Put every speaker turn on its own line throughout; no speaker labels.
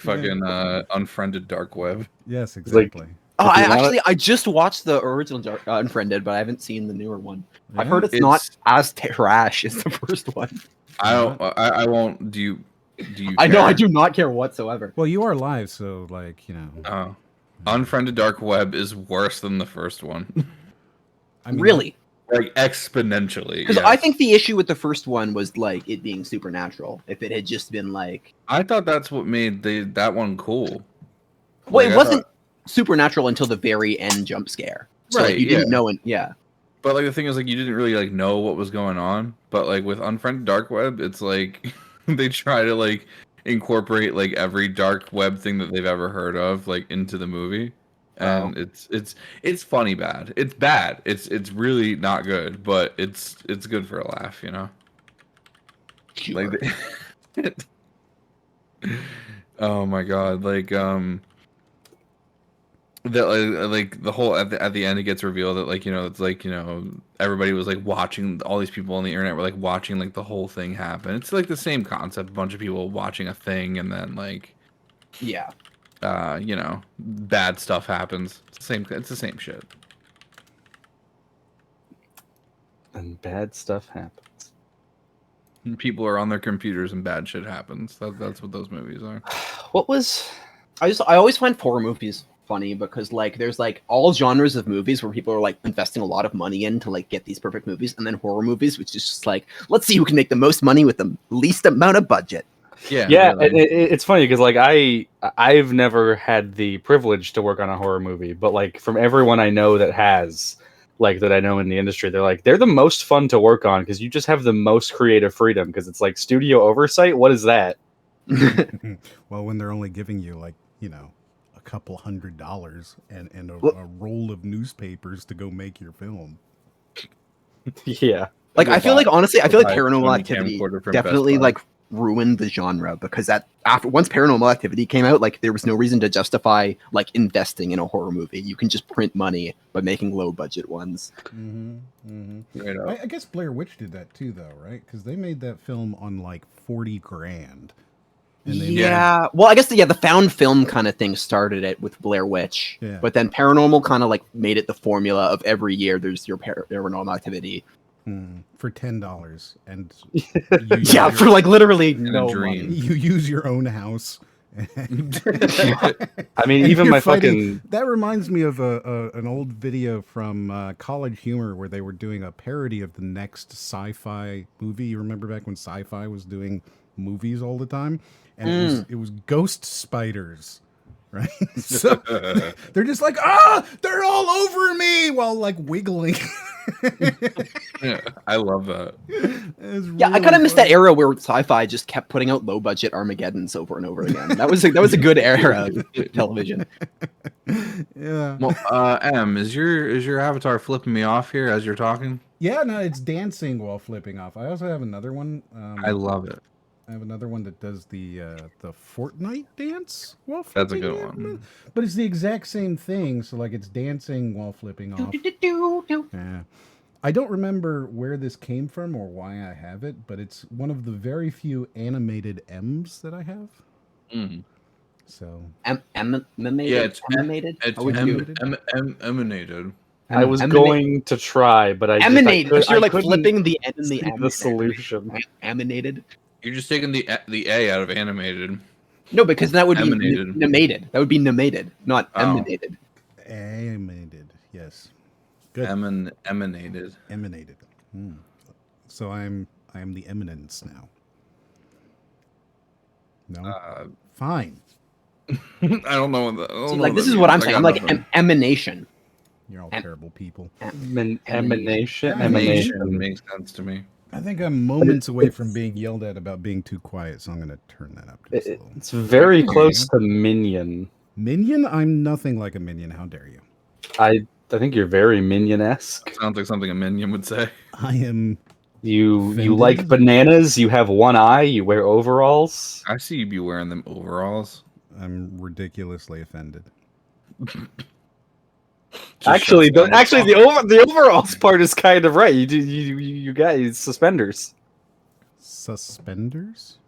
Fucking Unfriended Dark Web.
Yes, exactly.
Oh, I just watched the original Unfriended, but I haven't seen the newer one. Yeah. I've heard it's not as trash as the first one.
I won't. Do you?
I know I do not care whatsoever.
Well, you are live, so like
Unfriended Dark Web is worse than the first one.
I mean, really?
Like exponentially.
Because I think the issue with the first one was like it being supernatural. If it had just been like,
I thought that's what made that one cool.
Well, like, it wasn't supernatural until the very end jump scare. So
right?
Like, you didn't know it. Yeah.
But like the thing is, like you didn't really like know what was going on. But like with Unfriended Dark Web, it's like they try to like incorporate like every dark web thing that they've ever heard of like into the movie. And it's funny bad. It's bad. It's really not good, but it's good for a laugh, you know.
Sure.
Like, oh my god! Like that like the whole at the end it gets revealed that like it's like everybody was like watching, all these people on the internet were like watching like the whole thing happen. It's like the same concept, a bunch of people watching a thing and then like bad stuff happens. It's the same shit.
And bad stuff happens.
And people are on their computers and bad shit happens. That's what those movies are.
What was I always find horror movies funny because like there's like all genres of movies where people are like investing a lot of money in to like get these perfect movies, and then horror movies which is just like, let's see who can make the most money with the least amount of budget.
Yeah, it's funny because like I've never had the privilege to work on a horror movie, but like from everyone I know that has, like that I know in the industry, they're the most fun to work on because you just have the most creative freedom because it's like studio oversight. What is that?
Well, when they're only giving you like a couple $100 and a roll of newspapers to go make your film.
Yeah,
like I feel like honestly, I feel like Paranormal Activity definitely like ruined the genre because once Paranormal Activity came out, like there was no reason to justify like investing in a horror movie. You can just print money by making low budget ones.
I guess Blair Witch did that too, though, right? Because they made that film on like $40,000.
Well, I guess the found film kind of thing started it with Blair Witch, but then Paranormal kind of like made it the formula of every year there's your Paranormal Activity.
For $10, and
for like literally no money.
You use your own house.
I mean, even my fucking
that reminds me of an old video from College Humor where they were doing a parody of the next sci-fi movie. You remember back when sci-fi was doing movies all the time, and it was ghost spiders. Right, so they're just like, they're all over me while like wiggling.
Yeah, I love that.
Really I kind of miss that era where sci-fi just kept putting out low-budget Armageddons over and over again. That was a good era of television.
Yeah.
Well, is your avatar flipping me off here as you're talking?
Yeah, no, it's dancing while flipping off. I also have another one.
I love it.
I have another one that does the Fortnite dance while
That's
flipping.
a good one.
But it's the exact same thing. So like it's dancing while flipping off. Yeah. I don't remember where this came from or why I have it, but it's one of the very few animated M's that I have. So
animated.
Yeah, it's
animated.
Emanated.
I was going to try, but I
emanated.
Because
you're like flipping the N and the
M. The solution.
Emanated.
You're just taking the A out of animated.
No, because that would be
Emanated.
nemated. That would be nemated, not emanated.
Emanated, yes. Good.
Emanated.
Emanated. So I am the eminence now. No. Fine.
I don't know what that.
This is what I'm saying. I'm like emanation.
You're all terrible people.
Emanation.
Emanation makes sense to me.
I think I'm moments away from being yelled at about being too quiet, so I'm going to turn that up just a little.
It's very close to Minion.
Minion? I'm nothing like a minion. How dare you?
I think you're very Minion-esque.
Sounds like something a minion would say.
I am.
You like bananas. You have one eye. You wear overalls.
I see you be wearing them overalls.
I'm ridiculously offended.
Actually, the overalls part is kind of right. You got suspenders.
Suspenders?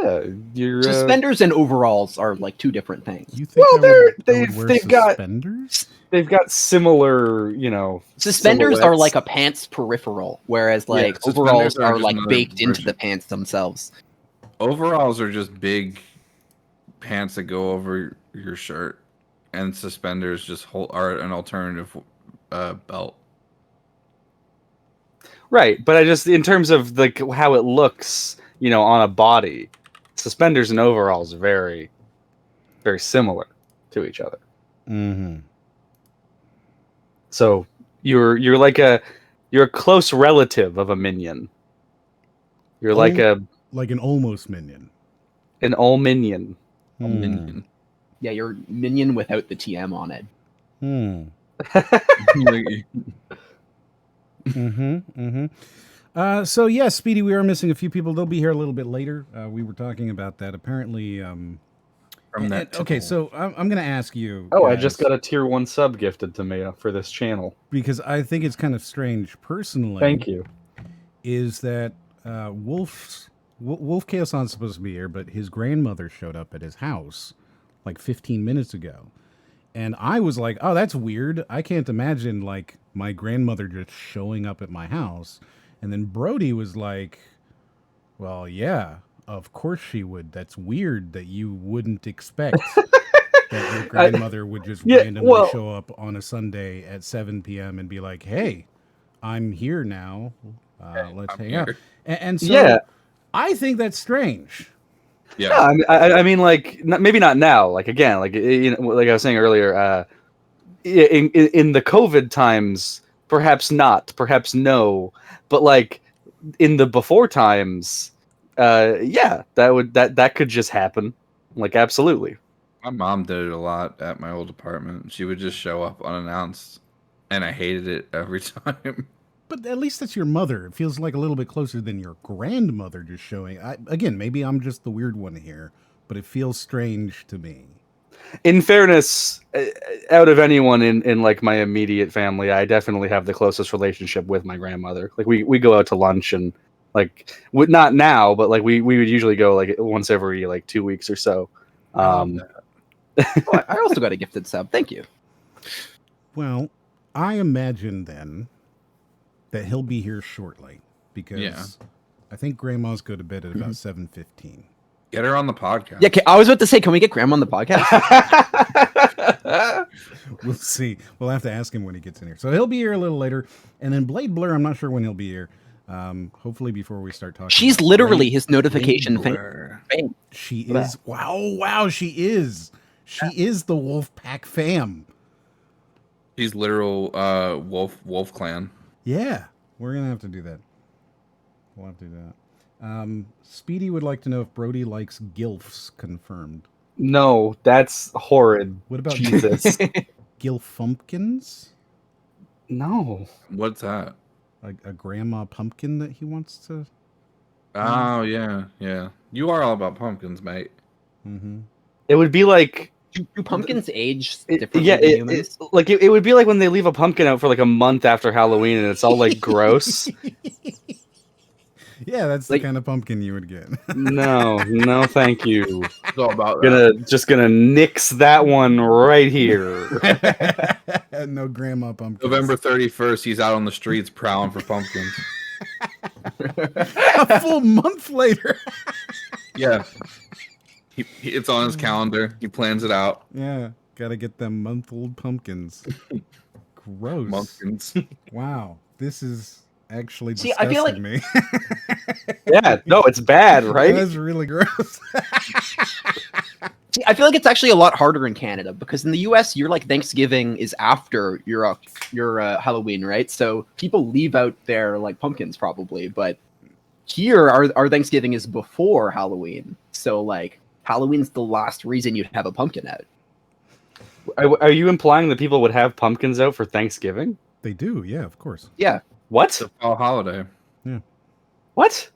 Yeah, you're
Suspenders and overalls are like two different things.
You think
Well,
I would wear
they've got-
suspenders?
they've got similar,
Suspenders are
silhouettes.
like a pants peripheral, whereas like
suspenders
overalls
are
are
just
like
another
baked into
version.
the pants themselves.
Overalls are just big pants that go over your shirt, and suspenders just are an alternative belt.
Right, but I just in terms of like how it looks, on a body, suspenders and overalls are very, very similar to each other.
Mm-hmm.
So you're like you're a close relative of a minion. You're like an
almost minion.
all minion.
Hmm.
Minion.
Yeah, you're minion without the TM on it.
So yes, Speedy, we are missing a few people. They'll be here a little bit later. We were talking about that. Apparently, okay, so I'm going to ask you.
Oh,
guys,
I just got a tier 1 sub gifted to me for this channel.
because I think it's kind of strange, personally.
Thank you.
Is that Wolfkaosaun's supposed to be here, but his grandmother showed up at his house like 15 minutes ago. And I was like, oh, that's weird. I can't imagine like my grandmother just showing up at my house. And then Brody was like, well, yeah, of course she would. That's weird that you wouldn't expect that your grandmother would just randomly show up on a Sunday at 7 p.m. and be like, hey, I'm here now. Let's hang out. And so I think that's strange.
Yeah.
I mean, like, maybe not now. Like, again, like, like I was saying earlier, in the COVID times, perhaps not, perhaps no, but like in the before times, that could just happen. Like, absolutely.
My mom did it a lot at my old apartment. She would just show up unannounced, and I hated it every time.
But at least that's your mother. It feels like a little bit closer than your grandmother just showing. Again, maybe I'm just the weird one here, but it feels strange to me.
In fairness, out of anyone in like my immediate family, I definitely have the closest relationship with my grandmother. Like we go out to lunch and like not now, but like we would usually go like once every like 2 weeks or so.
I also got a gifted sub. Thank you.
Well, I imagine then that he'll be here shortly because I think grandmas go to bed at about 7:15.
Get her on the podcast.
Yeah, I was about to say, can we get Grandma on the podcast?
We'll see. We'll have to ask him when he gets in here. So he'll be here a little later. And then BladeBlur, I'm not sure when he'll be here. Hopefully before we start talking.
She's literally his notification thing.
She is. Wow, she is. She is the Wolfpack fam.
She's literal wolf clan.
Yeah, we're going to have to do that. We'll have to do that. Speedy would like to know if Brody likes gilfs. Confirmed.
No, that's horrid.
What about
Jesus?
Gilfumpkins?
No.
What's that?
A grandma pumpkin that he wants to.
Mm.
Oh yeah. You are all about pumpkins, mate.
Mm-hmm.
It would be like.
Do pumpkins age differently than humans?
It would be like when they leave a pumpkin out for like a month after Halloween and it's all like gross.
Yeah, that's the kind of pumpkin you would get.
No, thank you.
It's all about that.
Just gonna nix that one right here.
No grandma pumpkins.
November 31st, he's out on the streets prowling for pumpkins.
A full month later.
Yeah. It's on his calendar. He plans it out.
Yeah, gotta get them month-old pumpkins. Gross.
Pumpkins.
Wow, this is actually disgusting
I feel like
me.
Yeah, no, it's bad, right?
That's really gross.
See, I feel like it's actually a lot harder in Canada because in the US, your like Thanksgiving is after your Halloween, right? So people leave out their like pumpkins probably, but here our Thanksgiving is before Halloween. So like Halloween's the last reason you'd have a pumpkin out.
Are you implying that people would have pumpkins out for Thanksgiving?
They do, yeah, of course.
Yeah.
What?
It's a fall holiday.
Yeah.
What?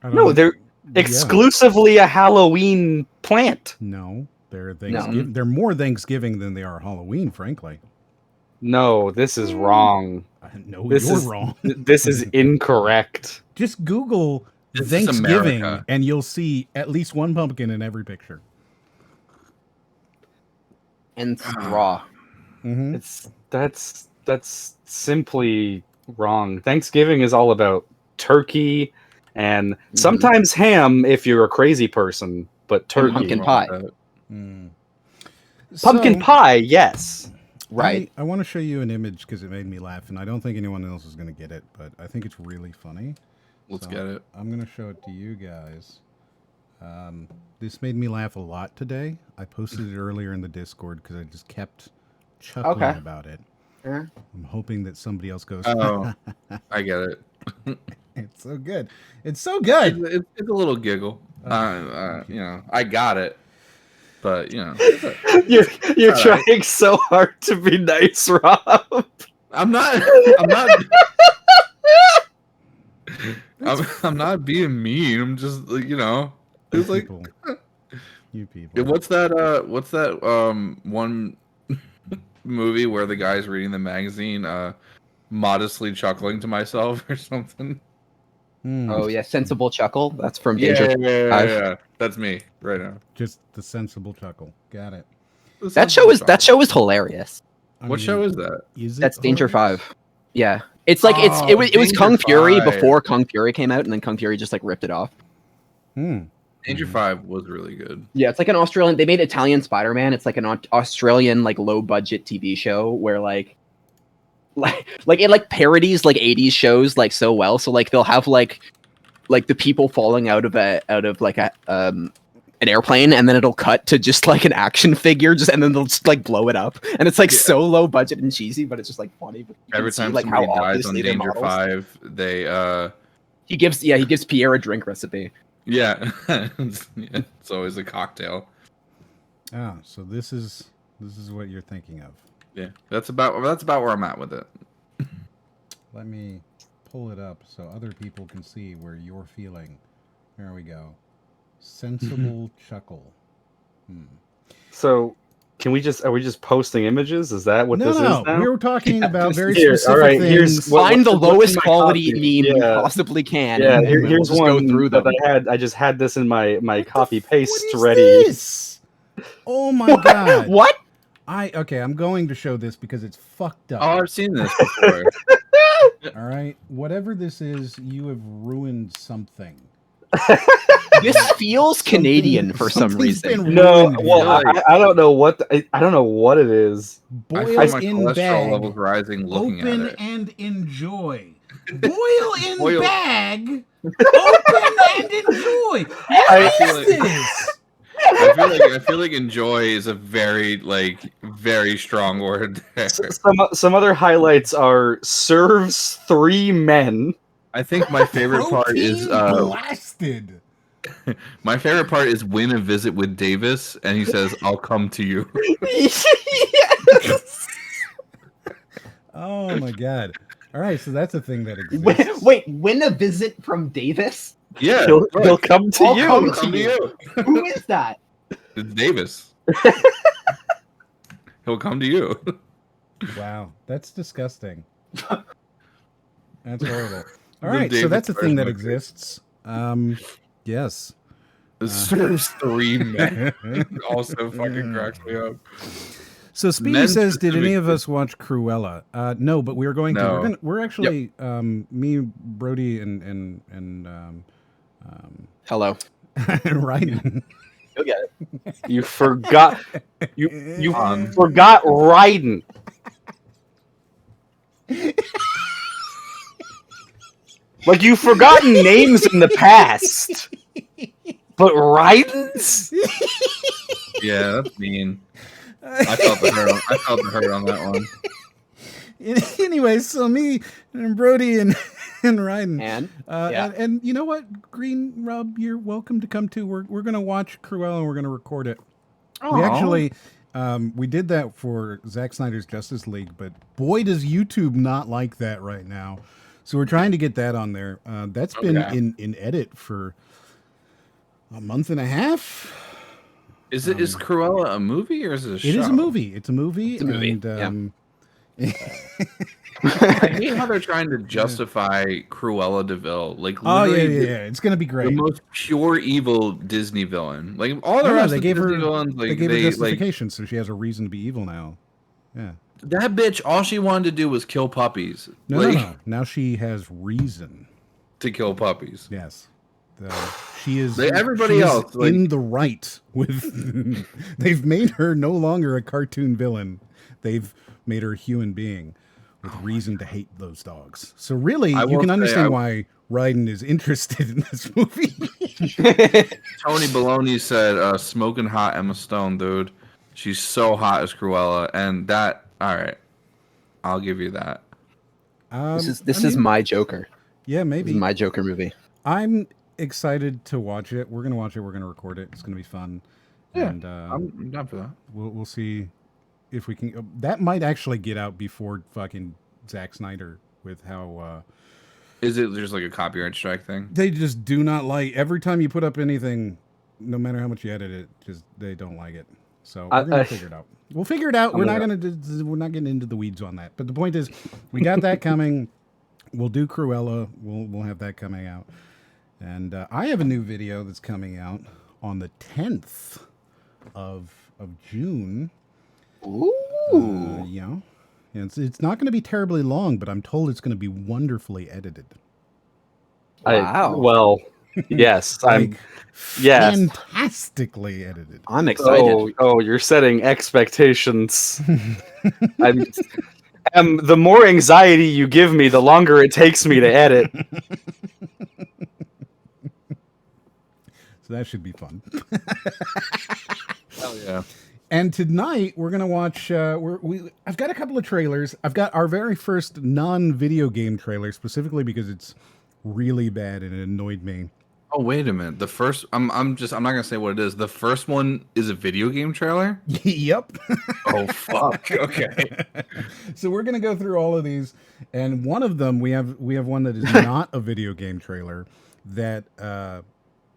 I don't
No,
know.
they're exclusively a Halloween plant.
No, they're Thanksgiving. They're more Thanksgiving than they are Halloween, frankly.
No, this is wrong.
No,
You're
wrong.
This is incorrect.
Just Google
This is
Thanksgiving,
America.
and you'll see at least one pumpkin in every picture.
And straw.
Mm-hmm.
That's simply wrong. Thanksgiving is all about turkey and sometimes ham if you're a crazy person, but turkey.
pumpkin pie.
Pumpkin pie, yes.
Right.
I want to show you an image because it made me laugh, and I don't think anyone else is going to get it, but I think it's really funny.
Let's
So
get it.
I'm going to show it to you guys. This made me laugh a lot today. I posted it earlier in the Discord because I just kept chuckling about it.
Yeah.
I'm hoping that somebody else goes,
Oh, I get it.
it's so good. It's so good.
It's a little giggle. You know, I got it. But, you know.
You're trying so hard to be nice, Rob.
I'm not I'm not being mean. I'm just, you know. It's like
You people.
what's that one movie where the guy's reading the magazine modestly chuckling to myself or something?
Oh yeah, sensible chuckle. That's from
Yeah,
Danger.
yeah. That's me right now.
Just the sensible chuckle. Got it.
That show is hilarious.
What show is that?
That's Danger 5. Yeah. It's like it was
Danger
Kung Fury
5.
before Kung Fury came out, and then Kung Fury just like ripped it off.
Danger 5 was really good.
Yeah, it's like an Australian. They made Italian Spider-Man. It's like an Australian like low budget TV show where like it like parodies like 80s shows like so well. So like they'll have like the people falling out of an airplane, and then it'll cut to just like an action figure, and then they'll just like blow it up, and it's like so low budget and cheesy, but it's just like funny. But
Every time
like
somebody dies on Danger 5, they
he gives Pierre a drink recipe.
yeah, it's always a cocktail.
Ah, so this is what you're thinking of.
Yeah, that's about where I'm at with it.
Let me pull it up so other people can see where you're feeling. There we go. Sensible chuckle.
So, are we just posting images? Is that what this is now?
We were talking about very
Here,
specific
all right,
things.
Find the
what's
lowest
in my
quality
copy?
meme you
Yeah.
possibly can.
Yeah,
and
here's
just
one
go through them.
that I just had this in my copy paste
What is
ready.
this? Oh my god!
What?
I'm going to show this because it's fucked up.
Oh, I've seen this before.
All right, whatever this is, you have ruined something.
This feels Canadian for some
something's
reason.
been
No,
ruined
well,
here.
I don't know what I don't know what it is.
I
Boil
find my
in
cholesterol
bag.
levels rising looking
Open
at it.
and enjoy. Boil in
Boil.
bag. Open and enjoy.
I
What
feel
is
like-
this?
I feel like enjoy is a very strong word there.
Some other highlights are serves 3 men.
I think my favorite part is
Protein blasted.
my favorite part is win a visit with Davis, and he says, "I'll come to you."
Oh my god. All right, so that's a thing that exists.
Wait, win a visit from Davis?
Yeah,
He'll come to
I'll
you.
come
He'll come to you.
Who is that?
It's Davis. He'll come to you.
Wow, that's disgusting. That's horrible. All
The
right, so
Davis
that's a thing that
version of it.
exists. Yes.
Serves 3 men. Also fucking cracks me up.
So Speedy
Men
says, "Did any
specific-
of us watch Cruella?" No, but we are going
No.
to. We're actually me, Brody, and
Hello.
Ryan.
You'll get it.
You forgot. You
Um,
forgot Raiden. Like you've forgotten names in the past, but Raiden's.
Yeah, that's mean. I felt the hurt on that one.
Anyway, so me and Brody and Ryan.
And
And you know what, Greenrob, you're welcome to come too. We're gonna watch Cruella and we're gonna record it. We actually we did that for Zack Snyder's Justice League, but boy does YouTube not like that right now. So we're trying to get that on there. That's been in edit for a month and a half.
Is Cruella a movie or is it a show?
It is a movie. It's a movie.
It's a movie,
And,
I hate how they're trying to justify Cruella de Vil. Like,
Oh yeah,
literally
yeah, yeah. It's gonna be
the
great.
most pure evil Disney villain. Like all the
No,
rest
they
of
gave
Disney
her
villains, like
they gave her
like
justification, so she has a reason to be evil now. Yeah.
that bitch. All she wanted to do was kill puppies.
No,
like,
no. Now she has reason.
to kill puppies.
Yes. She is.
Everybody
she is
else, like-
in the right with. They've made her no longer a cartoon villain. They've made her a human being with reason to hate those dogs. So really,
I
you
will
can
say
understand why Raiden is interested in this movie.
Tony Baloney said, "Smoking hot Emma Stone, dude. She's so hot as Cruella." And that, all right, I'll give you that.
This is my Joker.
Yeah,
This
maybe
is my Joker movie.
I'm excited to watch it. We're gonna watch it. We're gonna record it. It's gonna be fun.
Yeah,
And
I'm down for that.
we'll see if we can. That might actually get out before fucking Zack Snyder with how
Is it just like a copyright strike thing?
they just do not like every time you put up anything, no matter how much you edit it, just they don't like it. So we're gonna figure it out. We'll figure it out. We're not getting into the weeds on that. But the point is, we got that coming. We'll do Cruella. We'll have that coming out. And I have a new video that's coming out on the 10th of June.
Ooh.
Yeah. It's not going to be terribly long, but I'm told it's going to be wonderfully edited.
Wow.
Well, yes,
Like,
yes.
fantastically edited.
I'm excited.
Oh, you're setting expectations. The more anxiety you give me, the longer it takes me to edit.
So that should be fun.
Hell yeah.
And tonight we're gonna watch. I've got a couple of trailers. I've got our very first non-video game trailer, specifically because it's really bad and it annoyed me.
Oh wait a minute. The first, I'm not gonna say what it is. The first one is a video game trailer.
Yep.
Oh fuck. Okay.
So we're gonna go through all of these, and one of them we have one that is not a video game trailer. That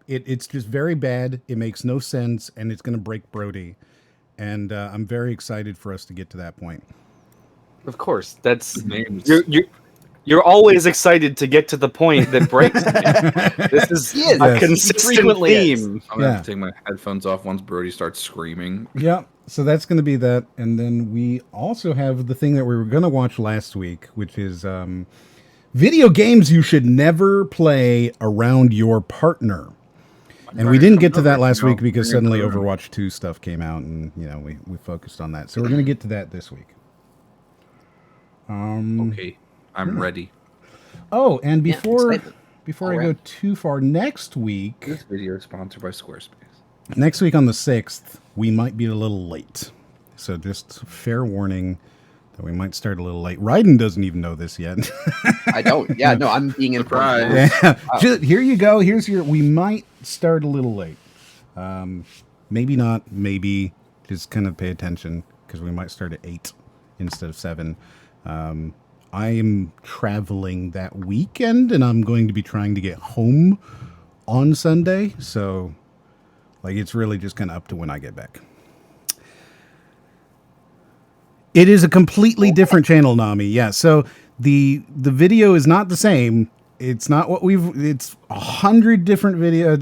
it's just very bad. It makes no sense, and it's gonna break Brody. And I'm very excited for us to get to that point.
Of course, that's
Names.
you're always excited to get to the point that breaks me. This is
He is.
a
Yes.
consistent
Frequently is.
theme.
I'm gonna
Yeah.
have to take my headphones off once Brody starts screaming.
Yeah, so that's going to be that. And then we also have the thing that we were going to watch last week, which is video games you should never play around your partner. And we didn't get to that last week because suddenly Overwatch 2 stuff came out, and we focused on that. So we're going to get to that this week.
Okay, I'm ready.
Oh, and before
excited.
I go too far, next week
This video is sponsored by Squarespace.
Next week on the 6th, we might be a little late. So just fair warning that we might start a little late. Raiden doesn't even know this yet.
I don't. Yeah, no, I'm being informed.
Surprise.
Yeah. Just, here you go. We might start a little late. Maybe not. Maybe just kind of pay attention because we might start at 8 instead of 7. I am traveling that weekend, and I'm going to be trying to get home on Sunday. So, it's really just kind of up to when I get back. It is a completely different channel, Nami. Yeah, so the video is not the same. It's not what it's 100 different video,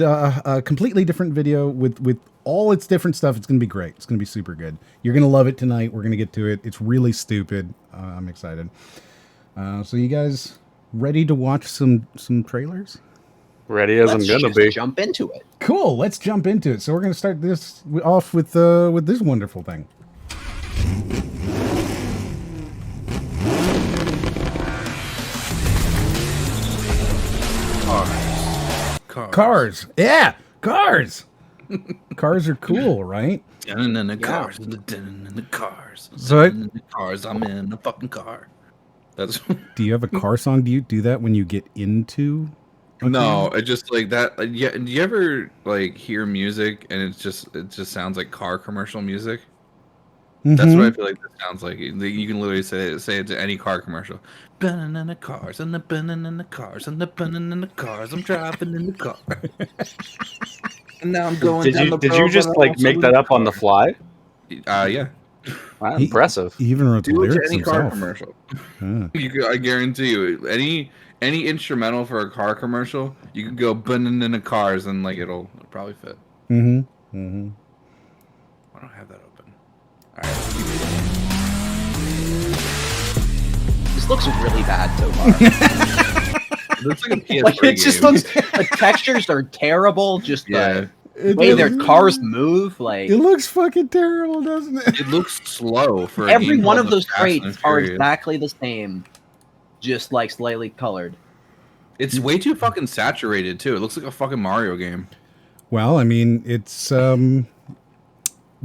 a completely different video with all its different stuff. It's going to be great. It's going to be super good. You're going to love it tonight. We're going to get to it. It's really stupid. I'm excited. So you guys ready to watch some trailers?
Ready as I'm
Let's
gonna
just
be.
jump into it.
Cool. Let's jump into it. So we're going to start this off with this wonderful thing. Cars. Yeah, cars. Cars are cool, right?
Dun in the cars, dun in the cars.
So I-
Dun in the cars, I'm in the fucking car. That's
Do you have a car song? Do you do that when you get into? a
no.
game?
It just like that. Yeah. Do you ever hear music and it just sounds like car commercial music? That's
Mhm.
what I feel like this sounds like. You can literally say it to any car commercial. Bunning in the cars and the bunning in the cars and the bunning in the cars. I'm driving in the car. And now I'm going.
Did
down
you
the
did
road,
you just
but I'm also
make
in
that up on the
car.
fly?
Yeah.
Wow,
He-
impressive.
He even wrote the
Do it to
lyrics
any car
himself.
commercial.
Yeah.
I guarantee you, any instrumental for a car commercial, you could go banana cars and like it'll probably fit.
Mm-hmm. Mm-hmm.
I don't have that open. All right.
This looks really bad so far.
It looks like a PS3
Like it just
game.
looks. The textures are terrible. Just
Yeah.
the way their cars move, like
It looks fucking terrible, doesn't it?
It looks slow for a
every
game
one
called
of
The
those
Fast and
traits are
Furious.
exactly the same, just like slightly colored.
It's way too fucking saturated too. It looks like a fucking Mario game.
Well, I mean, it's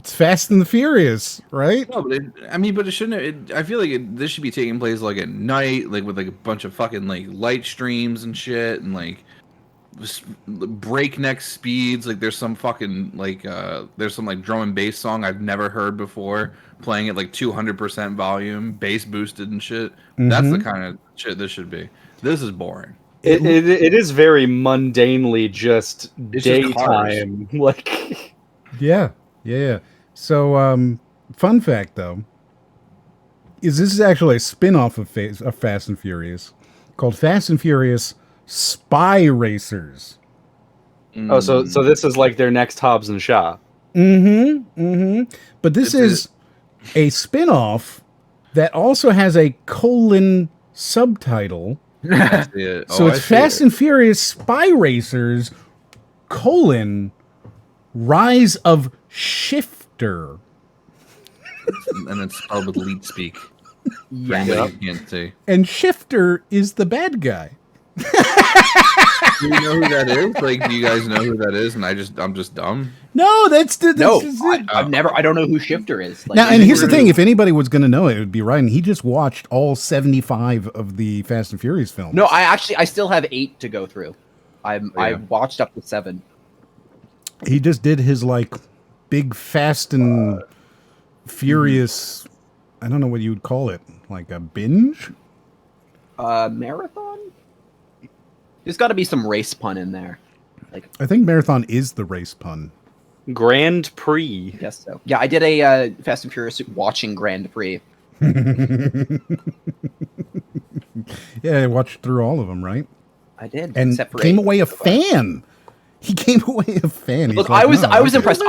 Fast and the Furious, right?
No, but it shouldn't. I feel like this should be taking place like at night, like with like a bunch of fucking like light streams and shit, and like breakneck speeds. Like there's some fucking like there's some like drum and bass song I've never heard before playing at like 200% volume, bass boosted and shit. That's the kind of shit this should be. This is boring.
It is very mundanely just
It's just
daytime. Like,
Yeah. So, fun fact though, is this is actually a spin-off of Fast and Furious called Fast and Furious Spy Racers.
oh, so this is like their next Hobbs and Shaw.
But this is a spin-off that also has a colon subtitle.
I see it.
So
Oh,
it's
I see
Fast
it.
and Furious Spy Racers, colon, Rise of Shifter.
And it's spelled with leet speak.
Yeah.
Anybody who can't see.
And Shifter is the bad guy.
Do you know who that is? Like, do you guys know who that is? And I'm just dumb.
No, that's the
No,
this is it.
I don't know who Shifter is. Like,
Now, and here's the
we're-
thing: if anybody was going to know it, it would be Ryan. He just watched all 75 of the Fast and Furious films.
No, I still have 8 to go through. I
yeah.
watched up to 7.
He just did his like big Fast and Furious. I don't know what you would call it, like a binge.
Marathon. There's got to be some race pun in there. Like,
I think marathon is the race pun.
Grand Prix.
I guess so. Yeah, I did a Fast and Furious watching Grand Prix.
Yeah, I watched through all of them, right?
I did,
And
except for
came
8.
away a fan. He came away a fan. He's
Look,
like,
I was
"No, okay."
impressed.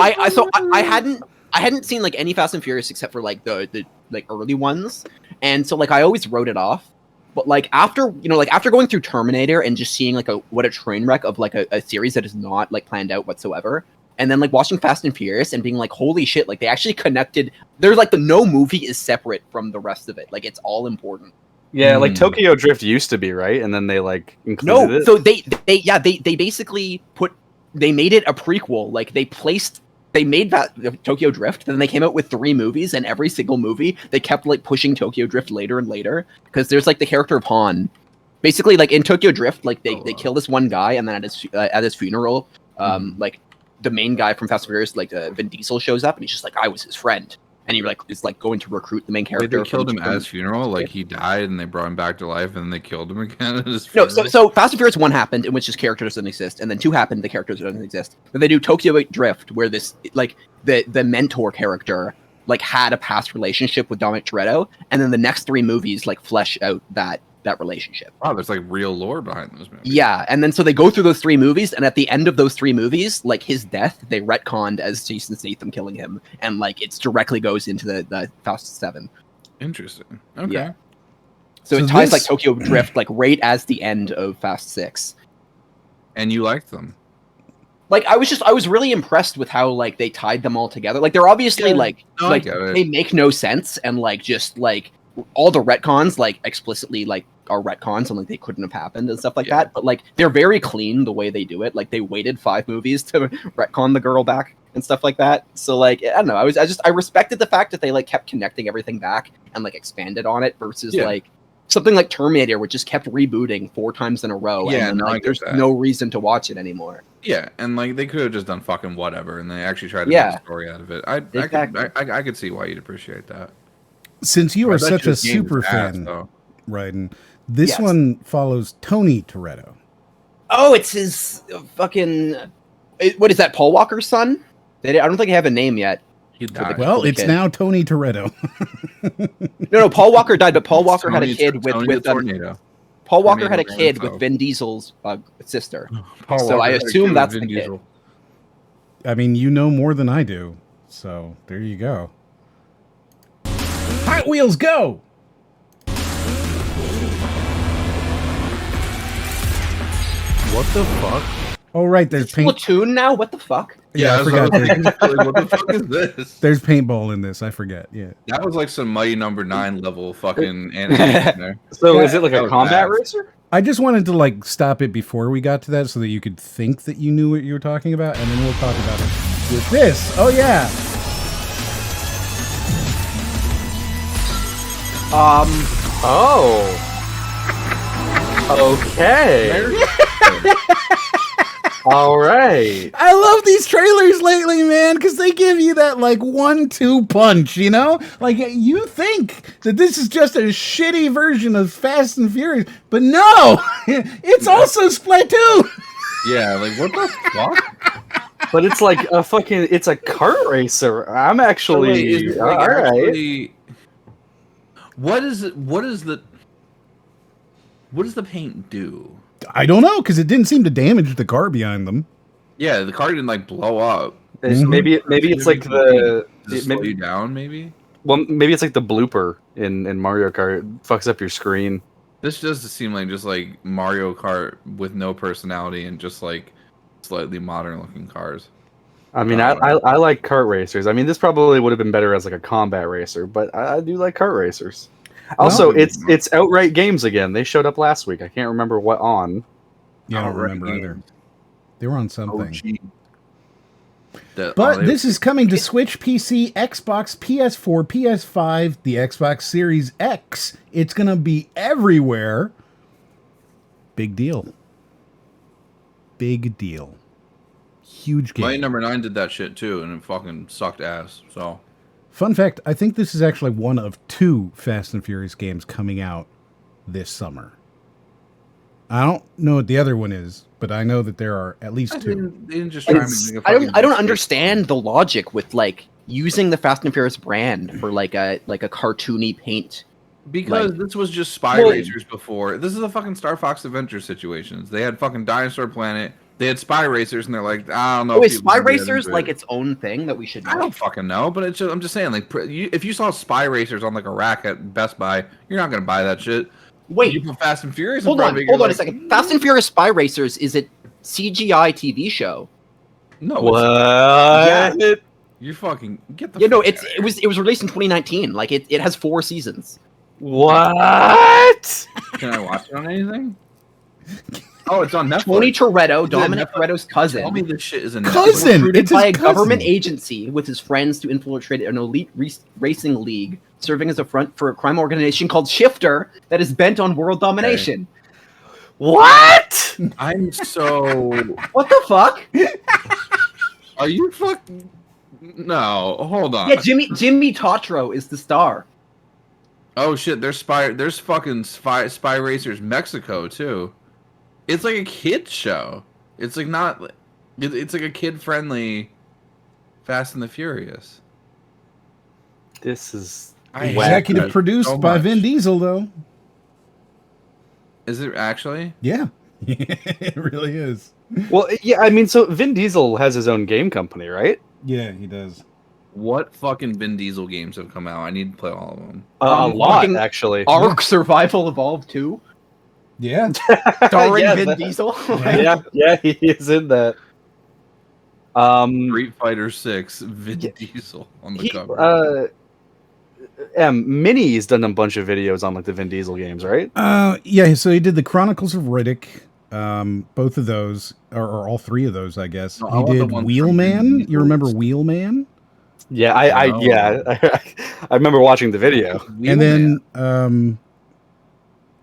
I hadn't seen like any Fast and Furious except for like the like early ones, and so like I always wrote it off. But like after going through Terminator and just seeing like what a train wreck of like a series that is not like planned out whatsoever, and then like watching Fast and Furious and being like, holy shit, like they actually connected. There's like no movie is separate from the rest of it. Like it's all important.
Yeah, like Tokyo Drift used to be, right? And then they like included
No,
it.
so they basically made it a prequel. Like they made that Tokyo Drift, then they came out with 3 movies, and every single movie they kept like pushing Tokyo Drift later and later because there's like the character of Han. Basically, like in Tokyo Drift, like they kill this one guy, and then at his funeral, like the main guy from Fast and Furious, like Vin Diesel, shows up, and he's just like, I was his friend. And he like is like going to recruit the main
Wait,
character.
they killed him at his funeral? Like he died and they brought him back to life and then they killed him again at his
No,
funeral?
so Fast and Furious 1 happened in which his character doesn't exist, and then 2 happened, the character doesn't exist. Then they do Tokyo Drift, where this like the mentor character like had a past relationship with Dominic Toretto, and then the next 3 movies like flesh out that relationship.
Wow, there's like real lore behind those movies.
Yeah, and then so they go through those 3 movies, and at the end of those 3 movies, like his death, they retconned as Jason Statham killing him, and like it directly goes into the Fast 7.
Interesting. Okay.
Yeah. So
So
it ties like
this-
Tokyo Drift like right as the end of Fast 6.
And you liked them.
Like I was really impressed with how like they tied them all together. Like they're obviously
Yeah.
like
No, I get it.
they make no sense, and like just like all the retcons like explicitly like are retcons and like they couldn't have happened and stuff like
Yeah.
that. But like they're very clean the way they do it. Like they waited 5 movies to retcon the girl back and stuff like that. So like I don't know. I respected the fact that they like kept connecting everything back and like expanded on it versus
Yeah.
like something like Terminator, which just kept rebooting 4 times in a row.
Yeah,
and then,
no, I
like
get
there's
that.
no reason to watch it anymore.
Yeah, and like they could have just done fucking whatever, and they actually tried to
Yeah.
make a story out of it.
Exactly.
I could see why you'd appreciate that.
Since you
I
are
bet
such
you
a
this game is
super
ass,
fan,
though.
Ryden, this
Yes.
one follows Tony Toretto.
Oh, it's his fucking. What is that? Paul Walker's son? I don't think they have a name yet.
He died.
Well,
the
it's
kid.
now Tony Toretto.
No, Paul Walker died, but Paul Walker had a
Tony-
kid
Tony
with
the Tornado.
Paul Walker had a
Tornado
kid
Rambo.
with Vin Diesel's sister.
Paul
So I
Walker had a
assume
kid
that's
with
the
Vin
kid.
Diesel.
I mean, you know more than I do. So there you go. Hot Wheels, go!
What the fuck?
Oh, right, there's paint.
Splatoon now? What the fuck?
Yeah, I
that's
forgot.
what was
There's,
thinking. Like, what the fuck is this?
there's paintball in this. I forget. Yeah.
That was like some Mighty Number 9 level fucking animation there.
So
Yeah,
is it like
that
a
was
combat
fast.
racer?
I just wanted to like stop it before we got to that so that you could think that you knew what you were talking about, and then we'll talk about it with this. Oh yeah.
Oh. Okay. All right.
I love these trailers lately, man, because they give you that like 1-2 punch, you know? Like you think that this is just a shitty version of Fast and Furious, but no, it's also Splatoon.
Yeah, like what the fuck?
But it's like a fucking, it's a kart racer. I'm actually,
Wait, is it, like,
all right.
actually- What is it? What does the paint do?
I don't know, because it didn't seem to damage the car behind them.
Yeah, the car didn't like blow up.
Maybe it's like the,
Does it slow you
maybe,
down, maybe?
well, maybe it's like the blooper in Mario Kart. It fucks up your screen.
This does seem like just like Mario Kart with no personality and just like slightly modern looking cars.
I mean, I like kart racers. I mean, this probably would have been better as like a combat racer, but I do like kart racers. Also,
Well-
it's Outright Games again. They showed up last week. I can't remember what on.
Yeah, I don't
Outright
remember either.
Games.
They were on something. But this is coming to Switch, PC, Xbox, PS4, PS5, the Xbox Series X. It's going to be everywhere. Big deal. Big deal. Huge game.
Mighty Number 9 did that shit too, and it fucking sucked ass. So
Fun fact, I think this is actually one of 2 Fast and Furious games coming out this summer. I don't know what the other one is, but I know that there are at least 2.
they didn't just try and
It's-
make a
I
fucking
don't
shit.
understand the logic with like using the Fast and Furious brand for like a cartoony paint.
Because
like-
this was just Spy
Well-
Racers before. This is a fucking Star Fox Adventure situations. They had fucking Dinosaur Planet. They had Spy Racers, and they're like, I don't know.
Oh,
if
is
people
Spy
can get
Racers
into
like
it.
its own thing that we should
I
know?
don't fucking know, but it's just, I'm just saying, like, if you saw Spy Racers on like a rack at Best Buy, you're not gonna buy that shit.
Wait,
You put Fast and Furious.
hold
in
on
front of it, you're
a
like,
second. Fast and Furious Spy Racers, is it CGI TV show?
No,
What?
Yeah.
you fucking get the.
You know,
fuck
it
out
was released in 2019. Like it has 4 seasons.
What?
of here. Can I watch it on anything? Oh, it's on Netflix.
Tony Toretto,
Is it
Dominic
Netflix?
Toretto's cousin,
Tell me this shit is a
Cousin!
recruited
It's his
by a
cousin.
government agency with his friends to infiltrate an elite racing league, serving as a front for a crime organization called Shifter that is bent on world domination.
What?
I'm so.
What the fuck?
Are you fucking? No, hold on.
Yeah, Jimmy Tatro is the star.
Oh shit, there's fucking Spy Racers Mexico too. It's like a kid show. It's like not. It's like a kid friendly. Fast and the Furious.
This is
I hate
Executive
that
produced
so
by
much.
Vin Diesel, though.
Is it actually?
Yeah. It really is.
well, yeah. I mean, so Vin Diesel has his own game company, right?
Yeah, he does.
What fucking Vin Diesel games have come out? I need to play all of them.
A lot,
fucking
actually.
Ark Survival Evolved 2,
Yeah.
starring
Yeah,
Vin
that-
Diesel.
yeah, he is in that.
Street Fighter 6, Vin Diesel on the
He,
cover.
Minnie's done a bunch of videos on like the Vin Diesel games, right?
Yeah, so he did the Chronicles of Riddick. Both of those, or all 3 of those, I guess.
No, I
He
want the
did
ones from
Wheelman.
Vin
You
Diesel.
remember Wheelman?
Yeah,
No.
I remember watching the video.
And then,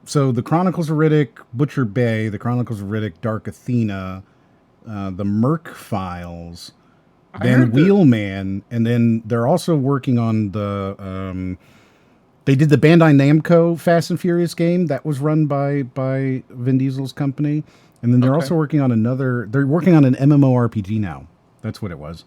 so the Chronicles of Riddick, Butcher Bay, the Chronicles of Riddick, Dark Athena, the Merc Files,
I
then
heard that-
Wheelman, and then they're also working on the. They did the Bandai Namco Fast and Furious game that was run by Vin Diesel's company, and then they're
Okay.
also working on another. They're working on an MMORPG now. That's what it was.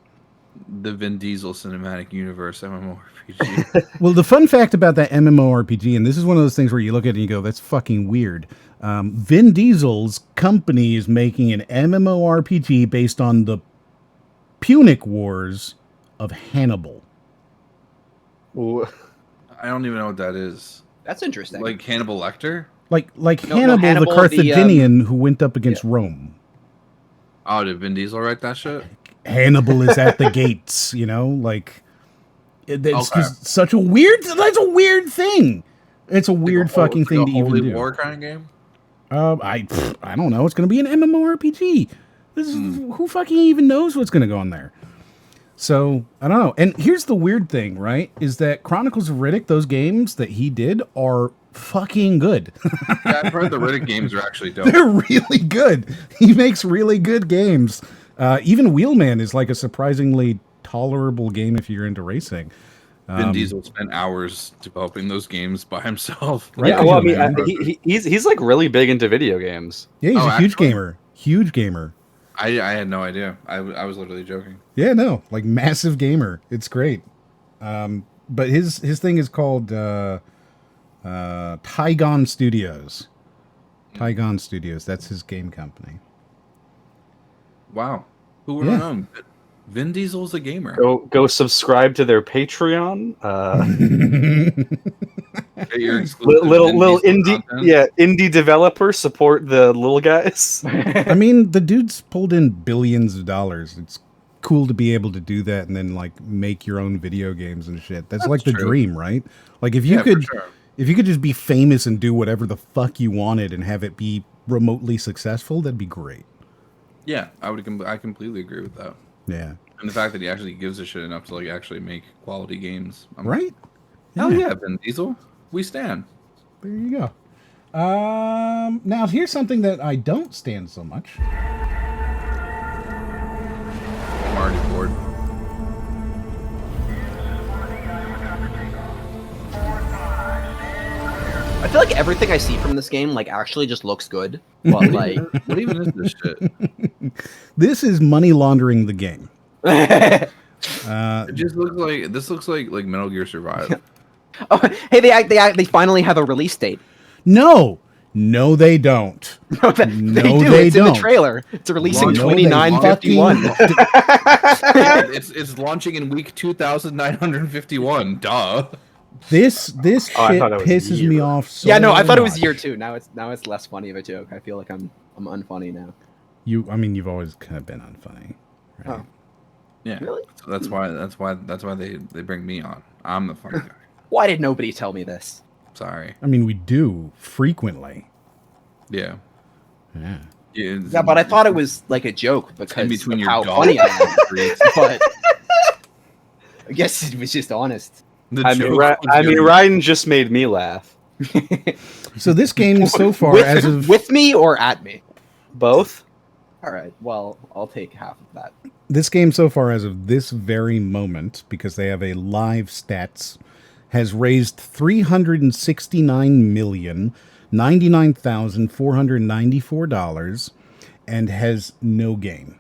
the Vin Diesel cinematic universe MMORPG.
Well, the fun fact about that MMORPG, and this is one of those things where you look at it and you go, that's fucking weird. Vin Diesel's company is making an MMORPG based on the Punic Wars of Hannibal.
Ooh.
I don't even know what that is.
That's interesting.
Like Hannibal Lecter?
Like
No,
Hannibal,
Hannibal,
the Carthaginian who went up against Rome.
Oh, did Vin Diesel write that shit?
Hannibal is at the gates, you know, like it's
Okay.
just such a weird. That's a weird thing. It's a weird fucking thing to even
Holy
do.
War kind of game?
I don't know. It's going to be an MMORPG. This is, who fucking even knows what's going to go on there? So I don't know. And here's the weird thing, right? Is that Chronicles of Riddick, those games that he did, are fucking good.
Yeah, I've heard the Riddick games are actually dope.
They're really good. He makes really good games. Even Wheelman is like a surprisingly tolerable game if you're into racing.
Vin Diesel spent hours developing those games by himself.
Right.
Yeah, well, I mean, he's like really big into video games.
Yeah, he's
Oh,
a huge
actually?
gamer. Huge gamer.
I had no idea. I was literally joking.
Yeah, no, like massive gamer. It's great. But his thing is called Tygon Studios. Tygon Studios. That's his game company.
Wow. Who would have known? Vin Diesel's a gamer.
Go subscribe to their Patreon.
Get your exclusive
little
Vin Diesel
indie
content.
indie developer, support the little guys.
I mean, the dude's pulled in billions of dollars. It's cool to be able to do that and then like make your own video games and shit. That's like the
true.
dream, right? Like if you
Yeah, for
could
sure.
if you could just be famous and do whatever the fuck you wanted and have it be remotely successful, that'd be great.
Yeah, I completely agree with that.
Yeah.
And the fact that he actually gives a shit enough to like actually make quality games.
Right?
Hell yeah, Vin Diesel. We stand.
There you go. Now here's something that I don't stand so much.
I'm already bored.
I feel like everything I see from this game like actually just looks good, but like
What even is this shit?
This is money laundering the game.
It just looks like Metal Gear Survive.
oh, hey, they finally have a release date.
No, they don't.
No, they do.
they
It's in
don't.
the trailer. It's releasing
No,
they
2951.
it's launching in week 2951. Duh.
This shit
Oh, I thought it was
pisses me
year.
off so
Yeah, no, I thought it was
much.
year 2. Now it's less funny of a joke. I feel like I'm unfunny now.
You've always kind of been unfunny. Right?
Oh.
Yeah.
Really?
So that's why they bring me on. I'm the funny guy.
Why did nobody tell me this?
Sorry.
I mean, we do frequently.
Yeah.
Yeah.
Yeah, but I thought it was like a joke because
in between
of
your
how
dog
funny I am.
treats.
But I guess it was just honest.
The
I
joke
mean,
was good.
Ryan just made me laugh.
So this game so far,
with,
as of
with me or at me?
Both.
All right. Well, I'll take half of that.
this game so far, as of this very moment, because they have a live stats, has raised $369,099,494 and has no game.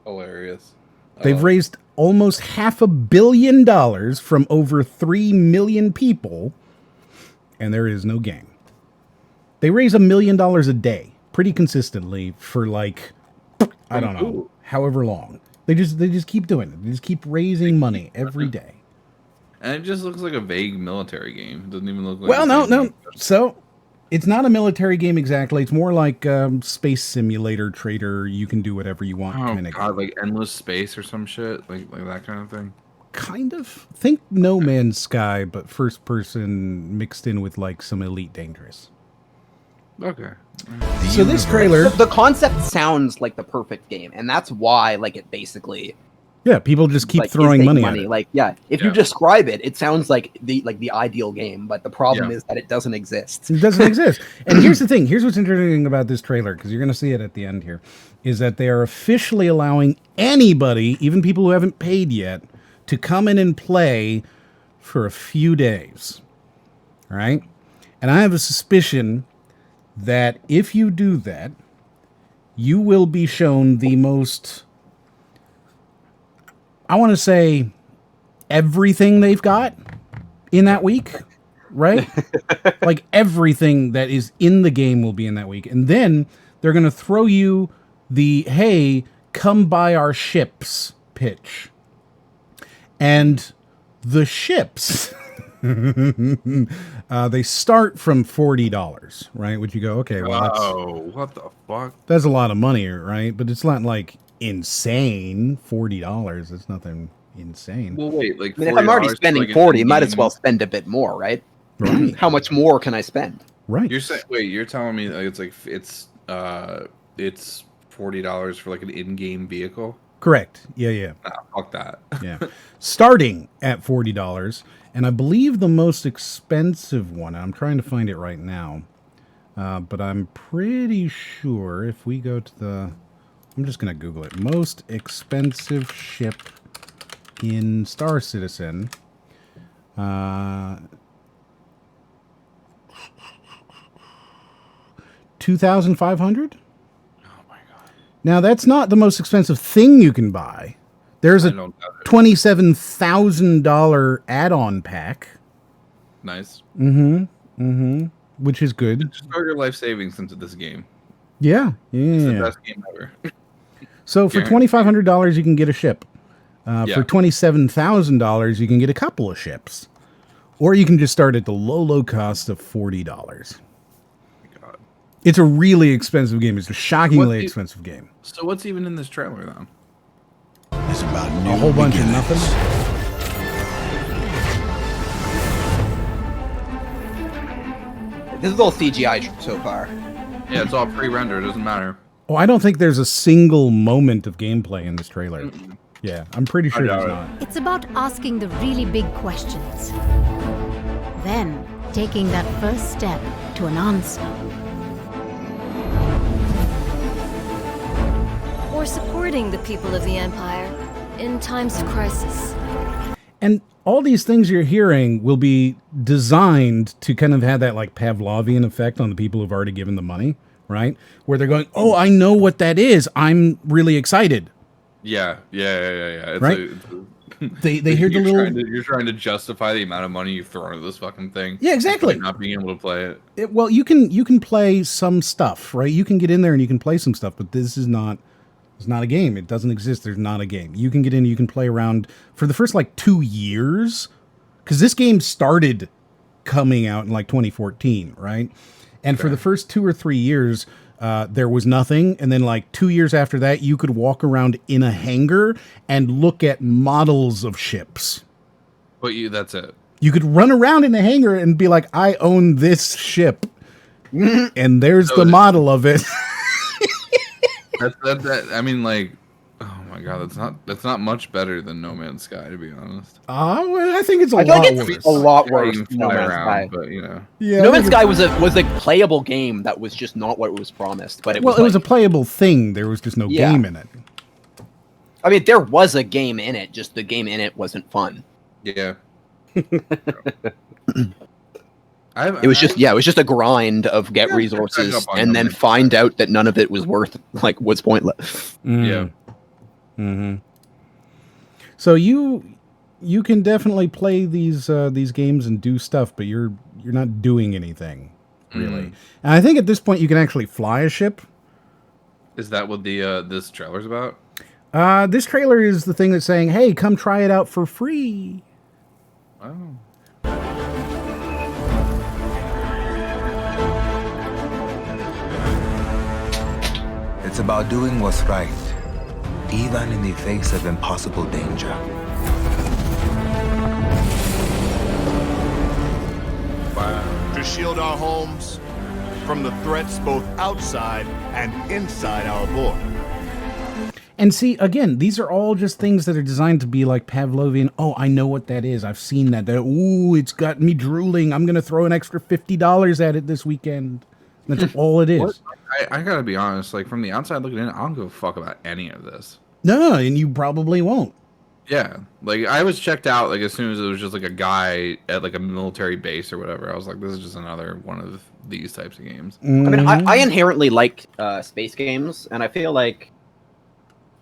Hilarious.
They've raised almost $500 million from over 3 million people, and there is no game. They raise $1 million a day, pretty consistently for like, I don't know, however long. They just keep doing it. They just keep raising money every day.
And it just looks like a vague military game. It doesn't even look like.
Well,
it's
no.
anything.
So it's not a military game exactly. It's more like space simulator trader. You can do whatever you want.
Oh
kind of
god, like endless space or some shit, like that kind of thing.
kind of think No Man's Sky, but first person mixed in with like some Elite Dangerous.
Okay.
So this trailer,
The concept sounds like the perfect game, and that's why like it basically
yeah, people just keep
like, is
throwing
making
money at it.
Like, yeah, if you
Yeah.
describe it, it sounds like the ideal game, but the problem
Yeah.
is that it doesn't exist.
It doesn't exist. And here's the thing. Here's what's interesting about this trailer, because you're going to see it at the end here, is that they are officially allowing anybody, even people who haven't paid yet, to come in and play for a few days. All right? And I have a suspicion that if you do that, you will be shown the most... I want to say everything they've got in that week, right? Like everything that is in the game will be in that week. And then they're going to throw you the, hey, come buy our ships pitch. And the ships, they start from $40, right? Which you go, okay, well,
what the fuck?
that's a lot of money, right? But it's not like insane. $40, it's nothing insane.
Well, wait, like
I mean, if I'm already
$40
spending
like an
40, might as
in-game-
well spend a bit more, right?
Right.
How much more can I spend?
Right.
You're saying, wait, you're telling me like it's $40 for like an in-game vehicle?
Correct. Yeah.
Nah, fuck that.
Yeah. Starting at $40. And I believe the most expensive one, I'm trying to find it right now, but I'm pretty sure if we go to the, I'm just going to Google it, most expensive ship in Star Citizen, 2,500?
Oh my god.
Now, that's not the most expensive thing you can buy. There's
I
a
don't doubt it.
$27,000 add-on pack,
Nice.
which is good.
Just throw your life savings into this game.
Yeah.
It's the best game ever.
So for $2,500, you can get a ship.
Yeah.
For $27,000, you can get a couple of ships. Or you can just start at the low cost of $40.
God.
It's a really expensive game. It's a shockingly
What's the-
expensive game.
So what's even in this trailer then?
It's about
A whole bunch of nothing.
This is all CGI so far.
Yeah, it's all pre-rendered. It doesn't matter.
Oh, I don't think there's a single moment of gameplay in this trailer. Yeah, I'm pretty sure
doubt
there's
it.
not.
It's about asking the really big questions. Then taking that first step to an answer.
Or supporting the people of the Empire in times of crisis.
And all these things you're hearing will be designed to kind of have that like Pavlovian effect on the people who've already given the money, right? Where they're going, oh, I know what that is. I'm really excited.
Yeah. It's
Right? They hear the little...
You're trying to justify the amount of money you've thrown at this fucking thing.
Yeah, exactly.
by not being able to play it.
Well, you can play some stuff, right? You can get in there and you can play some stuff, but this is not... It's not a game. It doesn't exist. There's not a game. You can get in, you can play around for the first like 2 years, because this game started coming out in like 2014, right? And for the first 2 or 3 years, there was nothing. And then like 2 years after that, you could walk around in a hangar and look at models of ships.
But that's it.
You could run around in a hangar and be like, I own this ship. And there's the model of it.
That I mean, like, oh my god, that's not much better than No Man's Sky, to be honest.
I think it's a
I feel
lot
like
worse.
it's a lot
Yeah,
worse
you
than
can
No
fly
Man's
around,
Sky.
but you know.
Yeah,
No
I
Man's
think
Sky
it's-
was a playable game that was just not what was promised. But it was
Well, it was a
like-
playable thing. There was just no
Yeah.
game in it.
I mean, there was a game in it. Just the game in it wasn't fun.
Yeah.
It was just a grind of get
Yeah,
resources
up on
and
No
then
Man's
find out that none of it was was pointless.
Yeah.
Mm-hmm. So you can definitely play these games and do stuff, but you're not doing anything really. And I think at this point you can actually fly a ship.
Is that what the this trailer's about?
This trailer is the thing that's saying, "Hey, come try it out for free."
Oh.
It's about doing what's right, even in the face of impossible danger.
To shield our homes from the threats both outside and inside our border.
And see, again, these are all just things that are designed to be like Pavlovian. Oh, I know what that is. I've seen that. Ooh, it's got me drooling. I'm going to throw an extra $50 at it this weekend. That's all it is.
What? I gotta be honest, like from the outside looking in, I don't give a fuck about any of this.
No, and you probably won't.
Yeah, like I was checked out like as soon as it was just like a guy at like a military base or whatever. I was like, this is just another one of these types of games.
I mean, I inherently like space games, and I feel like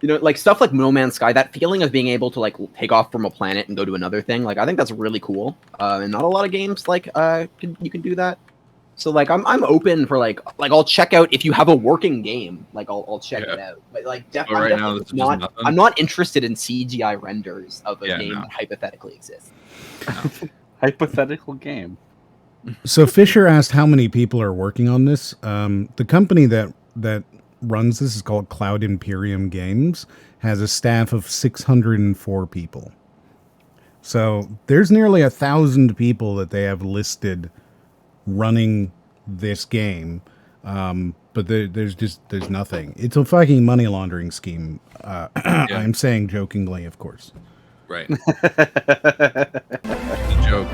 You know, like stuff like No Man's Sky, that feeling of being able to like take off from a planet and go to another thing, like I think that's really cool. And not a lot of games like you can do that. So like I'm open for like I'll check out if you have a working game, like I'll check it out. But like I'm not interested in CGI renders of a game that hypothetically exists.
Hypothetical game.
So Fisher asked how many people are working on this. The company that runs this is called Cloud Imperium Games, has a staff of 604 people. So there's nearly 1,000 people that they have listed running this game. But there's nothing. It's a fucking money laundering scheme. I'm saying jokingly, of course.
Right. It's a joke.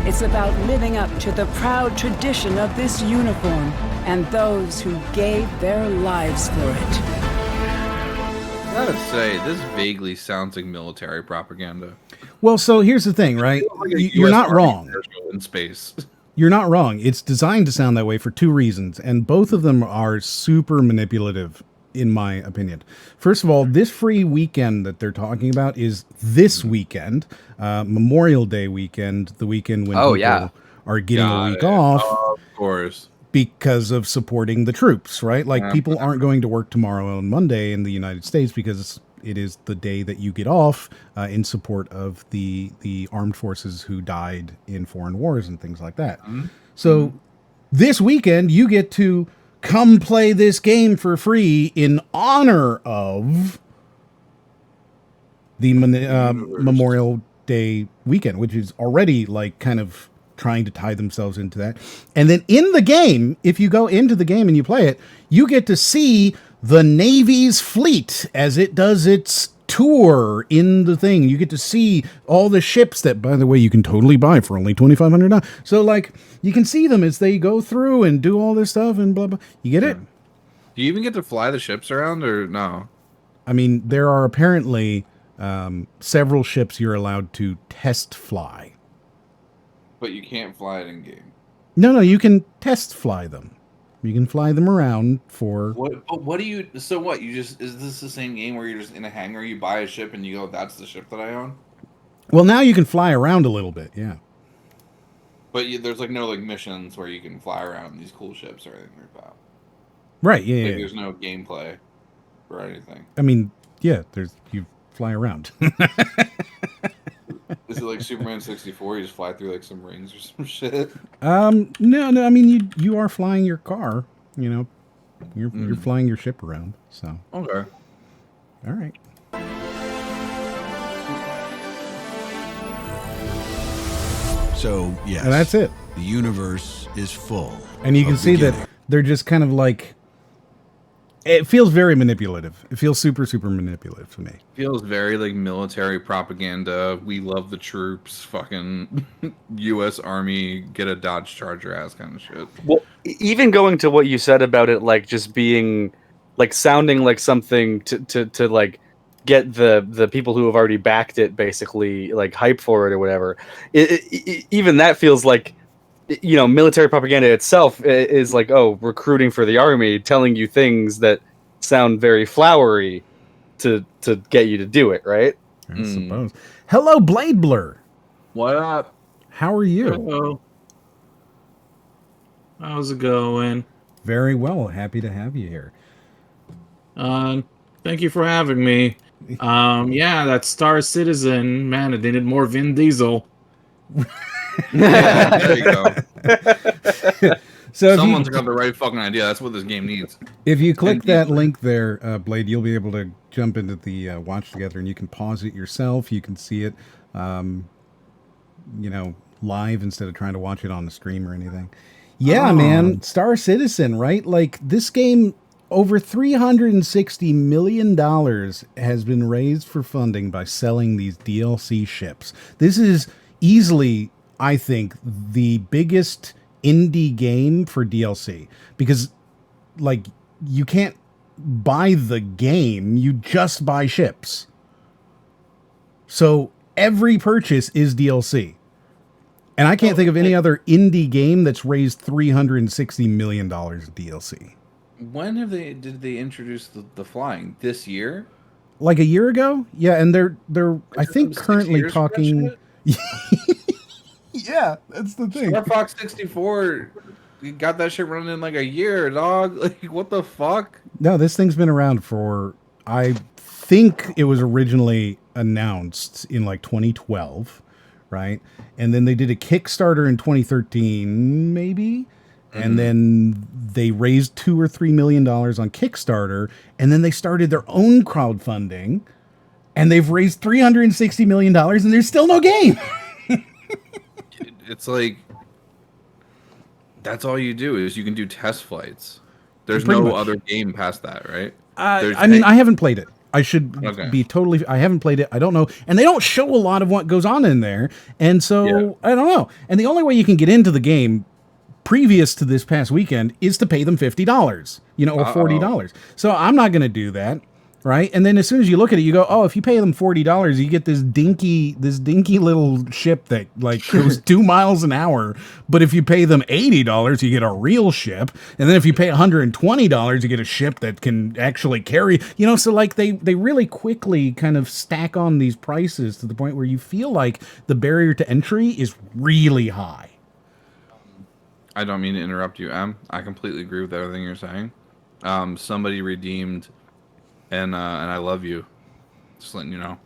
It's about living up to the proud tradition of this uniform and those who gave their lives for it.
I gotta say, this vaguely sounds like military propaganda.
Well, so here's the thing, right? You're not wrong.
In space.
You're not wrong. It's designed to sound that way for two reasons, and both of them are super manipulative, in my opinion. First of all, this free weekend that they're talking about is this weekend, Memorial Day weekend, the weekend when people are getting a week off.
Of course.
Because of supporting the troops, right? Like people aren't going to work tomorrow on Monday in the United States because it is the day that you get off in support of the armed forces who died in foreign wars and things like that. So this weekend you get to come play this game for free in honor of the Memorial Day weekend, which is already like kind of trying to tie themselves into that. And then in the game, if you go into the game and you play it, you get to see the Navy's fleet as it does its tour in the thing. You get to see all the ships that, by the way, you can totally buy for only $2,500. So like you can see them as they go through and do all this stuff and blah, blah. You get it?
Do you even get to fly the ships around or no?
I mean, there are apparently several ships you're allowed to test fly.
But you can't fly it in game.
No, you can test fly them. You can fly them around for...
What do you... So what? Is this the same game where you're just in a hangar, you buy a ship, and you go, that's the ship that I own?
Well, now you can fly around a little bit, yeah.
But there's like no like missions where you can fly around these cool ships or anything like that.
Right, yeah,
like, there's no gameplay or anything.
I mean, yeah, you fly around.
Is it like Superman 64? You just fly through like some rings or some shit?
No. I mean, you are flying your car. You know, you're flying your ship around. So
okay,
all right.
So yes,
and that's it.
The universe is full,
and you can see that they're just kind of like. It feels very manipulative. It feels super, super manipulative to me.
Feels very like military propaganda. We love the troops. Fucking U.S. Army, get a Dodge Charger ass kind of shit.
Well, even going to what you said about it, like just being, like sounding like something to like get the people who have already backed it basically like hype for it or whatever. Even that feels like. You know, military propaganda itself is like, oh, recruiting for the army, telling you things that sound very flowery to get you to do it, right?
I suppose. Hello, BladeBlur.
What up?
How are you?
Hello. How's it going?
Very well. Happy to have you here.
Thank you for having me. Yeah, that Star Citizen, man, it needed more Vin Diesel.
Yeah, there you go.
So
someone's got the right fucking idea. That's what this game needs.
If you click that link there, Blade, you'll be able to jump into the watch together, and you can pause it yourself. You can see it, live instead of trying to watch it on the stream or anything. Yeah, man, Star Citizen, right? Like this game, over $360 million has been raised for funding by selling these DLC ships. This is easily, I think, the biggest indie game for DLC because, like, you can't buy the game, you just buy ships. So every purchase is DLC. And I can't think of any other indie game that's raised $360 million in DLC.
When did they introduce the flying? This year?
Like a year ago? Yeah, and they're I think
6
currently
years for that
talking.
shit?
Yeah, that's the thing.
Star Fox 64 you got that shit running in like a year, dog. Like what the fuck?
No, this thing's been around for, I think it was originally announced in like 2012, right? And then they did a Kickstarter in 2013, maybe. And then they raised $2 or $3 million on Kickstarter, and then they started their own crowdfunding, and they've raised $360 million, and there's still no game.
It's like that's all you do is you can do test flights. There's
Pretty
no
much.
other game past that, right?
I mean, I haven't played it. I should be totally. I haven't played it. I don't know, and they don't show a lot of what goes on in there, and so I don't know. And the only way you can get into the game, previous to this past weekend, is to pay them $50, or $40. So I'm not going to do that, right? And then as soon as you look at it, you go, oh, if you pay them $40, you get this dinky little ship that like goes 2 miles an hour. But if you pay them $80, you get a real ship. And then if you pay $120, you get a ship that can actually carry, so like they really quickly kind of stack on these prices to the point where you feel like the barrier to entry is really high.
I don't mean to interrupt you, Em. I completely agree with everything you're saying. Somebody redeemed, and I love you. Just letting you know.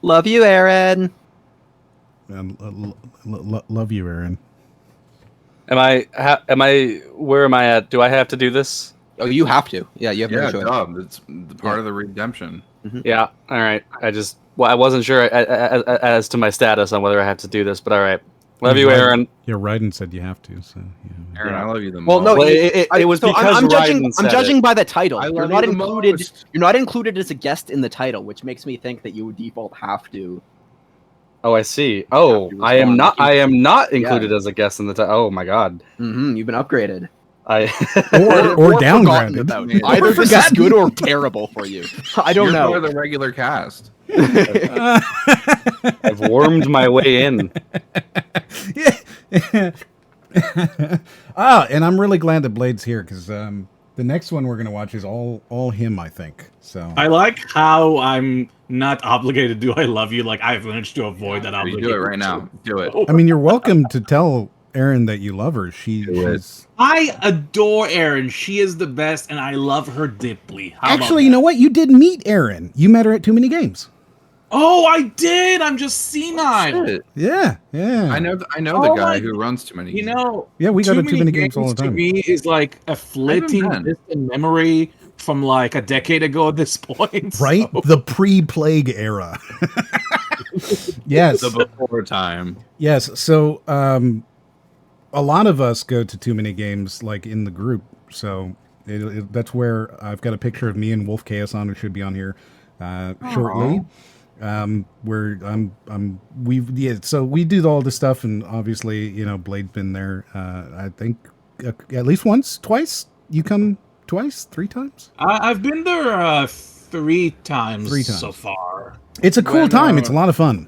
Love you, Aaron.
And love you, Aaron.
Am I? Where am I at? Do I have to do this?
Oh, you have to. Yeah, you have no choice.
Dub. It's the part of the redemption.
Yeah. All right. I wasn't sure as to my status on whether I have to do this, but all right. Love you, Aaron.
Yeah, Raiden said you have to. So yeah.
Aaron, I love you the most.
Well, no,
it was because
I'm
Raiden
judging by the title.
I
You're
love
not
you the
included.
most.
You're not included as a guest in the title, which makes me think that you would default have to.
Oh, I see. Oh, I am not. I am not included as a guest in the title. Oh my god.
You've been upgraded.
or downgraded.
Either this is good or terrible for you. I don't know.
You're part of the regular cast.
I've wormed my way in.
And I'm really glad that Blade's here because the next one we're gonna watch is all him, I think. So
I like how I'm not obligated to do I love you. Like I've managed to avoid that obligation.
Do it right now. Do it.
I mean, you're welcome to tell Erin that you love her. She's
I adore Erin. She is the best, and I love her deeply.
Actually, you know what? You did meet Erin. You met her at Too Many Games.
Oh, I did. I'm just senile.
Yeah.
I know the guy who runs Too Many Games.
Yeah, we go to Too Many Games all the time.
To me, is like a flitting distant memory from like a decade ago at this point.
Right? So. The pre-plague era. Yes.
The before time.
Yes. So a lot of us go to Too Many Games like in the group. So that's where I've got a picture of me and Wolfkaosaun who should be on here shortly. So we do all this stuff, and obviously, Blade's been there. I think at least once, twice. You come twice, 3 times.
I've been there 3 times so far.
It's a cool time. It's a lot of fun.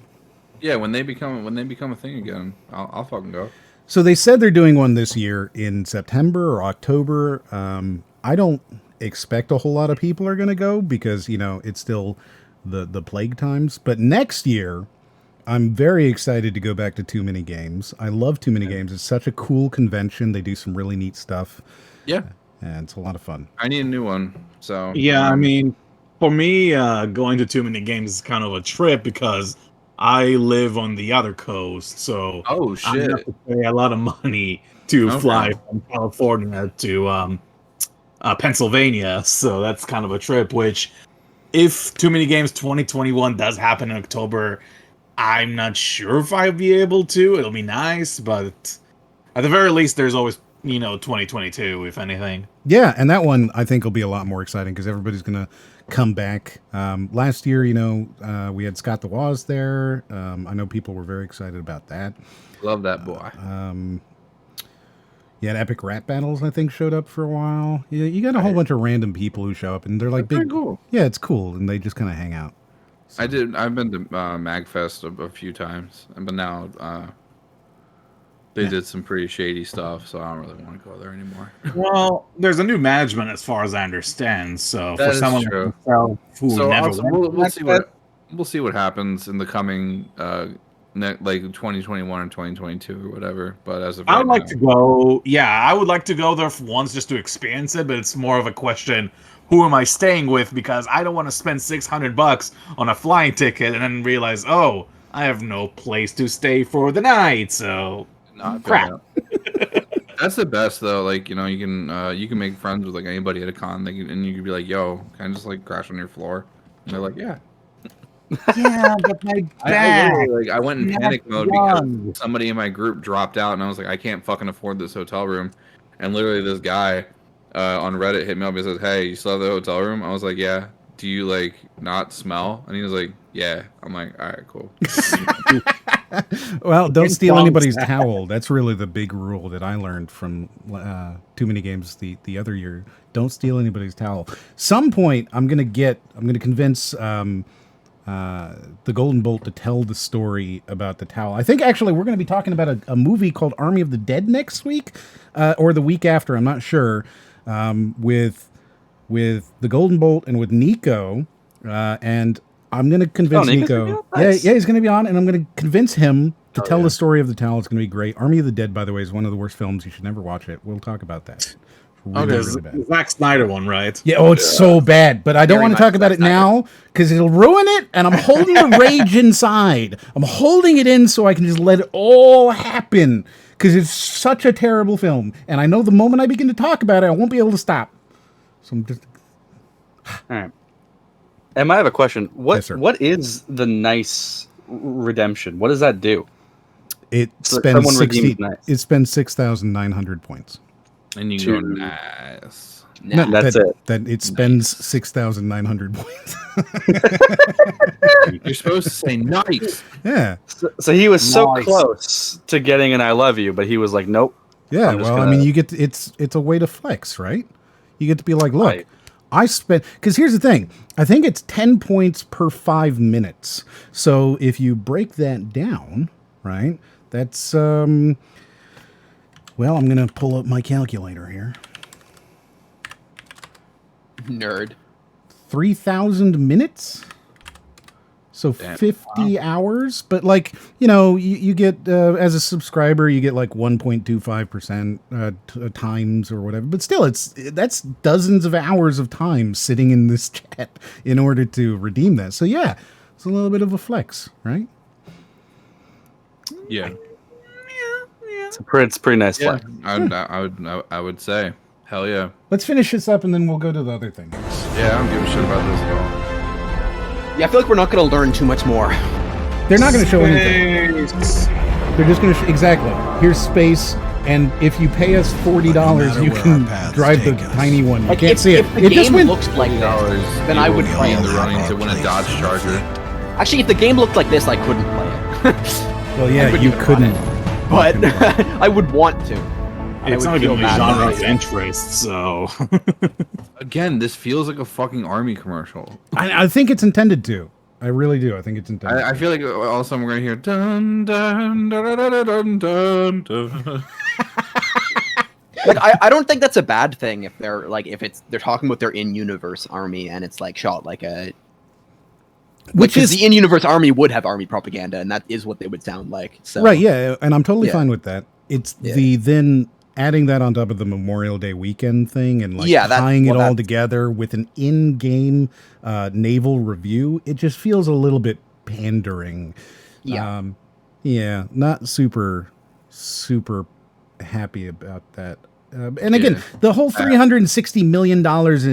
Yeah, when they become a thing again, I'll fucking go.
So they said they're doing one this year in September or October. I don't expect a whole lot of people are going to go because it's still the plague times. But next year, I'm very excited to go back to Too Many Games. I love Too Many Games. It's such a cool convention. They do some really neat stuff.
Yeah.
And it's a lot of fun.
I need a new one. So
yeah, I mean, for me, going to Too Many Games is kind of a trip because I live on the other coast. So I have to pay a lot of money to fly from California to Pennsylvania. So that's kind of a trip, which if Too Many Games 2021 does happen in October, I'm not sure if I'll be able to. It'll be nice, but at the very least, there's always, 2022, if anything.
Yeah, and that one I think will be a lot more exciting because everybody's going to come back. Last year, we had Scott the Waz there. I know people were very excited about that.
Love that boy.
You had Epic Rap Battles, I think, showed up for a while. You got a whole bunch of random people who show up, and they're like big.
Cool.
Yeah, it's cool, and they just kind of hang out. So.
I've been to MagFest a few times, but now They did some pretty shady stuff, so I don't really want to go there anymore.
Well, there's a new management, as far as I understand. So
That
for
is
someone
true.
who sell food,
So
never
also, we'll see what happens in the coming like 2021 and 2022 or whatever. But as of
I
right
would like
now,
to go. Yeah, I would like to go there for once just to experience it. But it's more of a question: who am I staying with? Because I don't want to spend $600 on a flying ticket and then realize, oh, I have no place to stay for the night. So crap.
That's the best though. Like, you know, you can make friends with like anybody at a con, and you can be like, "Yo, can I just like crash on your floor?" And they're like, "Yeah."
Yeah, but my
back. I went in panic mode because somebody in my group dropped out, and I was like, "I can't fucking afford this hotel room." And literally, this guy on Reddit hit me up and says, "Hey, you still have the hotel room?" I was like, "Yeah." Do you like not smell? And he was like, "Yeah." I'm like, "All right, cool."
Well, don't steal anybody's towel. That's really the big rule that I learned from Too Many Games the other year. Don't steal anybody's towel. Some point, I'm gonna convince the Golden Bolt to tell the story about the towel. I think actually we're going to be talking about a movie called Army of the Dead next week, or the week after. I'm not sure. With the Golden Bolt and with Nico, and I'm going to convince Nico. Nice. Yeah, he's going to be on, and I'm going to convince him to tell the story of the towel. It's going to be great. Army of the Dead, by the way, is one of the worst films. You should never watch it. We'll talk about that. Really bad.
Zack Snyder one, right?
Yeah, oh, it's so bad, but I don't want to talk about it now because it'll ruin it, and I'm holding the rage inside. I'm holding it in so I can just let it all happen because it's such a terrible film, and I know the moment I begin to talk about it, I won't be able to stop. So I'm just...
All right. Em, I have a question. What is the nice redemption? What does that do?
It spends 6,900 points.
And you go, nice.
No, that's it. That it spends 6,900 points.
You're supposed to say nice.
Yeah.
So he was so close to getting an I love you, but he was like, nope.
Yeah, well, I mean, you get to, it's a way to flex, right? You get to be like, look, I spent, because here's the thing. I think it's 10 points per 5 minutes. So if you break that down, right, that's, well, I'm going to pull up my calculator here.
Nerd.
3,000 minutes? So 50 hours? But like, you know, you get, as a subscriber, you get like 1.25% times or whatever. But still, that's dozens of hours of time sitting in this chat in order to redeem that. So yeah, it's a little bit of a flex, right?
Yeah.
It's pretty nice flex.
I would say. Hell yeah.
Let's finish this up and then we'll go to the other thing.
Yeah, I don't give a shit about this at all.
Yeah, I feel like we're not going to learn too much more.
They're not going to show anything. They're just going to exactly. Here's space, and if you pay us $40, you can drive the tiny one. You can't see it.
If the game looked like this, then I would play
in the
it.
running to win a Dodge Charger.
Actually, if the game looked like this, I couldn't play it.
Well, yeah, you couldn't.
But I would want to.
It's not going to be genre of interest, so...
Again, this feels like a fucking army commercial.
I think it's intended to. I really do. I think it's intended.
I feel like all of a sudden we're gonna hear dun dun dun dun dun dun dun.
Like I don't think that's a bad thing if they're like they're talking about their in-universe army and it's like shot like a. Which is the in-universe army would have army propaganda, and that is what they would sound like. So
right, yeah, and I'm totally fine with that. It's the then adding that on top of the Memorial Day weekend thing and like tying it all together with an in-game naval review, it just feels a little bit pandering.
Yeah.
Not super happy about that. And again, the whole $360 million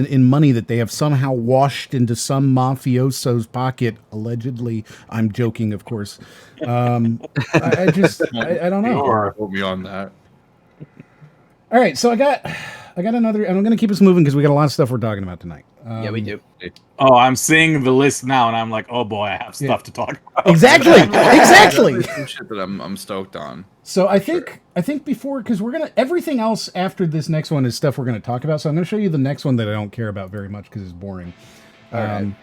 in money that they have somehow washed into some mafioso's pocket, allegedly. I'm joking, of course. I don't know.
Put me on that.
All right, so I got another, and I'm going to keep us moving because we got a lot of stuff we're talking about tonight.
Yeah, we do.
Oh, I'm seeing the list now, and I'm like, oh boy, I have stuff to talk about.
Exactly.
Some shit that I'm stoked on.
So I think before, because we're gonna everything else after this next one is stuff we're going to talk about. So I'm going to show you the next one that I don't care about very much because it's boring. So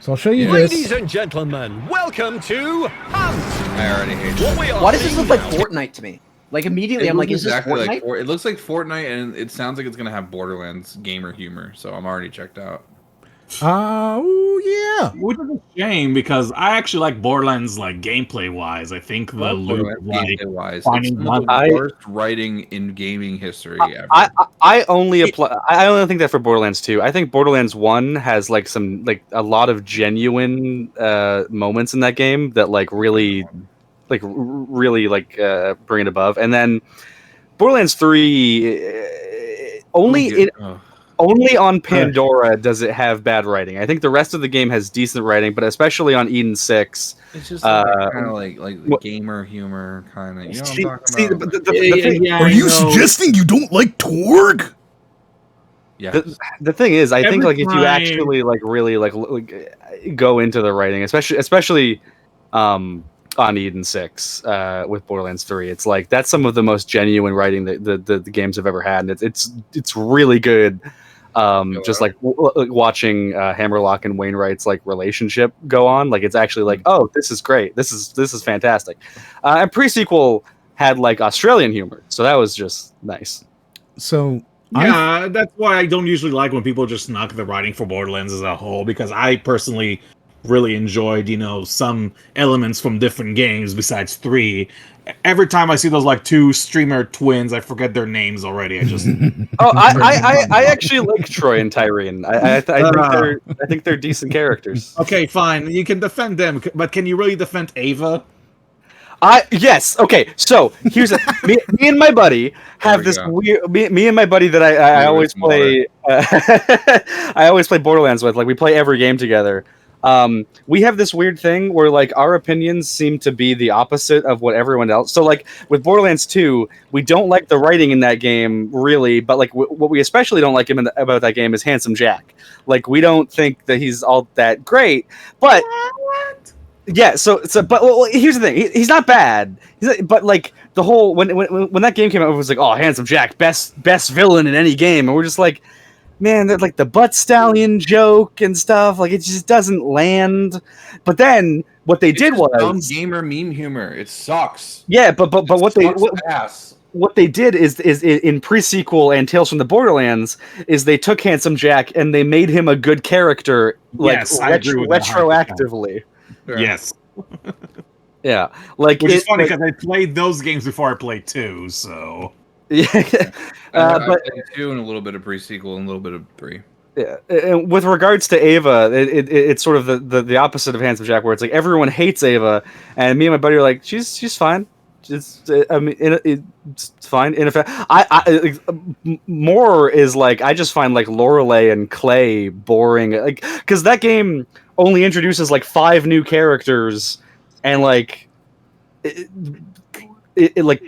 I'll show you this.
Ladies and gentlemen, welcome to Hunt.
I already hate
Why does this look like Fortnite to me? Like immediately, I'm like, is this Fortnite?
Like it looks like Fortnite, and it sounds like it's gonna have Borderlands gamer humor. So I'm already checked out.
Oh yeah,
which is a shame because I actually like Borderlands like gameplay wise. I think the loop
wise, it's the worst writing in gaming history ever.
I only think that for Borderlands 2. I think Borderlands 1 has like a lot of genuine moments in that game that really bring it above. And then Borderlands 3 only on Pandora does it have bad writing. I think the rest of the game has decent writing, but especially on Eden 6,
it's just kind of like gamer humor kind of. You know what I'm talking about?
Are you suggesting you don't like Torg?
Yeah.
The thing is, I think if you actually really go into the writing, especially on Eden 6 with Borderlands 3, it's like that's some of the most genuine writing that the games have ever had, and it's really good. Just watching Hammerlock and Wainwright's relationship go on, it's actually oh, this is great, this is fantastic. And pre-sequel had Australian humor, so that was just nice.
So
yeah, that's why I don't usually like when people just knock the writing for Borderlands as a whole, because I personally really enjoyed, some elements from different games besides 3. Every time I see those two streamer twins, I forget their names already. I just
I actually like Troy and Tyrene. I think they're decent characters.
Okay, fine. You can defend them, but can you really defend Ava?
Yes. Okay. So here's me and my buddy have this weird. Me and my buddy that I always play. I always play Borderlands with. We play every game together. We have this weird thing where our opinions seem to be the opposite of what everyone else. So with Borderlands 2, we don't like the writing in that game really, but what we especially don't like about that game is Handsome Jack. We don't think that he's all that great, but yeah. So but here's the thing: he's not bad. But the whole when that game came out, it was oh, Handsome Jack, best villain in any game, and we're just man, that the butt stallion joke and stuff, it just doesn't land. But then what they did was
dumb gamer meme humor. It sucks.
Yeah, but what they did is in pre-sequel and Tales from the Borderlands is they took Handsome Jack and they made him a good character retroactively.
Yes.
Yeah,
which is funny because I played those games before I played 2, so.
Yeah,
but 2 and a little bit of pre-sequel and a little bit of 3.
Yeah, and with regards to Ava, it's sort of the opposite of Handsome Jack, where it's everyone hates Ava, and me and my buddy are she's fine. It's fine. In effect, more is I just find Lorelei and Clay boring, because that game only introduces 5 new characters, and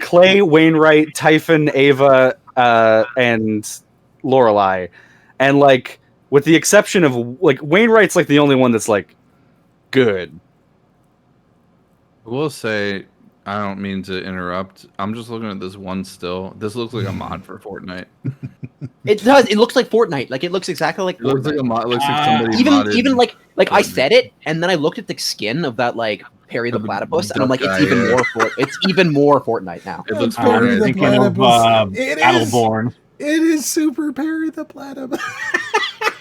Clay, Wainwright, Typhon, Ava, and Lorelei, and with the exception of Wainwright's the only one that's good.
I will say, I don't mean to interrupt. I'm just looking at this one still. This looks like a mod for Fortnite.
It does. It looks like Fortnite. It looks exactly like Fortnite.
It looks like a mod. It looks like somebody
even I said it, and then I looked at the skin of that Perry the Platypus, and I'm it's even more Fortnite now.
It looks
Perry the Platypus.
Battleborn.
It is super Perry the Platypus.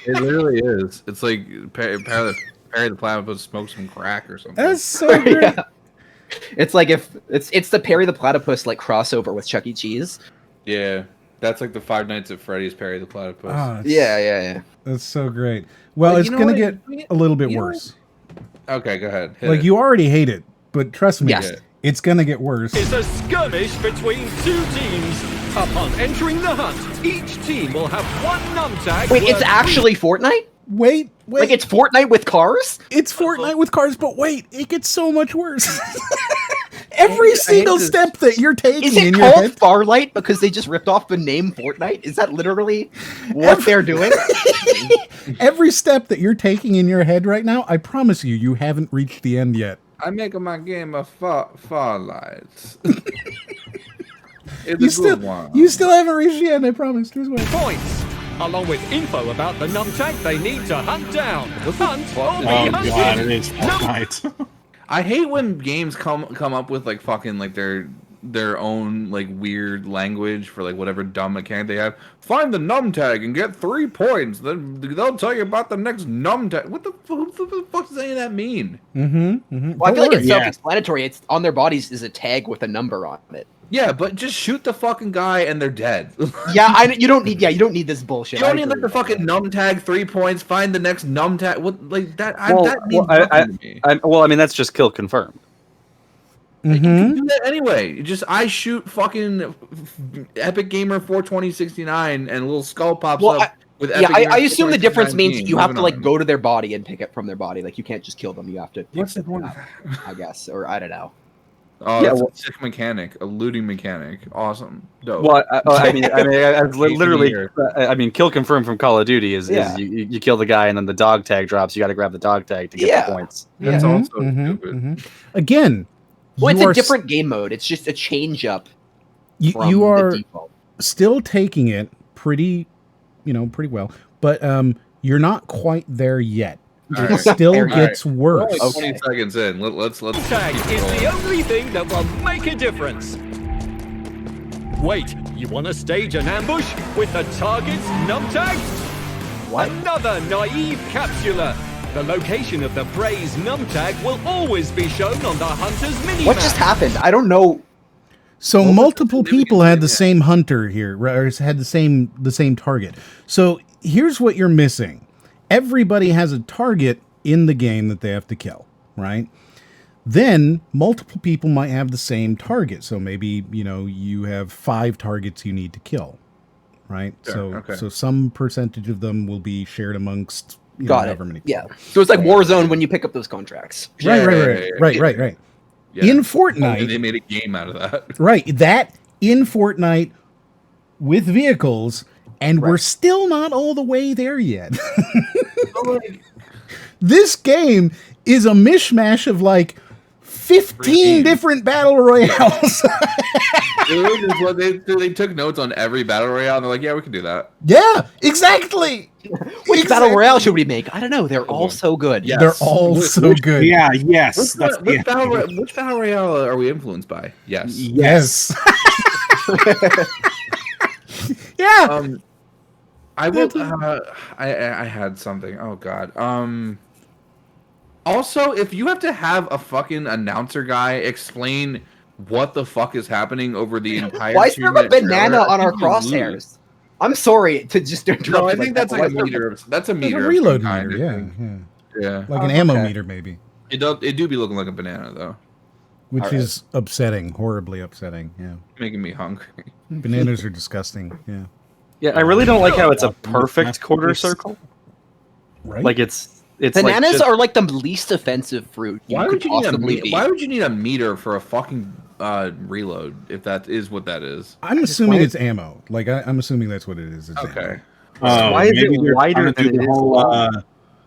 It literally is. It's Perry the Platypus smoked some crack or something.
That's so great.
Yeah. It's if it's the Perry the Platypus crossover with Chuck E. Cheese.
Yeah, that's the Five Nights at Freddy's Perry the Platypus.
Oh,
yeah.
That's so great. Well, it's gonna get a little bit worse.
Okay, go ahead.
You already hate it, but trust me, it's gonna get worse.
It's a skirmish between 2 teams. Upon entering the hunt, each team will have 1 numptag.
Wait, it's actually Fortnite?
Wait.
It's Fortnite with cars?
It's Fortnite with cars, but wait, it gets so much worse. Every single step that you're taking in your head.
Is it called Farlight because they just ripped off the name Fortnite? Is that literally what they're doing?
Every step that you're taking in your head right now, I promise you haven't reached the end yet.
I'm making my game of Farlight.
You still haven't reached the end, I promise. Just wait.
Points, along with info about the numptag they need to hunt down. Hunt or be hunted.
God, it is Fortnite.
I hate when games come up with fucking their their own like weird language for like whatever dumb mechanic they have. Find the num tag and get 3 points. Then they'll tell you about the next num tag. What the fuck does any of that mean?
Well, I feel like it's self-explanatory. It's on their bodies is a tag with a number on it.
Yeah, but just shoot the fucking guy and they're dead.
You don't need this bullshit.
You don't need like the fucking num tag, 3 points. Find the next num tag. What like that? That means nothing to me.
Well, I mean that's just kill confirmed.
You can do that anyway. I shoot fucking Epic Gamer 42069 and a little skull pops up with Epic Gamer
I assume the difference means you have to like
Moving
go to their body and pick it from their body. Like you can't just kill them. You have to.
What's the point?
I guess, or I don't know.
Oh, that's a sick mechanic, a looting mechanic. Awesome, dope.
Well, I mean, literally, I mean, kill confirmed from Call of Duty is you kill the guy and then the dog tag drops. You got to grab the dog tag to get the points.
That's also stupid.
Again,
well, it's a different game mode. It's just a change up.
You are still taking it pretty well, but you're not quite there yet. It still gets worse.
We're only 20 seconds in. Let's.
Tag is the only thing that will make a difference. Wait, you want to stage an ambush with the target's num tag?
What?
Another naive capsular. The location of the prey's num tag will always be shown on the hunter's minimap.
What just happened? I don't know.
So multiple people had the same hunter here, or had the same target. So here's what you're missing. Everybody has a target in the game that they have to kill, right? Then multiple people might have the same target. So maybe, you have 5 targets you need to kill, right?
Sure,
so some percentage of them will be shared amongst however many people.
Yeah. So it's like Warzone when you pick up those contracts.
Right.
Yeah.
In Fortnite.
And they made a game out of that.
Right. That in Fortnite with vehicles. And we're still not all the way there yet. This game is a mishmash of like 15 different battle royales.
Dude, they took notes on every battle royale and they're like, yeah, we can do that.
Yeah, exactly.
Which battle royale should we make? I don't know. They're all so good.
Yes.
They're all so good.
Yeah, yes.
Which battle royale are we influenced by? Yes.
Yes. Yeah.
I will. I had something. Oh God. Also, if you have to have a fucking announcer guy explain what the fuck is happening over the entire.
Why is there a banana on our crosshairs? I'm sorry to just interrupt.
No, I think that's like a meter. That's a meter.
A reload meter. Yeah. Like an ammo meter, maybe.
It do be looking like a banana though.
Which is upsetting, horribly upsetting. Yeah.
Making me hungry.
Bananas are disgusting. Yeah.
Yeah, I really don't like how it's a perfect quarter circle.
Right.
Like it's
bananas
like
are like the least offensive fruit.
Why would you need a meter for a fucking reload if that is what that is?
I'm assuming it's ammo. Like I'm assuming that's what it is. It's
okay.
Why is it wider than
the whole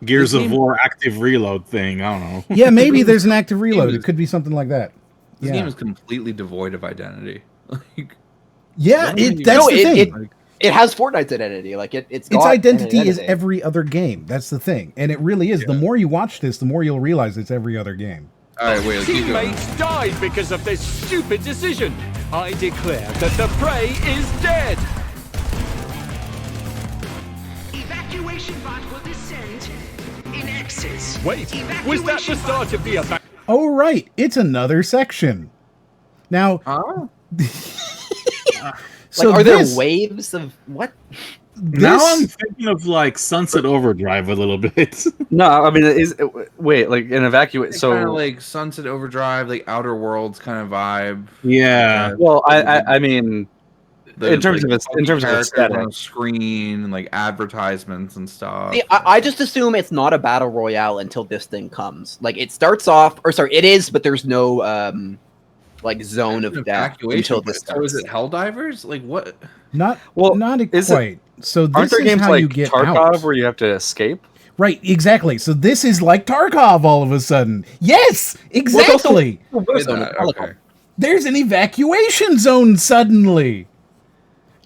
Gears of War active reload thing? I don't know.
Yeah, maybe there's an active reload. It could be something like that.
This game is completely devoid of identity.
That's the thing.
It has Fortnite's identity. Like its
identity is every other game. That's the thing, and it really is. Yeah. The more you watch this, the more you'll realize it's every other game.
All right, wait.
Teammates died because of this stupid decision. I declare that the prey is dead.
Evacuation bot will descend in X's.
Wait, was that the start of the evacuation?
Oh right, it's another section. Now.
So are there waves of what?
Now I'm thinking of like Sunset Overdrive a little bit.
No, I mean, like an evacuate. So
kind of like Sunset Overdrive, like Outer Worlds kind of vibe.
Yeah.
Well, I mean, in terms of aesthetic
on screen and like advertisements and stuff.
See, I just assume it's not a battle royale until this thing comes. Like it starts off, it is, but there's no like zone of death until this starts.
So is it Helldivers? Like what?
Not quite. So this is
games
how
like
you get
Tarkov
out.
where you have to escape?
Right, exactly. So this is like Tarkov all of a sudden. Yes, exactly.
Okay.
There's an evacuation zone suddenly.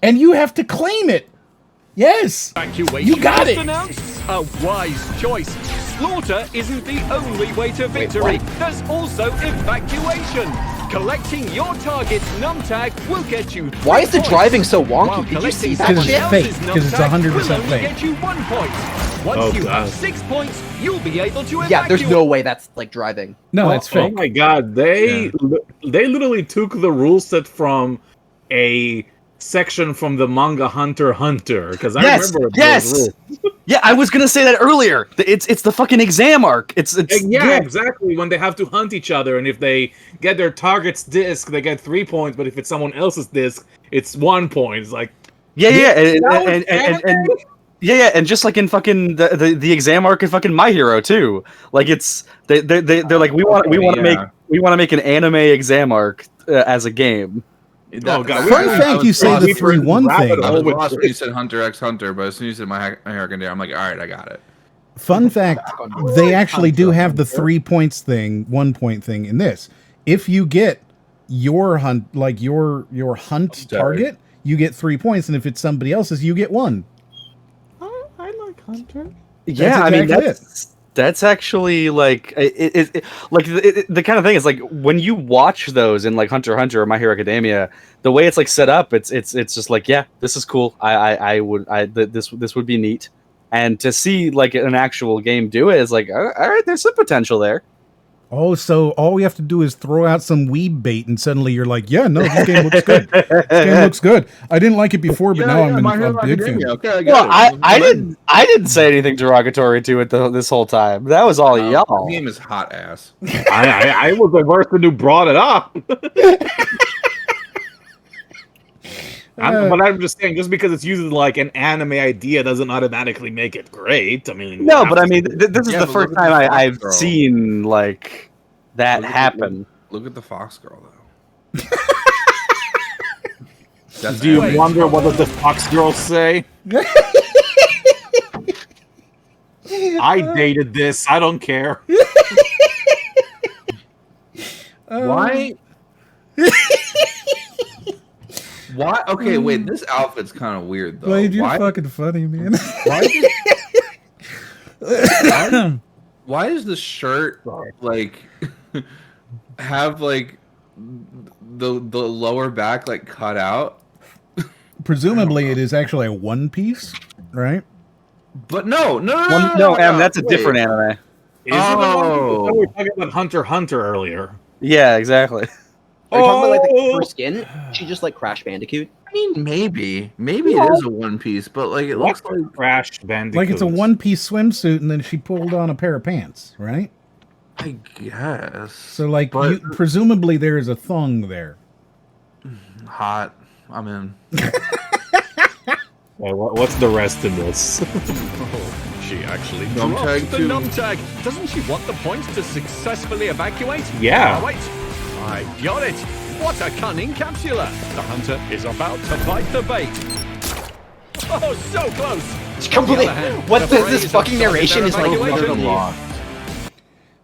And you have to claim it. Yes.
Evacuation
you got it.
Announced? A wise choice. Slaughter isn't the only way to victory. There's also evacuation. Collecting your target's numptag will get you 3
Why is the
points,
driving so wonky?
while
Did you see
collecting
that
Because
shit?
it's fake.
else's
Because it's
numptag
100%
will only
fake.
get you 1 point. Once
Oh,
you
God.
have 6 points, you'll be able to
Yeah, there's
evacuate.
no way that's like driving.
No, that's
Oh
fake.
my god, they literally took the rule set from a section from the manga Hunter x Hunter, because I remember those rules.
Yeah, I was gonna say that earlier. It's the fucking exam arc. It's
Yeah, exactly. When they have to hunt each other, and if they get their target's disc, they get 3 points. But if it's someone else's disc, it's 1 point. It's like
and just like in fucking the exam arc in fucking My Hero too. Like they're like we want to make an anime exam arc as a game.
Oh god!
Fun fact, you say the 3-1 thing.
I was lost when you said Hunter x Hunter, but as soon as you said My Hero Academia, I'm like, all right, I got it.
Fun fact, they actually do have the 3 points thing, 1 point thing in this. If you get your hunt, like your hunt target, you get 3 points, and if it's somebody else's, you get 1.
I like Hunter.
Yeah, I mean that's actually like the kind of thing is like when you watch those in like Hunter x Hunter or My Hero Academia, the way it's like set up, it's just like, yeah, this is cool. This would be neat, and to see like an actual game do it is like, all right, there's some potential there.
Oh, so all we have to do is throw out some weeb bait, and suddenly you're like, yeah, no, this game looks good. This game looks good. I didn't like it before, but now I'm a big fan.
Okay,
I didn't say anything derogatory to it this whole time. That was all y'all.
The game is hot ass.
I was the person who brought it up. But I'm just saying, just because it's using like an anime idea doesn't automatically make it great. I mean,
no, but I mean, this is the first time I've seen like that happen.
Look at the Fox Girl though.
Do you wonder what does the Fox Girl say? I dated this. I don't care.
Why? Why? Okay, wait. This outfit's kind of weird though.
Blade, you're fucking funny, man.
Why does the shirt like have like the lower back like cut out?
Presumably, it is actually a one piece, right?
But no,
that's a different anime.
We were talking about Hunter x Hunter earlier.
Yeah, exactly.
Are you talking about like her skin? She just like Crash Bandicoot.
I mean, maybe it is a one piece, but like it looks like
Crash Bandicoot.
Like it's a one-piece swimsuit, and then she pulled on a pair of pants, right?
I guess.
So, like, presumably there is a thong there.
Hot. I'm in.
What's the rest of this?
She actually
Numptag
dropped the numptag. Doesn't she want the points to successfully evacuate?
Yeah.
Oh, wait. I got it. What a cunning capsula. The hunter is about to bite the bait. Oh, so close.
Completely. What this fucking narration is like literally lost.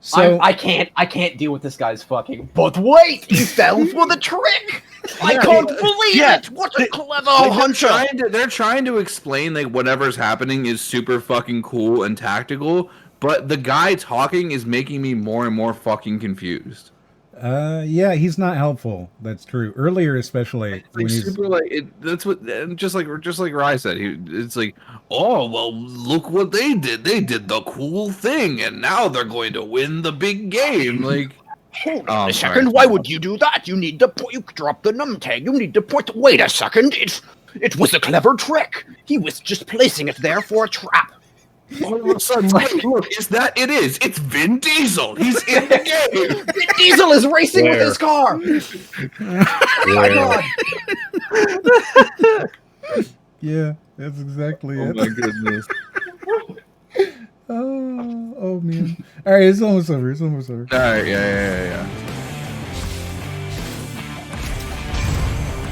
So
I can't deal with this guy's fucking. But wait, he fell for the trick. I can't believe it. What a clever hunter.
They're trying to explain like whatever's happening is super fucking cool and tactical, but the guy talking is making me more and more fucking confused.
Yeah, he's not helpful. That's true. Earlier, especially
like
when he's
super like that's what just like Rai said. It's like, oh well, look what they did. They did the cool thing, and now they're going to win the big game. Like,
hold on a second. Why would you do that? You need to you drop the numptag. You need to point. Wait a second. It was a clever trick. He was just placing it there for a trap.
All of a sudden, look, it is. It's Vin Diesel. He's in the game.
Vin Diesel is racing with his car. Oh my
god. Yeah, that's exactly it.
Oh my goodness.
Oh man. All right, it's almost over. All
right, yeah.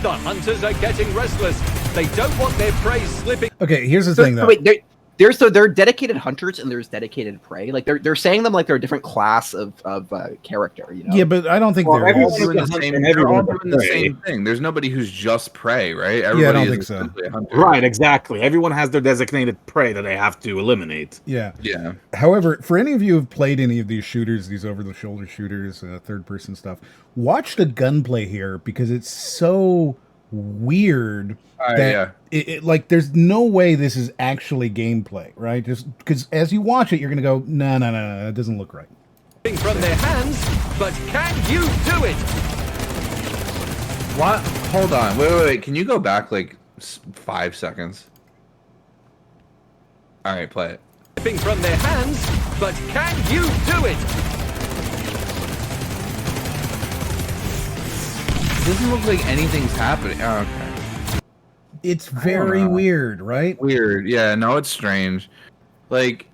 The hunters are getting restless. They don't want their prey slipping.
Okay, here's the thing though.
Wait, They're dedicated hunters and there's dedicated prey. Like they're saying them like they're a different class of character. You know?
Yeah, but I don't think
They're all
everyone's
doing
a
the
hunter
same.
and
They're all
everyone's a
doing the
prey.
same thing. There's nobody who's just prey, right?
I
Everybody
don't
is
think so.
essentially a hunter.
Right, exactly. Everyone has their designated prey that they have to eliminate.
Yeah.
Yeah.
However, for any of you who've played any of these shooters, these over-the-shoulder shooters, third-person stuff, watch the gunplay here because it's so weird that like there's no way this is actually gameplay, right? Just because as you watch it, you're gonna go, no, it doesn't look right.
From their hands, but can you do it?
What? Hold on. Wait. Can you go back like 5 seconds? All right, play it.
Slipping from their hands, but can you do it?
It doesn't look like anything's happening. Oh, okay.
It's very weird, right?
Weird. Yeah, no, it's strange. Like,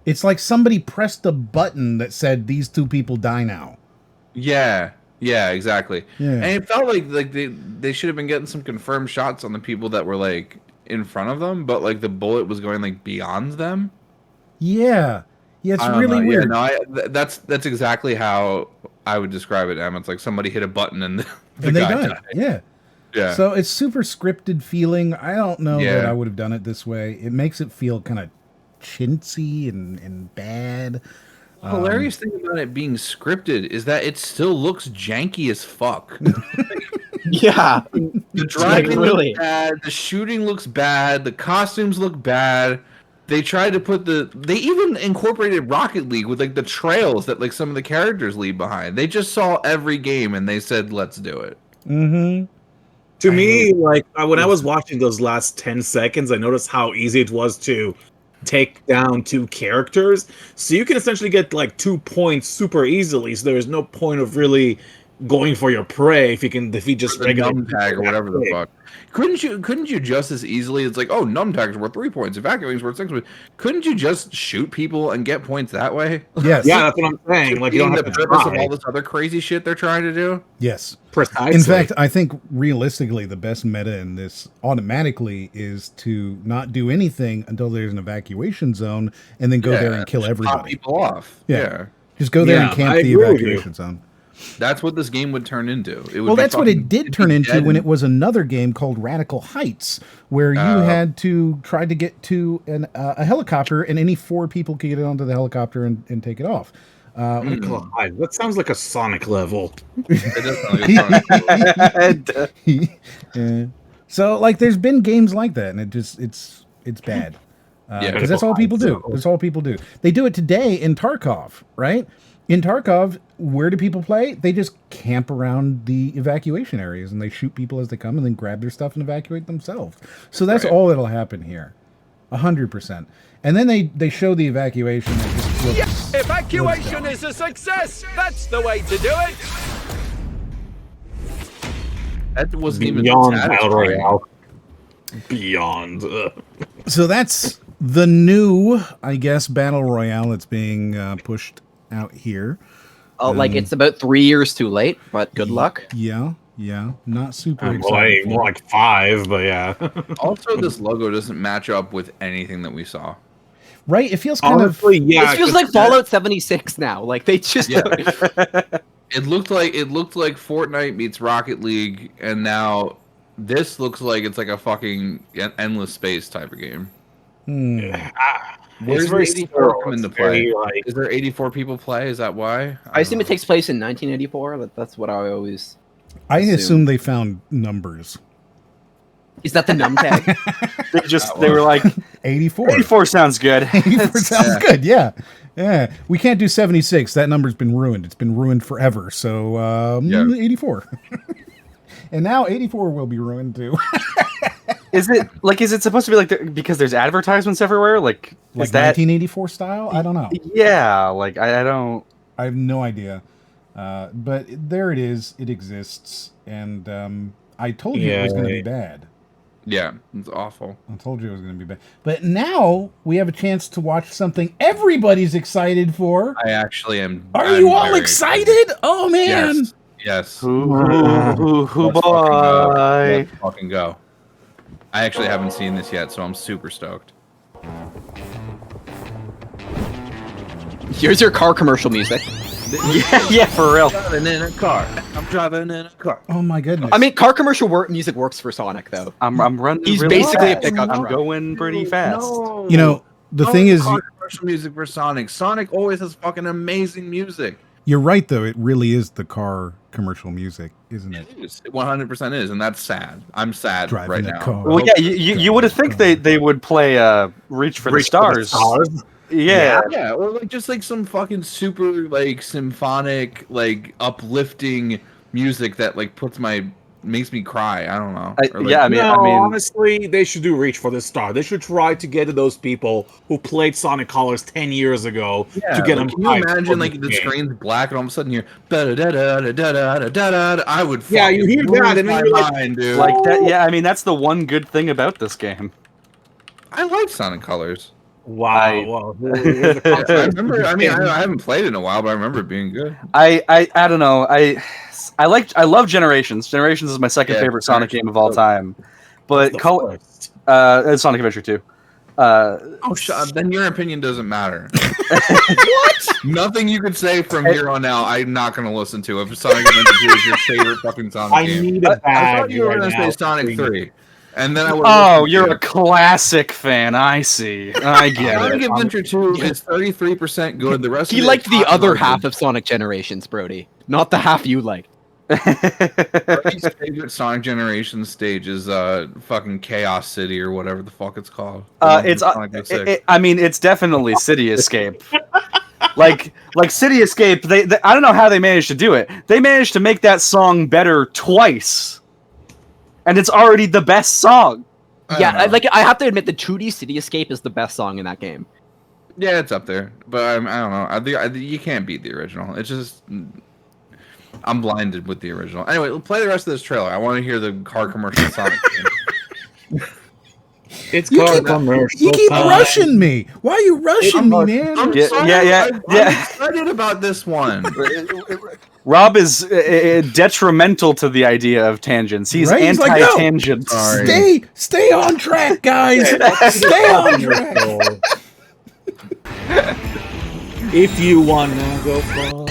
it's like somebody pressed a button that said these two people die now.
Yeah, exactly.
Yeah.
And it felt like they should have been getting some confirmed shots on the people that were like in front of them, but like the bullet was going like beyond them.
Yeah, it's really weird.
Yeah, no, that's exactly how I would describe it, Em. It's like somebody hit a button and the
they
guy
died.
died. Yeah.
So it's super scripted feeling. I don't know that I would have done it this way. It makes it feel kind of chintzy and bad.
The hilarious thing about it being scripted is that it still looks janky as fuck.
Yeah.
The driving
really
looks bad, the shooting looks bad, the costumes look bad. They tried to put they even incorporated Rocket League with like the trails that like some of the characters leave behind. They just saw every game and they said, let's do it.
Mm-hmm.
To me, like when I was watching those last 10 seconds, I noticed how easy it was to take down two characters. So you can essentially get like 2 points super easily. So there's no point of really going for your prey if you can defeat just regular
numptag or whatever the fuck. Couldn't you just as easily? It's like, oh, numptags are worth 3 points, evacuating's worth 6 points. Couldn't you just shoot people and get points that way?
Yes.
Yeah, that's what I'm saying. Like you don't have
the
to
purpose
try.
of all this other crazy shit they're trying to do.
Yes.
Precisely.
In fact, I think realistically the best meta in this automatically is to not do anything until there's an evacuation zone and then go there and kill everybody.
Pop people off. Yeah.
Just go there and camp the evacuation zone.
That's what this game would turn into. It would
well,
be
that's what it did turn into when
dead.
it was another game called Radical Heights, where you had to try to get to a helicopter, and any 4 people could get onto the helicopter and take it off.
That sounds like a Sonic level.
It does sound like a Sonic
Yeah. So, like, there's been games like that, and it's bad. Because that's all people do. That's all people do. They do it today in Tarkov, right? In Tarkov, where do people play? They just camp around the evacuation areas and they shoot people as they come and then grab their stuff and evacuate themselves. So that's all that'll happen here. 100%. And then they show the evacuation. And it just looks,
Evacuation is a success. That's the way to do it.
That wasn't
Beyond
even
Battle Royale. Beyond.
So that's the new, I guess, Battle Royale that's being pushed out here.
Oh, like it's about 3 years too late, but good luck.
Yeah, not super
Well,
exciting.
more like 5, but yeah.
Also, this logo doesn't match up with anything that we saw.
Right? It feels kind of.
Yeah, it feels like Fallout 76 now. Like they just.
Yeah. It looked like Fortnite meets Rocket League, and now this looks like it's like a fucking endless space type of game. Where's
very
84 come into play?
very,
Is there 84 people play? Is that why?
I assume it takes place in 1984. That's what I always.
I assume they found numbers.
Is that the num tag?
They were like
84.
84 sounds good.
84 sounds good. Yeah. We can't do 76. That number's been ruined. It's been ruined forever. So 84. And now 84 will be ruined too.
Is it supposed to be like because there's advertisements everywhere? Like is that
1984 style? I don't know.
Yeah, like I don't.
I have no idea. But there it is. It exists, and I told you it was going to be bad.
Yeah, it's awful.
I told you it was going to be bad. But now we have a chance to watch something everybody's excited for.
I actually am.
Are you all excited? Oh man!
Yes.
Boy.
Let's fucking go. I actually haven't seen this yet, so I'm super stoked.
Here's your car commercial music.
Yeah, for real.
I'm driving in a car. I'm driving in a car.
Oh my goodness.
I mean, car commercial music works for Sonic though.
I'm running.
He's
really
basically
fast.
a pickup
I'm
truck.
going pretty fast.
No.
You know, the thing is,
car commercial music for Sonic. Sonic always has fucking amazing music.
you're right though. It really is the car commercial music, isn't it?
It 100% is, and that's sad. I'm sad
Driving
right
a
now.
car.
Well, yeah, you would have think they would play "Reach for the Stars." Yeah.
Yeah, or like just like some fucking super like symphonic, like uplifting music that like makes me cry. I don't know. Or, like,
I mean,
honestly, they should do Reach for the Star. They should try to get to those people who played Sonic Colors 10 years ago to get them.
Can you imagine like the screen's black and all of a sudden you're da-da-da-da-da-da-da-da? I would.
Yeah, you hear that and
my
then you're
mind, dude.
Like that. Yeah, I mean that's the one good thing about this game.
I like Sonic Colors.
Wow.
I remember. I mean, I haven't played it in a while, but I remember it being good.
I don't know. I love Generations. Generations is my second favorite Sonic game of all time. But Sonic Adventure 2.
Then your opinion doesn't matter. What? Nothing you could say from here on out, I'm not going to listen to. If Sonic Adventure 2 is your favorite fucking Sonic game.
need a bag
I thought you were
right
going to
now.
say Sonic 3. And then I would.
Oh, you're a classic fan. I see. I get
Sonic
it.
Adventure 2 is 33% good. The rest
He
of it
liked
is
the
hot
other
garbage.
half of Sonic Generations, Brody, not the half you liked.
Brody's favorite Sonic Generations stage is fucking Chaos City or whatever the fuck it's called.
I mean, it's definitely City Escape. like City Escape. They I don't know how they managed to do it. They managed to make that song better twice, and it's already the best song.
Yeah, I have to admit, the 2D City Escape is the best song in that game.
Yeah, it's up there, but I don't know. I think you can't beat the original. It's just I'm blinded with the original. Anyway, play the rest of this trailer. I want to hear the car commercial Sonic.
It's
You
car
keep,
commercial.
you keep rushing me. Why are you rushing me, man?
I'm sorry, I'm excited about this one.
Rob is detrimental to the idea of tangents. He's
Right? He's like, no,
anti-tangents.
Stay on track, guys. Stay on track.
If you wanna go far.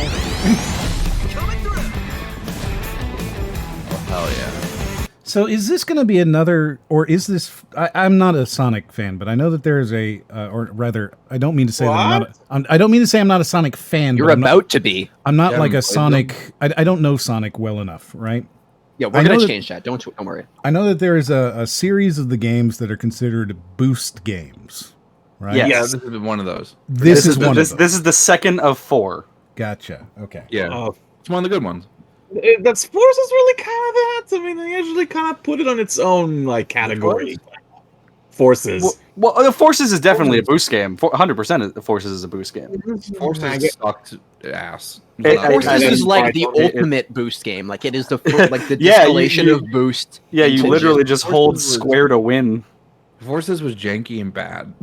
Hell yeah.
So is this going to be another, or is this? I'm not a Sonic fan, but I know that there is a, or rather, I don't mean to say that I'm not. I don't mean to say I'm not a Sonic fan.
You're
but I'm
about
not,
to be.
I'm not
You
like a
haven't played
Sonic. I don't know Sonic well enough, right?
Yeah, we're gonna change that. Don't worry.
I know that there is a series of the games that are considered boost games, right?
Yes.
Yeah, this is one of those.
This is one of those.
This is the second of 4.
Gotcha. Okay.
Yeah, it's one of the good ones.
That's Force is really kind of that. I mean, they usually kind of put it on its own like category. Forces.
Well, the Forces is definitely a boost game. 100% the Forces is a boost game.
Forces sucked ass.
Forces is like the ultimate boost game. Like it is the the
Yeah,
distillation of boost.
Yeah, you
into
literally
just-
just hold square to win.
Forces was janky and bad.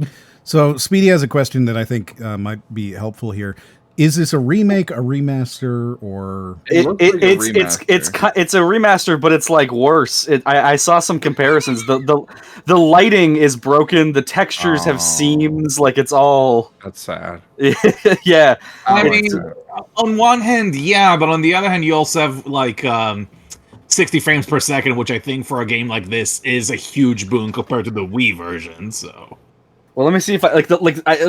So Speedy has a question that I think might be helpful here. Is this a remake, a remaster, or
It's a remaster, but it's like worse. I saw some comparisons. The lighting is broken. The textures have seams. Like it's all.
That's sad.
Yeah.
I mean, on one hand, yeah, but on the other hand, you also have like 60 frames per second, which I think for a game like this is a huge boon compared to the Wii version. So,
well, let me see if I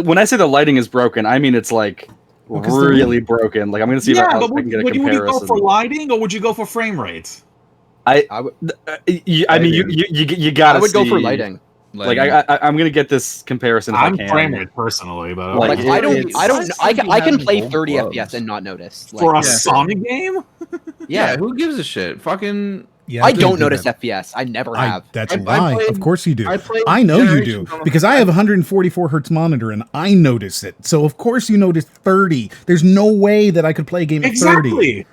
when I say the lighting is broken, I mean it's like really broken. Like I'm gonna see if I can get a comparison.
Would you go for lighting or would you go for frame rate?
I mean you gotta.
I would go for lighting.
Like I'm gonna get this comparison. If
I'm
I can.
frame rate personally, but
Like, I can play 30 FPS and not notice. Like,
for a Sonic game.
Yeah, who gives a shit? Fucking.
Yeah,
I don't notice FPS. I never have.
That's why. Of course you do.
played
I know you do
Generations on
because I have a 144 hertz monitor and I notice it. So of course you notice 30. There's no way that I could play a game at 30.
Exactly.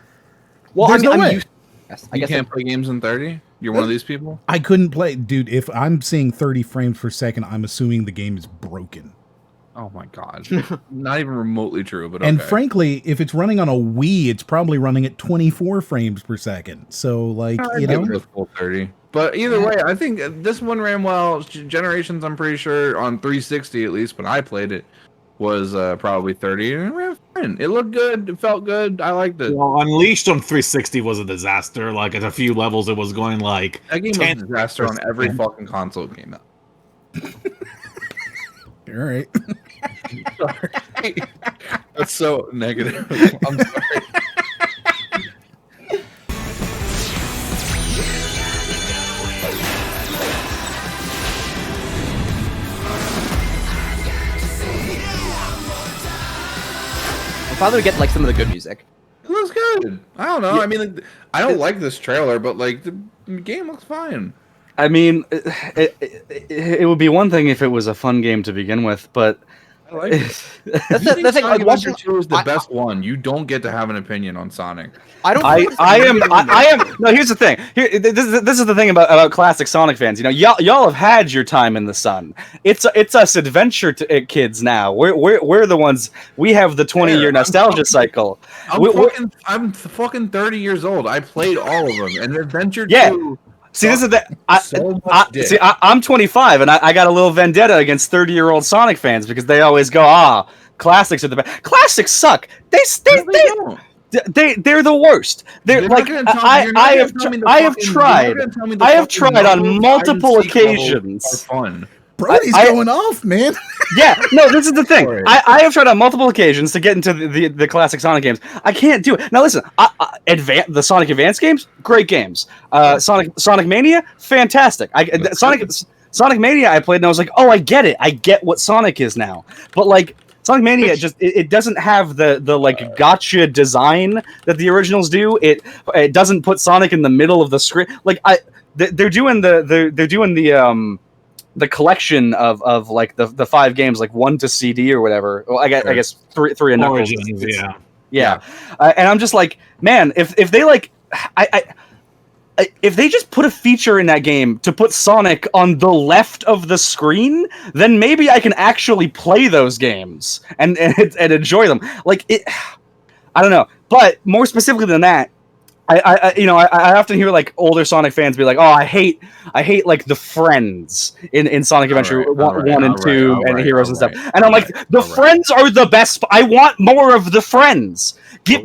Well,
There's no way.
I
You
guess
can't play games in 30? You're one of these people?
I couldn't play, dude. If I'm seeing 30 frames per second, I'm assuming the game is broken.
Oh my god. Not even remotely true, but okay.
And frankly, if it's running on a Wii, it's probably running at 24 frames per second. So, like, you know,
Give it a full 30. But either way, I think this one ran well. Generations, I'm pretty sure, on 360 at least, when I played it, was probably 30, and it ran fine. It looked good. It felt good. I liked it.
Well, Unleashed on 360 was a disaster. Like at a few levels, it was going like
that game was a disaster on every fucking console it came out.
All right.
Sorry. That's so negative. I'm sorry.
Finally get like some of the good music.
It looks good. I don't know. I mean, like, I don't like this trailer, but like the game looks fine.
I mean, it would be one thing if it was a fun game to begin with, but
I like it. That's the thing. Like, watching 2 is the best one. You don't get to have an opinion on Sonic.
I don't.
I am. No, here's the thing. This is the thing about classic Sonic fans. You know, y'all have had your time in the sun. It's us adventure kids now. We're the ones. We have the 20-year nostalgia cycle.
I'm fucking 30 years old. I played all of them, and Adventure 2.
See, this is the. I'm 25, and I got a little vendetta against 30-year-old Sonic fans because they always go, classics are the best. Classics suck. They're the worst. They're like I have tried on multiple occasions.
Fun.
Brody's going off, man.
Yeah, no, this is the thing. I have tried on multiple occasions to get into the classic Sonic games. I can't do it. Now listen, the Sonic Advance games, great games. Sonic Mania, fantastic. Sonic Mania I played and I was like, oh, I get it. I get what Sonic is now. But like Sonic Mania just it doesn't have the like gotcha design that the originals do. It doesn't put Sonic in the middle of the screen. Like they're doing the collection of like the 5 games, like 1 to CD or whatever. Well, I guess 3 and Knuckles. Yeah. And I'm just like, man, if they like, if they just put a feature in that game to put Sonic on the left of the screen, then maybe I can actually play those games and enjoy them. Like it, I don't know. But more specifically than that, I often hear like older Sonic fans be like, "Oh, I hate like the friends in Sonic Adventure 1 and 2 and Heroes and stuff." And I'm like, "The friends are the best. I want more of the friends. Give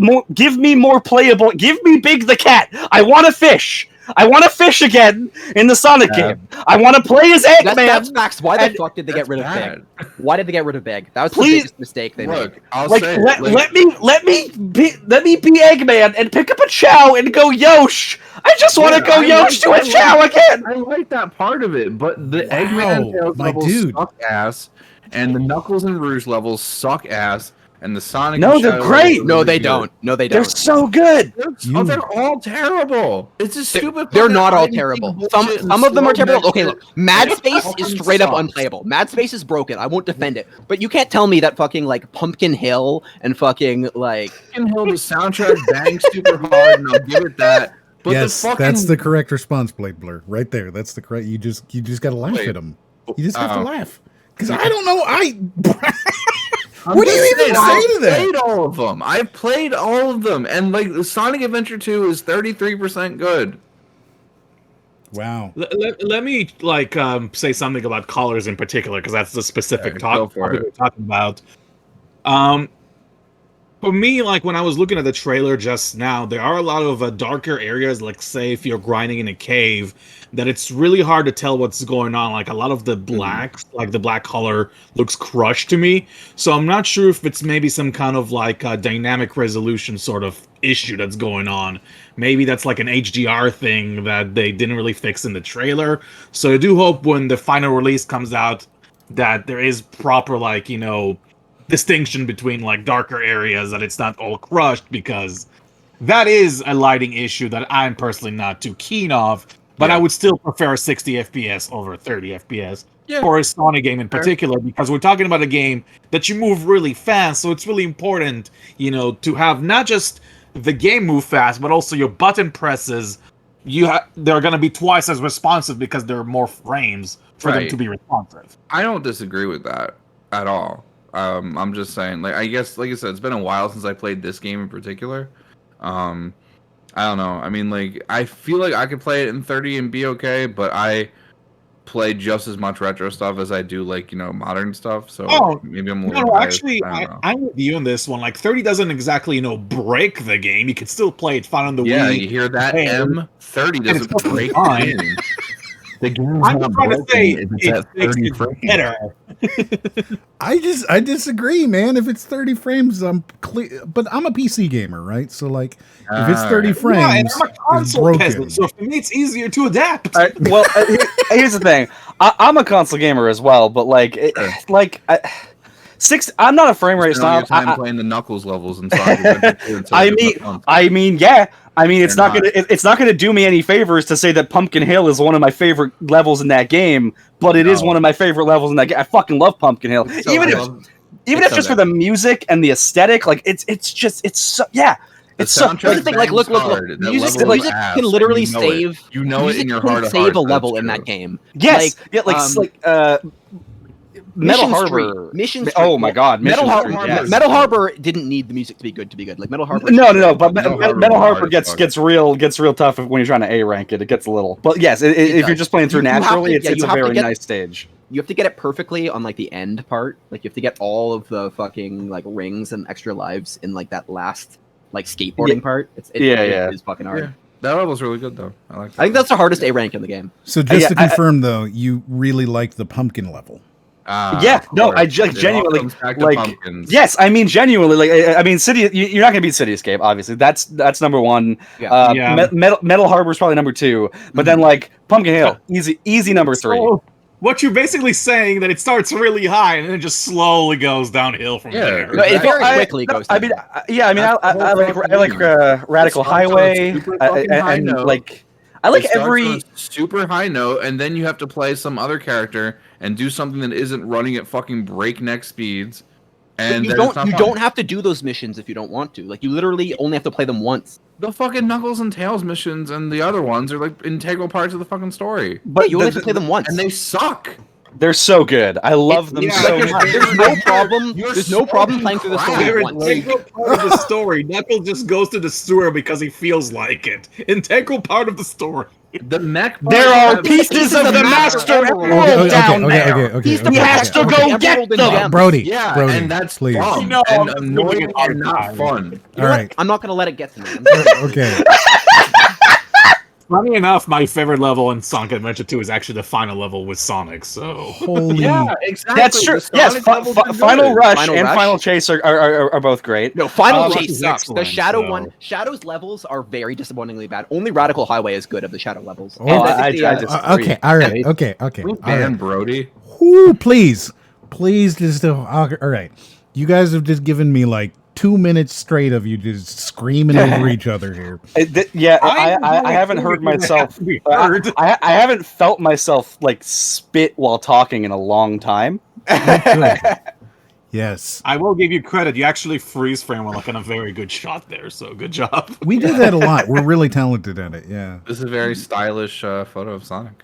me more playable. Give me Big the Cat. I want to fish. I want to fish again in the Sonic game. I want to play as Eggman."
That's facts. Why the fuck did they get rid of Big? Why did they get rid of Big? That was the biggest mistake they made.
Let me be Eggman and pick up a Chow and go Yosh. I just want to go Yosh to a Chow again.
I like that part of it, but the Eggman Tails levels suck ass, and the Knuckles and Rouge levels suck ass. And the Sonic.
No, they're great.
No, they don't. No, they don't.
They're so good.
They're all terrible. It's a stupid.
They're not all terrible. Some of them are terrible. Okay, look, Mad Space is straight up unplayable. Mad Space is broken. I won't defend it. But you can't tell me that fucking like Pumpkin Hill and fucking like
Pumpkin Hill, the soundtrack bangs super hard, and I'll give it that. But
yes, that's the correct response, BladeBlur. Right there. That's the correct. You just gotta laugh at them. You just have to laugh because I don't know. What do you even say to that?
I've played all of them. I've played all of them, and like Sonic Adventure 2 is 33% good.
Wow.
Let me like say something about colors in particular because that's the specific topic we're talking about. For me, like when I was looking at the trailer just now, there are a lot of darker areas. Like say if you're grinding in a cave, that it's really hard to tell what's going on. Like a lot of the black, like the black color looks crushed to me. So I'm not sure if it's maybe some kind of like a dynamic resolution sort of issue that's going on. Maybe that's like an HDR thing that they didn't really fix in the trailer. So I do hope when the final release comes out that there is proper like, distinction between like darker areas, that it's not all crushed, because that is a lighting issue that I'm personally not too keen of. But I would still prefer 60 FPS over 30 FPS for a Sonic game in particular, because we're talking about a game that you move really fast. So it's really important, to have not just the game move fast, but also your button presses. They're going to be twice as responsive because there are more frames for them to be responsive.
I don't disagree with that at all. I'm just saying, like, I guess, like I said, it's been a while since I played this game in particular. I don't know. I mean, like, I feel like I could play it in 30 and be okay, but play just as much retro stuff as I do like modern stuff. So maybe I'm a little
no,
biased.
actually, I'm with you on this one. Like 30 doesn't exactly break the game. You can still play it fine on the Wii.
Yeah, you hear that? M30 doesn't break the game.
The game's I'm not trying to say it makes it better.
I disagree, man. If it's 30 frames, I'm clear. But I'm a PC gamer, right? So like, if it's 30 frames,
yeah, and I'm a
it's
console
broken.
peasant, so for me, it's easier to adapt.
Well, here's the thing. I'm a console gamer as well, but like, I'm not a frame rate snob.
I'm playing the Knuckles levels and Sonic.
Yeah. I mean, it's not gonna do me any favors to say that Pumpkin Hill is one of my favorite levels in that game, but it is one of my favorite levels in that game. I fucking love Pumpkin Hill, even if just for the music and the aesthetic. Like it's so yeah. It's so
like look. Music can literally save.
You know it in your heart of
save
hearts,
a level in that game.
Yes, Metal Harbor.
Mission Street.
Oh my God,
Metal Harbor didn't need the music to be good. Like Metal Harbor.
No, but Metal Harbor gets real tough when you're trying to A rank it. It gets a little. But yes, if you're just playing through naturally, it's a very nice stage.
You have to get it perfectly on like the end part. Like you have to get all of the fucking like rings and extra lives in like that last like skateboarding part. It is fucking hard.
Yeah. That level's really good though. I
think that's the hardest A rank in the game.
So just to confirm though, you really like the pumpkin level.
I genuinely like. Yes, I mean genuinely. Like, I mean, You're not gonna beat Cityscape, obviously. That's number one. Metal Harbor is probably number two, but then like Pumpkin Hill, easy number three.
So, what you're basically saying that it starts really high and then it just slowly goes downhill from there.
No, it very quickly goes down.
I like Radical Highway, and like. I like every
super high note, and then you have to play some other character and do something that isn't running at fucking breakneck speeds. And
you don't have to do those missions if you don't want to. Like you literally only have to play them once.
The fucking Knuckles and Tails missions and the other ones are like integral parts of the fucking story.
But you only have to play them once,
and they suck.
They're so good. I love them so much.
There's no problem. There's no problem playing through the story once.
Integral part of the story. Knuckles just goes to the sewer because he feels like it. Integral part of the story.
The mech.
There are pieces of the Master Emerald down there. He has to go get them.
Brody,
and that's
please.
Dumb and annoying and not fun.
All right, I'm not gonna let it get to me.
Okay.
Funny enough, my favorite level in Sonic Adventure 2 is actually the final level with Sonic. So
holy,
exactly.
That's true. Yes, Final Rush and Final Chase are both great.
No, Final Chase sucks. The Shadow one, Shadow's levels are very disappointingly bad. Only Radical Highway is good of the Shadow levels.
Okay, all right, okay.
And Brody.
Ooh, please, just all right. You guys have just given me like 2 minutes straight of you just screaming over each other here.
I haven't heard myself. I haven't felt myself like spit while talking in a long time.
Yes,
I will give you credit. You actually freeze frame like on a very good shot there. So good job.
We do that a lot. We're really talented at it. Yeah,
this is a very stylish photo of Sonic.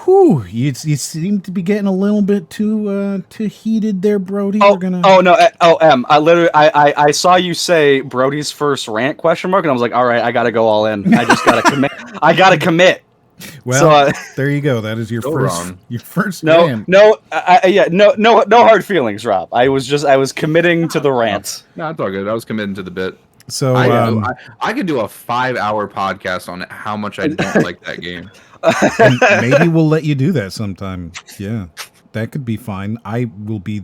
You seem to be getting a little bit too heated there, Brody.
I saw you say Brody's first rant ? And I was like, all right, I gotta go all in. I just gotta commit.
Well, there you go. That is your first rant.
No hard feelings, Rob. I was committing to the rant.
No, it's all good. I was committing to the bit.
So
I could do a 5-hour podcast on how much I don't like that game.
And maybe we'll let you do that sometime. Yeah, that could be fine. I will be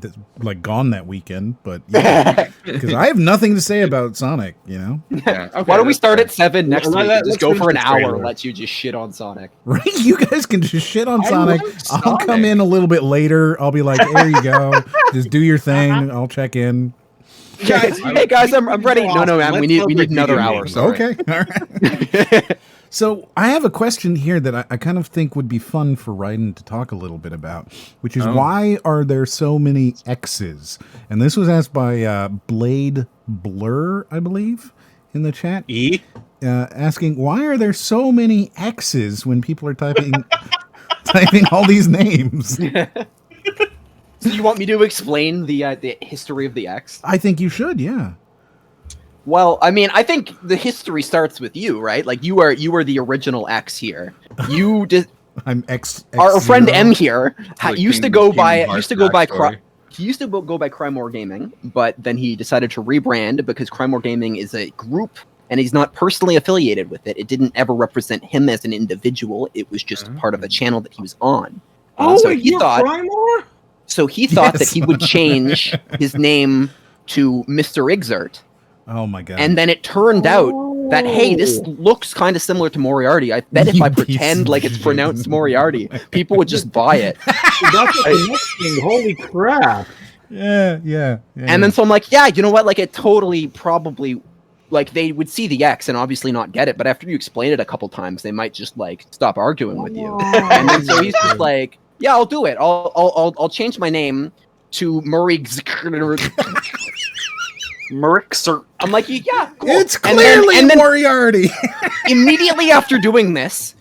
gone that weekend, but because I have nothing to say about Sonic.
Yeah. Okay, why don't we start at 7 next week? Just go for an hour. Let you just shit on Sonic.
Right? You guys can just shit on Sonic. I'll come in a little bit later. I'll be like, there you go. Just do your thing. I'll check in.
Hey guys, I'm ready. No, man, we need another hour. Sorry.
Okay, all right. So I have a question here that I kind of think would be fun for Raiden to talk a little bit about, which is why are there so many X's? And this was asked by BladeBlur, I believe, in the chat. Asking, why are there so many X's when people are typing all these names?
So you want me to explain the history of the X?
I think you should, yeah.
Well, I mean, I think the history starts with you, right? Like you are the original X here. You did.
I'm X.
Our friend M here
Like
used to go by Crime More Gaming, but then he decided to rebrand because Crime More Gaming is a group and he's not personally affiliated with it. It didn't ever represent him as an individual. It was just part of the channel that he was on. So he thought that he would change his name to Mr. Exert.
Oh my god!
And then it turned out that, hey, this looks kind of similar to Moriarty. I bet if I pretend like it's pronounced Moriarty, people would just buy it.
That's the next thing. Holy crap!
Yeah.
And then so I'm like, yeah, you know what? Like, it totally probably, like, they would see the X and obviously not get it. But after you explain it a couple times, they might just like stop arguing with you. And then so he's just like, yeah, I'll do it. I'll change my name to Murray.
Merixer.
I'm like, yeah, cool.
It's clearly Moriarty.
Immediately after doing this,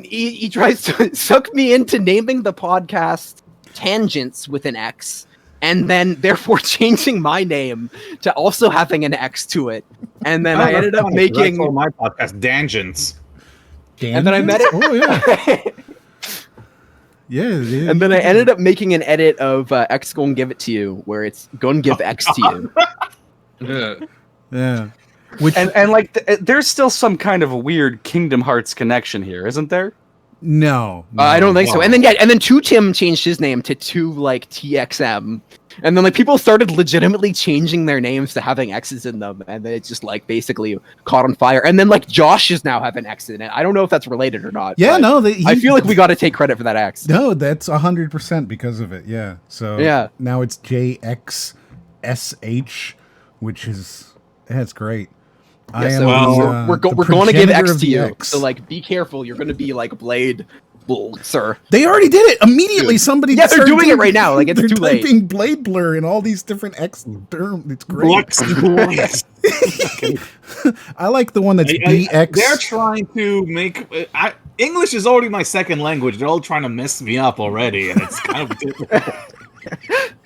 he tries to suck me into naming the podcast Tangents with an X, and then therefore changing my name to also having an X to it. And then I ended up making
my podcast Dangens.
And then I met it.
Oh yeah. Yeah.
And then I ended up making an edit of X Gonna Give It To You, where it's Gonna Give X to You.
Yeah.
And like, there's still some kind of a weird Kingdom Hearts connection here, isn't there?
No.
I don't think so. And then Two Tim changed his name to Two like TXM. And then like people started legitimately changing their names to having X's in them, and then it's just like basically caught on fire. And then like Josh is now having X in it. I don't know if that's related or not.
Yeah, no.
I feel like we got to take credit for that X.
No, that's 100% because of it. Yeah. So
yeah,
now it's JXSH, which is that's great.
Yeah, so we're going to give X to you. X. So like, be careful. You're going to be like Blade. Sir,
they already did it immediately. Dude. Somebody,
yeah, they're doing it right now. Like it's too late.
They're typing BladeBlur in all these different X terms. It's great. I like the one that's DX.
They're trying to make English is already my second language. They're all trying to mess me up already, and it's kind of difficult.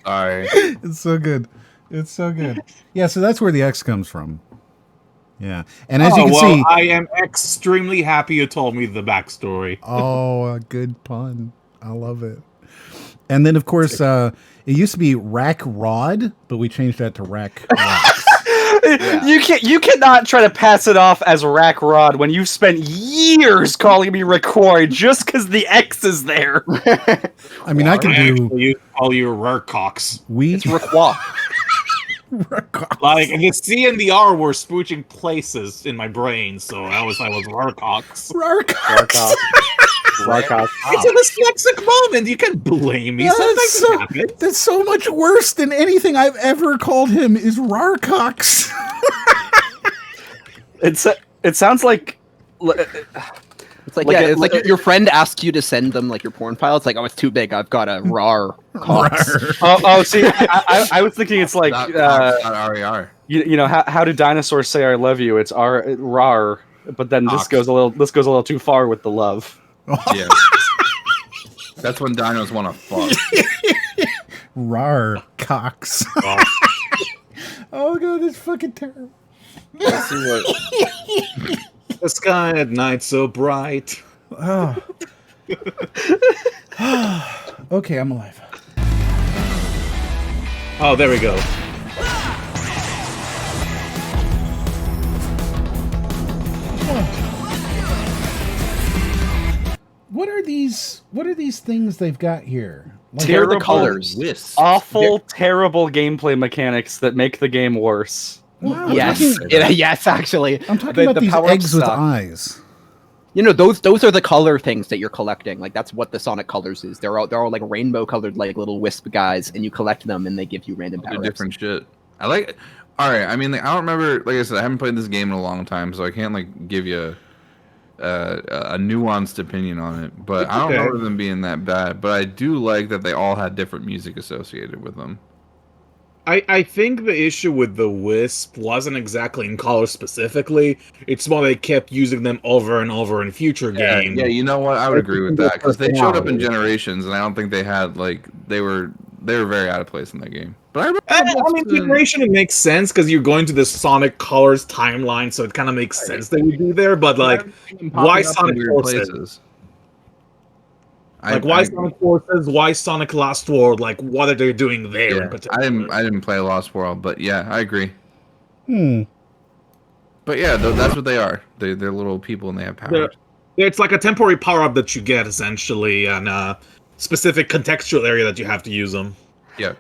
Sorry,
it's so good. It's so good. Yeah, so that's where the X comes from. Yeah, and as you can see,
I am extremely happy you told me the backstory.
Oh, a good pun! I love it. And then, of course, it used to be Rack Rod, but we changed that to Rack Rocks.
Yeah. You cannot try to pass it off as Rack Rod when you've spent years calling me Rickoy just because the X is there.
I mean, I can do
all your Rarcocks.
It's Rickoy.
Like the C and the R were spooching places in my brain, so I was Rarcocks.
Rarcocks.
It's a dyslexic moment. You can't blame me.
Yeah, that's so much worse than anything I've ever called him. Is Rarcocks.
It sounds like.
It's like, it's like your friend asks you to send them like your porn file. It's like, oh, it's too big. I've got a rar cox.
See, I was thinking it's like
R-E-R.
You know how do dinosaurs say I love you? It's rar, but then this goes a little too far with the love.
Yeah, that's when dinos want to fuck.
Rar cox. Oh god, that's fucking terrible.
Let's see what. The sky at night so bright.
Oh. Okay, I'm alive.
Oh, there we go.
What are these things they've got here?
Like, they're the colors.
Awful, terrible gameplay mechanics that make the game worse.
Wow,
yes, actually.
I'm talking about these eggs with eyes.
You know, those are the color things that you're collecting. Like that's what the Sonic colors is. They're all like rainbow colored, like little wisp guys, and you collect them, and they give you random power-ups.
Different shit. I like. All right, I mean, like, I don't remember. Like I said, I haven't played this game in a long time, so I can't like give you a nuanced opinion on it. But I don't remember them being that bad. But I do like that they all had different music associated with them.
I think the issue with the Wisp wasn't exactly in color specifically. It's more they kept using them over and over in future games.
Yeah, you know what? I would agree with that because they showed up in Generations, and I don't think they had like they were very out of place in that game. But
I mean, integration, it makes sense because you're going to the Sonic Colors timeline, so it kind of makes sense that we do there. But like, why Sonic Forces? Like, why Sonic Forces? Why Sonic Lost World? Like, what are they doing there?
Yeah, I didn't play Lost World, but yeah, I agree. But yeah, that's what they are. They're little people and they have powers.
It's like a temporary power up that you get essentially, and a specific contextual area that you have to use them.
Yeah.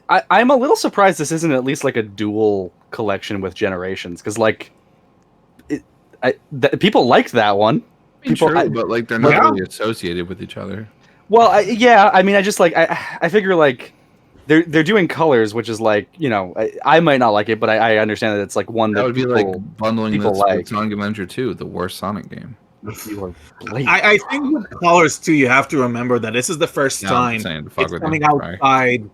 I'm a little surprised this isn't at least like a dual collection with Generations, because like, people liked that one. People,
true, but like they're not really associated with each other.
Well, I mean, I just like I figure like they're doing Colors, which is like, you know, I might not like it, but I understand that it's like one that
would be like bundling this
like.
with Sonic Adventure 2, the worst Sonic game.
I think with Colors too, you have to remember that this is the first time it's coming outside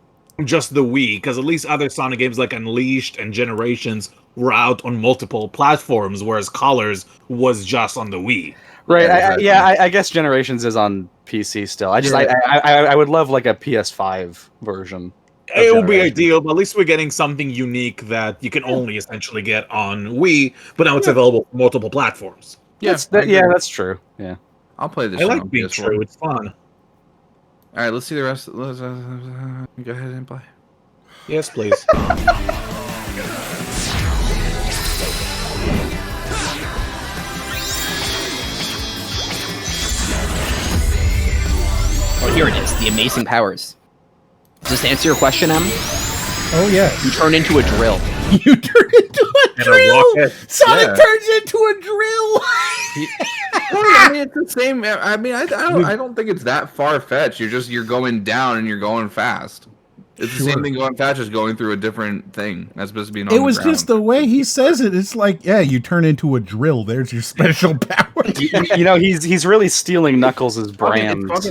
just the Wii, because at least other Sonic games like Unleashed and Generations were out on multiple platforms, whereas Colors was just on the Wii.
Right. I guess Generations is on PC still. I would love like a PS5 version.
It would be ideal, but at least we're getting something unique that you can only essentially get on Wii, but now it's available on multiple platforms.
That's true. Yeah,
I'll play this.
I like being true. It's fun.
All right, let's see the rest. Let's go ahead and play.
Yes, please.
Oh, here it is. The amazing powers. Does this answer your question, Em?
Oh, yeah.
You turn into a drill.
You turn into a drill! Sonic turns into a drill!
I mean, it's the same. I mean, I don't think it's that far-fetched. You're going down and you're going fast. It's the same thing going fast, just going through a different thing. That's supposed to be an
It was just the way he says it. It's like, yeah, you turn into a drill. There's your special power.
You know, he's really stealing Knuckles' brand.
Knuckles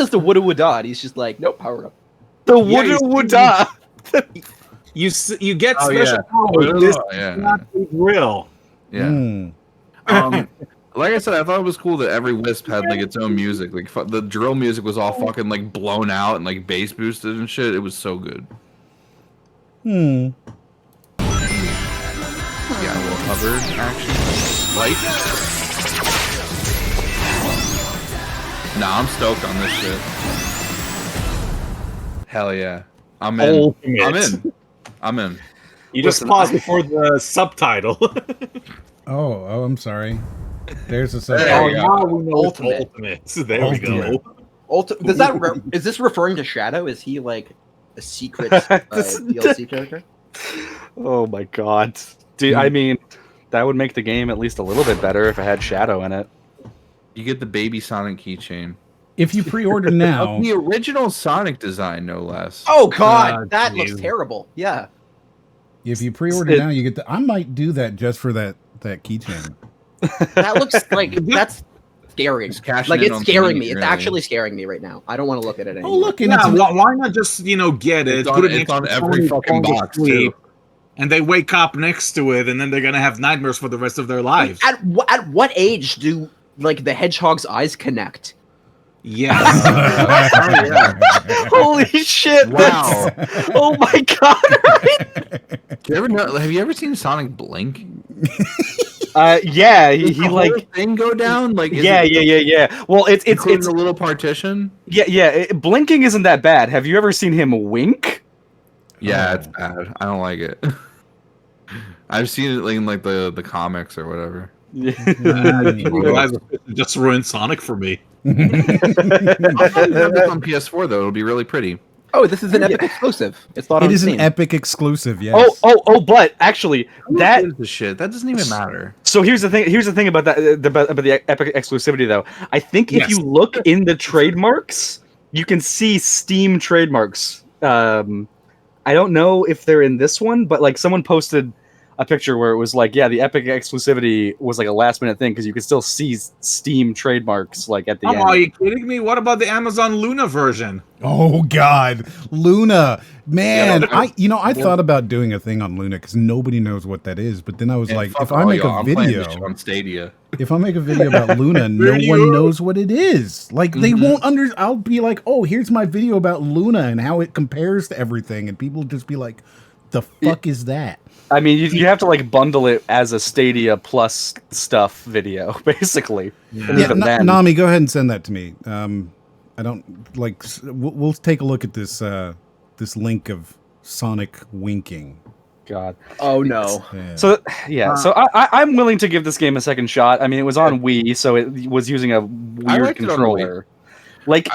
is the woulda woulda. He's just like, nope, power up.
The woulda woulda.
You get special powers. This is not real.
Yeah. Like I said, I thought it was cool that every Wisp had like its own music. Like the drill music was all fucking like blown out and like bass boosted and shit. It was so good. Yeah, a little hovered action. Light. Nah, I'm stoked on this shit. Hell yeah. I'm in. I'm in.
You just paused before the subtitle.
Oh, I'm sorry. There's a
subtitle. Now we know Ultimate. There we go.
Is this referring to Shadow? Is he like a secret DLC character?
Oh my god. Dude, I mean, that would make the game at least a little bit better if it had Shadow in it.
You get the baby Sonic keychain.
If you pre-order now,
the original Sonic design, no less.
Oh god, that looks terrible. Yeah.
If you pre-order now, you get the. I might do that just for that keychain.
That looks like that's scary. Like it's scaring me. It's actually scaring me right now. I don't want to look at it anymore.
Oh look,
why not just get it?
It's on every fucking box too.
And they wake up next to it, and then they're gonna have nightmares for the rest of their lives.
At what age do like the hedgehog's eyes connect?
Yeah.
Holy shit!
Wow.
Oh my god!
Have you ever seen Sonic blink?
Yeah, he like
thing go down like
yeah. Well, it's
a little partition.
Yeah. Blinking isn't that bad. Have you ever seen him wink?
Yeah, it's bad. I don't like it. I've seen it in like the comics or whatever.
Just ruined Sonic for me.
I'll have this on PS4 though. It'll be really pretty.
Oh, this is an Epic exclusive.
It is an Epic exclusive. Yes.
Oh! But actually, that
doesn't even matter.
So here's the thing about that about the Epic exclusivity though. I think if you look in the trademarks, you can see Steam trademarks. I don't know if they're in this one, but like someone posted a picture where it was like, yeah, the Epic exclusivity was like a last minute thing because you could still see Steam trademarks like at the end.
Are you kidding me? What about the Amazon Luna version?
Oh God, Luna, man! I thought about doing a thing on Luna because nobody knows what that is. But then I was like, if I make a video
on Stadia,
if I make a video about Luna, no one knows what it is. Like they won't I'll be like, oh, here's my video about Luna and how it compares to everything, and people just be like, the fuck is that?
I mean, you have to like bundle it as a Stadia plus stuff video, basically.
Yeah, Nami, go ahead and send that to me. I don't like. We'll take a look at this this link of Sonic winking.
God.
Oh no.
Yeah.
So yeah, so I'm willing to give this game a second shot. I mean, it was on Wii, so it was using a weird controller. Like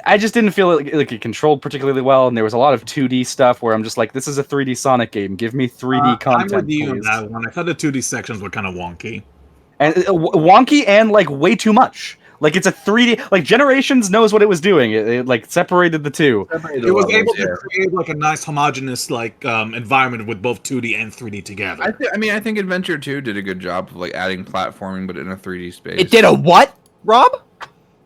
I just didn't feel like it controlled particularly well, and there was a lot of 2D stuff where I'm just like, this is a 3D Sonic game. Give me 3D content.
I'm with you on
please.
that one. I thought the 2D sections were kind of wonky.
And wonky and like way too much. Like it's a 3D. Like Generations knows what it was doing. It like separated the two.
It was able to create like a nice homogeneous like environment with both 2D and 3D together.
I think Adventure 2 did a good job of like adding platforming, but in a 3D space.
It did a what, Rob?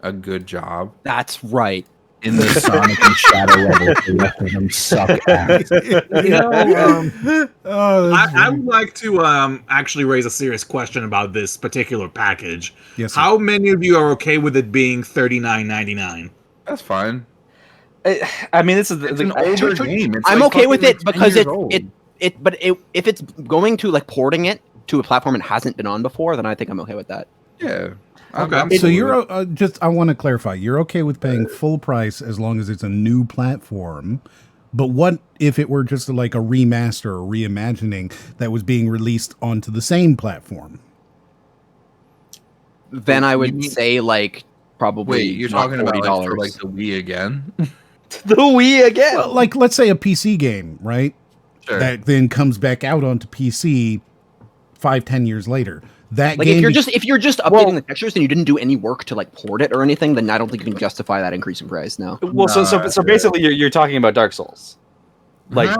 A good job.
That's right.
In the Sonic and Shadow level, the rest of them suck ass.
I would like to actually raise a serious question about this particular package.
Yes, sir.
How many of you are okay with it being $39.99?
That's fine.
I mean, it's
an older game. It's
I'm
like
okay with it
like
because
10 years old.
if it's going to like porting it to a platform it hasn't been on before, then I think I'm okay with that.
Yeah.
Okay.
So you're I want to clarify. You're okay with paying full price as long as it's a new platform. But what if it were just like a remaster or reimagining that was being released onto the same platform?
Then I would say like probably.
Wait, you're talking about like, for like the Wii again?
The Wii again?
Well, like let's say a PC game, right?
Sure.
That then comes back out onto PC 5-10 years later. That
like
game
if you're just updating the textures and you didn't do any work to like port it or anything, then I don't think you can justify that increase in price now.
Well, so basically you're talking about Dark Souls, like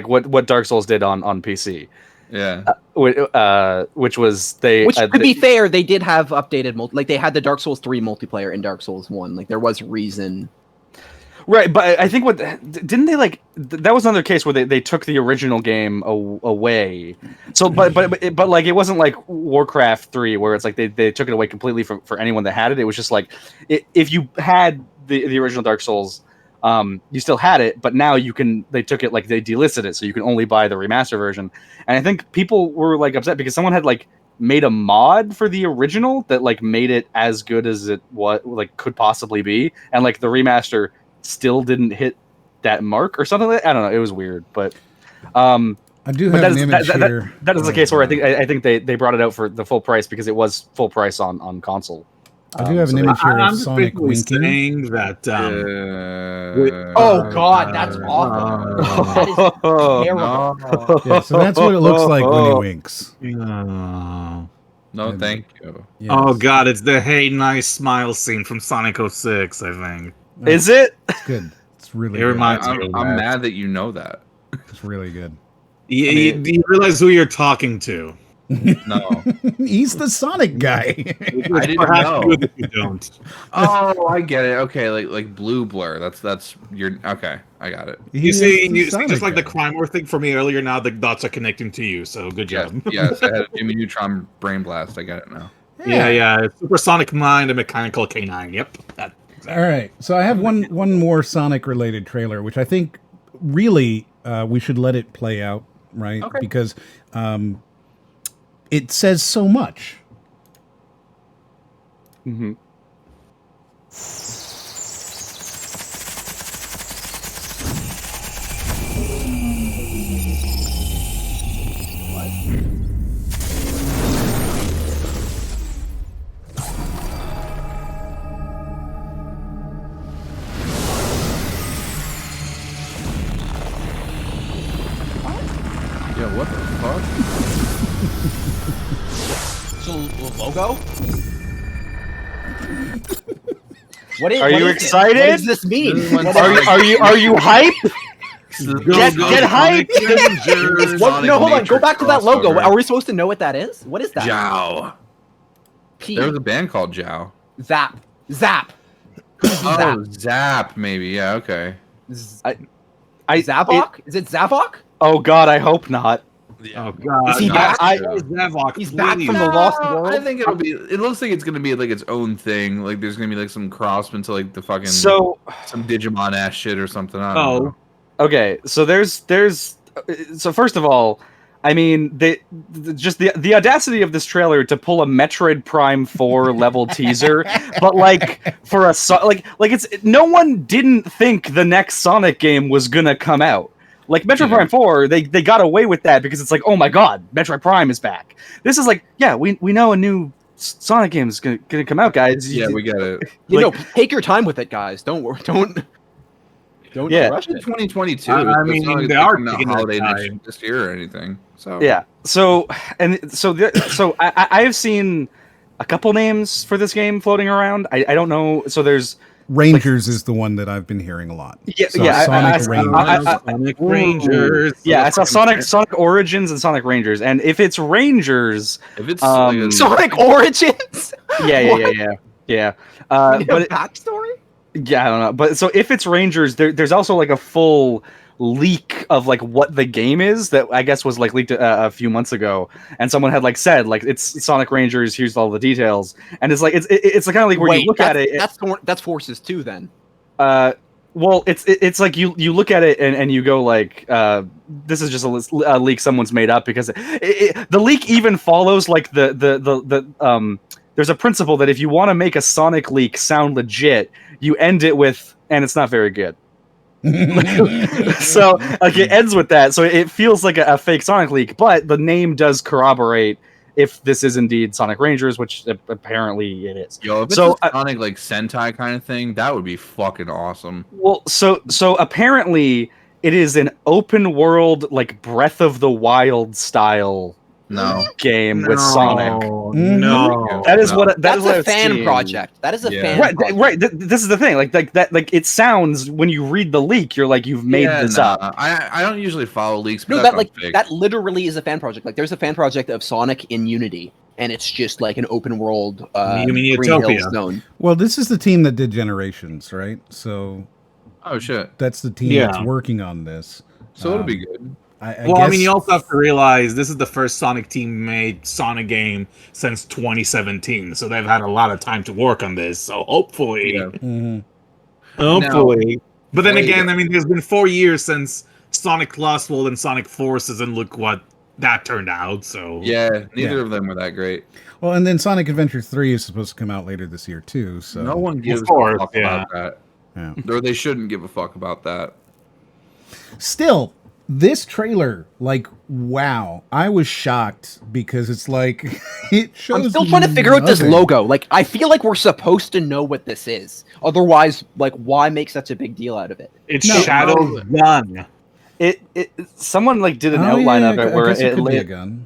what Dark Souls did on PC.
Yeah.
Which was they.
Which to be fair, they did have updated like they had the Dark Souls 3 multiplayer in Dark Souls 1. Like there was reason.
Right, but I think didn't they like that was another case where they took the original game away. So, but like it wasn't like Warcraft 3 where it's like they took it away completely for anyone that had it. It was just like if you had the original Dark Souls, you still had it, but now they took it like they delisted it, so you can only buy the remaster version. And I think people were like upset because someone had like made a mod for the original that like made it as good as it could possibly be, and like the remaster still didn't hit that mark or something like that. I don't know. It was weird, but
I do have an image here.
That is the case where I think they brought it out for the full price because it was full price on console.
I do have an image here of Sonic winking.
Saying that.
Oh God, that's awful. That is terrible.
Yeah, so that's what it looks like when he winks.
No, thank you.
Yes.
Oh God, it's the "Hey Nice Smile" scene from Sonic 06, I think.
Is it?
It's good. It's really
it
good.
reminds me.
I'm mad that you know that.
It's really good.
Do you realize who you're talking to?
No.
He's the Sonic guy.
I didn't know.
You don't.
Oh, I get it. Okay, like BladeBlur. That's your okay. I got it.
You see, just like the crime war thing for me earlier. Now the dots are connecting to you. So good job.
Yes, I had a Jimmy Neutron brain blast. I got it now.
Yeah. Supersonic Mind, a mechanical canine. Yep.
All right. So I have one more Sonic related trailer, which I think really we should let it play out, right?
Okay.
Because it says so much.
Mm-hmm.
Yeah, what the fuck?
So logo?
Are you excited?
What does this mean?
Are you hype?
Get hype! No, hold on. Go back to that logo. Are we supposed to know what that is? What is that?
Jow. There was a band called Jow.
Zap.
Oh, Zap, maybe. Yeah, okay.
Zavok? Is it Zavok?
Oh God, I hope not.
Oh God!
Is he back?
Zavok,
He's back from the Lost World.
I think it'll be. It looks like it's gonna be like its own thing. Like there's gonna be like some cross into like the fucking some Digimon ass shit or something. I don't know.
Okay. So there's. So first of all, I mean, just the audacity of this trailer to pull a Metroid Prime 4 level teaser, but like for like it's no one didn't think the next Sonic game was gonna come out. Like Metroid Prime 4, they got away with that because it's like, oh my god, Metroid Prime is back. This is like, yeah, we know a new Sonic game is gonna come out, guys.
Yeah, we get it.
Take your time with it, guys. Don't rush it.
It's 2022.
I mean, they are taking
holiday
their
this year or anything. So
yeah. So I have seen a couple names for this game floating around. I don't know. So there's
Rangers is the one that I've been hearing a lot.
Yeah,
so
yeah.
Sonic
Rangers.
Yeah, I saw Sonic Origins and Sonic Rangers, and if it's Rangers,
Sonic Origins.
Yeah. But
backstory.
Yeah, I don't know. But so if it's Rangers, there's also like a full leak of like what the game is that I guess was like leaked a few months ago, and someone had like said like it's Sonic Rangers. Here's all the details, and it's like it's kind of like where you look at it.
That's Forces 2 then.
Well, it's like you look at it and you go like this is just a leak someone's made up because the leak even follows like the there's a principle that if you want to make a Sonic leak sound legit, you end it with and it's not very good. So like it ends with that, so it feels like a fake Sonic leak, but the name does corroborate if this is indeed Sonic Rangers, which apparently it is.
Yo, if it's a Sonic like Sentai kind of thing, that would be fucking awesome.
Well, so apparently it is an open world like Breath of the Wild style game with Sonic.
No,
that is what
that's
what
a fan project. That is a fan project.
Right. This is the thing. Like that. Like it sounds when you read the leak, you're like you've made this up.
I don't usually follow leaks. But
No, that literally is a fan project. Like there's a fan project of Sonic in Unity, and it's just like an open world.
You mean
Green
Utopia?
Hills zone.
Well, this is the team that did Generations, right? So,
oh shit,
that's the team that's working on this.
So it'll be good.
I
mean, you also have to realize this is the first Sonic team made Sonic game since 2017, so they've had a lot of time to work on this. So hopefully, hopefully. But then again, I mean, there's been 4 years since Sonic Lost World and Sonic Forces, and look what that turned out. So
yeah, neither of them were that great.
Well, and then Sonic Adventure 3 is supposed to come out later this year too. So
no one gives a fuck about that.
Yeah.
Or they shouldn't give a fuck about that.
Still, this trailer, like, wow, I was shocked because it's like it shows.
I'm still trying to figure out this logo. Like, I feel like we're supposed to know what this is. Otherwise, like, why make such a big deal out of it?
It's Shadow's gun.
Someone like did an outline of it where it
could be a gun.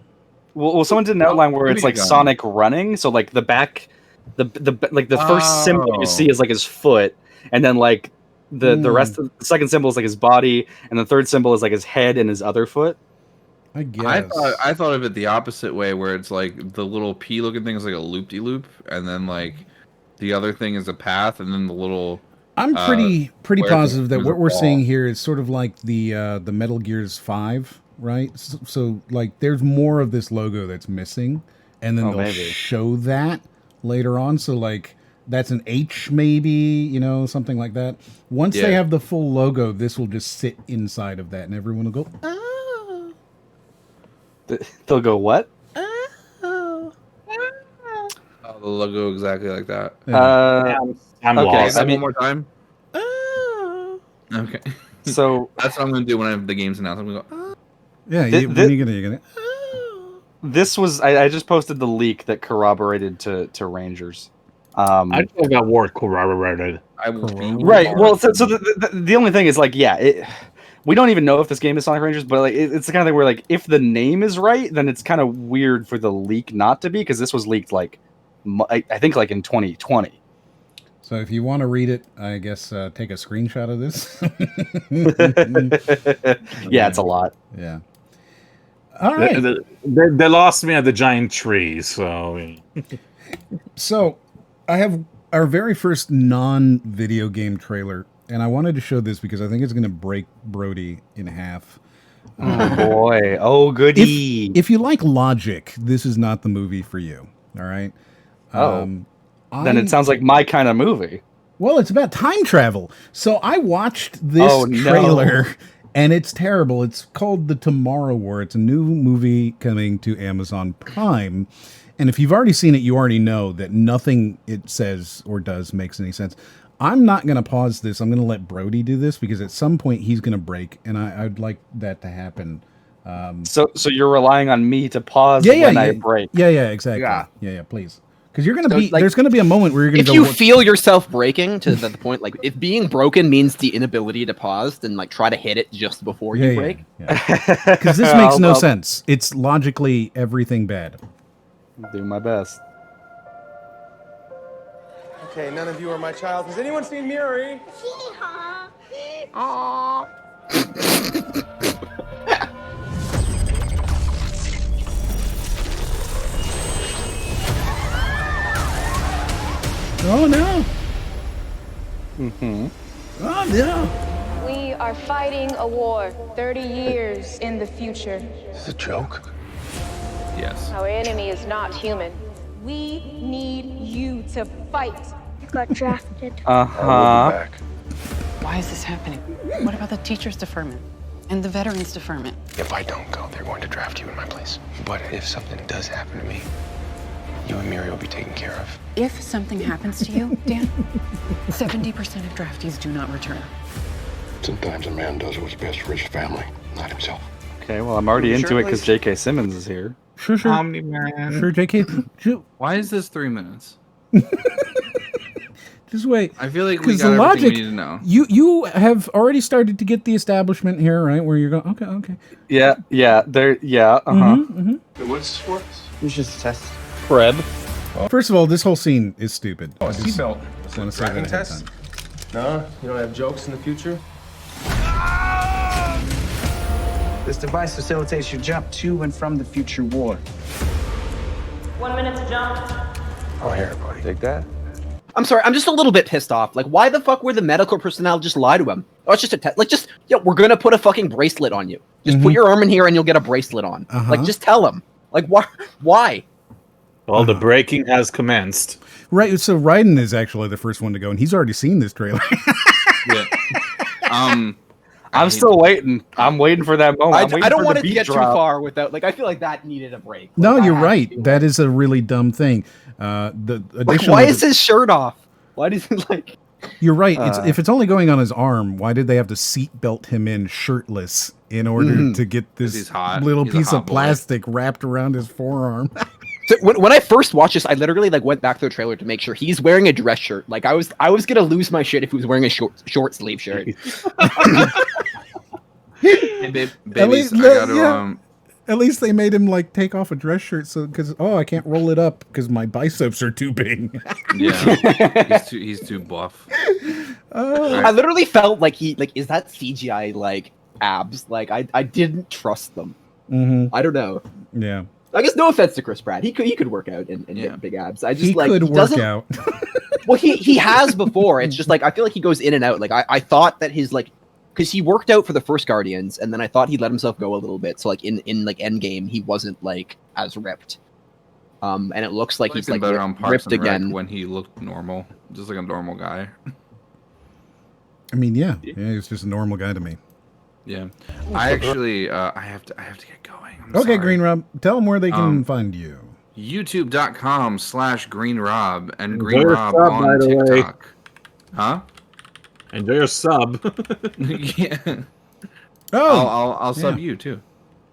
Well, someone did an outline where it's like Sonic running. So like the back, the first symbol you see is like his foot, and then like the rest of the second symbol is like his body, and the third symbol is like his head and his other foot.
I guess.
I thought of it the opposite way, where it's like the little P looking thing is like a loop-de-loop, and then like the other thing is a path, and then the little.
I'm pretty positive that what we're seeing here is sort of like the Metal Gears 5, right? So like there's more of this logo that's missing, and then they'll show that later on. So like that's an H maybe, you know, something like that. Once they have the full logo, this will just sit inside of that, and everyone will go, oh.
They'll go what?
Oh, the logo exactly like that.
I'm
okay,
lost.
One more time. Okay.
So
that's what I'm gonna do when I have the game's announced. I'm gonna go. Oh.
Yeah, you're gonna.
This was I just posted the leak that corroborated to Rangers.
I just love that word corroborated.
Right. Well, so the only thing is like, we don't even know if this game is Sonic Rangers, but like it's the kind of thing where like if the name is right, then it's kind of weird for the leak not to be, because this was leaked like I think like in 2020.
So if you want to read it, I guess take a screenshot of this.
Yeah, it's a lot.
Yeah. All right.
They lost me at the giant tree, so...
So, I have our very first non-video game trailer, and I wanted to show this because I think it's going to break Brody in half.
Oh, boy. Oh, goody.
If you like logic, this is not the movie for you, all right?
Then it sounds like my kind of movie.
Well, it's about time travel. So I watched this trailer, and it's terrible. It's called The Tomorrow War. It's a new movie coming to Amazon Prime. And if you've already seen it, you already know that nothing it says or does makes any sense. I'm not going to pause this. I'm going to let Brody do this because at some point he's going to break, and I'd like that to happen.
So you're relying on me to pause when I break.
Yeah, exactly. Yeah, please. Because you're gonna be there's gonna be a moment where you're gonna
if you feel yourself breaking to the point, like if being broken means the inability to pause, then like try to hit it just before you break.
Because this makes no sense. It's logically everything bad.
I'll do my best.
Okay, none of you are my child. Has anyone seen Miri? Aww.
Oh no!
Mm-hmm.
Oh no!
We are fighting a war 30 years in the future.
Is this a joke?
Yes.
Our enemy is not human. We need you to fight.
I got drafted.
Uh-huh.
Why is this happening? What about the teachers' deferment and the veterans' deferment?
If I don't go, they're going to draft you in my place. But if something does happen to me, you and Miri will be taken care of.
If something happens to you, Dan, 70% of draftees do not return.
Sometimes a man does what's best for his family, not himself.
Okay, well, I'm already into it because J.K. Simmons is here.
Sure.
Omni-Man.
Sure, J.K.
Why is this 3 minutes?
Just wait.
I feel like we got everything we need to know.
You have already started to get the establishment here, right? Where you're going, okay.
Yeah, uh-huh.
What's this for?
It's just a test.
Fred.
First of all, this whole scene is stupid.
Oh, a seatbelt.
Just want to say that ahead of
test?
time.
No, you don't have jokes in the future?
This device facilitates your jump to and from the future war.
1 minute to jump.
Oh, here, buddy.
Take that.
I'm sorry, I'm just a little bit pissed off. Like, why the fuck were the medical personnel just lie to him? Oh, it's just a test. Like, we're gonna put a fucking bracelet on you. Just put your arm in here and you'll get a bracelet on. Like, just tell him. Like, why?
Well, the breaking has commenced.
Right, so Raiden is actually the first one to go, and he's already seen this trailer.
Yeah.
I'm still waiting. I'm waiting for that moment.
I don't want it to get too far without, like, I feel like that needed a break. Like,
No, you're right. That is a really dumb thing. The additional
why is his shirt off? Why does he like?
You're right. If it's only going on his arm, why did they have to seatbelt him in shirtless in order to get this little piece of plastic wrapped around his forearm?
So when I first watched this, I literally like went back to the trailer to make sure he's wearing a dress shirt. Like I was gonna lose my shit if he was wearing a short sleeve shirt.
Hey, babies,
At least they made him like take off a dress shirt, so because I can't roll it up because my biceps are too big.
Yeah, he's too buff.
I literally felt like is that CGI like abs? Like I didn't trust them. I don't know.
Yeah.
I guess no offense to Chris Pratt, he could work out and get big abs. I just
he could work out.
Well, he has before. It's just like I feel like he goes in and out. Like I thought that his like. Because he worked out for the first Guardians, and then I thought he let himself go a little bit. So like in like Endgame, he wasn't like as ripped. And it looks like he's like
better on Parks
ripped
and Rec
again
when he looked normal, just like a normal guy.
I mean, yeah, he's just a normal guy to me.
Yeah, I actually I have to get going.
Okay, Greenrob, tell them where they can find you.
YouTube.com/Greenrob and
Enjoy
Greenrob
your sub, by
on
the way.
TikTok. Huh?
Enjoy your sub.
Yeah.
Oh,
I'll sub you too.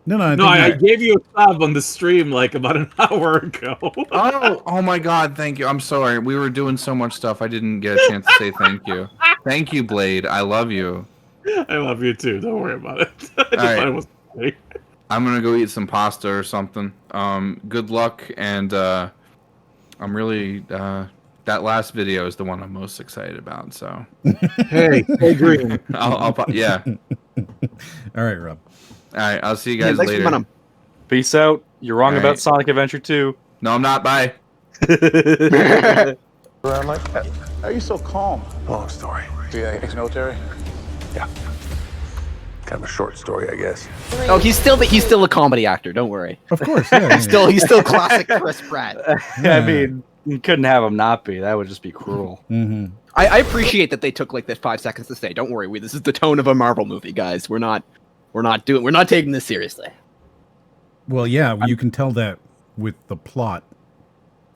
No,
I gave you a sub on the stream like about an hour ago.
Oh my God! Thank you. I'm sorry. We were doing so much stuff. I didn't get a chance to say thank you. Thank you, Blade. I love you.
I love you too. Don't worry about it.
I'm gonna go eat some pasta or something. Good luck, and I'm really That last video is the one I'm most excited about. So,
hey, green.
Yeah.
All right, Rob.
All right, I'll see you guys later.
Peace out. You're wrong
All
about
right.
Sonic Adventure 2.
No, I'm not. Bye.
I'm like, how are you so calm?
Long story.
Yeah, ex-military.
Yeah. Kind of a short story, I guess.
Oh, he's still a comedy actor. Don't worry.
Of course, yeah.
He's still classic Chris Pratt.
I mean, you couldn't have him not be. That would just be cruel.
Mm-hmm.
I appreciate that they took like that 5 seconds to say, "Don't worry, this is the tone of a Marvel movie, guys. We're not taking this seriously."
Well, yeah, you can tell that with the plot.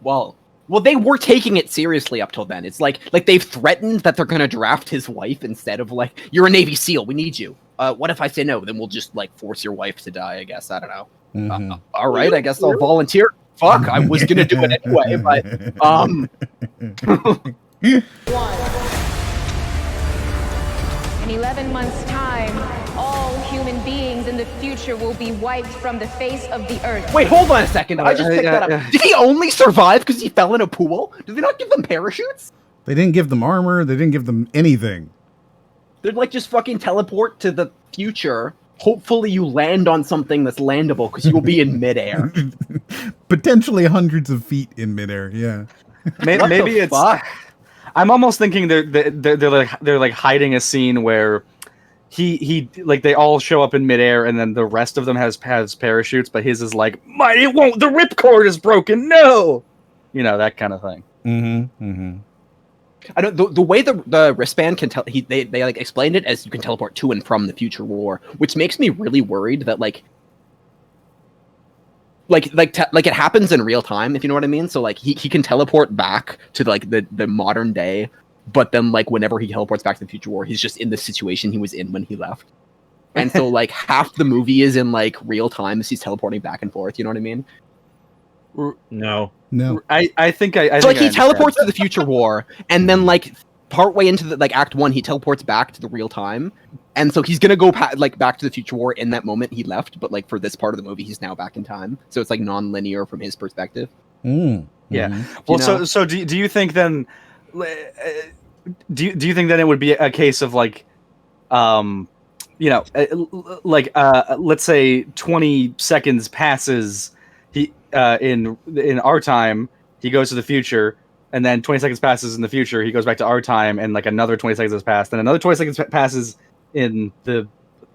Well, they were taking it seriously up till then. It's like they've threatened that they're gonna draft his wife instead of like, "You're a Navy SEAL, we need you." What if I say no? Then we'll just like force your wife to die. I guess I don't know.
Mm-hmm.
All right, I guess I'll volunteer. Fuck, I was gonna do it anyway, but
In 11 months' time, all human beings in the future will be wiped from the face of the earth.
Wait, hold on a second. I just picked that up. Did he only survive because he fell in a pool? Did they not give them parachutes?
They didn't give them armor. They didn't give them anything.
They'd like just fucking teleport to the future. Hopefully you land on something that's landable because you will be in midair.
Potentially hundreds of feet in midair. Yeah.
Maybe it's. I'm almost thinking they're like hiding a scene where he like they all show up in midair and then the rest of them has parachutes, but his is like, it won't. The ripcord is broken. No, that kind of thing.
Mm-hmm. Mm-hmm.
I don't. The way the wristband can tell, they like explained it as you can teleport to and from the future war, which makes me really worried that like it happens in real time, if you know what I mean. So like he can teleport back to like the modern day, but then like whenever he teleports back to the future war, he's just in the situation he was in when he left, and so like half the movie is in like real time as he's teleporting back and forth. You know what I mean?
No.
I think
so like he teleports to the future war, and then like partway into the like Act 1, he teleports back to the real time, and so he's gonna go back to the future war in that moment he left. But like for this part of the movie, he's now back in time, so it's like non-linear from his perspective.
Mm.
Yeah. Well, so do you think then? Do you think then it would be a case of like, let's say 20 seconds passes. In our time, he goes to the future, and then 20 seconds passes in the future, he goes back to our time, and like another 20 seconds has passed, then another 20 seconds passes in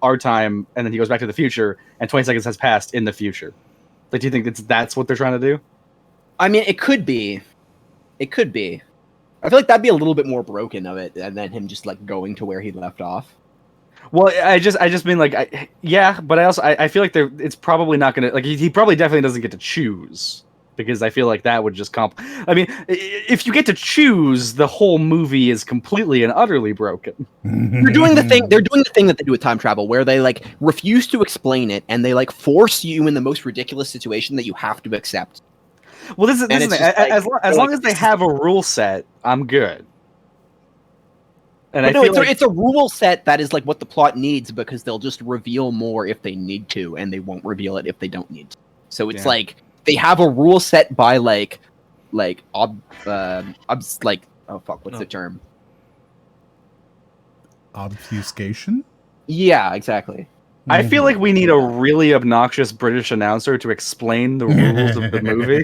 our time, and then he goes back to the future, and 20 seconds has passed in the future. Like, do you think that's what they're trying to do?
I mean, it could be. I feel like that'd be a little bit more broken of it, and then him just like going to where he left off.
Well, I just mean like, but I feel like it's probably not gonna like he probably definitely doesn't get to choose, because I feel like that would just I mean, if you get to choose, the whole movie is completely and utterly broken.
They're doing the thing that they do with time travel, where they like refuse to explain it, and they like force you in the most ridiculous situation that you have to accept.
Well, this is as long as they have a rule set, I'm good. And
it's a rule set that is like what the plot needs, because they'll just reveal more if they need to, and they won't reveal it if they don't need to. So it's like they have a rule set by oh fuck, what's the term?
Obfuscation?
Yeah, exactly.
I feel like we need a really obnoxious British announcer to explain the rules of the movie.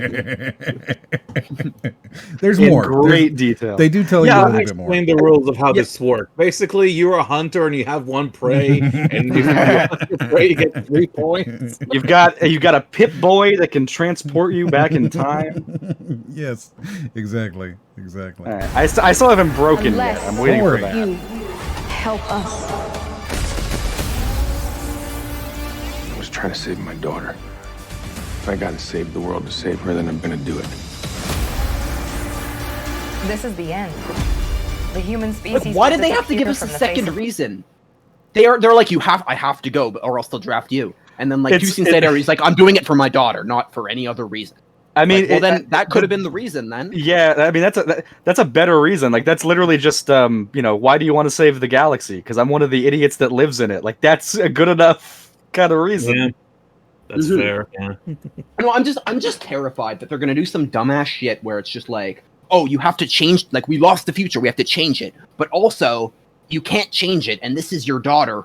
There's
in
more.
Great detail.
They do tell you a little bit more.
Explain the rules of how this works. Basically, you're a hunter and you have one prey, and if you hunt your prey, you get 3 points.
You've got a Pip Boy that can transport you back in time.
Yes, exactly.
Right. I still haven't broken yet. I'm waiting for that.
You help us.
Trying to save my daughter. If I gotta save the world to save her, then I'm gonna do it.
This is the end. The human species.
Like, why did they have to give us a second reason? They're like, I have to go, or else they'll draft you. And then like 2 scenes later, he's like, I'm doing it for my daughter, not for any other reason.
I mean,
then that could have been the reason then.
Yeah, I mean that's a better reason. Like that's literally just why do you want to save the galaxy? Because I'm one of the idiots that lives in it. Like that's a good enough kind of reason.
Yeah, that's fair. Yeah.
No, I'm just terrified that they're gonna do some dumbass shit where it's just like, oh, you have to change, like, we lost the future, we have to change it. But also, you can't change it, and this is your daughter.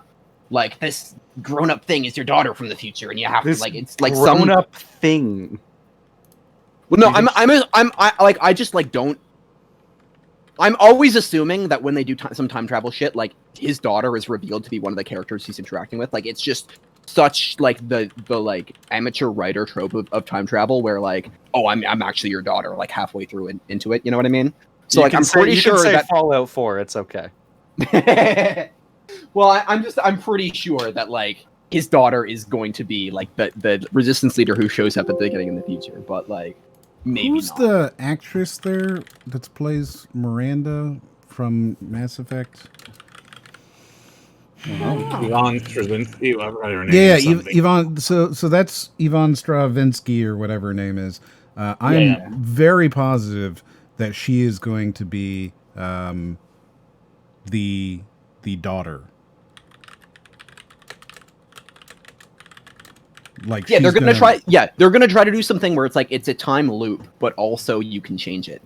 Like, this grown-up thing is your daughter from the future, and you have to, like, it's like some
grown-up thing.
Well, no, I just, like, don't. I'm always assuming that when they do some time travel shit, like, his daughter is revealed to be one of the characters he's interacting with. Like, it's just such, like, the like, amateur writer trope of time travel where, like, oh, I'm actually your daughter, like, halfway through into it. You know what I mean? So, like, I'm pretty sure that
Fallout 4, it's okay.
Well, I'm pretty sure that, like, his daughter is going to be, like, the resistance leader who shows up at the beginning in the future. But, like, maybe
Who's
not.
the actress there that plays Miranda from Mass Effect?
Yvonne Straczynski, whatever her name
Yeah,
is.
Yvonne. So that's Yvonne Straczynski or whatever her name is. I'm very positive that she is going to be the daughter. Like,
yeah, they're gonna try. Yeah, they're gonna try to do something where it's like it's a time loop, but also you can change it,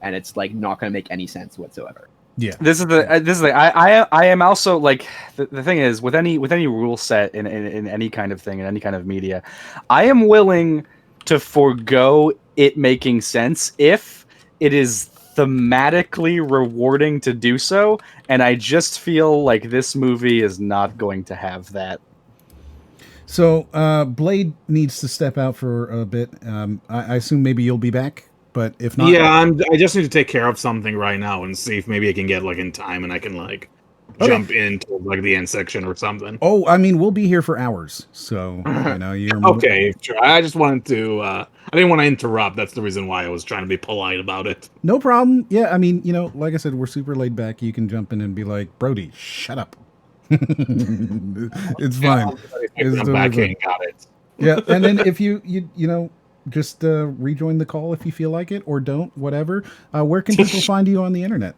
and it's like not gonna make any sense whatsoever.
Yeah,
this is the I am also like the thing is with any rule set in any kind of thing in any kind of media, I am willing to forego it making sense if it is thematically rewarding to do so, and I just feel like this movie is not going to have that.
So Blade needs to step out for a bit. I assume maybe you'll be back. But if not,
yeah, I just need to take care of something right now and see if maybe I can get like in time and I can like jump into like the end section or something.
Oh, I mean, we'll be here for hours, so you know you're
okay. Sure. I just wanted to. I didn't want to interrupt. That's the reason why I was trying to be polite about it.
No problem. Yeah, I mean, you know, like I said, we're super laid back. You can jump in and be like, Brody, shut up. It's fine.
I'm back in. Got it.
Yeah, and then if you know. Just rejoin the call if you feel like it, or don't, whatever. Where can people find you on the internet?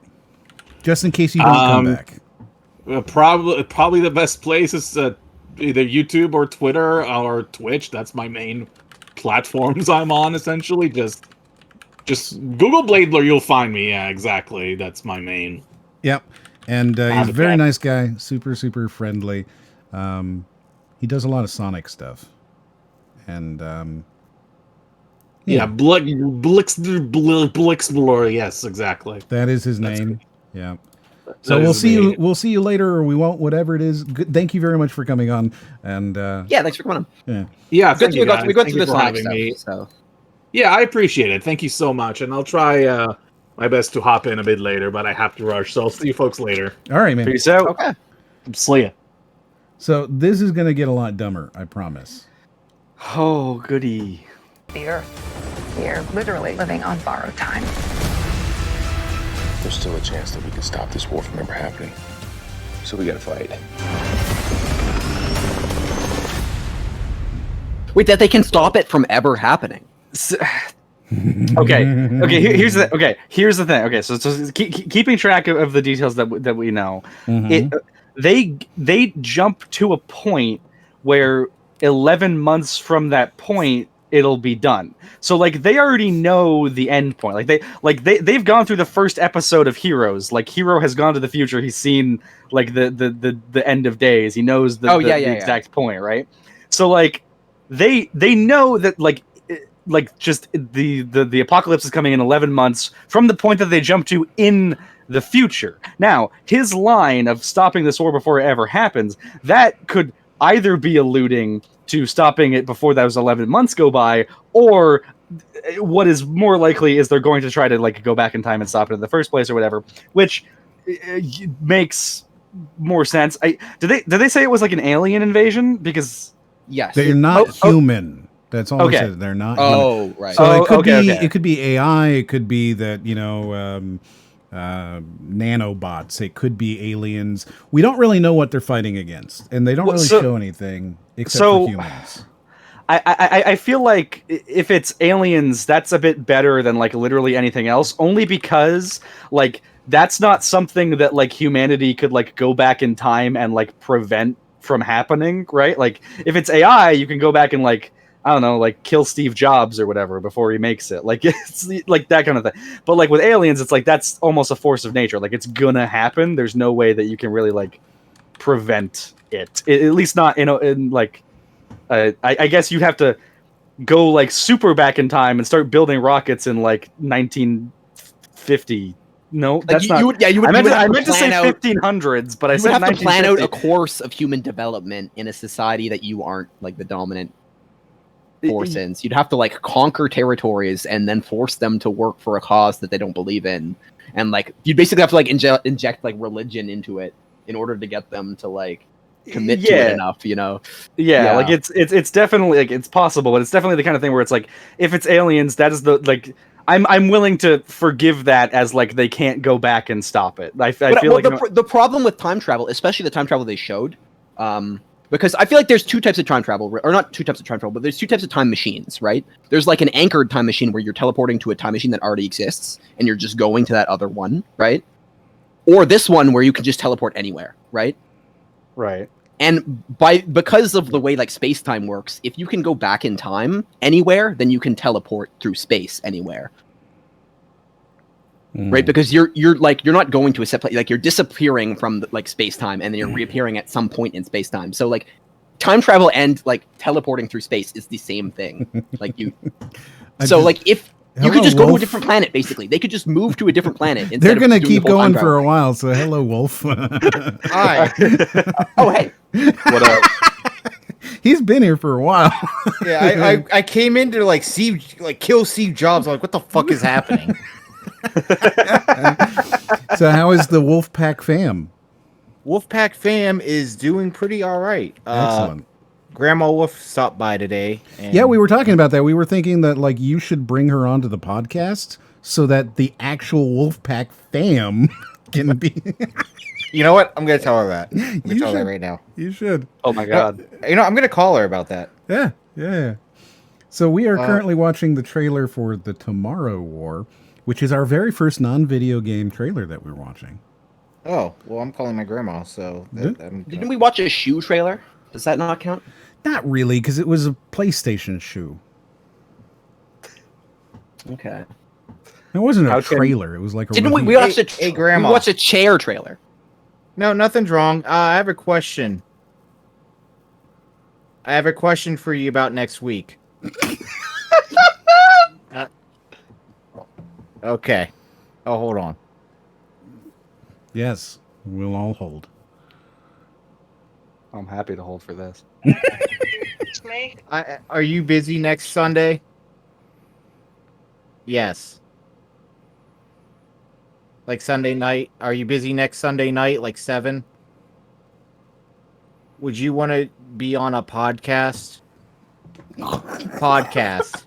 Just in case you don't come back.
Probably the best place is either YouTube or Twitter or Twitch. That's my main platforms I'm on, essentially. Just Google BladeBlur, you'll find me. Yeah, exactly. That's my main.
Yep. And he's a very nice guy. Super, super friendly. He does a lot of Sonic stuff. And...
Yeah, BladeBlur. Yes, exactly.
That is his name. Yeah. So we'll see you. We'll see you later, or we won't. Whatever it is. Good, thank you very much for coming on. And
yeah, thanks for coming on.
Yeah.
Good. We got through the Sonic stuff. So
yeah, I appreciate it. Thank you so much, and I'll try my best to hop in a bit later, but I have to rush. So I'll see you folks later.
All right, man.
Peace out.
Okay.
See ya.
So this is gonna get a lot dumber. I promise.
Oh, goody.
The Earth. We are literally living on borrowed time.
There's still a chance that we can stop this war from ever happening. So we gotta fight.
Wait, that they can stop it from ever happening.
Okay. Here's the thing. Okay, so keeping track of the details that we know, they jump to a point where 11 months from that point it'll be done. So like they already know the end point. They've gone through the first episode of Heroes. Like Hero has gone to the future. He's seen like the end of days. He knows the exact point, right? So like they know that like just the apocalypse is coming in 11 months from the point that they jump to in the future. Now, his line of stopping this war before it ever happens, that could either be alluding to stopping it before those 11 months go by, or what is more likely is they're going to try to like go back in time and stop it in the first place or whatever, which makes more sense. Did they say it was like an alien invasion? Because
yes,
they're not human. That's all I said. They're not human.
Right.
So it could be AI, it could be that, you know, nanobots, it could be aliens. We don't really know what they're fighting against, and they don't really show anything except for humans.
I feel like if it's aliens, that's a bit better than like literally anything else, only because like that's not something that like humanity could like go back in time and like prevent from happening, right? Like if it's AI, you can go back and like I don't know, like kill Steve Jobs or whatever before he makes it. Like it's like that kind of thing. But like with aliens, it's like that's almost a force of nature. Like it's gonna happen. There's no way that you can really like prevent it. At least not in like. I guess you'd have to go like super back in time and start building rockets in like 1950. No,
Like,
that's not.
you would.
I meant to
plan
say
out,
1500s, but I
you
said
would have to plan out a
1950.
course of human development in a society that you aren't like the dominant force in. So you'd have to like conquer territories and then force them to work for a cause that they don't believe in, and like you'd basically have to like inject like religion into it in order to get them to like commit to it enough, you know?
Yeah, like it's definitely like it's possible, but it's definitely the kind of thing where it's like if it's aliens, that is the like. I'm willing to forgive that as like they can't go back and stop it. I feel like
the problem with time travel, especially the time travel they showed, because I feel like there's two types of time travel, or not two types of time travel, but there's two types of time machines, right? There's like an anchored time machine where you're teleporting to a time machine that already exists and you're just going to that other one, right? Or this one where you can just teleport anywhere, right?
Right.
And because of the way like space-time works, if you can go back in time anywhere, then you can teleport through space anywhere. Right? Because you're not going to a set place, like you're disappearing from like space-time and then you're reappearing at some point in space-time. So like time travel and like teleporting through space is the same thing. Like you like if you could just go to a different planet, basically. They could just move to a different planet.
They're going to keep going for a while, so hello, Wolf.
Hi.
Oh, hey.
What up?
He's been here for a while.
Yeah, I came in to like kill Steve Jobs. I'm like, what the fuck is happening?
So how is the Wolfpack fam?
Wolfpack fam is doing pretty all right.
Excellent.
Grandma Wolf stopped by today. And
Yeah, we were talking about that. We were thinking that like you should bring her onto the podcast so that the actual Wolfpack fam can be.
You know what? I'm gonna tell her that. I'm gonna tell her that right now.
You should.
Oh my god.
You know, I'm gonna call her about that.
Yeah. So we are currently watching the trailer for the Tomorrow War, which is our very first non-video game trailer that we're watching.
Oh, well, I'm calling my grandma, so
Didn't we watch a shoe trailer? Does that not count?
Not really, because it was a PlayStation shoe.
Okay.
It wasn't a trailer. It was like a.
Didn't we?
review.
We watched
Hey, Grandma.
We watched a chair trailer.
No, nothing's wrong. I have a question. I have a question for you about next week. Okay. Oh, hold on.
Yes, we'll all hold.
I'm happy to hold for this.
Me? Are you busy next Sunday? Yes. Like Sunday night? Are you busy next Sunday night, like 7? Would you want to be on a podcast? Podcast.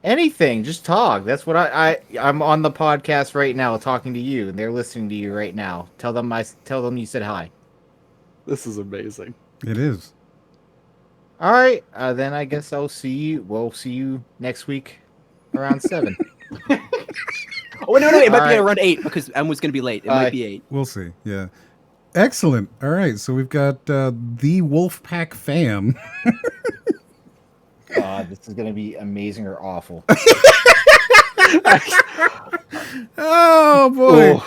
Anything, just talk. That's what I'm on the podcast right now talking to you, and they're listening to you right now. Tell them you said hi.
This is amazing.
It is.
All right, then I guess I'll see you. We'll see you next week around 7.
Oh no, it might be around 8 because Emma's going to be late. It might be 8.
We'll see. Yeah. Excellent. All right, so we've got the Wolfpack fam.
God, this is going to be amazing or awful.
Oh boy!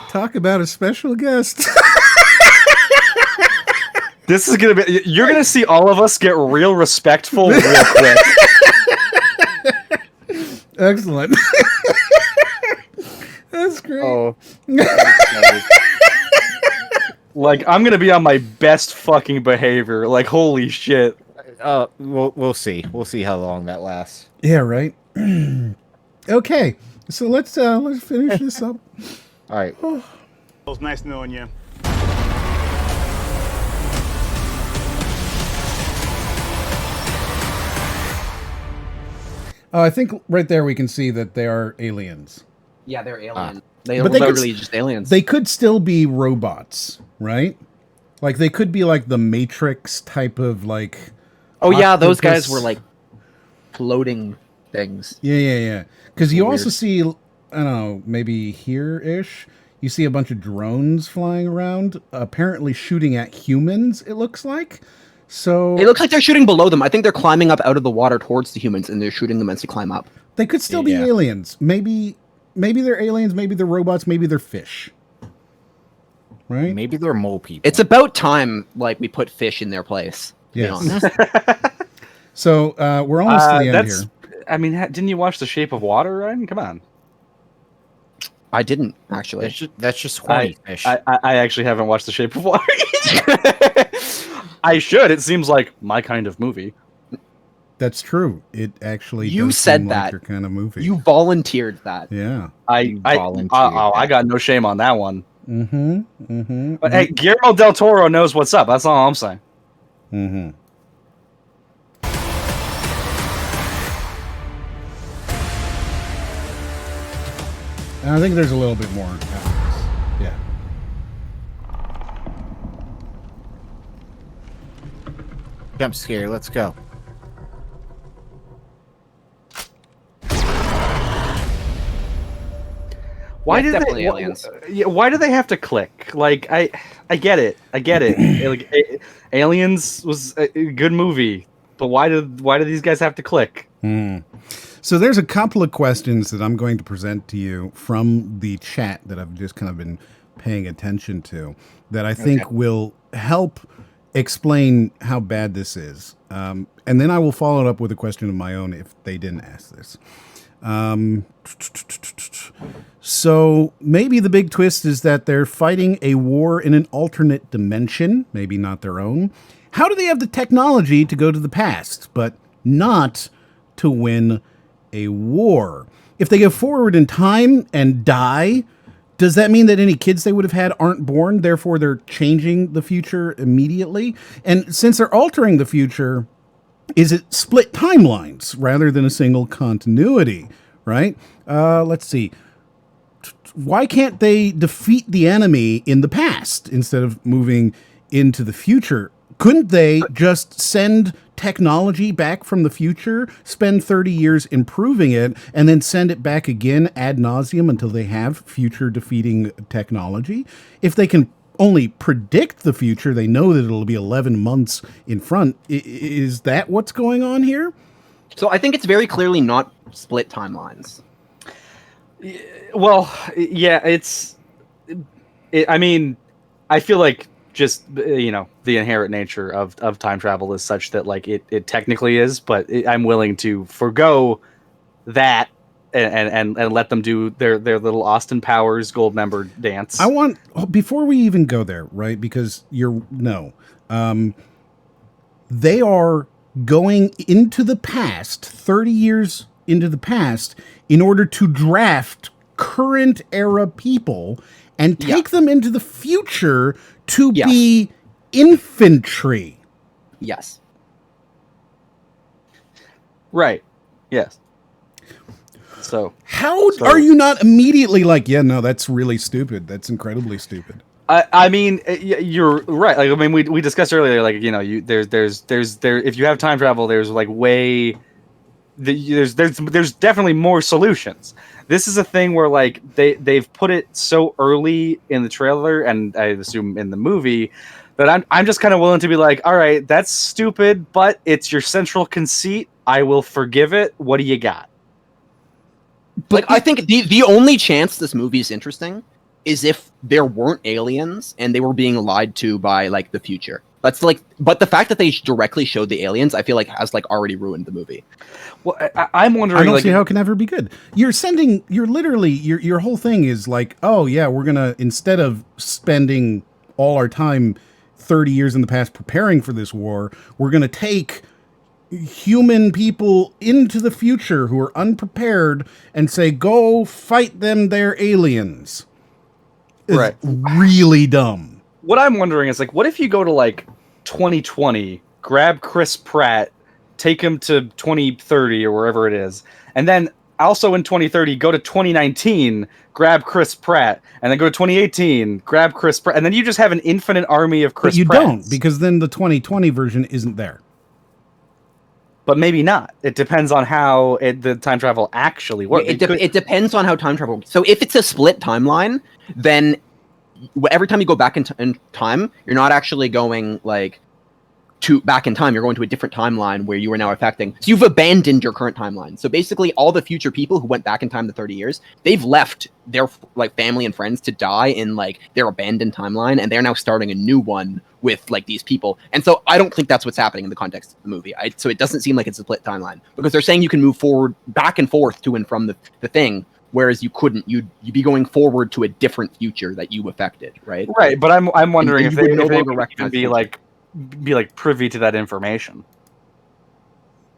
Talk about a special guest.
This is gonna be. You're gonna see all of us get real respectful real quick.
Excellent. That's great.
Oh.
Like I'm gonna be on my best fucking behavior. Like holy shit.
We'll see. We'll see how long that lasts.
Yeah. Right. Okay. So let's finish this up.
All right.
It was nice knowing you.
I think right there we can see that they are aliens.
Yeah, they're aliens. They're
But they
literally
could,
just aliens.
They could still be robots, right? Like they could be like the Matrix type of like.
Oh yeah, those guys were like floating things.
Yeah. Because you also see, I don't know, maybe here-ish, You see a bunch of drones flying around, apparently shooting at humans, it looks like. So
it looks like they're shooting below them. I think they're climbing up out of the water towards the humans, and they're shooting them as they climb up.
They could still be aliens. Maybe they're aliens, maybe they're robots, maybe they're fish. Right?
Maybe they're mole people.
It's about time, like, we put fish in their place.
Yes. So we're almost to the end here.
I mean, didn't you watch The Shape of Water, Ryan? Come on.
I didn't, actually.
That's just horny fish.
I actually haven't watched The Shape of Water. I should. It seems like my kind of movie.
That's true. It actually
You
does
said
seem
that.
like your kind of movie.
You volunteered that.
Yeah.
I got no shame on that one.
Mm-hmm. Mm-hmm.
But hey, Guillermo del Toro knows what's up. That's all I'm saying.
Mm-hmm. And I think there's a little bit more after this. Yeah.
Jump scare. Let's go.
Why do
definitely
they?
aliens.
Why do they have to click? Like I get it. I get it. Like, Aliens was a good movie, but why do these guys have to click?
So there's a couple of questions that I'm going to present to you from the chat that I've just kind of been paying attention to that I think will help explain how bad this is. And then I will follow it up with a question of my own if they didn't ask this. So maybe the big twist is that they're fighting a war in an alternate dimension, maybe not their own. How do they have the technology to go to the past, but not to win a war? If they go forward in time and die, does that mean that any kids they would have had aren't born? Therefore, they're changing the future immediately? And since they're altering the future, is it split timelines rather than a single continuity, right? Let's see. Why can't they defeat the enemy in the past instead of moving into the future? Couldn't they just send technology back from the future, spend 30 years improving it, and then send it back again ad nauseum until they have future defeating technology? If they can only predict the future, they know that it'll be 11 months in front. Is that what's going on here?
So I think it's very clearly not split timelines.
Well, yeah, I mean, I feel like just, you know, the inherent nature of time travel is such that, like, it technically is, but I'm willing to forgo that and let them do their little Austin Powers Goldmember dance.
I want, before we even go there, right? Because they are going into the past, 30 years into the past, in order to draft current era people and take them into the future to be infantry.
Yes.
Right. Yes. So
how are you not immediately like, yeah, no, that's really stupid. That's incredibly stupid.
I mean, you're right. Like, I mean, we discussed earlier, like, you know, there's if you have time travel, there's like there's definitely more solutions. This is a thing where, like, they've put it so early in the trailer, and I assume in the movie, that I'm just kind of willing to be like, all right, that's stupid, but it's your central conceit. I will forgive it. What do you got?
But I think the only chance this movie is interesting is if there weren't aliens and they were being lied to by, like, the future. That's like, but the fact that they directly showed the aliens, I feel like has, like, already ruined the movie.
Well, I'm wondering.
I don't see how it can ever be good. Your whole thing is like, oh yeah, we're gonna, instead of spending all our time 30 years in the past preparing for this war, we're gonna take human people into the future who are unprepared and say, go fight them, they're aliens. It's
right.
Really dumb.
What I'm wondering is, like, what if you go to, like, 2020, grab Chris Pratt, take him to 2030 or wherever it is, and then also in 2030 go to 2019, grab Chris Pratt, and then go to 2018, grab Chris Pratt, and then you just have an infinite army of Chris Pratts.
But you don't, because then the 2020 version isn't there.
but maybe not. It depends on how the time travel actually works.
It depends on how time travel. So if it's a split timeline, then every time you go back in time, you're not actually going like back in time. You're going to a different timeline where you are now affecting. So you've abandoned your current timeline. So basically, all the future people who went back in time to 30 years, they've left their like family and friends to die in like their abandoned timeline, and they're now starting a new one with like these people. And so I don't think that's what's happening in the context of the movie. So it doesn't seem like it's a split timeline because they're saying you can move forward, back and forth to and from the thing. Whereas you couldn't, you'd be going forward to a different future that you affected, right?
Right, but I'm wondering if they
no
would
longer recognize
be like privy to that information.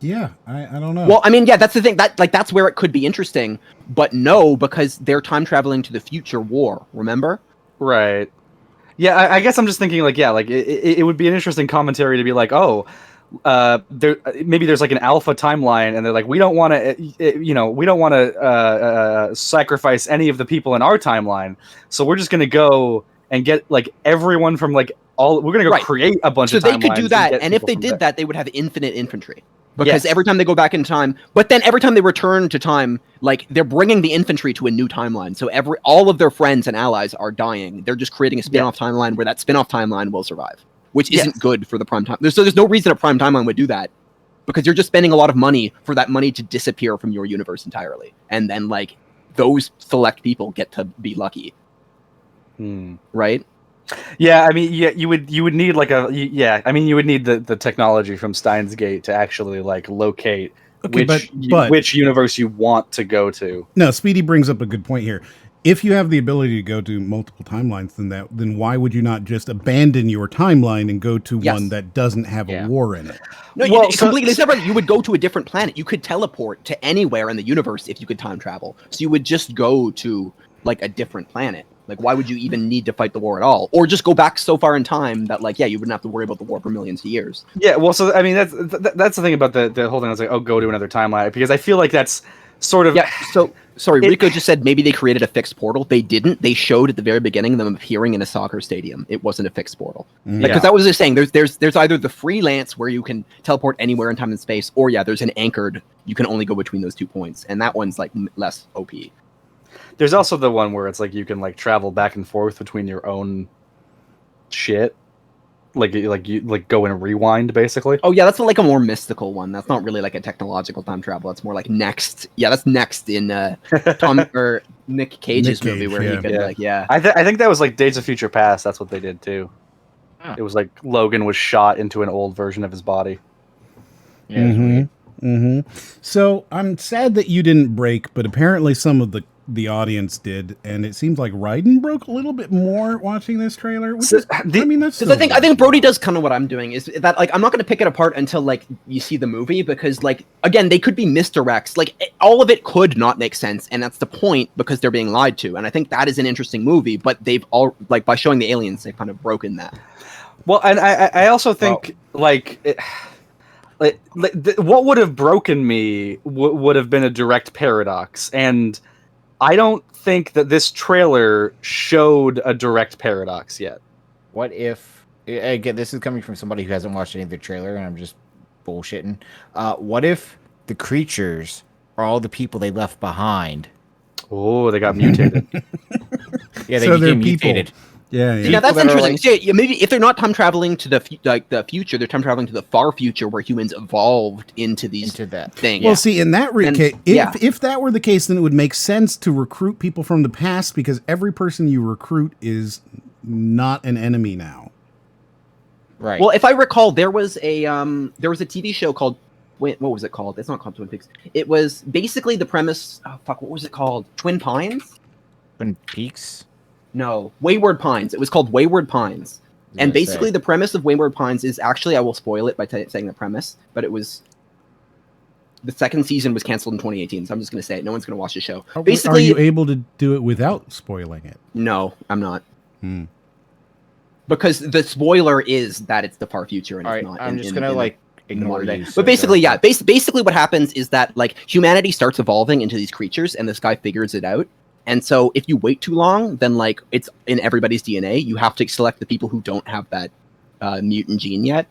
Yeah, I don't know.
Well, I mean, yeah, that's the thing. That's where it could be interesting, but no, because they're time traveling to the future war. Remember?
Right. Yeah, I guess I'm just thinking like, yeah, like it would be an interesting commentary to be like, oh, maybe there's like an alpha timeline, and they're like, we don't want to sacrifice any of the people in our timeline, so we're just gonna go and get like everyone from like we're gonna go create a bunch of timelines.
So they could do that, and if they did that, they would have infinite infantry. Because every time they go back in time, but then every time they return to time, like they're bringing the infantry to a new timeline. So all of their friends and allies are dying. They're just creating a spin-off timeline where that spin-off timeline will survive, which isn't good for the prime time. There's no reason a prime timeline would do that, because you're just spending a lot of money for that money to disappear from your universe entirely, and then like those select people get to be lucky, right?
Yeah, I mean, yeah, you would need like you would need the technology from Steins Gate to actually like locate which universe you want to go to.
No, Speedy brings up a good point here. If you have the ability to go to multiple timelines, then why would you not just abandon your timeline and go to one that doesn't have a war in it?
No, completely separate. You would go to a different planet. You could teleport to anywhere in the universe if you could time travel. So you would just go to like a different planet. Like, why would you even need to fight the war at all? Or just go back so far in time that, like, yeah, you wouldn't have to worry about the war for millions of years.
Yeah, well, so, I mean, that's the thing about the whole thing. I was like, oh, go to another timeline. Because I feel like that's sort of...
Yeah, so, sorry, Rico just said maybe they created a fixed portal. They didn't. They showed at the very beginning them appearing in a soccer stadium. It wasn't a fixed portal. Because that was just saying, there's either the freelance where you can teleport anywhere in time and space, or, yeah, there's an anchored, you can only go between those 2 points. And that one's, like, less OP.
There's also the one where it's like you can like travel back and forth between your own shit, like you go and rewind basically.
Oh yeah, that's like a more mystical one. That's not really like a technological time travel. That's more like Next. Yeah, that's Next in Tom or Nick Cage's movie where he could
I think that was like Days of Future Past. That's what they did too. It was like Logan was shot into an old version of his body.
Yeah. So I'm sad that you didn't break, but apparently some of the audience did, and it seems like Raiden broke a little bit more watching this trailer. Which is, I mean, that's.
I think Brody does kind of what I'm doing. Is that like I'm not going to pick it apart until like you see the movie, because like again they could be misdirects. Like all of it could not make sense, and that's the point, because they're being lied to. And I think that is an interesting movie, but they've all like by showing the aliens, they've kind of broken that.
Well, and I also think what would have broken me would have been a direct paradox, and I don't think that this trailer showed a direct paradox yet.
What if, again, this is coming from somebody who hasn't watched any of the trailer, and I'm just bullshitting. What if the creatures are all the people they left behind?
Oh, they got mutated.
Yeah, they became mutated.
Yeah, that's interesting. Like, maybe if they're not time traveling to the future, they're time traveling to the far future where humans evolved into that thing.
Well, see, in that case, if that were the case, then it would make sense to recruit people from the past, because every person you recruit is not an enemy now.
Right.
Well, if I recall, there was a TV show called what was it called? It's not called Twin Peaks. It was basically the premise. Oh, fuck, what was it called? Twin Pines.
Twin Peaks.
No, Wayward Pines. It was called Wayward Pines. And basically the premise of Wayward Pines is actually, I will spoil it by saying the premise, but it was, the second season was canceled in 2018, so I'm just going to say it. No one's going to watch the show.
Basically, are you able to do it without spoiling it?
No, I'm not. Because the spoiler is that it's the far future and it's not.
I'm just going to ignore you.
But basically, basically what happens is that like humanity starts evolving into these creatures, and this guy figures it out. And so if you wait too long, then like it's in everybody's DNA. You have to select the people who don't have that mutant gene yet.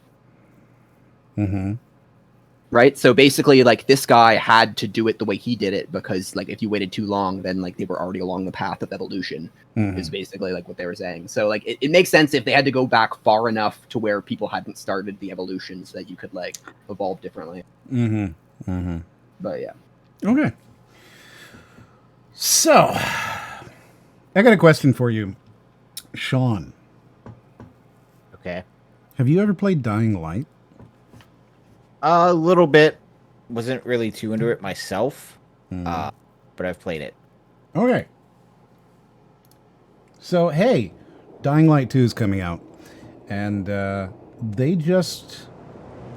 right? So basically, like, this guy had to do it the way he did it because, like, if you waited too long, then, like, they were already along the path of evolution, is basically, like, what they were saying. So, like, it makes sense if they had to go back far enough to where people hadn't started the evolution so that you could, like, evolve differently. But, yeah.
Okay. So, I got a question for you, Sean.
Okay.
Have you ever played Dying Light?
A little bit. Wasn't really too into it myself, but I've played it.
Okay. So, hey, Dying Light 2 is coming out. And they just,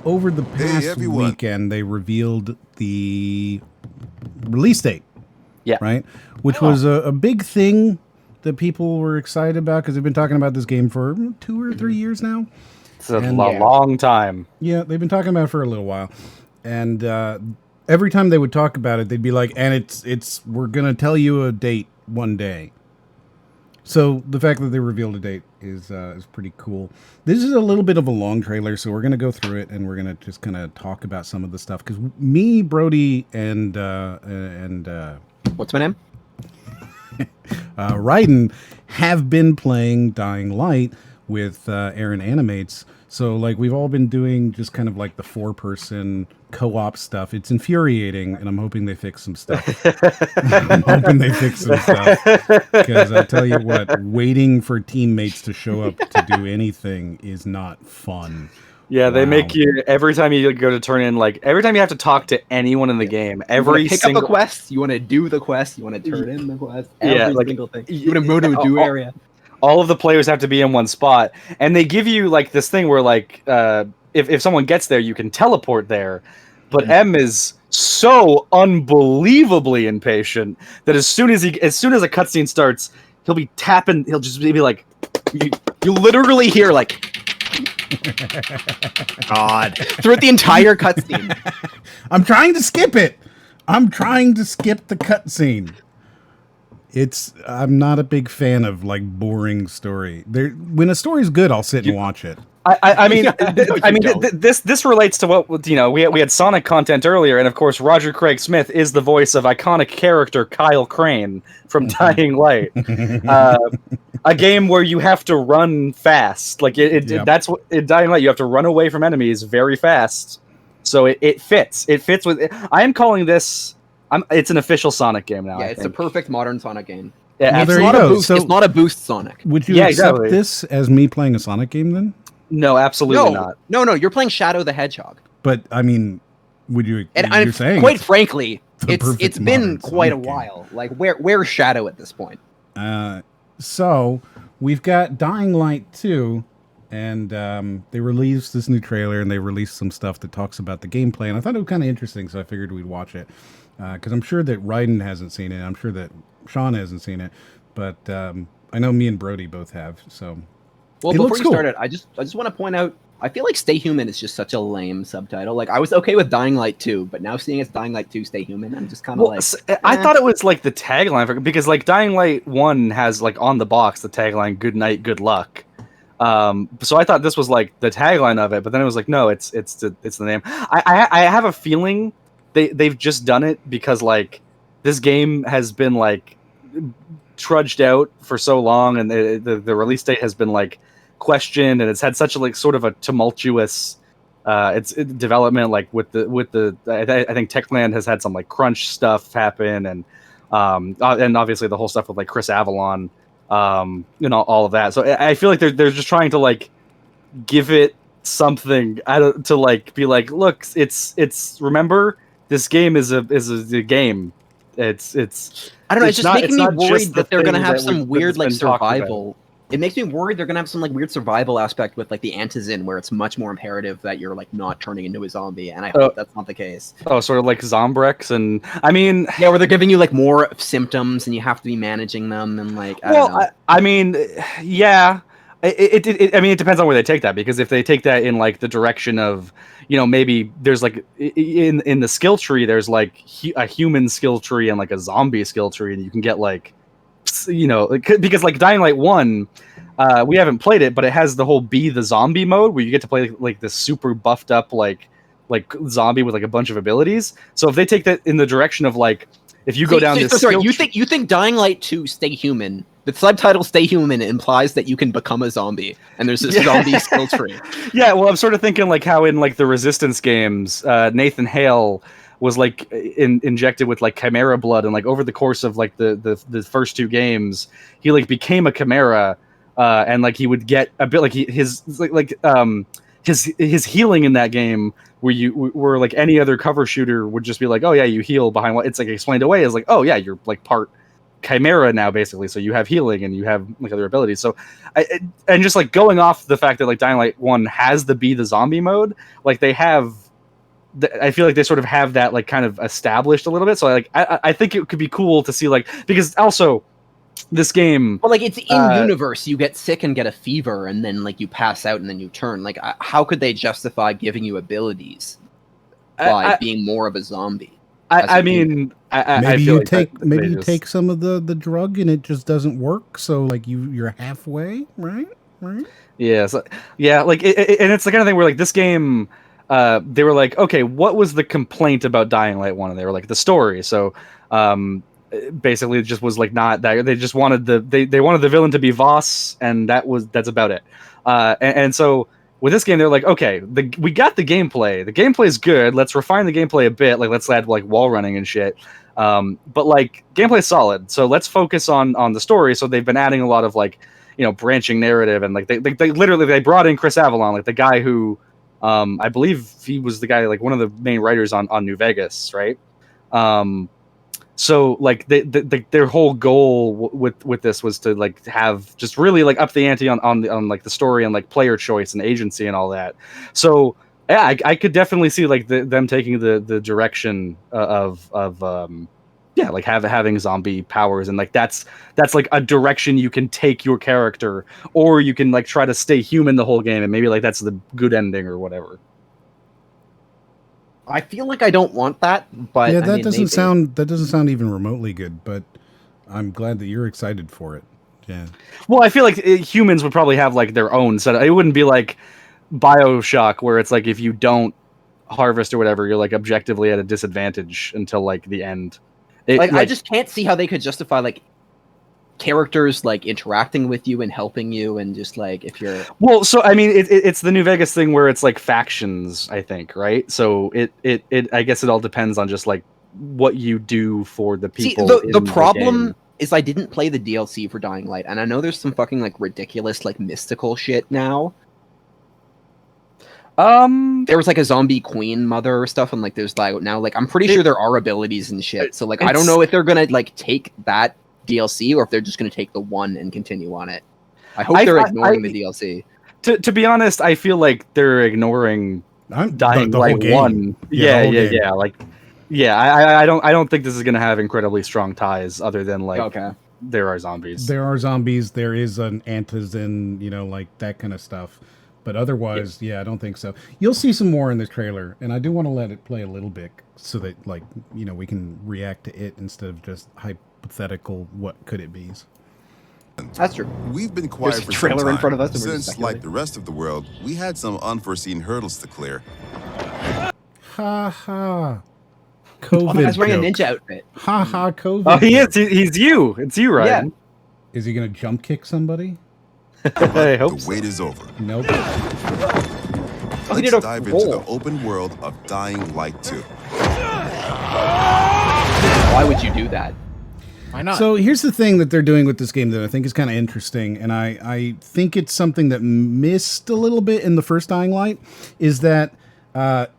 over the past weekend, they revealed the release date.
Yeah.
Right? Which was a big thing that people were excited about because they've been talking about this game for 2 or 3 years now.
It's a long time.
Yeah, they've been talking about it for a little while. And every time they would talk about it, they'd be like, and it's we're going to tell you a date one day. So the fact that they revealed a date is pretty cool. This is a little bit of a long trailer, so we're going to go through it and we're going to just kind of talk about some of the stuff. Because me, Brody, and
what's my name?
Raiden have been playing Dying Light with Aaron Animates. So, like, we've all been doing just kind of like the 4-person co-op stuff. It's infuriating, and I'm hoping they fix some stuff. Because I tell you what, waiting for teammates to show up to do anything is not fun.
Yeah, they make you, every time you go to turn in, like, every time you have to talk to anyone in the game, every
pick
single
up a quest, you want to do the quest, you want to turn in the quest,
Yeah,
every
like,
single thing. You want to go to a do area.
All of the players have to be in one spot, and they give you like this thing where like if someone gets there, you can teleport there. But M is so unbelievably impatient that as soon as a cutscene starts, he'll be tapping. He'll just be like,
you literally hear like, God, throughout the entire cutscene.
I'm trying to skip it. I'm trying to skip the cutscene. I'm not a big fan of like boring story. When a story's good, I'll sit and watch it.
This relates to what we had Sonic content earlier, and of course Roger Craig Smith is the voice of iconic character Kyle Crane from Dying Light, a game where you have to run fast. Like that's what in Dying Light you have to run away from enemies very fast. So it fits. It fits with. I am calling this. It's an official Sonic game now.
Yeah, it's a perfect modern Sonic game.
Yeah,
well,
it's not a boost Sonic.
Would you accept this as me playing a Sonic game then?
No, absolutely not.
No, you're playing Shadow the Hedgehog.
But I mean, would you?
And
you're saying
quite frankly, it's been quite a
Sonic
while. Like where's Shadow at this point?
So we've got Dying Light 2, and they released this new trailer, and they released some stuff that talks about the gameplay, and I thought it was kind of interesting, so I figured we'd watch it. Because I'm sure that Raiden hasn't seen it. I'm sure that Sean hasn't seen it. But I know me and Brody both have. So,
well, before you start it, I just want to point out, I feel like Stay Human is just such a lame subtitle. Like, I was okay with Dying Light 2, but now seeing it's Dying Light 2 Stay Human, I'm just kind of
I thought it was like the tagline because like Dying Light 1 has like on the box the tagline "Good night, good luck." So I thought this was like the tagline of it, but then it was like, no, it's the name. I have a feeling they've just done it because like this game has been like trudged out for so long, and the release date has been like questioned, and it's had such a like sort of a tumultuous development. Like with the I think Techland has had some like crunch stuff happen, and obviously the whole stuff with like Chris Avalon, all of that. So I feel like they're just trying to like give it something to like be like, look, it's remember. This game is a game. It's
I don't know. It's just making me worried that they're gonna have some weird like survival. It makes me worried they're gonna have some like weird survival aspect with like the Antizin, where it's much more imperative that you're like not turning into a zombie, and I hope that's not the case.
Oh, sort of like Zombrex, and I mean,
yeah, where they're giving you like more symptoms, and you have to be managing them, and like I don't know.
I mean, yeah. I mean, it depends on where they take that, because if they take that in like the direction of, maybe there's like in the skill tree, there's like a human skill tree and like a zombie skill tree, and you can get like, because like Dying Light 1, we haven't played it, but it has the whole be the zombie mode where you get to play like this super buffed up like like zombie with like a bunch of abilities. So if they take that in the direction of like, if you go down this,
sorry, you think Dying Light 2 Stay Human? The subtitle Stay Human implies that you can become a zombie, and there's this zombie skill tree.
Yeah, well, I'm sort of thinking like how in like the Resistance games, Nathan Hale was like injected with like chimera blood, and like over the course of like the first 2 games, he like became a chimera, and like he would get a bit like his healing in that game, where like any other cover shooter would just be like, oh yeah, you heal behind what it's like explained away as like, oh yeah, you're like part chimera now basically, so you have healing and you have like other abilities. So and just like going off the fact that like Dying Light 1 has the be the zombie mode, like they have I feel like they sort of have that like kind of established a little bit. So like I think it could be cool to see, like, because also this game,
well, like it's in universe, you get sick and get a fever, and then like you pass out and then you turn. Like how could they justify giving you abilities by being more of a zombie?
I mean,
maybe
feel
you
like
take
that
maybe
they
you
just-
take some of the drug and it just doesn't work. So like you're halfway, right?
Yeah, so, yeah, like, and it's the kind of thing where like this game, they were like, okay, what was the complaint about Dying Light 1? And they were like, the story. So, basically, it just was like not that. They just wanted they wanted the villain to be Voss, and that's about it. And so with this game, they're like, okay, we got the gameplay. The gameplay is good. Let's refine the gameplay a bit. Like, let's add like wall running and shit. But like gameplay is solid. So let's focus on the story. So they've been adding a lot of like, you know, branching narrative, and like they literally brought in Chris Avalon, like the guy who, I believe he was the guy, like one of the main writers on New Vegas, right? So like their whole goal with this was to like have just really like up the ante on like the story and like player choice and agency and all that. So yeah, I could definitely see like them taking the direction of yeah, like having zombie powers, and like that's like a direction you can take your character, or you can like try to stay human the whole game, and maybe like that's the good ending or whatever.
I feel like I don't want that, but
yeah,
I mean, maybe.
that doesn't sound even remotely good. But I'm glad that you're excited for it. Yeah.
Well, I feel like humans would probably have like their own set. It wouldn't be like BioShock, where it's like if you don't harvest or whatever, you're like objectively at a disadvantage until like the end.
I just can't see how they could justify like characters like interacting with you and helping you, and just like if you're
well, so I mean, it's the New Vegas thing where it's like factions, I think, right? So it I guess it all depends on just like what you do for the people.
See, the problem is I didn't play the DLC for Dying Light, and I know there's some fucking like ridiculous like mystical shit now. There was like a zombie queen mother or stuff, and like there's like now like I'm pretty sure there are abilities and shit. So like I don't know if they're gonna like take that DLC or if they're just gonna take the one and continue on it. I hope they're ignoring the DLC.
To be honest, I feel like they're ignoring Dying Light 1. Yeah. Like, yeah, I don't think this is gonna have incredibly strong ties, other than like there are zombies.
There are zombies. There is an antizin, you know, like that kind of stuff. But otherwise, yeah, I don't think so. You'll see some more in the trailer, and I do want to let it play a little bit so that, like, you know, we can react to it instead of just hypothetical what could it be.
That's true.
We've been quiet
There's a
for
trailer
some time.
in front of us, and we're just
Since, like the rest of the world, we had some unforeseen hurdles to clear.
Ha ha. COVID.
I was wearing
joke.
a ninja outfit.
Ha ha. COVID.
Oh, he
joke.
is. He's you. It's you, Ryan.
Yeah.
Is he gonna jump kick somebody?
I hope
The wait is over.
Nope.
Let's dive into the open world of Dying Light 2.
Why would you do that?
Why not?
So here's the thing that they're doing with this game that I think is kind of interesting, and I think it's something that missed a little bit in the first Dying Light, is that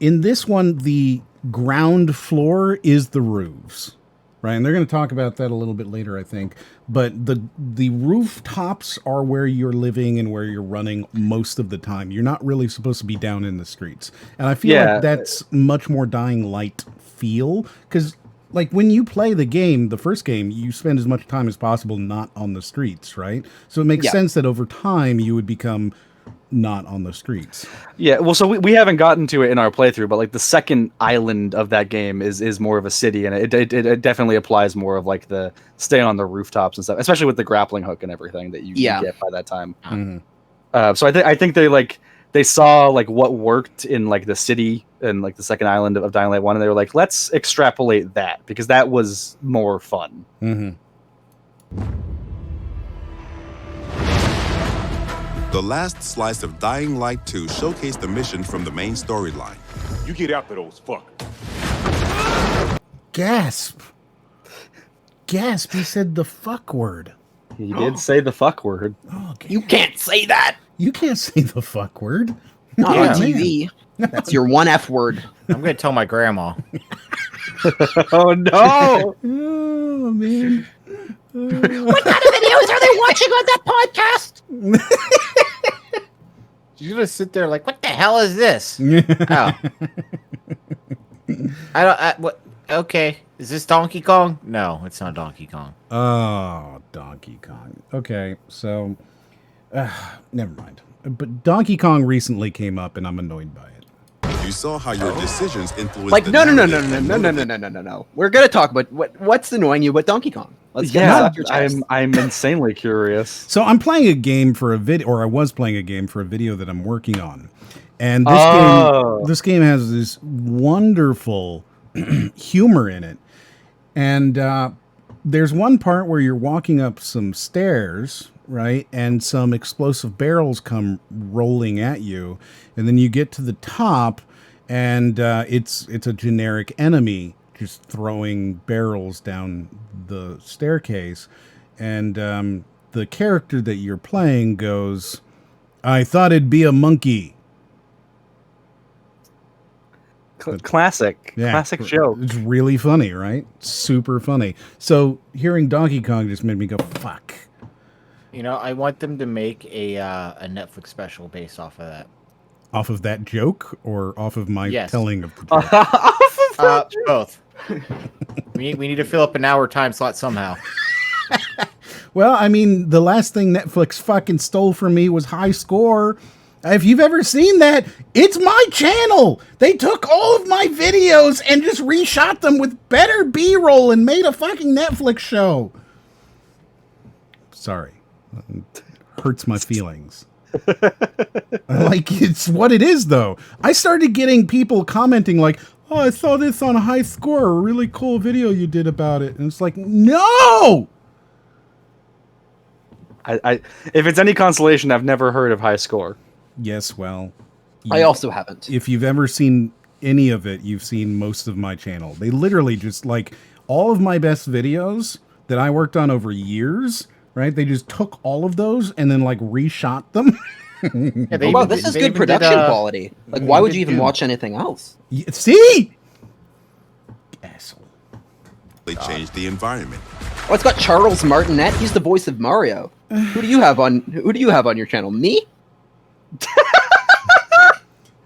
in this one, the ground floor is the roofs. Right, and they're going to talk about that a little bit later, I think. But the rooftops are where you're living and where you're running most of the time. You're not really supposed to be down in the streets. And I feel like that's much more Dying Light feel. Because, like, when you play the game, the first game, you spend as much time as possible not on the streets, right? So it makes sense that over time you would become not on the streets.
Yeah, well, so we haven't gotten to it in our playthrough, but like the second island of that game is more of a city, and it definitely applies more of like the stay on the rooftops and stuff, especially with the grappling hook and everything that you get by that time.
Mm-hmm.
So I think they like they saw like what worked in like the city and like the second island of Dying Light 1, and they were like, let's extrapolate that because that was more fun.
Mm-hmm.
The last slice of Dying Light 2 showcased the mission from the main storyline.
You get after those fuckers.
Gasp! Gasp! He said the fuck word.
He did say the fuck word.
Oh,
You can't say that.
You can't say the fuck word.
Not
Yeah.
on TV. That's your one F word.
I'm gonna tell my grandma.
Oh no!
Oh man.
What kind of videos are they watching on that podcast?
You're gonna sit there like, what the hell is this? Oh. What? Okay, is this Donkey Kong? No, it's not Donkey Kong.
Oh, Donkey Kong. Okay, so never mind. But Donkey Kong recently came up, and I'm annoyed by it.
You saw how your decisions influenced
Like
the
no.
narrative.
We're gonna talk about what's annoying you about Donkey Kong. Let's get this
Yeah,
off your chest.
I'm insanely curious.
So I'm playing a game for a video, or I was playing a game for a video that I'm working on, and this game has this wonderful humor in it, and there's one part where you're walking up some stairs, right, and some explosive barrels come rolling at you, and then you get to the top, and it's a generic enemy just throwing barrels down the staircase, and the character that you're playing goes, "I thought it'd be a monkey."
Classic joke.
It's really funny, right? Super funny. So hearing Donkey Kong just made me go, "Fuck."
You know, I want them to make a Netflix special based off of that.
Off of that joke, or off of my
Yes.
telling of the joke?
Both. we need to fill up an hour time slot somehow.
Well, I mean, the last thing Netflix fucking stole from me was High Score. If you've ever seen that, it's my channel. They took all of my videos and just reshot them with better B-roll and made a fucking Netflix show. Sorry. Hurts my feelings. Like, it's what it is, though. I started getting people commenting like, "Oh, I saw this on High Score, a really cool video you did about it." And it's like, no!
I if it's any consolation, I've never heard of High Score.
Yes, well,
I also haven't.
If you've ever seen any of it, you've seen most of my channel. They literally just, like, all of my best videos that I worked on over years, right? They just took all of those and then, like, reshot them.
Oh, wow, this is good production quality. Like, why would you even watch anything else?
See? Asshole.
They changed the environment.
Oh, it's got Charles Martinet. He's the voice of Mario. Who do you have on your channel? Me?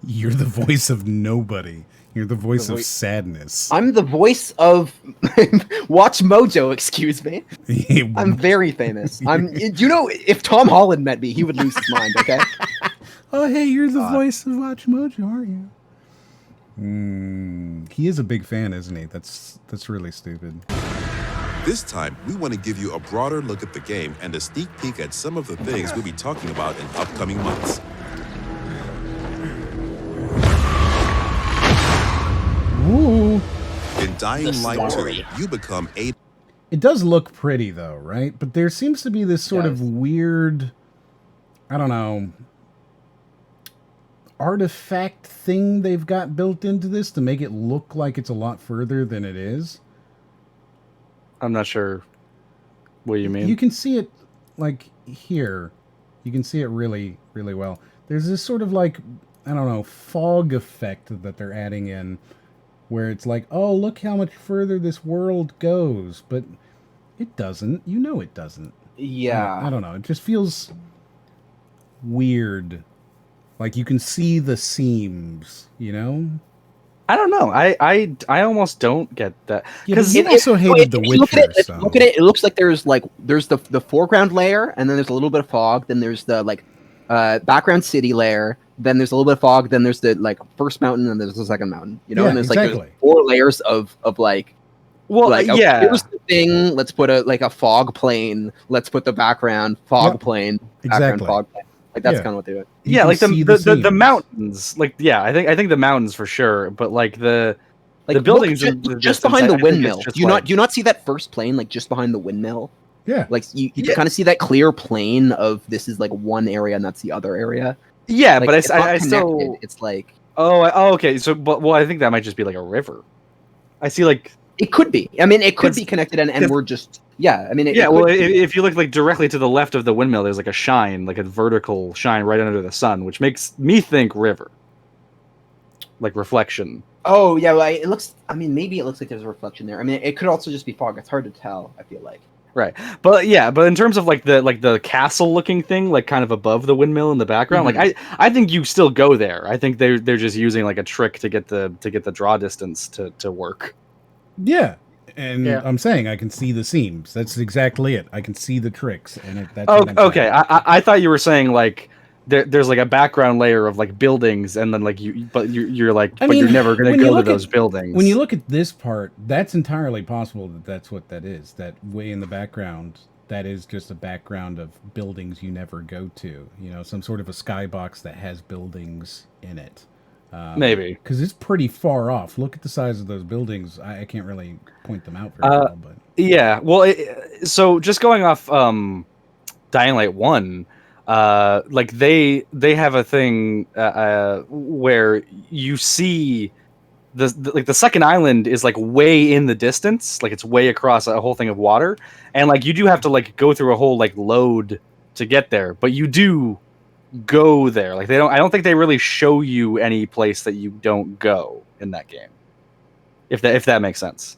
You're the voice of nobody. You're the voice of sadness.
I'm the voice of Watch Mojo, excuse me. I'm very famous. You know, if Tom Holland met me, he would lose his mind, okay?
Oh, hey, you're the voice of Watch Mojo, aren't you? He is a big fan, isn't he? That's really stupid.
This time, we want to give you a broader look at the game and a sneak peek at some of the things we'll be talking about in upcoming months.
Ooh.
In Dying Light 2, you become a...
It does look pretty, though, right? But there seems to be this sort of weird, I don't know, artifact thing they've got built into this to make it look like it's a lot further than it is.
I'm not sure what you mean.
You can see it, like, here. You can see it really, really well. There's this sort of, like, I don't know, fog effect that they're adding in, where it's like, oh, look how much further this world goes. But it doesn't. You know it doesn't.
Yeah.
I don't know. It just feels weird. Like you can see the seams, you know?
I don't know. I almost don't get that.
Because you also hated The Witcher.
Look at it. It looks like there's the foreground layer, and then there's a little bit of fog. Then there's the background city layer. Then there's a little bit of fog. Then there's the first mountain, and there's the second mountain. You know,
Yeah,
and there's
exactly.
there's 4 layers of
yeah.
Here's the thing. Let's put a fog plane. Let's put the background fog plane. Background
Exactly.
fog plane. Like that's kind of what they do.
Yeah, like the mountains. Like I think the mountains for sure, but like the buildings
just behind the windmill. Do you not see that first plane like just behind the windmill?
Yeah.
Like you can kind of see that clear plane of this is like one area and that's the other area.
Yeah,
like,
but
I
still
it's like
okay. So well, I think that might just be like a river. I see like
it could be. I mean, it could be connected, and we're just I mean,
if you look like directly to the left of the windmill, there's like a shine, like a vertical shine right under the sun, which makes me think river, like reflection.
Oh yeah, well, it looks. I mean, maybe it looks like there's a reflection there. I mean, it could also just be fog. It's hard to tell. I feel like.
Right, but in terms of like the castle looking thing, like kind of above the windmill in the background, like I think you still go there. I think they're just using like a trick to get the draw distance to work.
Yeah, and I'm saying I can see the seams. That's exactly it. I can see the tricks, and that's
okay. I thought you were saying like there's like a background layer of like buildings, and then like you're like, but you're never gonna go to those buildings.
When you look at this part, that's entirely possible that that's what that is. That way in the background, that is just a background of buildings you never go to. You know, some sort of a skybox that has buildings in it.
Maybe
because it's pretty far off. Look at the size of those buildings. I can't really point them out very well, but
yeah. Well, so just going off Dying Light 1. Like they have a thing where you see the second island is like way in the distance, like it's way across a whole thing of water, and like you do have to like go through a whole like load to get there, but you do go there. Like I don't think they really show you any place that you don't go in that game, if that makes sense.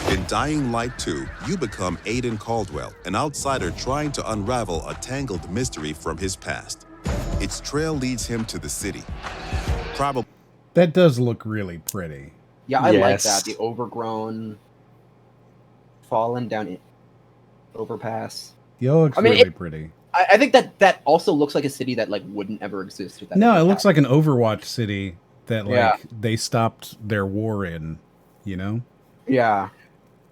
In Dying Light 2, you become Aiden Caldwell, an outsider trying to unravel a tangled mystery from his past. Its trail leads him to the city. Probably.
That does look really pretty.
Yeah, I like that. The overgrown, fallen down overpass.
Yeah, it looks really pretty.
I think that also looks like a city that like wouldn't ever exist without.
No, it looks like an Overwatch city that like they stopped their war in. You know.
Yeah.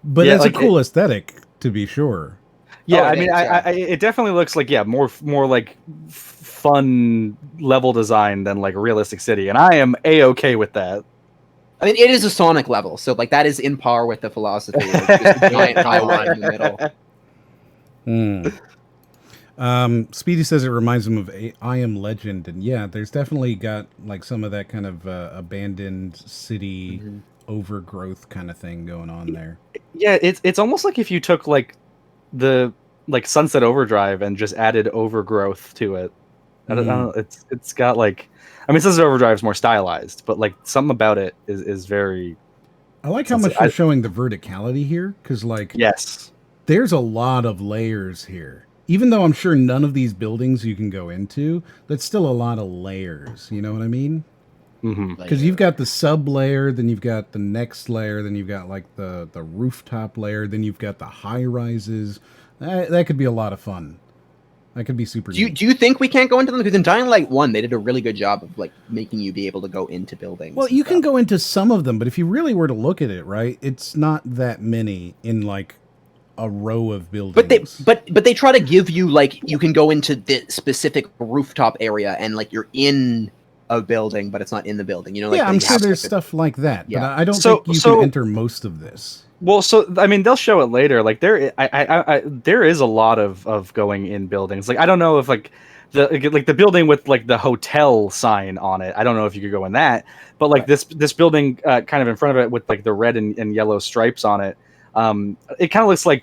But it's like a cool aesthetic, to be sure.
Yeah, I mean, it definitely looks like more like fun level design than like a realistic city, and I am a-okay with that.
I mean, it is a Sonic level, so like that is in par with the philosophy. Of just a giant highlight in the middle.
Speedy says it reminds him of I Am Legend, and yeah, there's definitely got like some of that kind of abandoned city overgrowth kind of thing going on there.
Yeah, it's almost like if you took like the Sunset Overdrive and just added overgrowth to it. I don't know. It's got like, I mean, Sunset Overdrive is more stylized, but like something about it is very.
I like how much you're showing the verticality here, because like there's a lot of layers here. Even though I'm sure none of these buildings you can go into, that's still a lot of layers. You know what I mean? Because you've got the sub layer, then you've got the next layer, then you've got like the rooftop layer, then you've got the high rises. That could be a lot of fun. That could be super.
Do you think we can't go into them? Because in Dying Light 1, they did a really good job of like making you be able to go into buildings.
Well, you can go into some of them, but if you really were to look at it, right, it's not that many in like a row of buildings.
But they try to give you like you can go into the specific rooftop area and like you're in a building, but it's not in the building. You know, like
I'm sure there's stuff like that.
Yeah.
But I don't think you can enter most of this.
Well, so I mean, they'll show it later. Like there is a lot of going in buildings. Like I don't know if like the building with like the hotel sign on it. I don't know if you could go in that. But like this building kind of in front of it with like the red and yellow stripes on it. It kind of looks like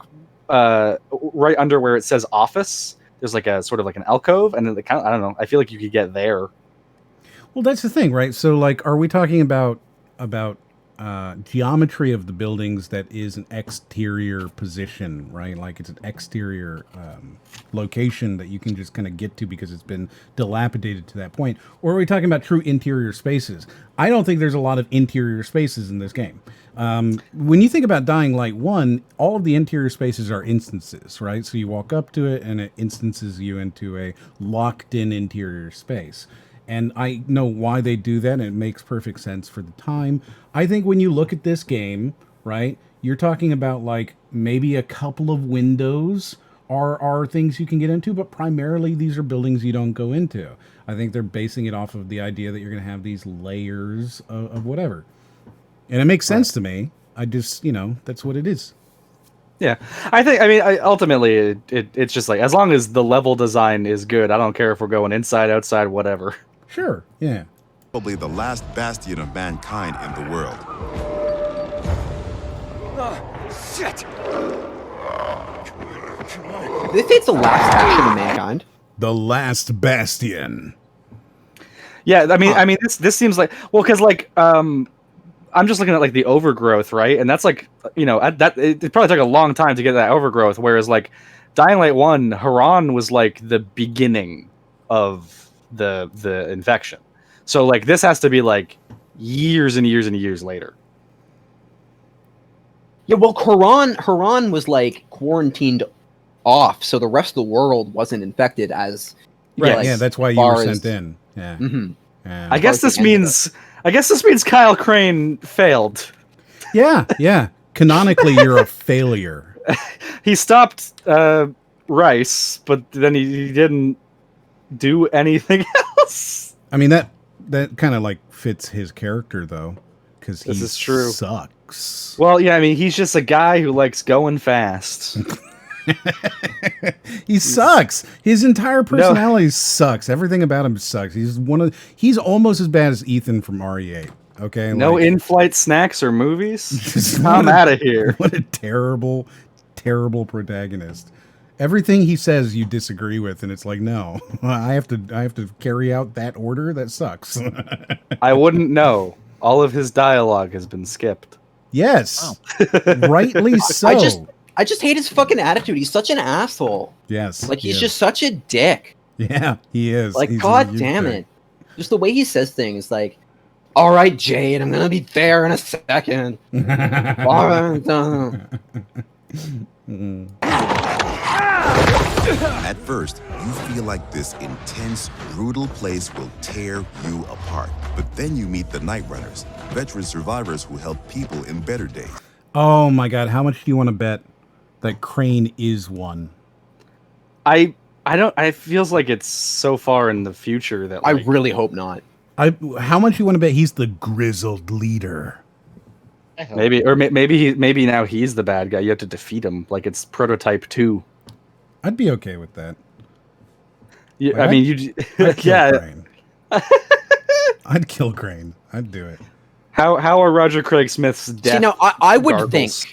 right under where it says office. There's like a sort of like an alcove, and it kind of, I don't know. I feel like you could get there.
Well, that's the thing, right? So like, are we talking about geometry of the buildings that is an exterior position, right? Like it's an exterior location that you can just kind of get to because it's been dilapidated to that point? Or are we talking about true interior spaces? I don't think there's a lot of interior spaces in this game. When you think about Dying Light 1, all of the interior spaces are instances, right? So you walk up to it and it instances you into a locked-in interior space. And I know why they do that, and it makes perfect sense for the time. I think when you look at this game, right, you're talking about like maybe a couple of windows are things you can get into, but primarily these are buildings you don't go into. I think they're basing it off of the idea that you're going to have these layers of whatever. And it makes sense to me. I just, that's what it is.
Yeah, I mean, ultimately, it's just like, as long as the level design is good, I don't care if we're going inside, outside, whatever.
Sure, yeah.
Probably the last bastion of mankind in the world.
Shit! This is the last bastion of mankind.
The last bastion.
Yeah, I mean, this seems like, well, because like, I'm just looking at like the overgrowth, right? And that's like, it probably took a long time to get that overgrowth. Whereas like Dying Light 1, Haran was like the beginning of the infection. So like this has to be like years and years and years later.
Yeah, well, Haran was like quarantined off, so the rest of the world wasn't infected as.
Right.
Like,
yeah, that's why you were sent in. Yeah.
Mm-hmm.
Yeah.
I guess this means Kyle Crane failed.
Yeah. Canonically, you're a failure.
He stopped Rice, but then he didn't do anything else.
I mean, that kind of like fits his character though, because
this is true.
Sucks.
Well, yeah, I mean, he's just a guy who likes going fast.
He sucks. His entire personality sucks. Everything about him sucks. He's almost as bad as Ethan from RE8. Okay.
No in-flight snacks or movies. I'm out of here.
What a terrible, terrible protagonist. Everything he says you disagree with, and it's like, no, I have to carry out that order. That sucks.
I wouldn't know. All of his dialogue has been skipped.
Yes, rightly so.
I just hate his fucking attitude. He's such an asshole.
Yes.
Like, he's just such a dick.
Yeah, he is.
Like,
he's
God damn it. Just the way he says things, like, all right, Jade, I'm going to be there in a second. All right.
At first, you feel like this intense, brutal place will tear you apart. But then you meet the Night Runners, veteran survivors who help people in better days.
Oh my God, how much do you want to bet that Crane is one?
I don't. It feels like it's so far in the future that
I really hope not.
How much you want to bet he's the grizzled leader?
Maybe now he's the bad guy. You have to defeat him, like it's Prototype 2.
I'd be okay with that.
Yeah,
Like,
I mean,
Crane. I'd kill Crane. I'd do it.
How are Roger Craig Smith's death?
See, now, I would
gargles?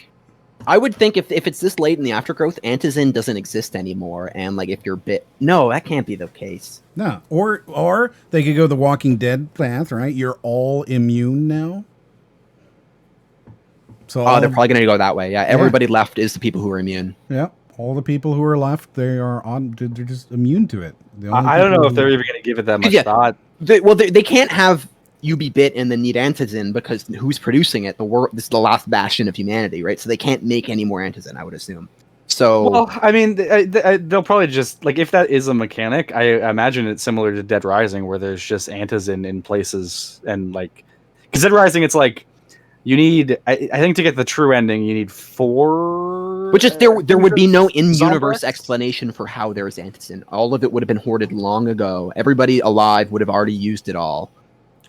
think if it's this late in the aftergrowth, Antizin doesn't exist anymore, and like if you're bit, no, that can't be the case.
No, or they could go the Walking Dead path, right? You're all immune now. So
they're probably going to go that way. Yeah, everybody left is the people who are immune.
Yeah, all the people who are left, they're just immune to it.
I don't know if they're even going to give it that much thought.
They can't have you be bit and then need Antizin because who's producing it? This is the last bastion of humanity, right? So they can't make any more Antizin, I would assume. So,
well, I mean, they'll probably just like, if that is a mechanic, I imagine it's similar to Dead Rising, where there's just Antizin in places, and like, because Dead Rising, it's like you need. I think to get the true ending, you need 4.
Which is there would be no in-universe explanation for how there's Antizin. All of it would have been hoarded long ago. Everybody alive would have already used it all.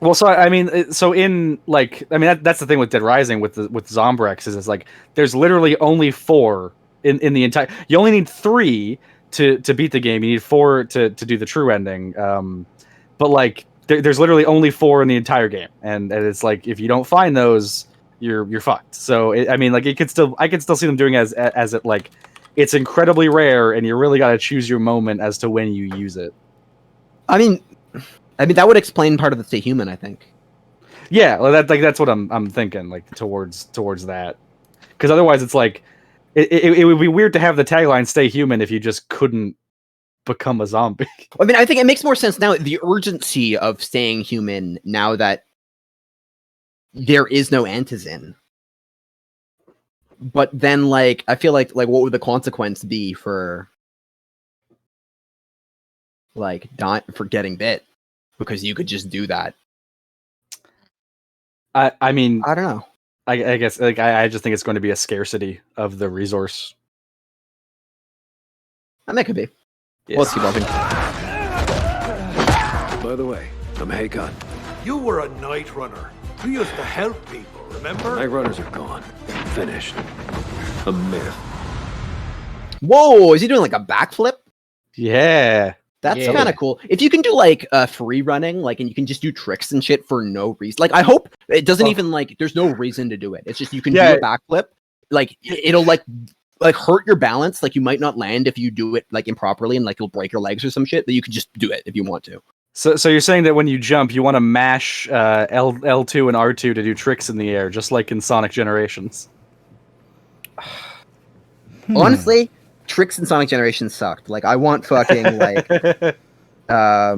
Well, so I mean, so in like, I mean, that's the thing with Dead Rising with Zombrex is it's like there's literally only 4 in the entire. You only need 3 to beat the game. You need 4 to do the true ending. But like, there's literally only 4 in the entire game, and it's like if you don't find those, you're fucked. So I mean, like, I could still see them doing as it like it's incredibly rare, and you really got to choose your moment as to when you use it.
I mean, that would explain part of the Stay Human, I think.
Yeah, well, that's what I'm thinking, like towards that, because otherwise it's like it would be weird to have the tagline "Stay Human" if you just couldn't become a zombie.
I mean, I think it makes more sense now. The urgency of staying human now that there is no Antizin. But then, like, I feel like what would the consequence be for like for getting bit? because you could just do that.
I mean,
I don't know.
I guess like I just think it's going to be a scarcity of the resource.
And that could be.
Yes.
Let's keep walking.
By the way, I'm Hakon. You were a night runner. You used to help people, remember? Night runners are gone. Finished. A myth.
Whoa, is he doing like a backflip?
Yeah.
That's kind of cool. If you can do like free running, like, and you can just do tricks and shit for no reason. Like, I hope it doesn't even like. There's no reason to do it. It's just you can do a backflip. Like, it'll like hurt your balance. Like, you might not land if you do it like improperly, and like it'll break your legs or some shit. But you can just do it if you want to.
So you're saying that when you jump, you want to mash L2 and R2 to do tricks in the air, just like in Sonic Generations.
Honestly, tricks in Sonic Generations sucked. Like, I want fucking like
Yeah,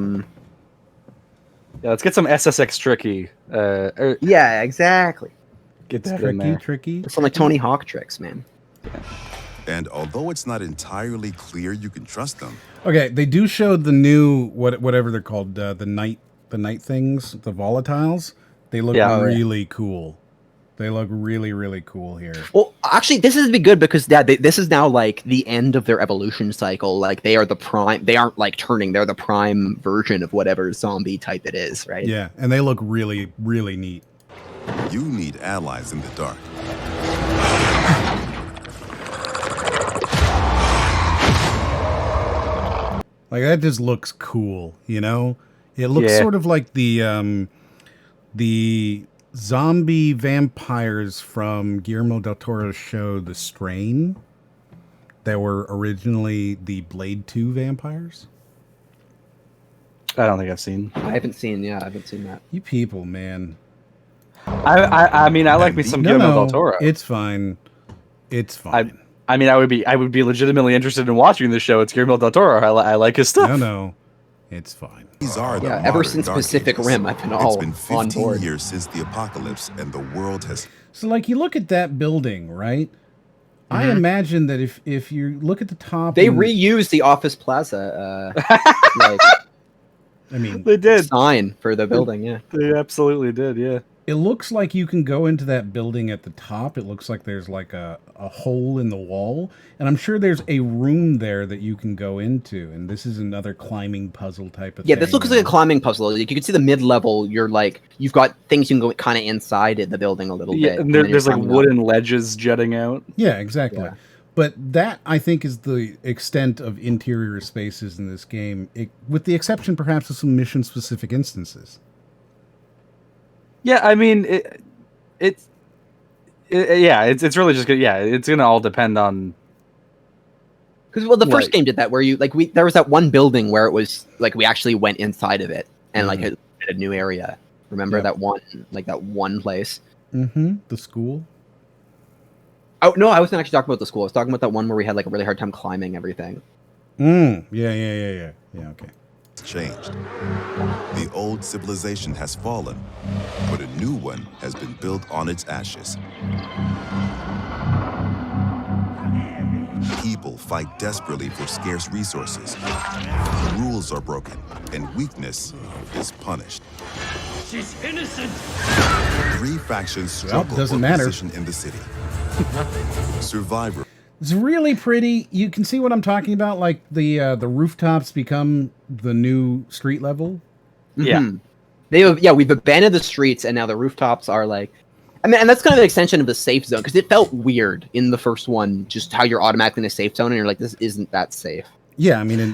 let's get some SSX tricky.
Yeah, exactly.
Get that in there.
Tricky.
Some like Tony Hawk tricks, man.
And although it's not entirely clear you can trust them,
Okay, they do show the new whatever they're called, the night things, the volatiles. They look really cool. They look really, really cool here.
Well, actually, this is be good because this is now like the end of their evolution cycle. Like, they are the prime. They aren't like turning. They're the prime version of whatever zombie type it is, right?
Yeah, and they look really, really neat.
you need allies in the dark.
Like, that just looks cool, you know? It looks sort of like the zombie vampires from Guillermo del Toro's show The Strain that were originally the Blade 2 vampires.
I don't think I've seen.
I haven't seen that.
You people, man.
I mean, I like me some Guillermo del Toro.
It's fine. It's fine.
I mean, I would be legitimately interested in watching this show. It's Guillermo del Toro. I like his stuff.
No, it's fine.
These are the
ever since
Dark
Pacific
Ages.
Rim, I've been all
It's been 15
on board.
years since the apocalypse, and the world has.
So, like, you look at that building, right? I imagine that if you look at the top,
They reused the Office Plaza. Like,
I mean,
they did
sign for the building. Yeah,
they absolutely did. Yeah.
It looks like you can go into that building at the top. It looks like there's like a hole in the wall. And I'm sure there's a room there that you can go into. And this is another climbing puzzle type of thing.
Yeah, this looks like a climbing puzzle. Like, you can see the mid-level. You've got things you can go kind of inside the building a little bit.
And there's like wooden ledges jutting out.
Yeah, exactly. Yeah. But that, I think, is the extent of interior spaces in this game, with the exception perhaps of some mission-specific instances.
Yeah, I mean, it's really just good. Yeah, it's gonna all depend on.
Because the first game did that where there was that one building where it was like we actually went inside of it and like a new area. Remember that one place?
Mm-hmm. The school.
Oh no, I wasn't actually talking about the school. I was talking about that one where we had like a really hard time climbing everything.
Yeah. Yeah. Okay.
Changed. The old civilization has fallen, but a new one has been built on its ashes. People fight desperately for scarce resources. Rules are broken, and weakness is punished.
She's innocent.
3 factions struggle for position in the city. Survivor.
It's really pretty. You can see what I'm talking about. Like the rooftops become the new street level.
Yeah, we've abandoned the streets and now the rooftops are like. I mean, and that's kind of an extension of the safe zone because it felt weird in the first one, just how you're automatically in a safe zone and you're like, this isn't that safe.
Yeah, I mean,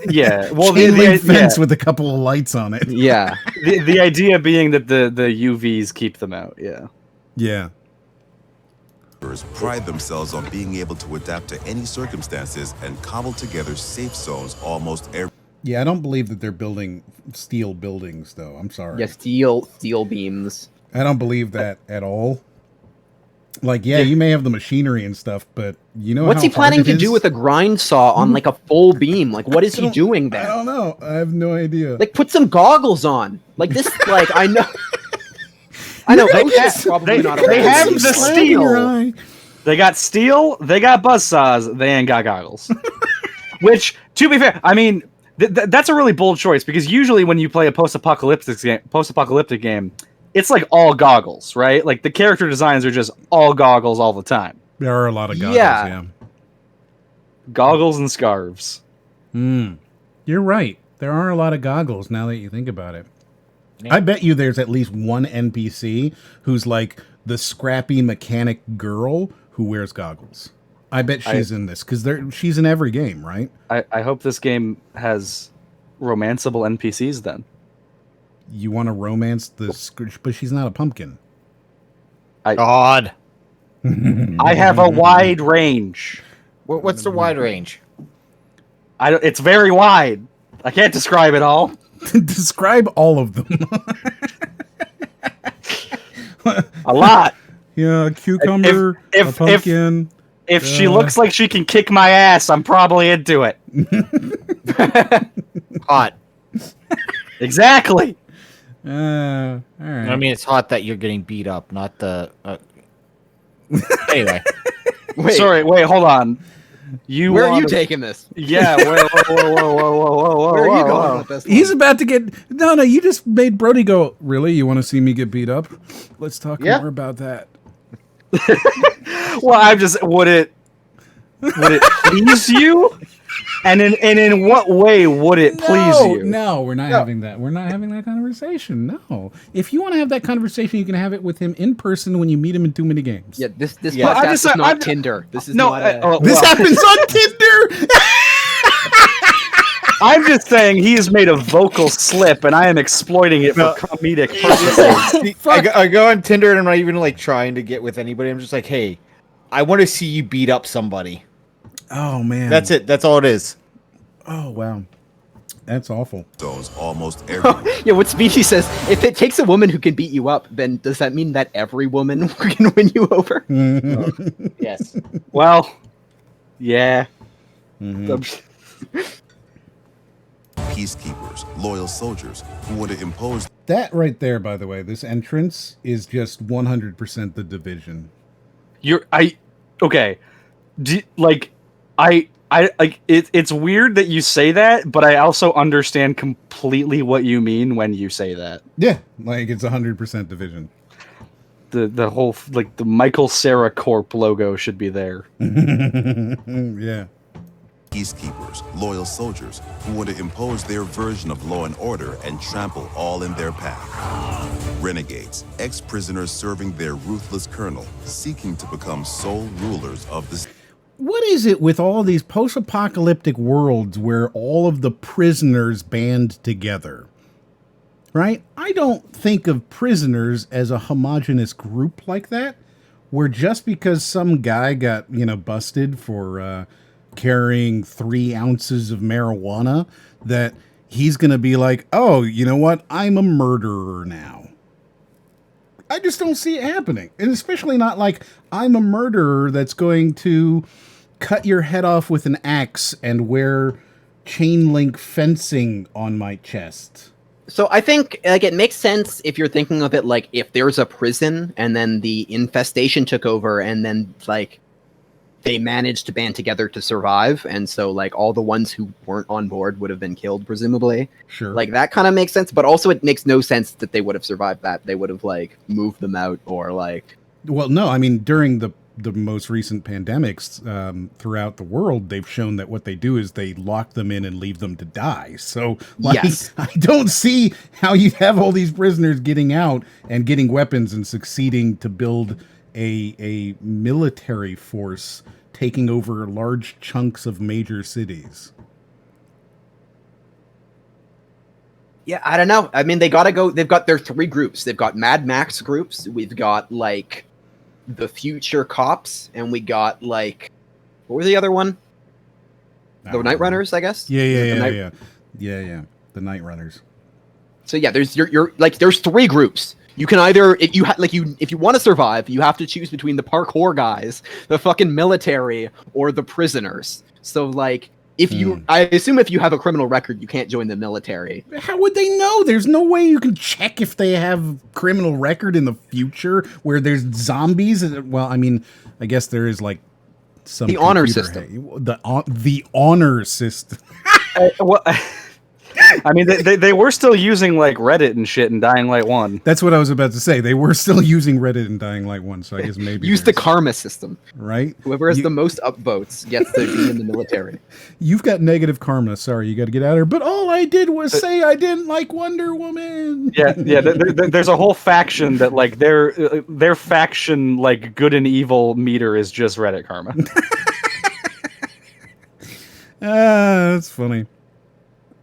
yeah. Well,
the fence with a couple of lights on it.
Yeah,
the idea being that the UVs keep them out. Yeah.
Yeah.
Pride themselves on being able to adapt to any circumstances and cobble together safe zones almost every.
Yeah, I don't believe that they're building steel buildings, though. I'm sorry.
Yeah, steel beams.
I don't believe that at all. Like, yeah, you may have the machinery and stuff, but you know
what's he planning to do with a grind saw on like a full beam? Like, what is he doing there?
I don't know. I have no idea.
Like, put some goggles on. Like this. Like, I know. I know they have
the steel. They got steel. They got buzzsaws. They ain't got goggles. Which, to be fair, I mean, That's a really bold choice because usually when you play a post-apocalyptic game, it's like all goggles, right? Like the character designs are just all goggles all the time.
There are a lot of goggles, yeah.
Goggles and scarves.
You're right. There are a lot of goggles now that you think about it. I bet you there's at least one NPC who's like the scrappy mechanic girl who wears goggles. I bet she's in this because she's in every game, right?
I hope this game has romanceable NPCs then.
You want to romance but she's not a pumpkin.
God.
I have a wide range.
What's the wide range?
It's very wide. I can't describe it all.
Describe all of them.
A lot.
Yeah, a cucumber, a pumpkin.
If she looks like she can kick my ass, I'm probably into it.
Hot.
All
Exactly.
right.
I mean, it's hot that you're getting beat up, not the. Anyway.
Wait, hold on.
Where are you taking this?
Yeah, whoa.
Where are you going with this?
He's about to get. No, you just made Brody go, really? You want to see me get beat up? Let's talk more about that.
Well, I'm just. Would it please you? And in what way would it please you?
No, we're not having that. We're not having that conversation. No. If you want to have that conversation, you can have it with him in person when you meet him in Too Many Games.
Yeah, this podcast is not Tinder. This is not.
This happens on Tinder.
I'm just saying he has made a vocal slip, and I am exploiting it for comedic purposes.
I go on Tinder, and I'm not even like trying to get with anybody. I'm just like, hey, I want to see you beat up somebody.
Oh man,
that's it. That's all it is.
Oh wow, that's awful.
Those almost everywhere.
Yeah, what Speedy says, if it takes a woman who can beat you up, then does that mean that every woman can win you over?
Yes.
Well, yeah.
Peacekeepers, loyal soldiers who want to impose.
That right there, by the way, this entrance is just 100% the Division.
Okay. It's weird that you say that, but I also understand completely what you mean when you say that.
Yeah, like it's 100% Division.
The whole like the Michael Cera Corp logo should be there.
Yeah.
Peacekeepers, loyal soldiers who want to impose their version of law and order and trample all in their path. Renegades, ex-prisoners serving their ruthless colonel, seeking to become sole rulers of the.
What is it with all these post-apocalyptic worlds where all of the prisoners band together? Right? I don't think of prisoners as a homogenous group like that, where just because some guy got, busted for carrying 3 ounces of marijuana, that he's going to be like, oh, you know what? I'm a murderer now. I just don't see it happening. And especially not like I'm a murderer that's going to cut your head off with an axe and wear chain link fencing on my chest.
So I think it makes sense if you're thinking of it like if there's a prison and then the infestation took over and then they managed to band together to survive, and so all the ones who weren't on board would have been killed, presumably.
Sure.
That kind of makes sense, but also it makes no sense that they would have survived that. They would have moved them out or
Well, no, I mean during the most recent pandemics throughout the world, they've shown that what they do is they lock them in and leave them to die. So
yes.
I don't see how you have all these prisoners getting out and getting weapons and succeeding to build a military force taking over large chunks of major cities.
Yeah, I don't know. I mean, they've got their 3 groups. They've got Mad Max groups. We've got the future cops, and we got what was the other one? The Night Runners, I guess.
Yeah. The Night Runners.
So yeah, there's there's 3 groups. You can either if you want to survive, you have to choose between the parkour guys, the fucking military, or the prisoners. So I assume if you have a criminal record, you can't join the military.
How would they know? There's no way you can check if they have criminal record in the future where there's zombies. Well, I mean, I guess there is some
the honor system.
The honor system.
I mean, they were still using like Reddit and shit in Dying Light 1.
That's what I was about to say. They were still using Reddit in Dying Light 1, so I guess maybe
use the karma system.
Right?
Whoever has the most upvotes gets to be in the military.
You've got negative karma. Sorry, you got to get out of here. But all I did was say I didn't like Wonder Woman.
Yeah. There's a whole faction that like their faction like good and evil meter is just Reddit karma.
That's funny.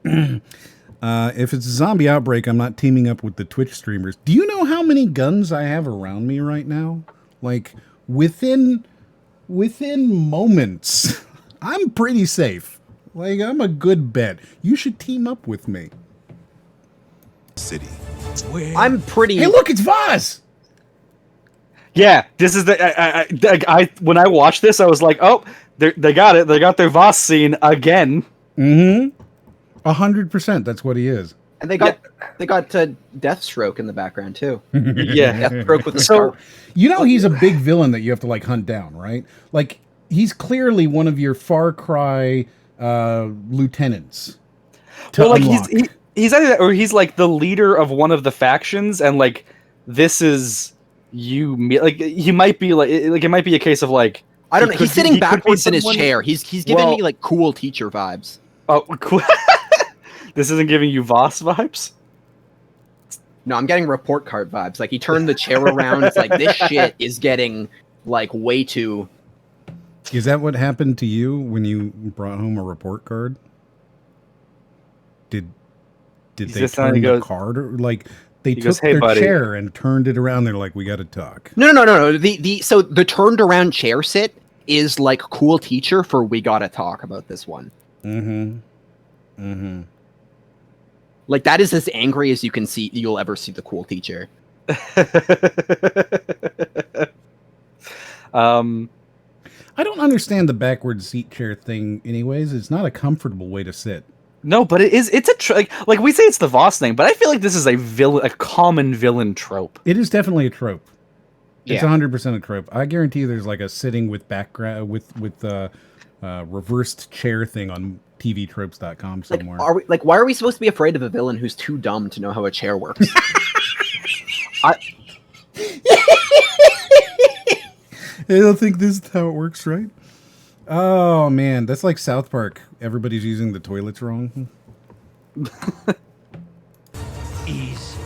If it's a zombie outbreak, I'm not teaming up with the Twitch streamers. Do you know how many guns I have around me right now? Like within moments, I'm pretty safe. Like I'm a good bet. You should team up with me.
City.
I'm pretty.
Hey, look, it's Vaz.
Yeah, this is I when I watched this, I was like, oh, they got it. They got their Voss scene again.
Mm-hmm. 100%. That's what he is.
And they got Deathstroke in the background too.
Yeah,
Deathstroke with the
so
scarf.
you know he's a big villain that you have to like hunt down, right? Like he's clearly one of your Far Cry lieutenants.
Well, like he's either that or he's like the leader of one of the factions, and like this is you. Like he might be like it might be a case of like
I don't know. He's sitting backwards in his
someone...
chair. He's giving me like cool teacher vibes.
Oh, cool. This isn't giving you Voss vibes?
No, I'm getting report card vibes. Like he turned the chair around. It's like this shit is getting like way too.
Is that what happened to you when you brought home a report card? Did they turn the card or like they took their chair and turned it around? They're like, we got to talk.
No. So the turned around chair sit is like cool teacher for we got to talk about this one.
Mm-hmm. Mm-hmm.
Like that is as angry as you'll ever see the cool teacher.
I don't understand the backward seat chair thing anyways. It's not a comfortable way to sit.
No, but it is. It's a like we say it's the Voss thing, but I feel like this is a common villain trope.
It is definitely a trope. It's
Yeah.
100% a trope. I guarantee there's like a sitting with background with reversed chair thing on tvtropes.com somewhere.
Why are we supposed to be afraid of a villain who's too dumb to know how a chair works?
I don't think this is how it works, right? Oh man, that's like South Park. Everybody's using the toilets wrong.
Ease.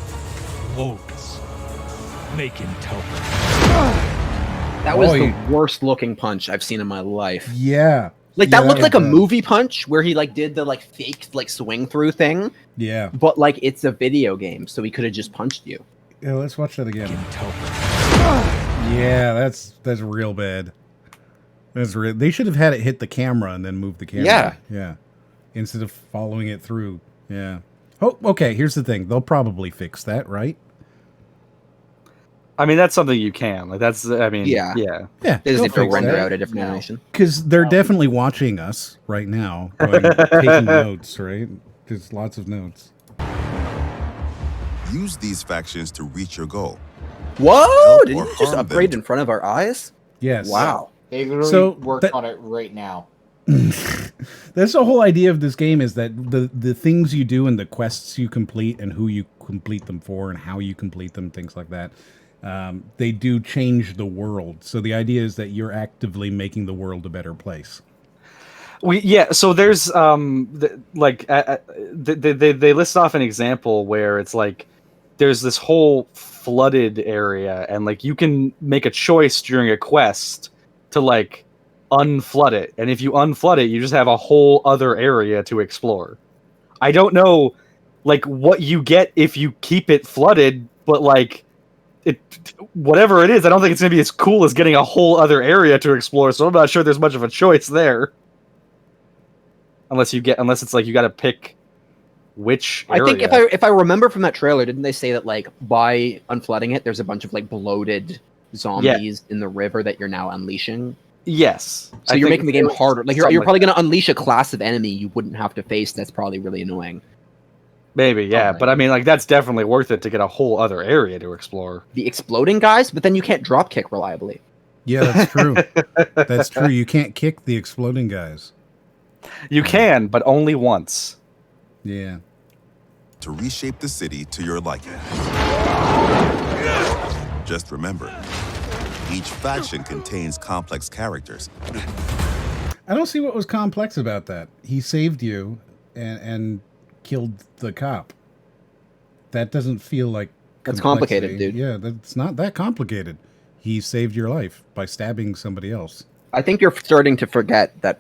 Woes. Making token.
That was the worst looking punch I've seen in my life.
Yeah.
Like that looked like a movie punch where he like did the like fake like swing through thing.
Yeah.
But like it's a video game, so he could have just punched you.
Yeah, let's watch that again. Yeah, that's real bad. That's real. They should have had it hit the camera and then move the camera.
Yeah.
Yeah. Instead of following it through. Yeah. Oh, okay. Here's the thing. They'll probably fix that, right?
I mean, that's something you can. Like that's. I mean,
Yeah.
Yeah.
They just need to
fix
render
that.
out a different animation.
Because they're definitely watching us right now, going, taking notes, right? There's lots of notes.
Use these factions to reach your goal.
Whoa! Did
or
you just
harm
upgrade
them.
in front of our eyes?
Yes.
Wow.
They literally
So,
work on it right now.
That's the whole idea of this game, is that the things you do and the quests you complete and who you complete them for and how you complete them, things like that, they do change the world. So the idea is that you're actively making the world a better place.
So there's they list off an example where it's like there's this whole flooded area, and like you can make a choice during a quest to like unflood it, and if you unflood it, you just have a whole other area to explore. I don't know like what you get if you keep it flooded, but like it, whatever it is, I don't think it's gonna be as cool as getting a whole other area to explore. So I'm not sure there's much of a choice there, unless it's like you got to pick which area.
I think if I remember from that trailer, didn't they say that like by unflooding it, there's a bunch of like bloated zombies in the river that you're now unleashing?
Yes.
So you're making the game harder. Like you're probably going to unleash a class of enemy you wouldn't have to face. That's probably really annoying.
Maybe, yeah. But I mean, like that's definitely worth it to get a whole other area to explore.
The exploding guys, but then you can't drop kick reliably.
Yeah, that's true. That's true. You can't kick the exploding guys.
You can, but only once.
Yeah.
to reshape the city to your liking. Just remember, each faction contains complex characters.
I don't see what was complex about that. He saved you and killed the cop. That doesn't feel like
That's
complexity.
complicated, dude.
Yeah, that's not that complicated. He saved your life by stabbing somebody else.
I think you're starting to forget that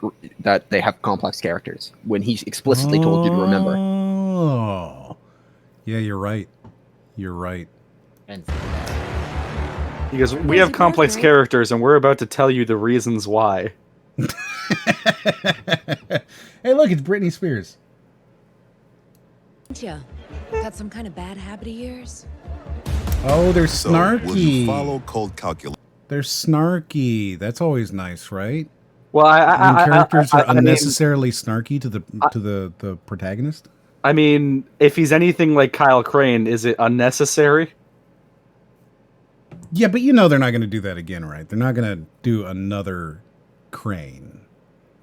they have complex characters when he explicitly told you to remember.
Oh, yeah, you're right. You're right.
He goes, we have complex characters, and we're about to tell you the reasons why.
Hey, look, it's Britney Spears.
Yeah. Got some kind of bad habit of yours?
Oh, they're
So,
snarky.
will you follow cold calculation?
They're snarky. That's always nice, right?
Well,
when characters are
I mean,
unnecessarily snarky to the protagonist.
I mean, if he's anything like Kyle Crane, is it unnecessary?
Yeah, but you know they're not going to do that again, right? They're not going to do another Crane.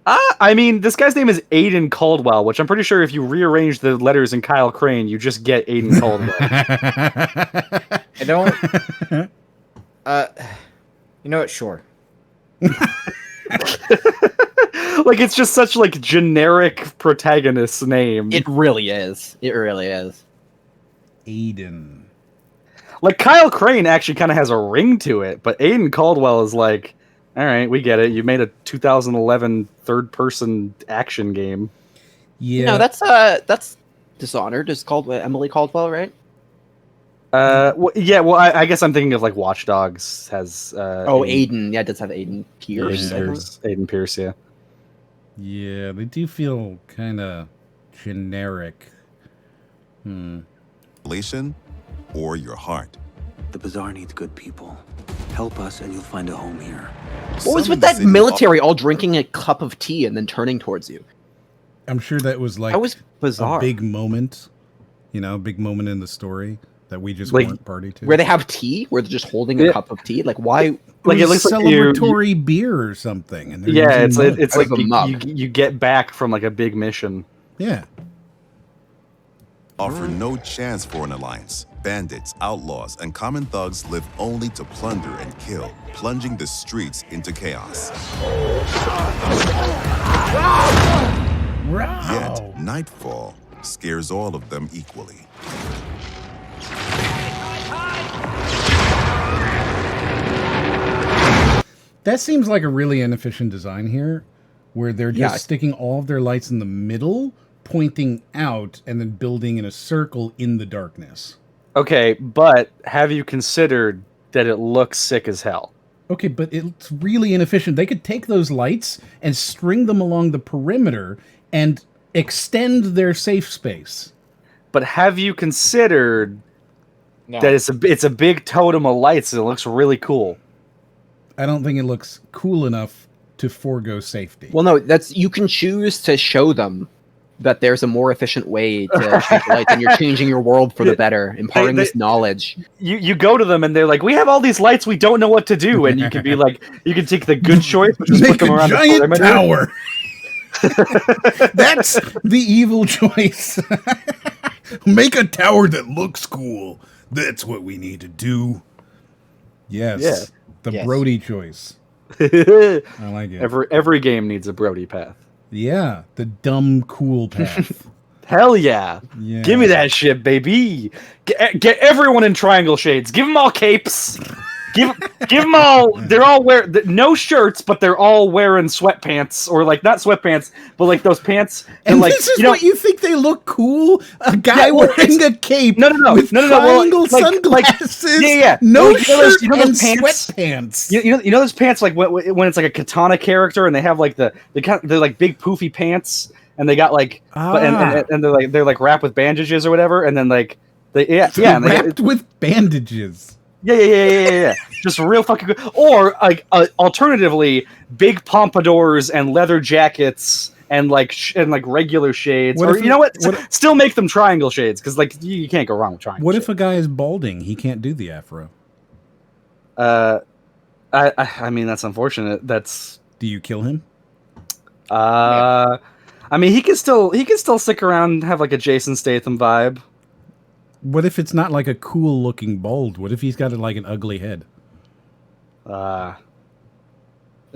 I mean, this guy's name is Aiden Caldwell, which I'm pretty sure if you rearrange the letters in Kyle Crane, you just get Aiden Caldwell.
I don't. You know what? Sure.
Like, it's just such like generic protagonist name.
It really is. It really is.
Aiden.
Like, Kyle Crane actually kind of has a ring to it, but Aiden Caldwell is like, all right, we get it. You made a 2011 third-person action game.
Yeah.
No, that's Dishonored. Is called Emily Caldwell, right?
Well, yeah. Well, I guess I'm thinking of like Watch Dogs has.
Aiden. Yeah, it does have Aiden Pierce.
Aiden Pierce. Yeah.
Yeah, they do feel kind of generic.
Relation or your heart?
The Bazaar needs good people. Help us and you'll find a home here.
What was with that military all drinking a cup of tea and then turning towards you?
I'm sure that was like
That was bizarre.
a big moment. You know, a big moment in the story that we just
Like,
weren't party to.
Where they have tea, where they're just holding a cup of tea. Like, why?
Like, it looks like you-
celebratory beer or something. And they're
Yeah,
using
it's
mugs.
like you get back from like a big mission.
Yeah.
Offer no chance for an alliance. Bandits, outlaws, and common thugs live only to plunder and kill, plunging the streets into chaos. Yet, nightfall scares all of them equally.
That seems like a really inefficient design here, where they're just
Yeah.
sticking all of their lights in the middle, pointing out, and then building in a circle in the darkness.
Okay, but have you considered that it looks sick as hell?
Okay, but it's really inefficient. They could take those lights and string them along the perimeter and extend their safe space.
But have you considered
No.
that it's a big totem of lights and it looks really cool?
I don't think it looks cool enough to forego safety.
Well, no, you can choose to show them that there's a more efficient way to change the lights, and you're changing your world for the better, imparting this knowledge.
You go to them and they're like, we have all these lights, we don't know what to do, and you can be like, you can take the good choice, which is put
Make
them
a
around
giant
the perimeter.
tower. That's the evil choice. Make a tower that looks cool. That's what we need to do. Yes.
Yeah.
The
Yes.
Brody choice. I like it.
Every game needs a Brody path.
Yeah. The dumb cool path.
Hell yeah.
Yeah.
Give me that shit, baby. Get everyone in triangle shades. Give them all capes. Give them all. They're all no shirts, but they're all wearing sweatpants, or like not sweatpants, but like those pants.
And
like,
this is what you think they look cool? A guy wearing a cape with triangle sunglasses, no
Well,
shirt and
pants?
sweatpants.
You know those pants like when it's like a katana character and they have like they're like big poofy pants and they got like and they're like wrapped with bandages or whatever, and then like
wrapped with bandages.
Yeah. Just real fucking good. Or like alternatively, big pompadours and leather jackets and like regular shades.
What
Or
if
you know what? Still make them triangle shades because like you can't go wrong with triangle.
What if a guy is balding? He can't do the afro.
I mean that's unfortunate.
Do you kill him?
I mean he can still stick around and have like a Jason Statham vibe.
What if it's not like a cool looking bald? What if he's got like an ugly head?
That's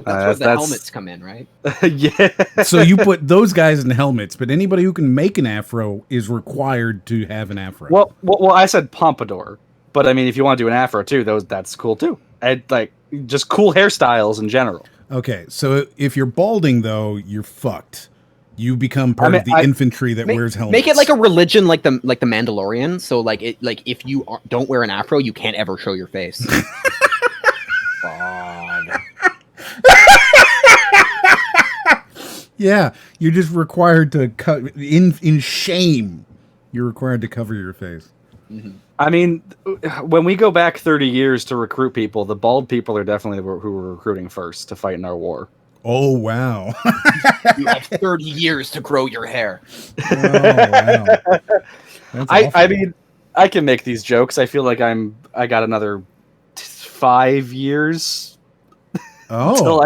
where the helmets come in, right?
Yeah.
So you put those guys in helmets, but anybody who can make an afro is required to have an afro.
Well, I said pompadour, but I mean, if you want to do an afro too, that's cool too. And like just cool hairstyles in general.
Okay, so if you're balding though, you're fucked. You become part of the infantry that wears helmets.
Make it like a religion, like the Mandalorian. So like if you don't wear an afro, you can't ever show your face.
God.
Yeah, you're just required to cut in shame. You're required to cover your face.
Mm-hmm.
I mean, when we go back 30 years to recruit people, the bald people are definitely who we're recruiting first to fight in our war.
Oh, wow.
You have 30 years to grow your hair.
Oh, wow.
I mean, I can make these jokes. I feel like I got another 5 years.
Oh.
Until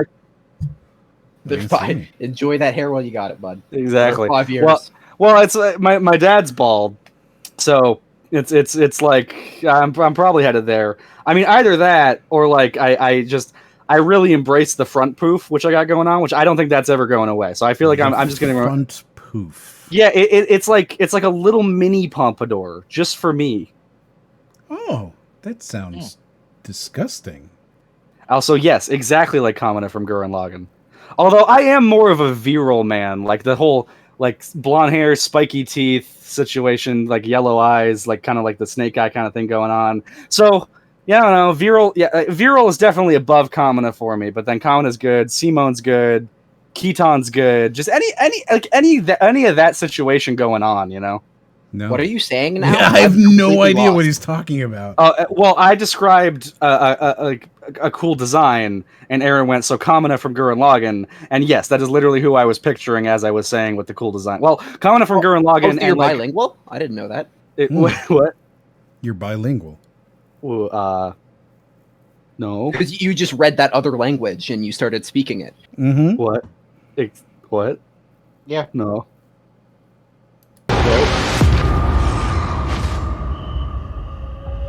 They're fine. Enjoy that hair while you got it, bud.
Exactly.
5 years.
Well, it's my dad's bald, so it's like I'm probably headed there. I mean, either that or like I really embrace the front poof, which I got going on, which I don't think that's ever going away. So I feel like I'm just gonna
front poof.
Yeah, it's like a little mini pompadour just for me.
Oh, that sounds disgusting.
Also, yes, exactly like Kamina from Gurren Lagann. Although I am more of a virile man, like the whole like blonde hair, spiky teeth situation, like yellow eyes, like kind of like the snake eye kind of thing going on. So yeah, I don't know. Virile, virile is definitely above Kamina for me. But then Kamina's good, Simone's good, Keaton's good. Just any of that situation going on, you know.
No.
What are you saying now?
Yeah, I have no idea what he's talking about.
Well, I described a cool design, and Aaron went, so Kamina from Gurren Lagann, and yes, that is literally who I was picturing as I was saying with the cool design. Well, Kamina from Gurren Lagann,
so you're bilingual? I didn't know that.
What?
You're bilingual.
No.
Because you just read that other language and you started speaking it.
Mm-hmm.
What? What?
Yeah.
No.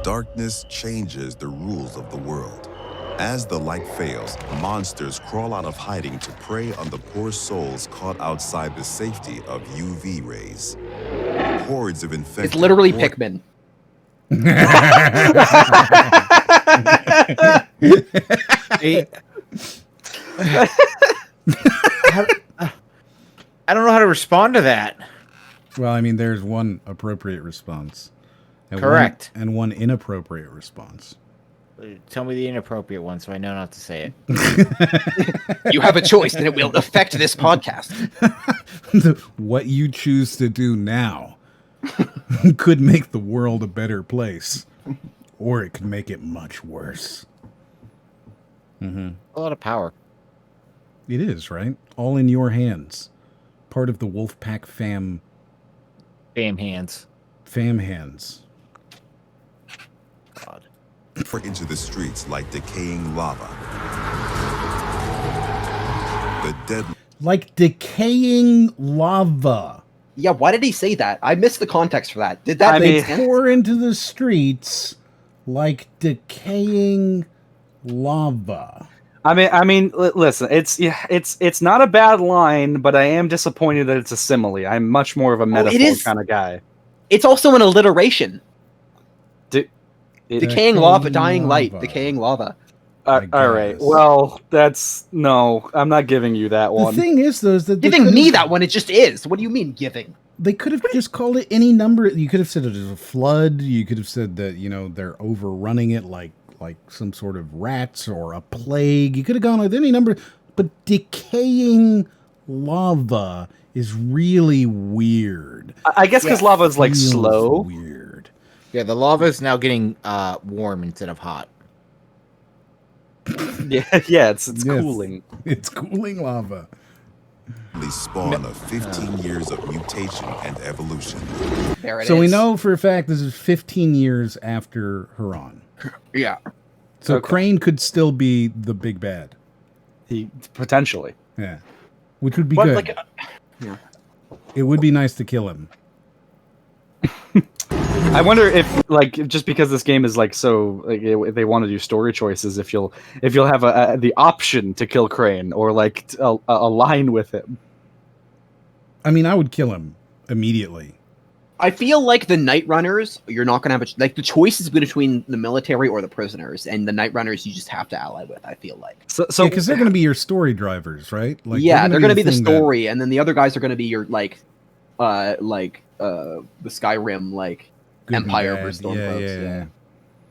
Darkness changes the rules of the world. As the light fails, monsters crawl out of hiding to prey on the poor souls caught outside the safety of UV rays. Hordes of infected...
It's literally Pikmin.
I don't know how to respond to that.
Well, I mean, there's one appropriate response.
Correct.
And one inappropriate response.
Tell me the inappropriate one so I know not to say it.
You have a choice, and it will affect this podcast.
What you choose to do now could make the world a better place, or it could make it much worse. Mm-hmm.
A lot of power.
It is, right? All in your hands. Part of the Wolfpack fam.
Fam hands.
Fam hands.
God.
Into the streets like decaying lava. The dead...
Like decaying lava.
Yeah, why did he say that? I missed the context for that. Did that make sense?
Pour into the streets like decaying lava.
I mean, listen, it's not a bad line, but I am disappointed that it's a simile. I'm much more of a metaphor kind of guy.
It's also an alliteration. Decaying lava, dying light, decaying lava.
All right. Well, no. I'm not giving you that one.
The thing is, though, is that
giving me that one. It just is. What do you mean giving?
They could have just called it any number. You could have said it was a flood. You could have said that they're overrunning it like some sort of rats or a plague. You could have gone with any number. But decaying lava is really weird.
I guess because lava is like slow.
Weird.
Yeah, the lava is now getting warm instead of hot.
Yeah, it's cooling.
It's cooling lava.
The spawn of 15 years of mutation and evolution.
So we know for a fact this is 15 years after Haran.
Yeah.
So Crane could still be the big bad.
Potentially.
Yeah. Which would be good.
Yeah.
It would be nice to kill him.
I wonder if, like, just because this game is like so, like, they want to do story choices, if you'll have the option to kill Crane or like align with him.
I mean, I would kill him immediately.
I feel like the Night Runners, you're not gonna have like the choice is between the military or the prisoners, and the Night Runners you just have to ally with. I feel like
So because they're going to be your story drivers, right? Like,
yeah, they're gonna be the
thing
story, and then the other guys are gonna be your the Skyrim
Good and
Empire
bad.
versus Stormcloaks.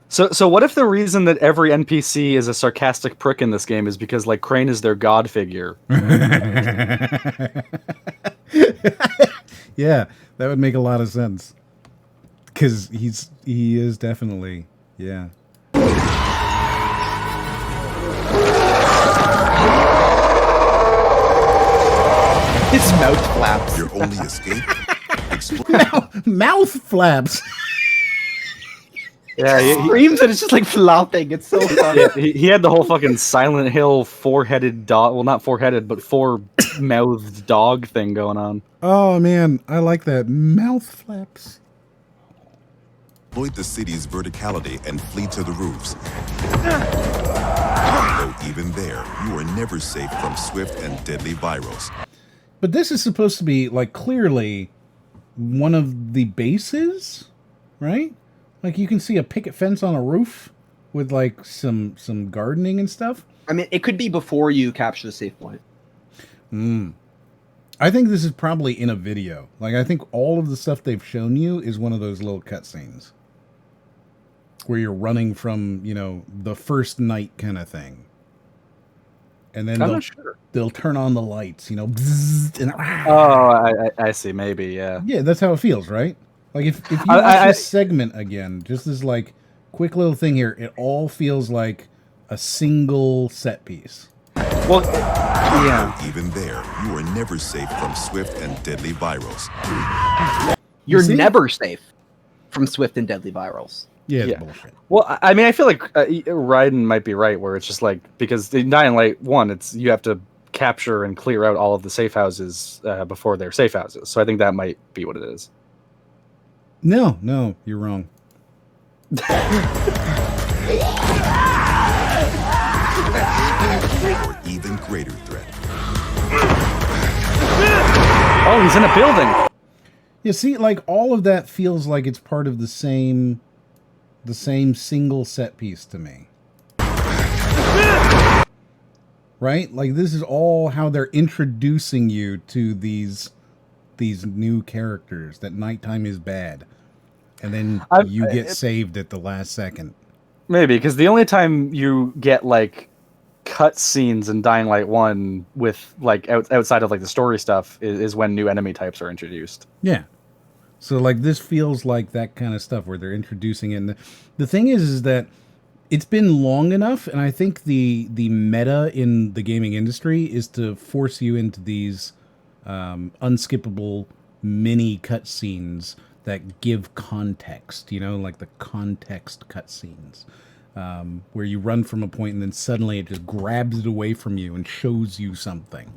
Yeah.
So what if the reason that every NPC is a sarcastic prick in this game is because like Crane is their god figure?
Yeah, that would make a lot of sense. Because he is definitely, yeah.
His mouth flaps.
Your only escape?
Mouth flaps.
Yeah,
he screams and it's just like flopping. It's so funny.
Yeah, he had the whole fucking Silent Hill four-headed dog. Well, not four-headed, but four-mouthed dog thing going on.
Oh man, I like that. Mouth flaps.
Exploit the city's verticality and flee to the roofs. Though even there, you are never safe from swift and deadly virals.
But this is supposed to be like clearly one of the bases, right? Like you can see a picket fence on a roof with like some gardening and stuff.
I mean, it could be before you capture the safe point.
I think this is probably in a video. Like I think all of the stuff they've shown you is one of those little cutscenes where you're running from, you know, the first night kind of thing. And then they'll turn on the lights, you know. Bzzz, and,
I see. Maybe, yeah.
Yeah, that's how it feels, right? Like if you watch this segment again, just this like quick little thing here, it all feels like a single set piece.
Well, yeah.
Even there, you are never safe from swift and deadly virals.
You're never safe from swift and deadly virals.
Yeah,
Yeah.
bullshit.
Well, I mean, I feel like Raiden might be right, where it's just like, because in Dying Light 1, it's you have to capture and clear out all of the safe houses before they're safe houses. So I think that might be what it is.
No, you're wrong.
Or even greater threat.
Oh, he's in a building.
You see, like all of that feels like it's part of the same single set piece to me. Right? Like this is all how they're introducing you to these new characters, that nighttime is bad. And then you get saved at the last second.
Maybe, because the only time you get like cut scenes in Dying Light 1 with like outside of like the story stuff is when new enemy types are introduced.
Yeah. So like this feels like that kind of stuff where they're introducing it. And the thing is that it's been long enough, and I think the meta in the gaming industry is to force you into these unskippable mini cutscenes that give context, you know, like the context cutscenes, where you run from a point and then suddenly it just grabs it away from you and shows you something.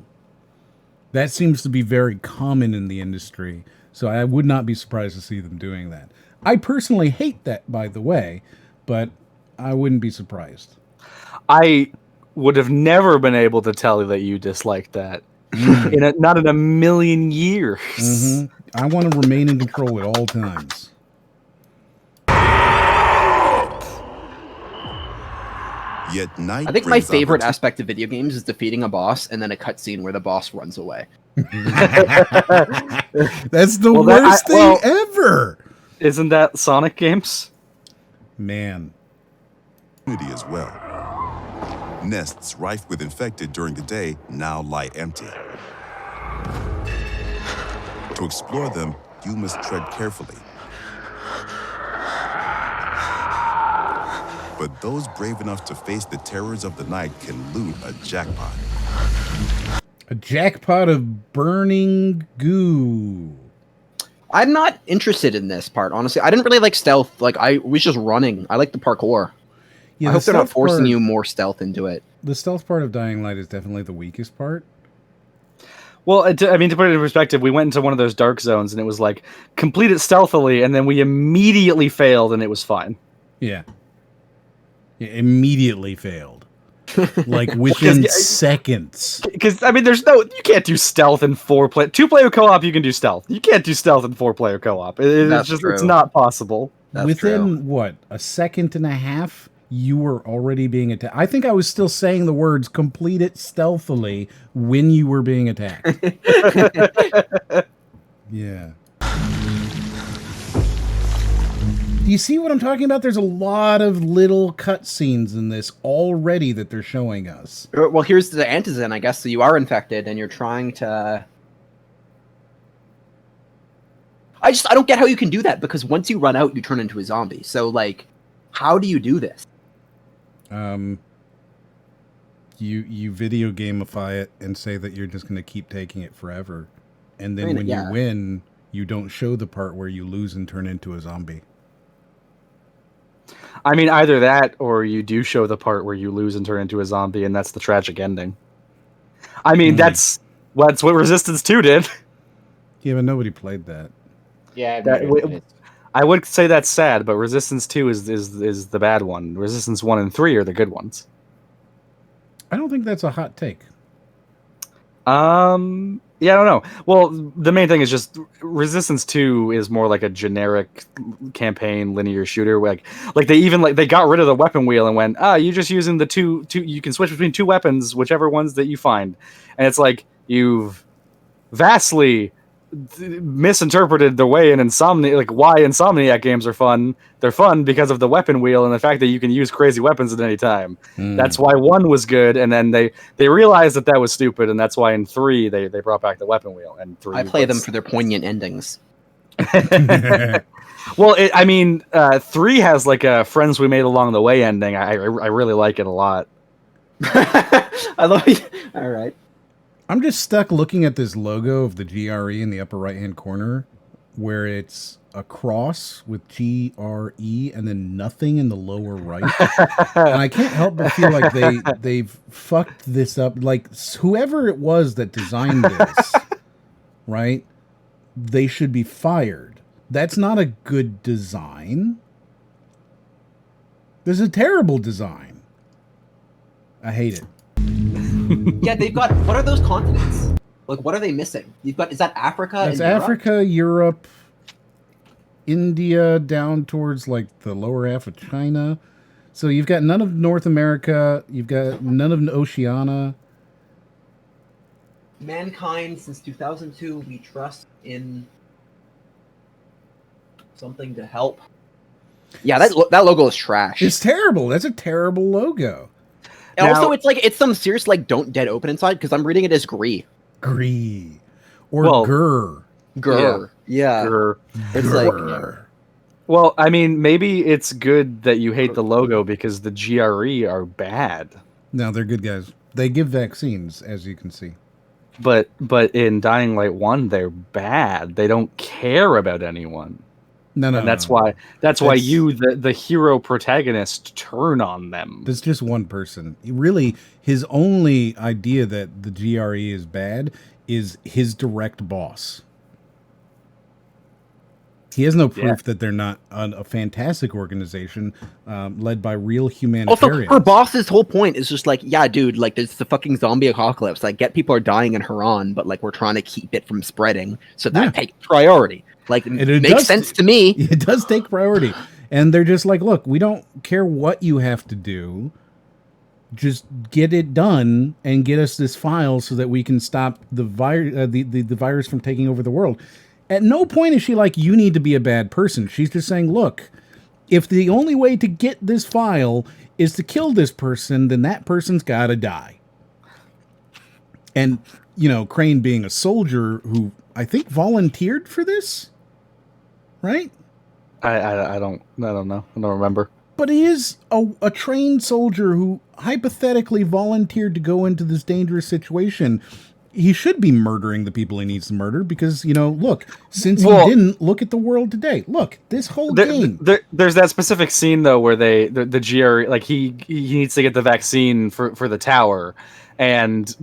That seems to be very common in the industry, so I would not be surprised to see them doing that. I personally hate that, by the way, but I wouldn't be surprised.
I would have never been able to tell you that you disliked that. Not in a million years.
Mm-hmm. I want to remain in control at all times.
Yet night
I think my
brings
favorite
opportunity.
aspect of video games is defeating a boss and then a cutscene where the boss runs away.
That's the worst thing ever.
Isn't that Sonic games?
Man.
As well. Nests rife with infected during the day now lie empty. To explore them, you must tread carefully. But those brave enough to face the terrors of the night can loot a jackpot.
A jackpot of burning goo.
I'm not interested in this part, honestly. I didn't really like stealth. Like, I was just running. I like the parkour.
Yeah,
I hope they're not forcing you more stealth into it.
The stealth part of Dying Light is definitely the weakest part.
Well, I mean, to put it in perspective, we went into one of those dark zones, and it was like, complete it stealthily, and then we immediately failed, and it was fine.
Yeah. Immediately failed. Like, within seconds.
Because, I mean, you can't do stealth in 4-player... 2-player co-op, you can do stealth. You can't do stealth in 4-player co-op. It's not possible.
Within, what, a second and a half, you were already being attacked. I think I was still saying the words, complete it stealthily, when you were being attacked. Yeah. Do you see what I'm talking about? There's a lot of little cutscenes in this already that they're showing us.
Well, here's the antizen, I guess. So you are infected, and you're trying to... I don't get how you can do that, because once you run out, you turn into a zombie. So, like, how do you do this?
You video gamify it and say that you're just going to keep taking it forever. And then when you win, you don't show the part where you lose and turn into a zombie.
I mean, either that, or you do show the part where you lose and turn into a zombie, and that's the tragic ending. I mean, that's what Resistance 2 did.
Yeah, but nobody played that.
Yeah,
I would say that's sad, but Resistance 2 is the bad one. Resistance 1 and 3 are the good ones.
I don't think that's a hot take.
Yeah, I don't know. Well, the main thing is just Resistance 2 is more like a generic campaign linear shooter. Like they got rid of the weapon wheel and went, you're just using the two. You can switch between two weapons, whichever ones that you find. And it's like you've vastly misinterpreted the way why Insomniac games are fun. They're fun because of the weapon wheel and the fact that you can use crazy weapons at any time. That's why 1 was good, and then they realized that was stupid, and that's why in 3 they brought back the weapon wheel. And 3
I play them for their poignant endings.
Well, 3 has like a friends we made along the way ending. I really like it a lot.
I love it. All right.
I'm just stuck looking at this logo of the GRE in the upper right-hand corner, where it's a cross with GRE and then nothing in the lower right. And I can't help but feel like they've fucked this up. Like, whoever it was that designed this, right, they should be fired. That's not a good design. This is a terrible design. I hate it.
Yeah, they've got... What are those continents? Like, what are they missing? You've got... Is that Africa?
That's Africa, Europe, India, down towards, like, the lower half of China. So you've got none of North America. You've got none of Oceania.
Mankind, since 2002, we trust in something to help. Yeah, that logo is trash.
It's terrible. That's a terrible logo.
And also, it's some serious, like, don't dead open inside, because I'm reading it as Gree.
Gree. Or Gur.
Gur. Yeah.
Gur.
It's like...
Well, I mean, maybe it's good that you hate the logo, because the GRE are bad.
No, they're good guys. They give vaccines, as you can see.
But in Dying Light 1, they're bad. They don't care about anyone.
No.
And that's why you, the hero protagonist, turn on them.
There's just one person. Really, his only idea that the GRE is bad is his direct boss. He has no proof that they're not a fantastic organization led by real humanitarians.
Also, her boss's whole point is just like, yeah, dude, like, there's the fucking zombie apocalypse. Like, people are dying in Haran, but, like, we're trying to keep it from spreading. So that takes priority. Like, it makes sense to me.
It does take priority. And they're just like, look, we don't care what you have to do. Just get it done and get us this file so that we can stop the virus from taking over the world. At no point is she like, you need to be a bad person. She's just saying, look, if the only way to get this file is to kill this person, then that person's got to die. And, Crane being a soldier who I think volunteered for this, right?
I don't know. I don't remember.
But he is a trained soldier who hypothetically volunteered to go into this dangerous situation. He should be murdering the people he needs to murder because, look, since he didn't, look at the world today. Look, this whole game.
There's that specific scene, though, where the GRE, like, he needs to get the vaccine for the tower. and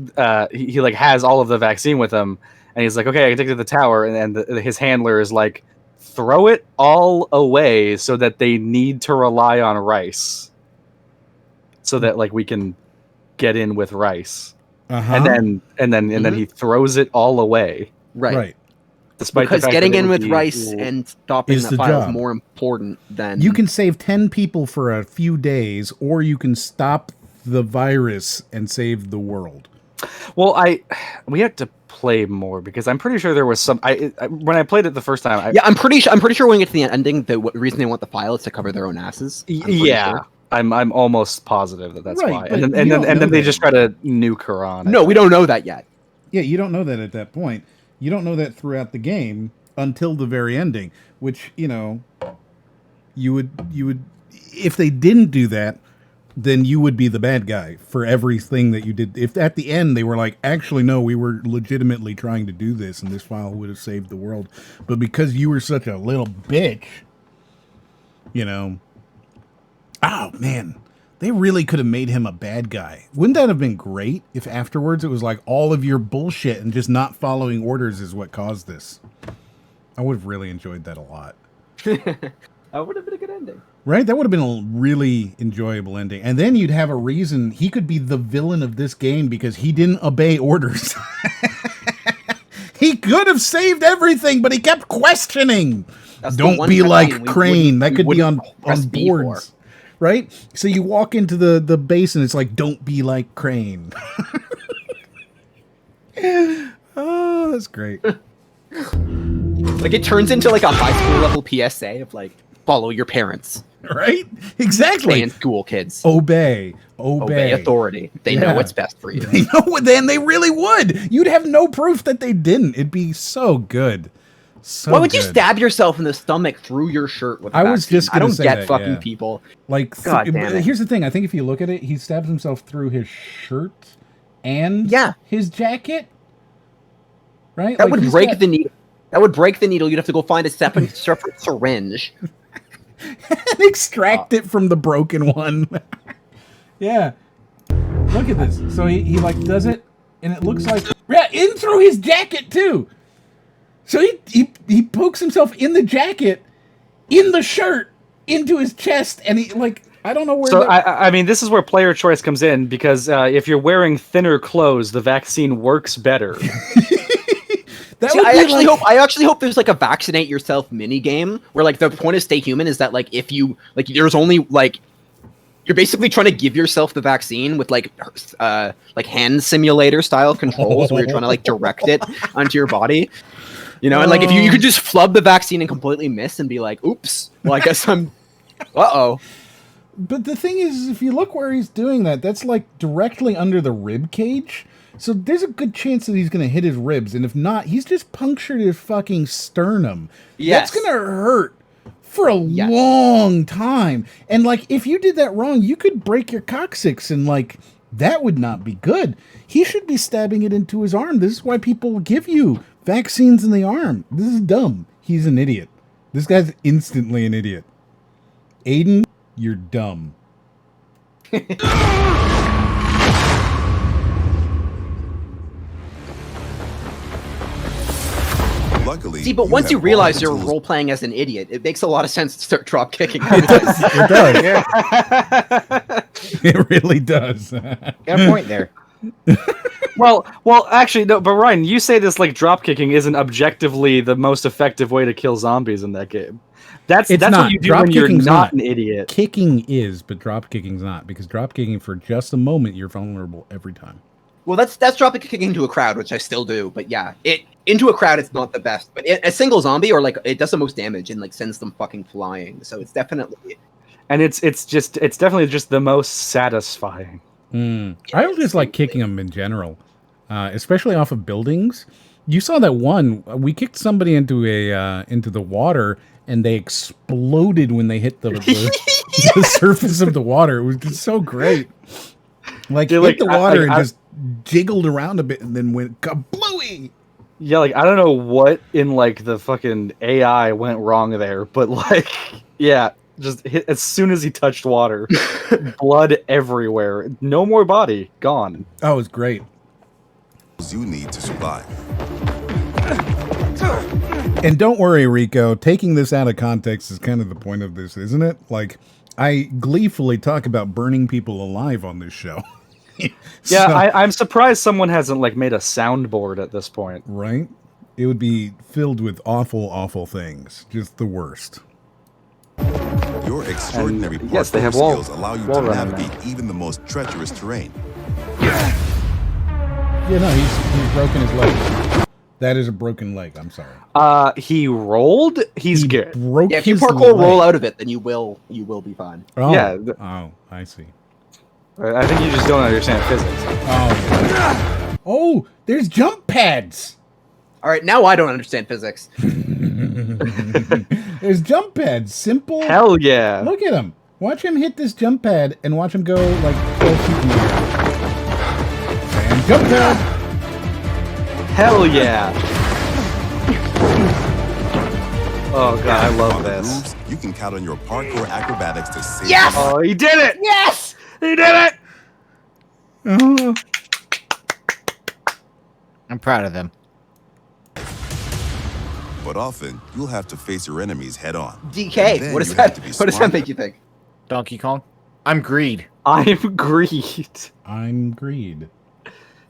he like has all of the vaccine with him, and he's like, okay, I can take it to the tower, and his handler is like, throw it all away so that they need to rely on Rice, so that like we can get in with Rice. And then he throws it all away.
Right.
Despite
because
the fact
getting
that it
in
would
with
be-
Rice and stopping
Is
that
the
file
job.
is more important than
You can save 10 people for a few days, or you can stop the virus and save the world.
Well, we had to play more because I'm pretty sure there was some. When I played it the first time,
I'm pretty sure when we get to the ending, the reason they want the file is to cover their own asses. I'm pretty sure.
I'm almost positive that that's
Right,
why.
but
And
you
then
don't know
they
that.
just try to nuke her on.
No, we don't know that yet.
Yeah, you don't know that at that point. You don't know that throughout the game until the very ending, which, you know, you would if they didn't do that, then you would be the bad guy for everything that you did. If at the end they were like, actually, no, we were legitimately trying to do this and this file would have saved the world. But because you were such a little bitch, you know, oh man, they really could have made him a bad guy. Wouldn't that have been great if afterwards it was like all of your bullshit and just not following orders is what caused this? I would have really enjoyed that a lot.
That would have been a good ending.
Right? That would have been a really enjoyable ending. And then you'd have a reason. He could be the villain of this game because he didn't obey orders. He could have saved everything, but he kept questioning.
That's the
Don't
one
be
cutscene
like
we
Crane. That
we
could be on
wouldn't press B for.
boards. Right? So you walk into the base and it's like, don't be like Crane. Oh, that's great.
Like it turns into like a high school level PSA of like, follow your parents.
Right? Exactly.
Stay in school, kids.
Obey
authority. They know what's best for you.
They know what, then they really would. You'd have no proof that they didn't. It'd be so good. So
Why would you
good.
stab yourself in the stomach through your shirt with a
I was
vaccine?
just
I
gonna
don't
say
get
that,
fucking
yeah.
people.
Like,
God damn it.
Here's the thing. I think if you look at it, he stabs himself through his shirt and his jacket. Right?
That
Like,
would
he's
break
got-
the needle. That would break the needle. You'd have to go find a separate syringe.
and extract it from the broken one. Yeah. Look at this. So he like does it, and it looks like in through his jacket too. So he pokes himself in the jacket, in the shirt, into his chest, and he like I don't know where.
So I mean, this is where player choice comes in because if you're wearing thinner clothes, the vaccine works better.
See, I actually hope there's like a vaccinate yourself mini game where like the point of Stay Human is that like if you like there's only like you're basically trying to give yourself the vaccine with like hand simulator style controls where you're trying to like direct it onto your body. You know, and like if you could just flub the vaccine and completely miss and be like, oops, well I guess I'm
But the thing is, if you look where he's doing that, that's like directly under the rib cage. So there's a good chance that he's going to hit his ribs. And if not, he's just punctured his fucking sternum.
Yes.
That's going to hurt for a long time. And like, if you did that wrong, you could break your coccyx and like, that would not be good. He should be stabbing it into his arm. This is why people give you vaccines in the arm. This is dumb. He's an idiot. This guy's instantly an idiot. Aiden, you're dumb.
Luckily,
See, but once
have
you
all
realize
the
you're
tools-
role playing as an idiot, it makes a lot of sense to start drop kicking.
It does. It really does.
Got a point there.
well, actually, no. But Ryan, you say this like drop kicking isn't objectively the most effective way to kill zombies in that game. That's what you do when you're not an idiot.
Kicking is, but drop kicking's not, because drop kicking for just a moment you're vulnerable every time.
Well, that's drop kicking into a crowd, which I still do. But yeah, into a crowd it's not the best. But a single zombie or like it does the most damage and like sends them fucking flying. So it's definitely.
And it's definitely just the most satisfying.
I don't just like kicking them in general, especially off of buildings. You saw that one. We kicked somebody into the water, and they exploded when they hit the surface of the water. It was just so great. Like hit the water and just jiggled around a bit, and then went kablooey.
Yeah, like I don't know what in like the fucking AI went wrong there, but like yeah, Just hit as soon as he touched water. Blood everywhere. No more body. Gone.
Oh, it's great.
You need to survive.
And don't worry, Rico, taking this out of context is kind of the point of this, isn't it? Like, I gleefully talk about burning people alive on this show.
Yeah, I'm surprised someone hasn't like made a soundboard at this point.
Right? It would be filled with awful, awful things. Just the worst.
Your extraordinary
yes, they have
skills allow you to
wall
navigate even the most treacherous terrain.
Yeah, no, he's broken his leg. That is a broken leg. I'm sorry.
He rolled. He's good.
Broke
if you
his
parkour roll
leg.
out of it, then you will be fine.
Oh.
Yeah.
Oh, I see.
I think you just don't understand physics.
Oh. Oh, there's jump pads.
All right, now I don't understand physics.
There's jump pads. Simple.
Hell yeah.
Look at him. Watch him hit this jump pad and watch him go like 12 feet in the air. And jump pad.
Hell yeah. Oh god, I love this.
You can count on your parkour acrobatics to save.
Yes!
Oh, he did it!
Yes!
He did it!
Oh.
I'm proud of them.
But often, you'll have to face your enemies head on.
DK, what does that make you think?
Donkey Kong. I'm Greed.
I'm Greed.
I'm Greed.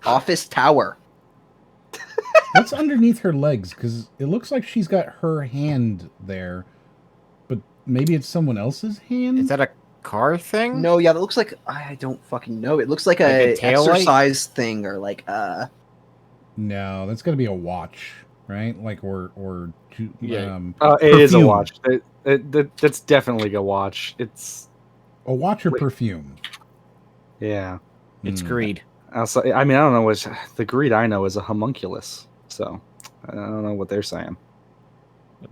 Office Tower.
What's underneath her legs? Because it looks like she's got her hand there, but maybe it's someone else's hand?
Is that a car thing?
No, yeah, that looks like I don't fucking know. It looks like a
tail light?
exercise thing or like
No, that's got to be a watch, right? Like or
yeah. It is a watch. That's definitely a watch. It's
a watch or perfume.
Yeah,
it's Greed.
Also, I mean, I don't know. What the Greed I know is a homunculus. So I don't know what they're saying.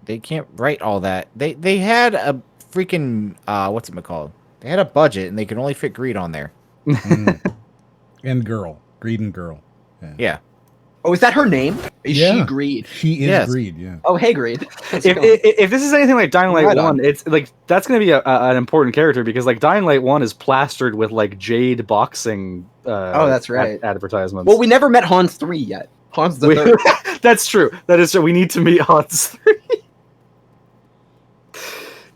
They can't write all that. They had a freaking what's it called? They had a budget and they could only fit Greed on there.
And girl, Greed and girl.
Yeah.
Oh, is that her name? Is she Greed?
She is Greed. Yeah.
Oh, hey, Greed.
If this is anything like Dying Light
Right
1,
on.
it's like that's going to be an important character because like Dying Light 1 is plastered with like Jade boxing.
Oh, that's right.
Advertisements.
Well, we never met Hans 3 yet. Hans the third.
That's true. That is true. We need to meet Hans 3.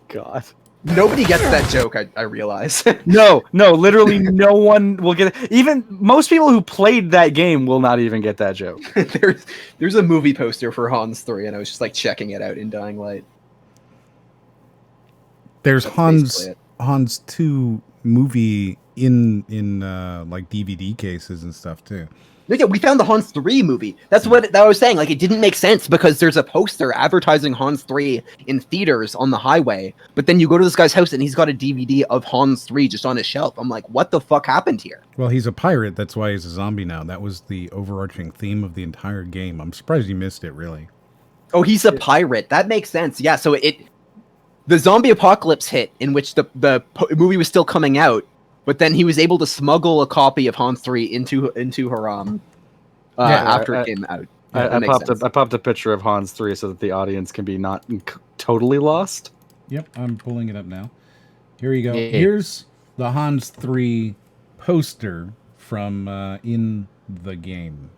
God.
Nobody gets that joke, I realize.
No, literally no one will get it. Even most people who played that game will not even get that joke.
There's a movie poster for Hans 3, and I was just like checking it out in Dying Light.
There's
That's
Hans 2 movie in like DVD cases and stuff too.
Yeah, we found the Hans 3 movie. That's what I was saying. Like, it didn't make sense because there's a poster advertising Hans 3 in theaters on the highway, but then you go to this guy's house and he's got a DVD of Hans 3 just on his shelf. I'm like, what the fuck happened here?
Well, he's a pirate. That's why he's a zombie now. That was the overarching theme of the entire game. I'm surprised you missed it, really.
Oh, he's a pirate. That makes sense. Yeah, so the zombie apocalypse hit in which the movie was still coming out, but then he was able to smuggle a copy of Hans 3 into her after it came out.
I popped a picture of Hans 3 so that the audience can be not totally lost.
Yep, I'm pulling it up now. Here you go.
Yeah.
Here's the Hans 3 poster from in the game.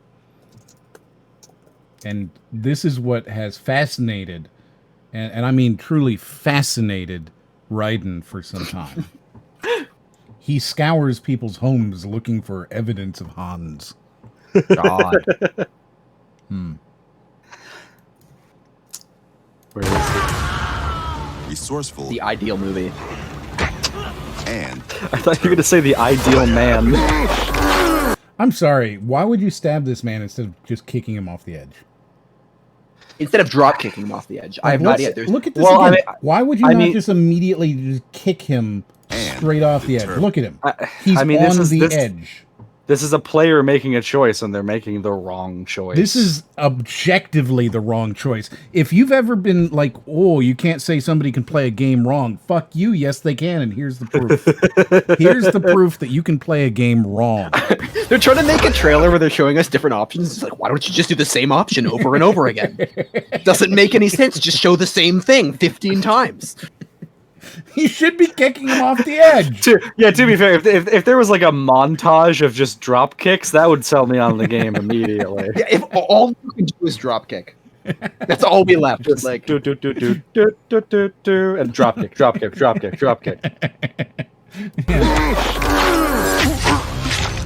And this is what has fascinated, and I mean truly fascinated, Raiden for some time. He scours people's homes looking for evidence of Hans.
God.
Where is it?
Resourceful.
The ideal movie.
And
I thought you were going to say the ideal man.
I'm sorry. Why would you stab this man instead of just kicking him off the edge?
Instead of drop kicking him off the edge. I have no idea.
Look at this again. Why would you not just immediately just kick him straight off the edge? Look at him. He's on the edge.
This is a player making a choice, and they're making the wrong choice.
This is objectively the wrong choice. If you've ever been like, oh, you can't say somebody can play a game wrong. Fuck you. Yes, they can, and here's the proof. Here's the proof that you can play a game wrong.
They're trying to make a trailer where they're showing us different options. It's like, why don't you just do the same option over and over again? Doesn't make any sense. Just show the same thing 15 times.
You should be kicking him off the edge.
To be fair, if there was like a montage of just drop kicks, that would sell me on the game immediately.
Yeah, if all you can do is drop kick. That's all we left. Just like
do and drop kick.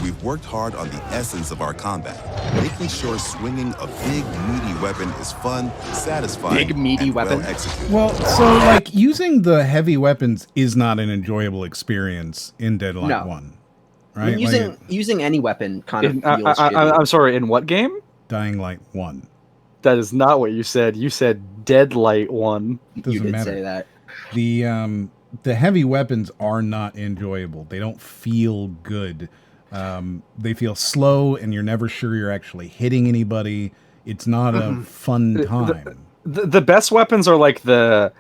We've worked hard on the essence of our combat, making sure swinging a big, meaty weapon is fun, satisfying,
big, meaty
and
weapon.
well executed.
Well, so like using the heavy weapons is not an enjoyable experience in Deadlight 1, right?
I mean, using any weapon kind of feels shitty.
I'm sorry, in what game?
Dying Light 1.
That is not what you said. You said Deadlight 1.
You did say that.
The heavy weapons are not enjoyable. They don't feel good. They feel slow, and you're never sure you're actually hitting anybody. It's not a fun time.
The best weapons are like the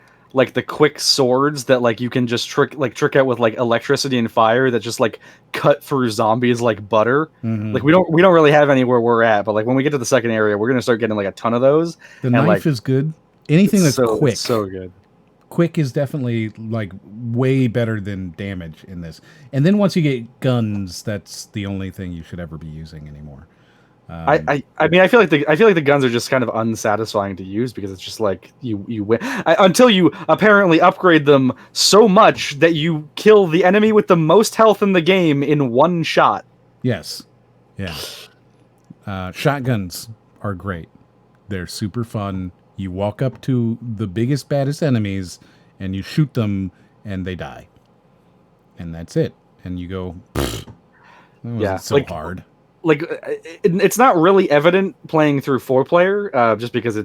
quick swords that like you can just trick out with like electricity and fire that just like cut through zombies like butter. Like we don't really have any where we're at, but like when we get to the second area, we're gonna start getting like a ton of those.
The knife is good. Anything that's quick,
it's so good.
Quick is definitely like way better than damage in this. And then once you get guns, that's the only thing you should ever be using anymore.
I mean I feel like the guns are just kind of unsatisfying to use because it's just like you win until you apparently upgrade them so much that you kill the enemy with the most health in the game in one shot.
Yes. Yeah. Shotguns are great. They're super fun. You walk up to the biggest, baddest enemies, and you shoot them, and they die. And that's it. And you go, that wasn't so hard.
Like, it's not really evident playing through 4-player, just because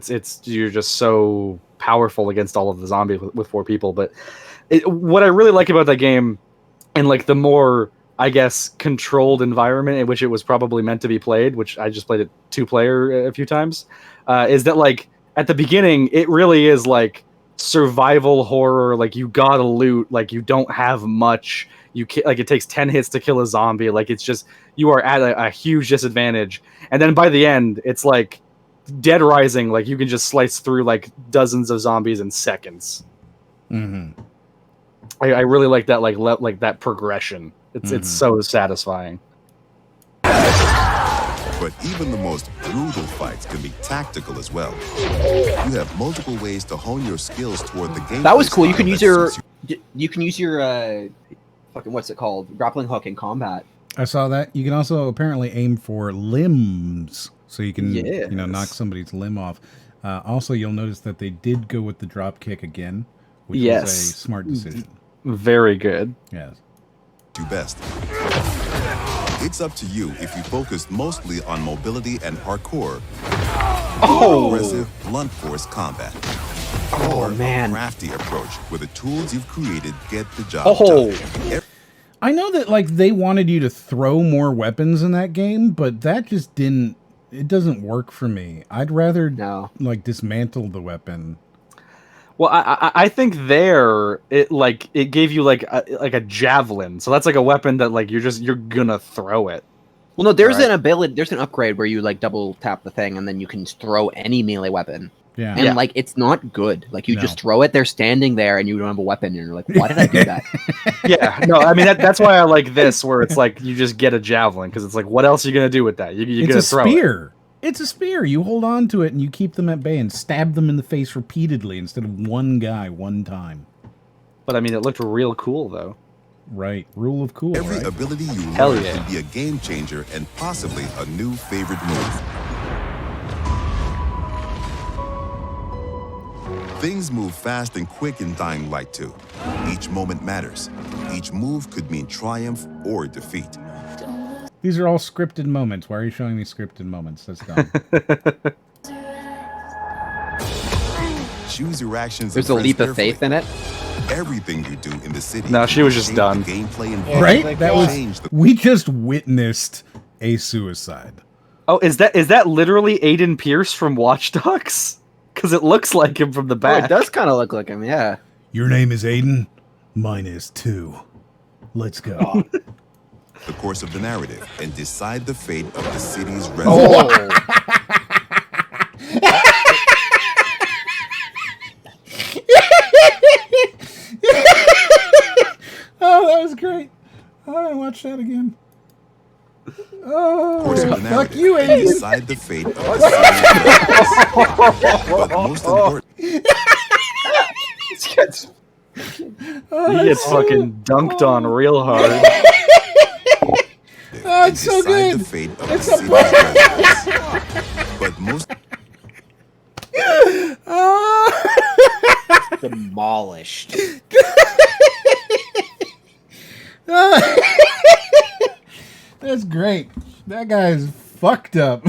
you're just so powerful against all of the zombies with 4 people. But what I really like about that game, and like the more, I guess, controlled environment in which it was probably meant to be played, which I just played it 2-player a few times, is that like, at the beginning, it really is like survival horror. Like you gotta loot. Like you don't have much. Like it takes 10 hits to kill a zombie. Like it's just you are at a huge disadvantage. And then by the end, it's like Dead Rising. Like you can just slice through like dozens of zombies in seconds.
Mm-hmm.
I really like that. Like that progression. It's so satisfying.
But even the most brutal fights can be tactical as well. You have multiple ways to hone your skills toward the game.
That was cool. You can use your fucking what's it called? Grappling hook in combat.
I saw that. You can also apparently aim for limbs, so you can knock somebody's limb off. Also, you'll notice that they did go with the drop kick again, which was a smart decision.
Very good.
Yes.
Do best. It's up to you if you focus mostly on mobility and parkour. Aggressive, blunt force combat. Or a crafty approach where the tools you've created get the job done.
I know that like they wanted you to throw more weapons in that game, but that just it doesn't work for me. I'd rather like dismantle the weapon.
Well, I think it gave you like a javelin, so that's like a weapon that like you're gonna throw it.
Well, no, there's an ability, there's an upgrade where you like double tap the thing and then you can throw any melee weapon.
Yeah,
and like it's not good. Like you just throw it, they're standing there, and you don't have a weapon, and you're like, why did I do that?
Yeah, no, I mean that's why I like this, where it's like you just get a javelin because it's like, what else are you gonna do with that? You're gonna throw
spear.
It.
It's a spear. You hold on to it and you keep them at bay and stab them in the face repeatedly instead of one guy one time.
But I mean, it looked real cool though.
Right, rule of cool.
Every
right?
ability you learn can be a game changer and possibly a new favorite move. Things move fast and quick in Dying Light 2. Each moment matters. Each move could mean triumph or defeat.
These are all scripted moments. Why are you showing me scripted moments? That's dumb.
Choose your actions.
There's a leap of faith in it.
Everything you do in the city.
No, she was just done.
Gameplay
right? That was. We just witnessed a suicide.
Oh, is that literally Aiden Pierce from Watch Dogs? Because it looks like him from the back.
Oh, it does kind of look like him, yeah.
Your name is Aiden. Mine is too. Let's go.
The course of the narrative and decide the fate of the city's residents.
Oh, fuck you,
and
Aiden.
decide the fate of the series. But most important,
He gets fucking dunked on real hard.
Oh, it's so
decide
good.
the fate of
It's
the
so
city's residents. But most
Demolished.
That's great. That guy's fucked up.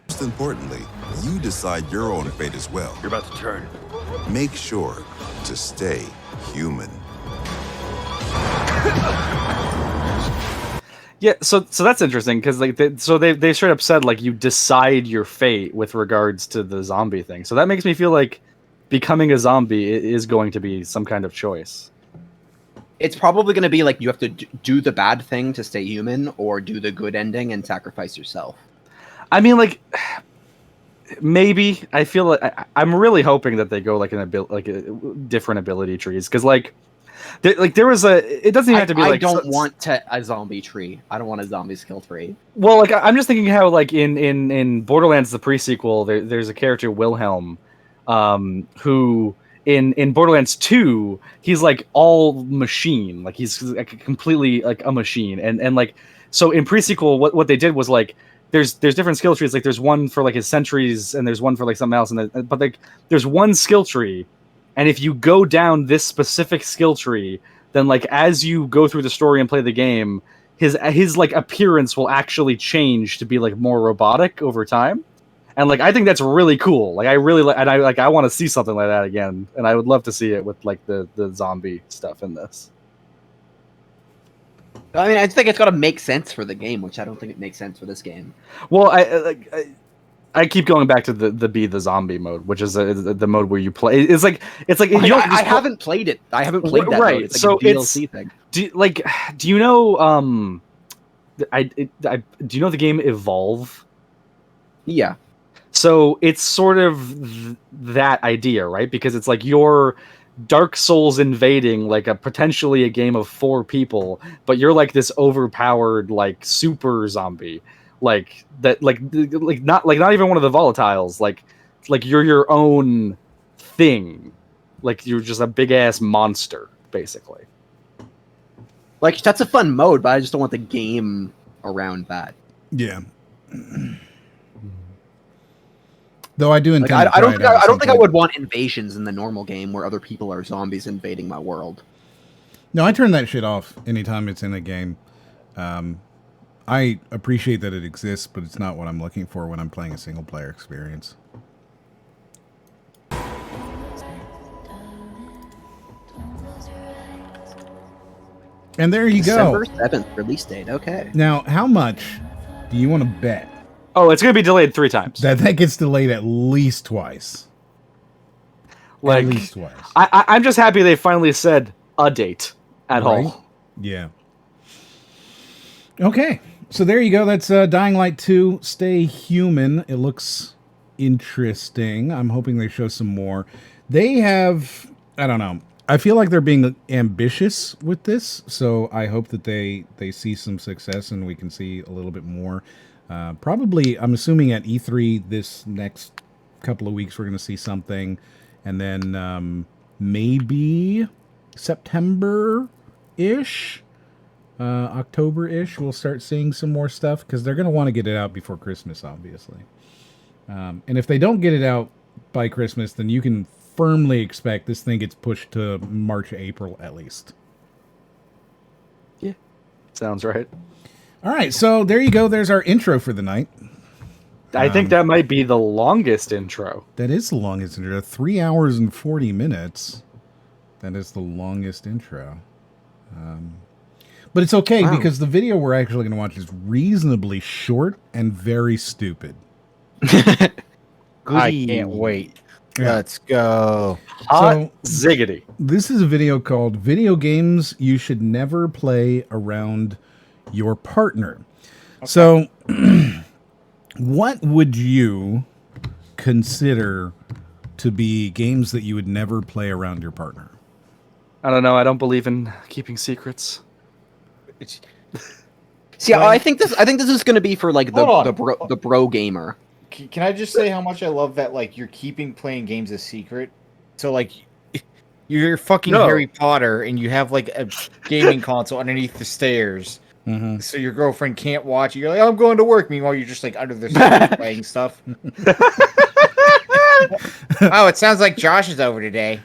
Most importantly, you decide your own fate as well.
You're about to turn.
Make sure to stay human.
Yeah, so that's interesting because like they straight up said like you decide your fate with regards to the zombie thing. So that makes me feel like becoming a zombie is going to be some kind of choice.
It's probably going to be like you have to do the bad thing to stay human, or do the good ending and sacrifice yourself.
I mean, like maybe I feel like I'm really hoping that they go like different ability trees because like. There was it doesn't even have to be like.
I don't want a zombie tree. I don't want a zombie skill tree.
Well, like I'm just thinking how like in Borderlands the pre-sequel, there's a character Wilhelm, who in Borderlands 2 he's like all machine, like he's like completely like a machine, and like so in pre-sequel what they did was like there's different skill trees, like there's one for like his sentries and there's one for like something else, but like there's one skill tree. And if you go down this specific skill tree, then like as you go through the story and play the game, his like appearance will actually change to be like more robotic over time. And like I think that's really cool. Like I really I want to see something like that again, and I would love to see it with like the zombie stuff in this.
I mean, I think it's got to make sense for the game, which I don't think it makes sense for this game.
Well, I keep going back to the be the zombie mode, which is the mode where you play. It's like
I haven't played it. I haven't played that.
Right,
mode. It's like
so
a DLC thing.
Do you know? Do you know the game Evolve?
Yeah.
So it's sort of that idea, right? Because it's like you're Dark Souls invading like potentially a game of 4 people, but you're like this overpowered like super zombie. Like that, like not even one of the volatiles. Like you're your own thing. Like you're just a big ass monster, basically.
Like that's a fun mode, but I just don't want the game around that.
Yeah. Though I do intend.
Like, I don't think I would want invasions in the normal game where other people are zombies invading my world.
No, I turn that shit off anytime it's in a game. I appreciate that it exists, but it's not what I'm looking for when I'm playing a single-player experience. And there you go.
December 7th release date. Okay.
Now, how much do you want to bet?
Oh, it's going to be delayed 3 times.
That gets delayed at least twice.
Like,
at least twice.
I'm just happy they finally said a date at all.
Yeah. Okay. So there you go. That's Dying Light 2, Stay Human. It looks interesting. I'm hoping they show some more. They have, I don't know. I feel like they're being ambitious with this, so I hope that they see some success and we can see a little bit more. Probably, I'm assuming at E3 this next couple of weeks we're going to see something. And then maybe September-ish. October-ish, we'll start seeing some more stuff because they're going to want to get it out before Christmas, obviously. And if they don't get it out by Christmas, then you can firmly expect this thing gets pushed to March, April at least.
Yeah, sounds right.
All right, so there you go. There's our intro for the night.
I think that might be the longest intro.
That is the longest intro. 3 hours and 40 minutes. That is the longest intro. But it's okay because the video we're actually going to watch is reasonably short and very stupid.
I can't wait. Yeah. Let's go.
Hot ziggity.
This is a video called Video Games You Should Never Play Around Your Partner. Okay. So, what would you consider to be games that you would never play around your partner?
I don't know. I don't believe in keeping secrets.
See, I think this is going to be for like the bro gamer.
Can I just say how much I love that? Like you're keeping playing games a secret. So like you're fucking Harry Potter and you have like a gaming console underneath the stairs.
Mm-hmm.
So your girlfriend can't watch. You're like, I'm going to work. Meanwhile, you're just like under the stairs playing stuff. Oh, it sounds like Josh is over today.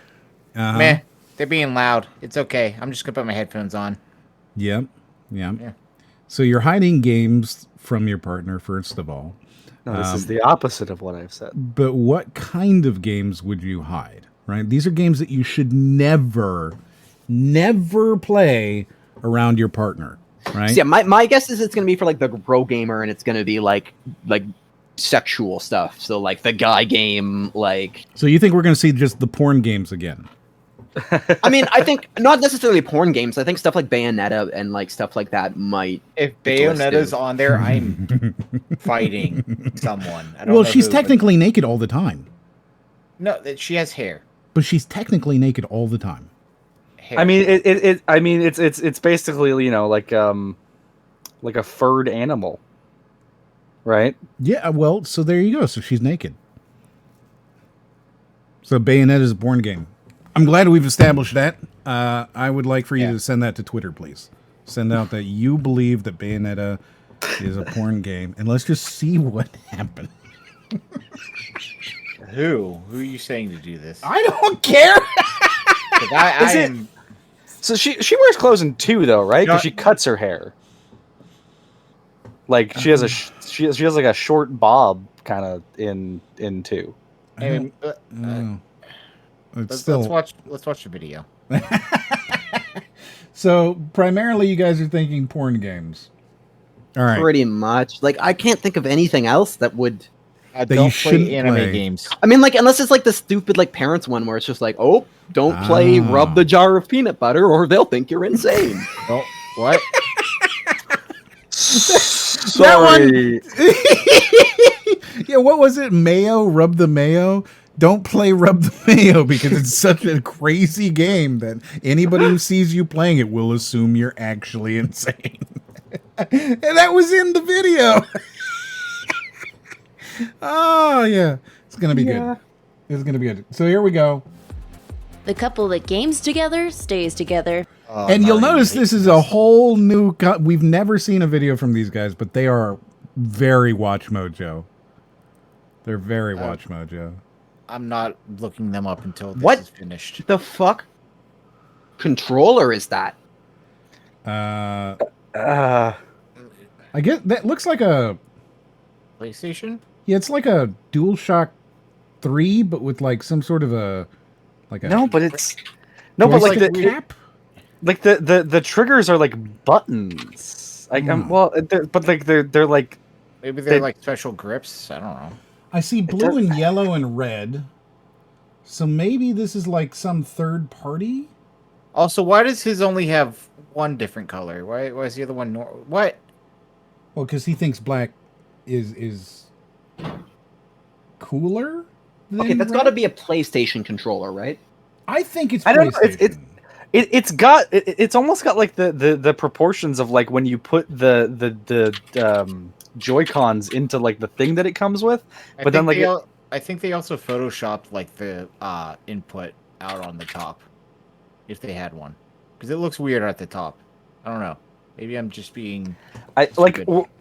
Meh. They're being loud. It's okay. I'm just gonna put my headphones on.
Yep. Yeah. So you're hiding games from your partner, first of all.
No, this is the opposite of what I've said.
But what kind of games would you hide? Right? These are games that you should never play around your partner. Right?
So yeah, my guess is it's going to be for like the bro gamer, and it's going to be like sexual stuff. So like the guy game, like.
So you think we're going to see just the porn games again?
I mean, I think not necessarily porn games. I think stuff like Bayonetta and like stuff like that might.
If Bayonetta's on there, I'm fighting someone. I don't
Well,
know
she's
who,
technically naked all the time.
No, she has hair.
But she's technically naked all the time.
Hair.
I mean, it's basically, you know, like a furred animal, right?
Yeah. Well, so there you go. So she's naked. So Bayonetta is a porn game. I'm glad we've established that. I would like for you to send that to Twitter, please. Send out that you believe that Bayonetta is a porn game, and let's just see what happens.
Who are you saying to do this?
I don't care.
So she wears clothes in 2 though, right? Because she cuts her hair. Like she has she has like a short bob kind of in 2.
Let's
watch the video.
So primarily, you guys are thinking porn games. All right,
pretty much. Like I can't think of anything else that would.
Don't play anime games.
I mean, like unless it's like the stupid like parents one where it's just like, oh, don't play rub the jar of peanut butter or they'll think you're insane.
Oh, what?
Sorry.
Yeah, what was it? Mayo, rub the mayo. Don't play Rub the Mayo because it's such a crazy game that anybody who sees you playing it will assume you're actually insane. And that was in the video. Oh, yeah. It's going to be good. It's going to be good. So here we go.
The couple that games together stays together.
And you'll notice this is a whole new... We've never seen a video from these guys, but they are very Watch Mojo. They're very Watch Mojo.
I'm not looking them up until this is finished.
The fuck controller is that?
I guess that looks like a
PlayStation.
Yeah, it's like a DualShock 3, but with like some sort of a
no, but it's no, but like the
cap.
Like the triggers are like buttons. Like but like they're like
maybe they're like special grips. I don't know.
I see blue and yellow and red. So maybe this is like some third party?
Also, why does his only have one different color? Why is the other one what?
Well, because he thinks black is cooler.
Okay, that's got to be a PlayStation controller, right?
I think it's.
I don't know. It's almost got like the proportions of like when you put the Joy-Cons into like the thing that it comes with, but then like
I think they also photoshopped like the input out on the top, if they had one, because it looks weird at the top. I don't know. Maybe I'm just being.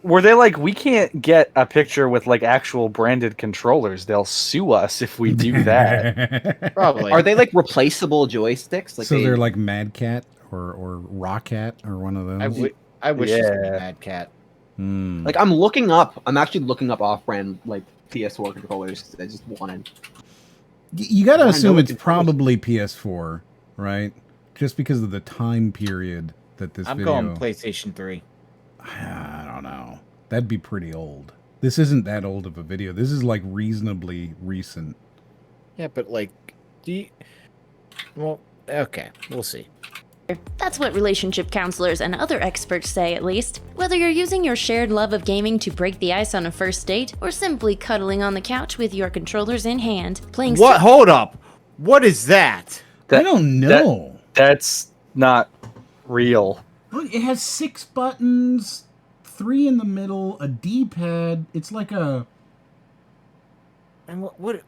Were they like, we can't get a picture with like actual branded controllers? They'll sue us if we do that.
Probably.
Are they like replaceable joysticks? Like
so they're like Mad Cat or Roccat or one of those.
I wish it was Mad Cat.
Like I'm actually looking up off-brand like PS4 controllers. I just wanted.
You got to assume it's probably PS4, right? Just because of the time period that this video.
I'm going PlayStation 3.
I don't know. That'd be pretty old. This isn't that old of a video. This is like reasonably recent.
Yeah, but like, well, okay, we'll see.
That's what relationship counselors and other experts say, at least. Whether you're using your shared love of gaming to break the ice on a first date, or simply cuddling on the couch with your controllers in hand, playing.
What? Hold up! What is that?
I don't know.
That's not real.
Look, it has 6 buttons, 3 in the middle, a D-pad. It's like a...
And what?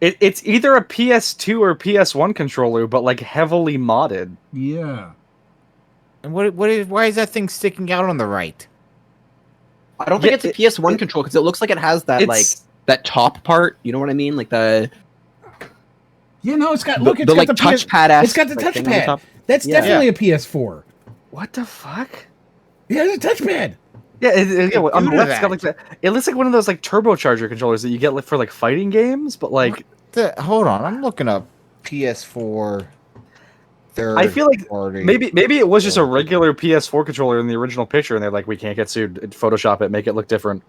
It's either a PS2 or PS1 controller, but like heavily modded.
Yeah.
And why is that thing sticking out on the right?
I don't think it's a PS1 controller because it looks like it has that like that top part. You know what I mean? Like the.
Yeah, no, it's got look. It's
the
got
like
the
touchpad.
It's got the touchpad. That's definitely a PS4.
What the fuck?
Yeah, it's a touchpad.
Yeah, on the left, it's got like that. It looks like one of those like turbocharger controllers that you get like, for like fighting games, but like.
Hold on, I'm looking up PS4.
I feel like maybe it was just a regular PS4 controller in the original picture, and they're like, we can't get sued. Photoshop it, make it look different.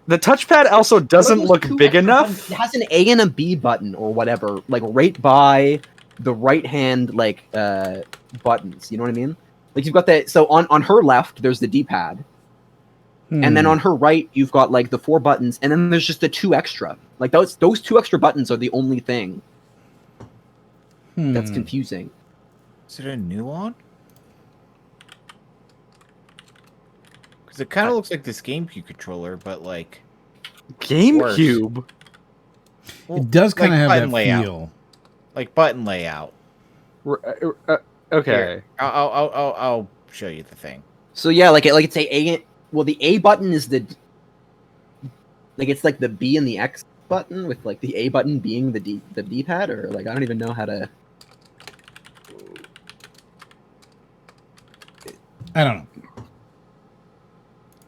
The touchpad also doesn't look big enough.
It has an A and a B button or whatever, like right by the right hand like buttons. You know what I mean? Like you've got that. So on her left, there's the D-pad. And then on her right, you've got like the 4 buttons, and then there's just the 2 extra. Like those 2 extra buttons are the only thing that's confusing.
Is it a new one? Because it kind of looks like this GameCube controller, but like
GameCube.
Well,
It does kind of
like
have that
layout.
feel.
Like button layout.
Okay.
Here, I'll show you the thing.
So yeah, like it's a. Well, the A button is the. Like it's like the B and the X button, with like the A button being the D-pad, or like I don't even know how to.
I don't know.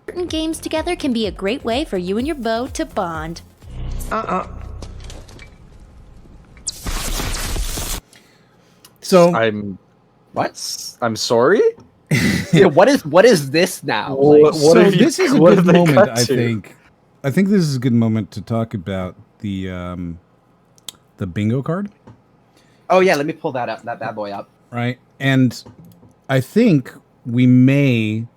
Certain games together can be a great way for you and your beau to bond.
So
I'm sorry.
Yeah, what is this now? Like,
this is a good moment. I think this is a good moment to talk about the bingo card.
Oh yeah, let me pull that bad boy up.
Right, and I think we may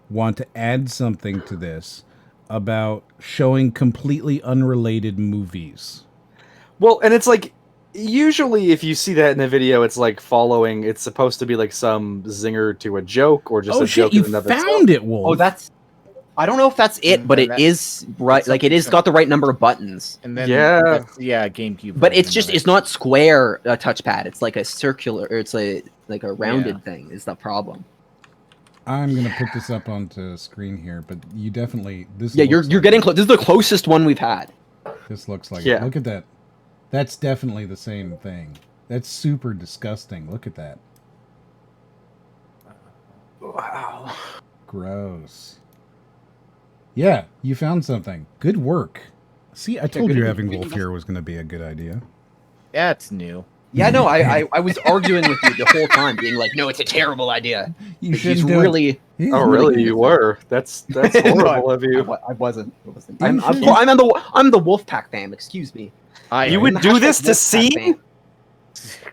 want to add something to this about showing completely unrelated movies.
Well, and it's like usually if you see that in a video, it's like following. It's supposed to be like some zinger to a joke or just a joke.
You
in another
found it, Wolf.
Oh, that's. I don't know if that's it, but it is right. Like it is got the right number of buttons.
And then
yeah,
GameCube.
But it's not square touchpad. It's like a circular, or it's like a rounded thing. Is the problem?
I'm gonna put this up onto screen here, but you definitely
Yeah, you're getting close. This is the closest one we've had.
This looks like it. Look at that. That's definitely the same thing. That's super disgusting. Look at that.
Wow.
Gross. Yeah, you found something. Good work. See, I told you having Wolf here was going to be a good idea.
Yeah, it's new.
Yeah, no, I was arguing with you the whole time, being like, no, it's a terrible idea.
You
He's really.
Oh, really? You were? That's horrible of you.
I wasn't. I'm the Wolfpack fam. Excuse me.
You would do this to see?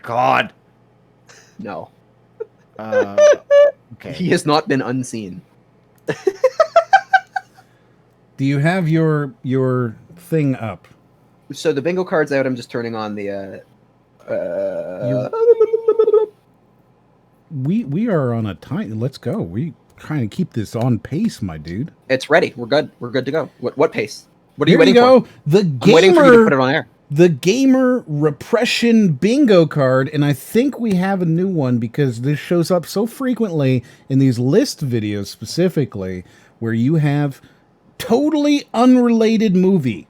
God.
No.
Okay.
He has not been unseen.
Do you have your thing up?
So the bingo card's out. I'm just turning on the.
We are on a time. Let's go. We trying to keep this on pace, my dude.
It's ready. We're good. We're good to go. What pace? What are you
Here
waiting
we go.
for?
The
I'm waiting for you to put it on air.
The gamer repression bingo card, and I think we have a new one because this shows up so frequently in these list videos specifically, where you have totally unrelated movie,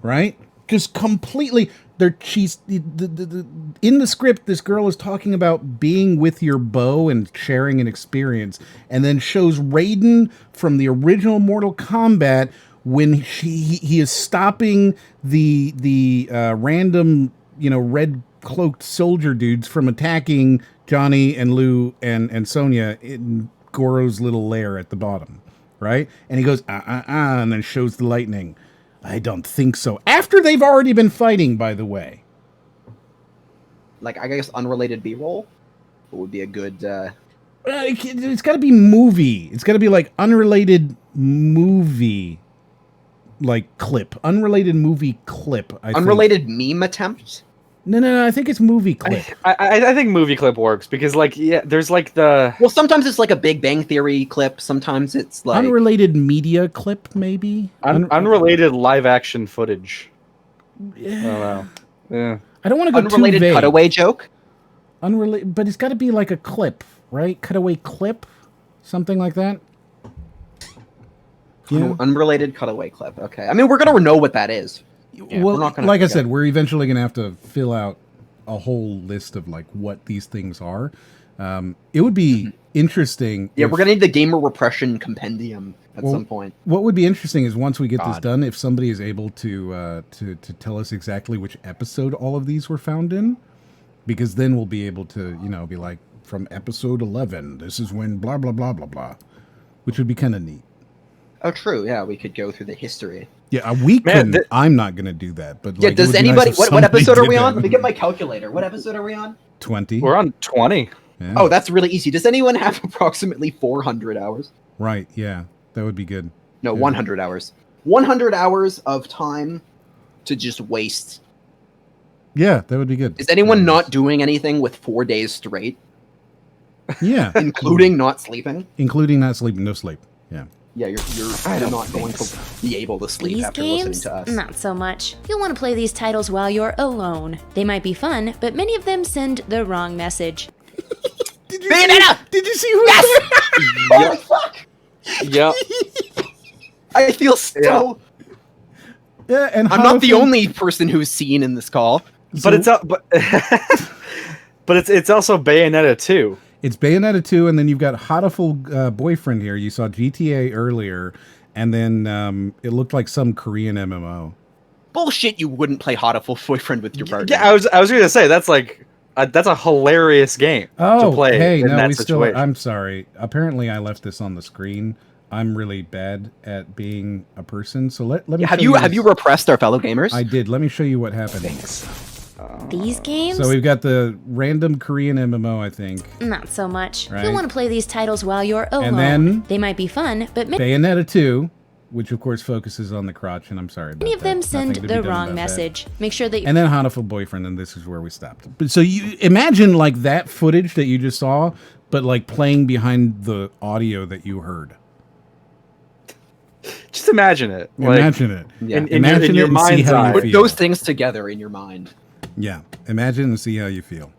right? Just completely. She's in the script. This girl is talking about being with your beau and sharing an experience, and then shows Raiden from the original Mortal Kombat when he is stopping the random red cloaked soldier dudes from attacking Johnny and Lou and Sonya in Goro's little lair at the bottom, right? And he goes and then shows the lightning. I don't think so. After they've already been fighting, by the way.
Like, I guess unrelated B-roll would be a good...
It's got to be movie. It's got to be like unrelated movie, like clip. Unrelated movie clip.
Unrelated meme attempt?
No. I think it's movie clip.
I think movie clip works because, like, yeah, there's like the.
Well, sometimes it's like a Big Bang Theory clip. Sometimes it's like
Unrelated media clip, maybe.
Unrelated live action footage.
Yeah.
I don't know. Yeah.
I don't want to go
unrelated
too vague.
cutaway joke.
Unrelated, but it's got to be like a clip, right? Cutaway clip, something like that. Yeah.
Unrelated cutaway clip. Okay. I mean, we're gonna know what that is. Yeah,
well,
we're not gonna
like I said, we're eventually gonna have to fill out a whole list of like what these things are. It would be interesting.
Yeah, we're gonna need the gamer repression compendium at some point.
What would be interesting is once we get this done, if somebody is able to tell us exactly which episode all of these were found in, because then we'll be able to, be like, from episode 11, this is when blah blah blah blah blah, which would be kind of neat.
Oh, true. Yeah, we could go through the history.
Yeah, we couldn't. I'm not gonna do that. But
yeah,
like,
does anybody? What episode are we on? Let me get my calculator. What episode are we on?
20.
We're on 20.
Yeah.
Oh, that's really easy. Does anyone have approximately 400 hours?
Right. Yeah, that would be good.
No,
yeah.
100 hours. 100 hours of time to just waste.
Yeah, that would be good.
Is anyone not doing anything with 4 days straight?
Yeah,
including not sleeping.
Including not sleeping. No sleep. Yeah.
Yeah, you're not going to be able to sleep
These
after
games,
listening to us.
not so much. You'll want to play these titles while you're alone. They might be fun, but many of them send the wrong message.
Bayonetta!
Did you see who?
Yes! Holy fuck!
Yep.
I feel so.
Yeah, and
I'm not the only person who's seen in this call.
But it's but it's also Bayonetta 2.
It's Bayonetta 2, and then you've got Hatoful Boyfriend here. You saw GTA earlier, and then it looked like some Korean MMO.
Bullshit! You wouldn't play Hatoful Boyfriend with your partner.
Yeah, I was going to say that's like that's a hilarious game to play.
Hey,
in
no,
that
we
situation.
still. I'm sorry. Apparently, I left this on the screen. I'm really bad at being a person. So let me.
Have you repressed our fellow gamers?
I did. Let me show you what happened.
These games?
So we've got the random Korean MMO, I think.
Not so much.
Right.
You'll want to play these titles while you're alone.
And then
they might be fun, but
Bayonetta 2, which of course focuses on the crotch, and I'm sorry about
many of them
that.
send
Nothing to be
the
done
wrong
about
message. Make sure that
And then Hatoful Boyfriend, and this is where we stopped. But so you imagine like that footage that you just saw, but like playing behind the audio that you heard.
Just imagine it.
Imagine it.
Yeah.
In your mind's eye.
Put those things together in your mind.
Yeah. Imagine and see how you feel.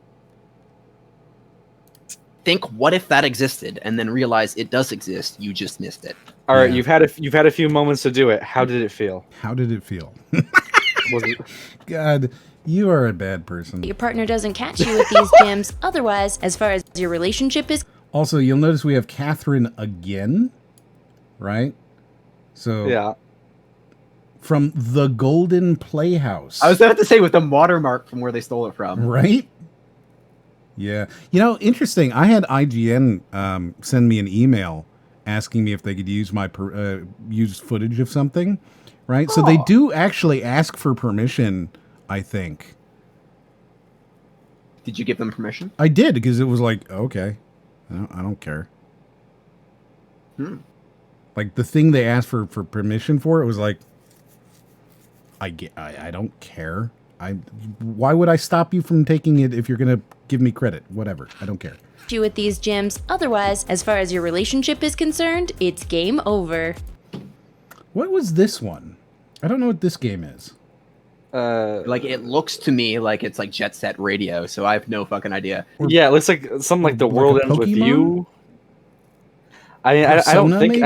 Think, what if that existed, and then realize it does exist. You just missed it.
All right, you've had a few moments to do it. How did it feel?
How did it feel?
Was it...
God, you are a bad person.
your partner doesn't catch you with these gems. Otherwise, as far as your relationship is
Also, you'll notice we have Catherine again, right? So
yeah.
From the Golden Playhouse.
I was about to say with the watermark from where they stole it from.
Right? Yeah. Interesting. I had IGN send me an email asking me if they could use my use footage of something, right? So they do actually ask for permission, I think.
Did you give them permission?
I did, because it was like, okay, I don't care. Like the thing they asked for permission for, it was like, I don't care. Why would I stop you from taking it if you're gonna give me credit? Whatever, I don't care.
you with these gems. Otherwise, as far as your relationship is concerned, it's game over.
What was this one? I don't know what this game is.
Like it looks to me like it's like Jet Set Radio, so I have no fucking idea.
Yeah, it looks like something like The World Ends With You. I mean, I don't think.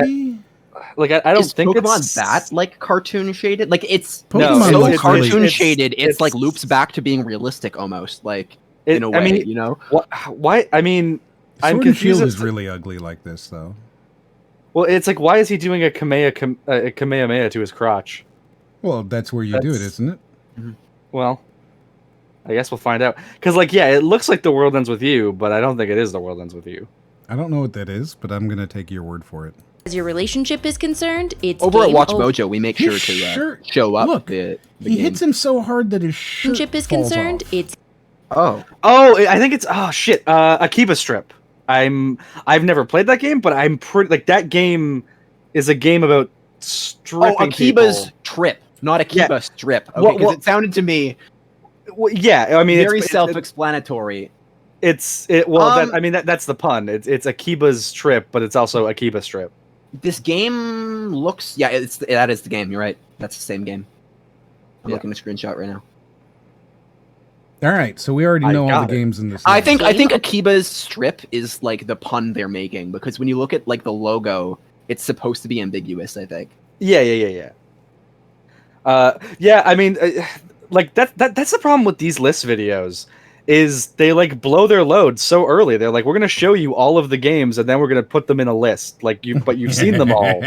I don't think
Pokemon
it's
that like cartoon shaded. Like it's
Pokemon
so
is
cartoon
really-
shaded. It's like loops back to being realistic almost, like in a way.
I mean,
you know
why? I mean, I'm
Sword and
confused.
Shield
as
is
to-
really ugly like this, though.
Well, it's like, why is he doing a Kamehameha to his crotch?
Well, that's where you do it, isn't it?
Well, I guess we'll find out. Because, like, yeah, it looks like The World Ends With You, but I don't think it is The World Ends With You.
I don't know what that is, but I'm gonna take your word for it.
As your relationship is concerned, it's
over at
game
Watch
over.
Mojo, we make sure to show up.
Look,
the
he
game.
hits him so hard that his shirt
Relationship is
falls
concerned,
off.
it's
Oh,
I think it's Akiba Strip. I've never played that game, but I'm pretty like that game is a game about stripping
Akiba's
people.
Trip, not Akiba
Yeah.
Strip. Okay,
Well,
because it sounded to me
Well, yeah, I mean,
very self-explanatory.
That's the pun. It's Akiba's trip, but it's also Akiba strip.
This game looks, that is the game. You're right. That's the same game. I'm looking at a screenshot right now.
All right, so we already know all the games in this.
I think Akiba's strip is like the pun they're making, because when you look at like the logo, it's supposed to be ambiguous, I think.
Yeah. I mean, like that's the problem with these list videos, is they like blow their load so early. They're like, we're gonna show you all of the games and then we're gonna put them in a list. Like but you've seen them all.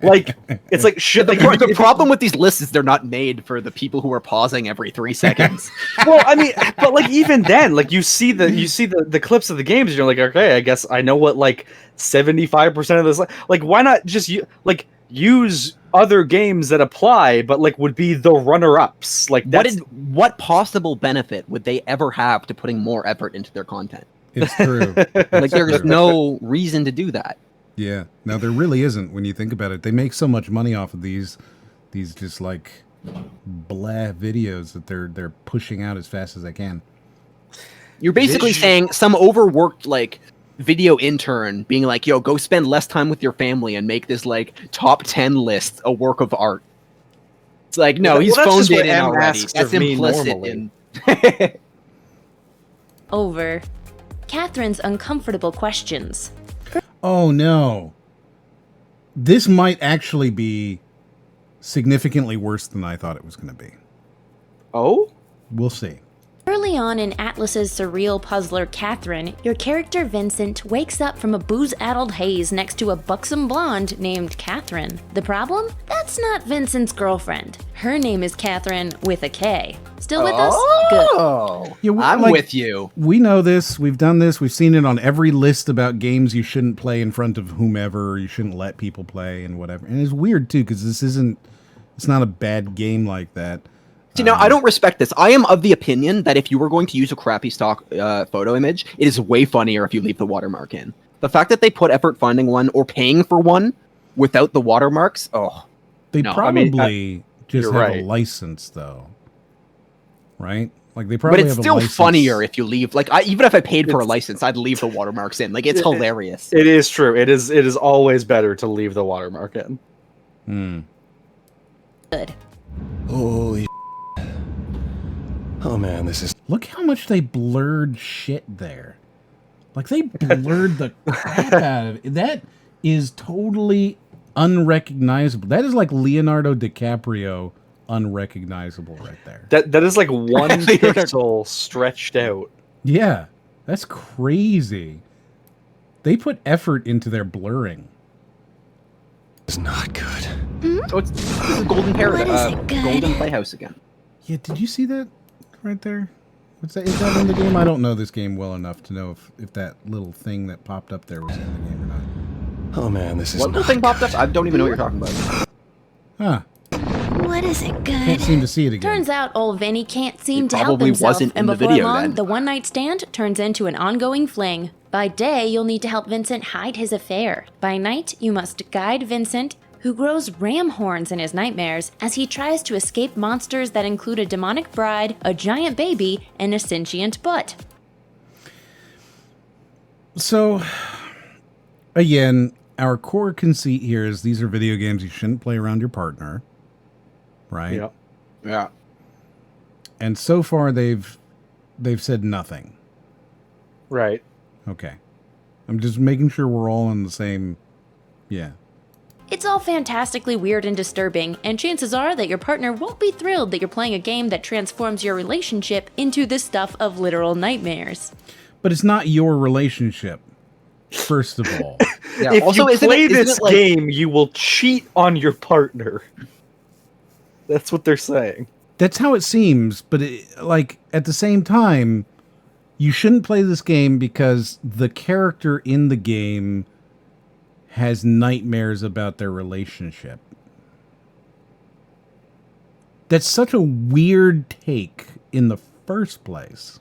Like it's like
the problem with these lists is they're not made for the people who are pausing every 3 seconds.
Well, I mean, but like even then, like you see the clips of the games, and you're like, okay, I guess I know what like 75% of this. Like, why not just use other games that apply, but like would be the runner-ups? Like,
what possible benefit would they ever have to putting more effort into their content?
It's true.
Like, there's no reason to do that.
Yeah. Now there really isn't when you think about it. They make so much money off of these just like blah videos that they're pushing out as fast as they can.
You're basically saying some overworked like video intern being like, yo, go spend less time with your family and make this like top 10 list a work of art. It's like, no, he's phoned it in already. That's implicit in.
Over. Catherine's uncomfortable questions.
Oh no. This might actually be significantly worse than I thought it was going to be.
Oh?
We'll see.
Early on in Atlas's surreal puzzler Catherine, your character Vincent wakes up from a booze-addled haze next to a buxom blonde named Catherine. The problem? That's not Vincent's girlfriend. Her name is Catherine with a K. Still with us? Good.
Yeah,
I'm with you.
We know this. We've done this. We've seen it on every list about games you shouldn't play in front of whomever, or you shouldn't let people play and whatever. And it's weird too, because it's not a bad game like that.
See, now, I don't respect this. I am of the opinion that if you were going to use a crappy stock photo image, it is way funnier if you leave the watermark in. The fact that they put effort finding one or paying for one without the watermarks,
They
no.
probably just have
right.
a license, though. Right? Like, they probably
But it's
have
still
a license.
funnier if you leave. Like, even if I paid for a license, I'd leave the watermarks in. Like, it's hilarious.
It is true. It is always better to leave the watermark in.
Good.
Holy oh man, this is...
Look how much they blurred shit there. Like, they blurred the crap out of it. That is totally unrecognizable. That is like Leonardo DiCaprio unrecognizable right there.
That is like one pixel stretched out.
Yeah, that's crazy. They put effort into their blurring.
It's not good.
Oh, this is Golden Paradise. Golden Playhouse again.
Yeah, did you see that right there? What's that? Is that in the game? I don't know this game well enough to know if that little thing that popped up there was in the game or not.
Oh man, this is
What little thing popped up? I don't even know what you're talking about.
Huh.
What is it, good?
Can't seem to see it again.
Turns out old Vinny can't seem
It
to help
probably
himself,
wasn't in
and
the
before
video
long,
then.
the one-night stand turns into an ongoing fling. By day, you'll need to help Vincent hide his affair. By night, you must guide Vincent, who grows ram horns in his nightmares, as he tries to escape monsters that include a demonic bride, a giant baby, and a sentient butt.
So, again, our core conceit here is these are video games you shouldn't play around your partner, right?
Yep.
Yeah.
And so far, they've said nothing.
Right.
Okay. I'm just making sure we're all in the same. Yeah.
It's all fantastically weird and disturbing, and chances are that your partner won't be thrilled that you're playing a game that transforms your relationship into the stuff of literal nightmares.
But it's not your relationship, first of all.
Yeah.
If
Also,
you play this
it like,
game, you will cheat on your partner. That's what they're saying.
That's how it seems, but like at the same time, you shouldn't play this game because the character in the game has nightmares about their relationship. That's such a weird take in the first place.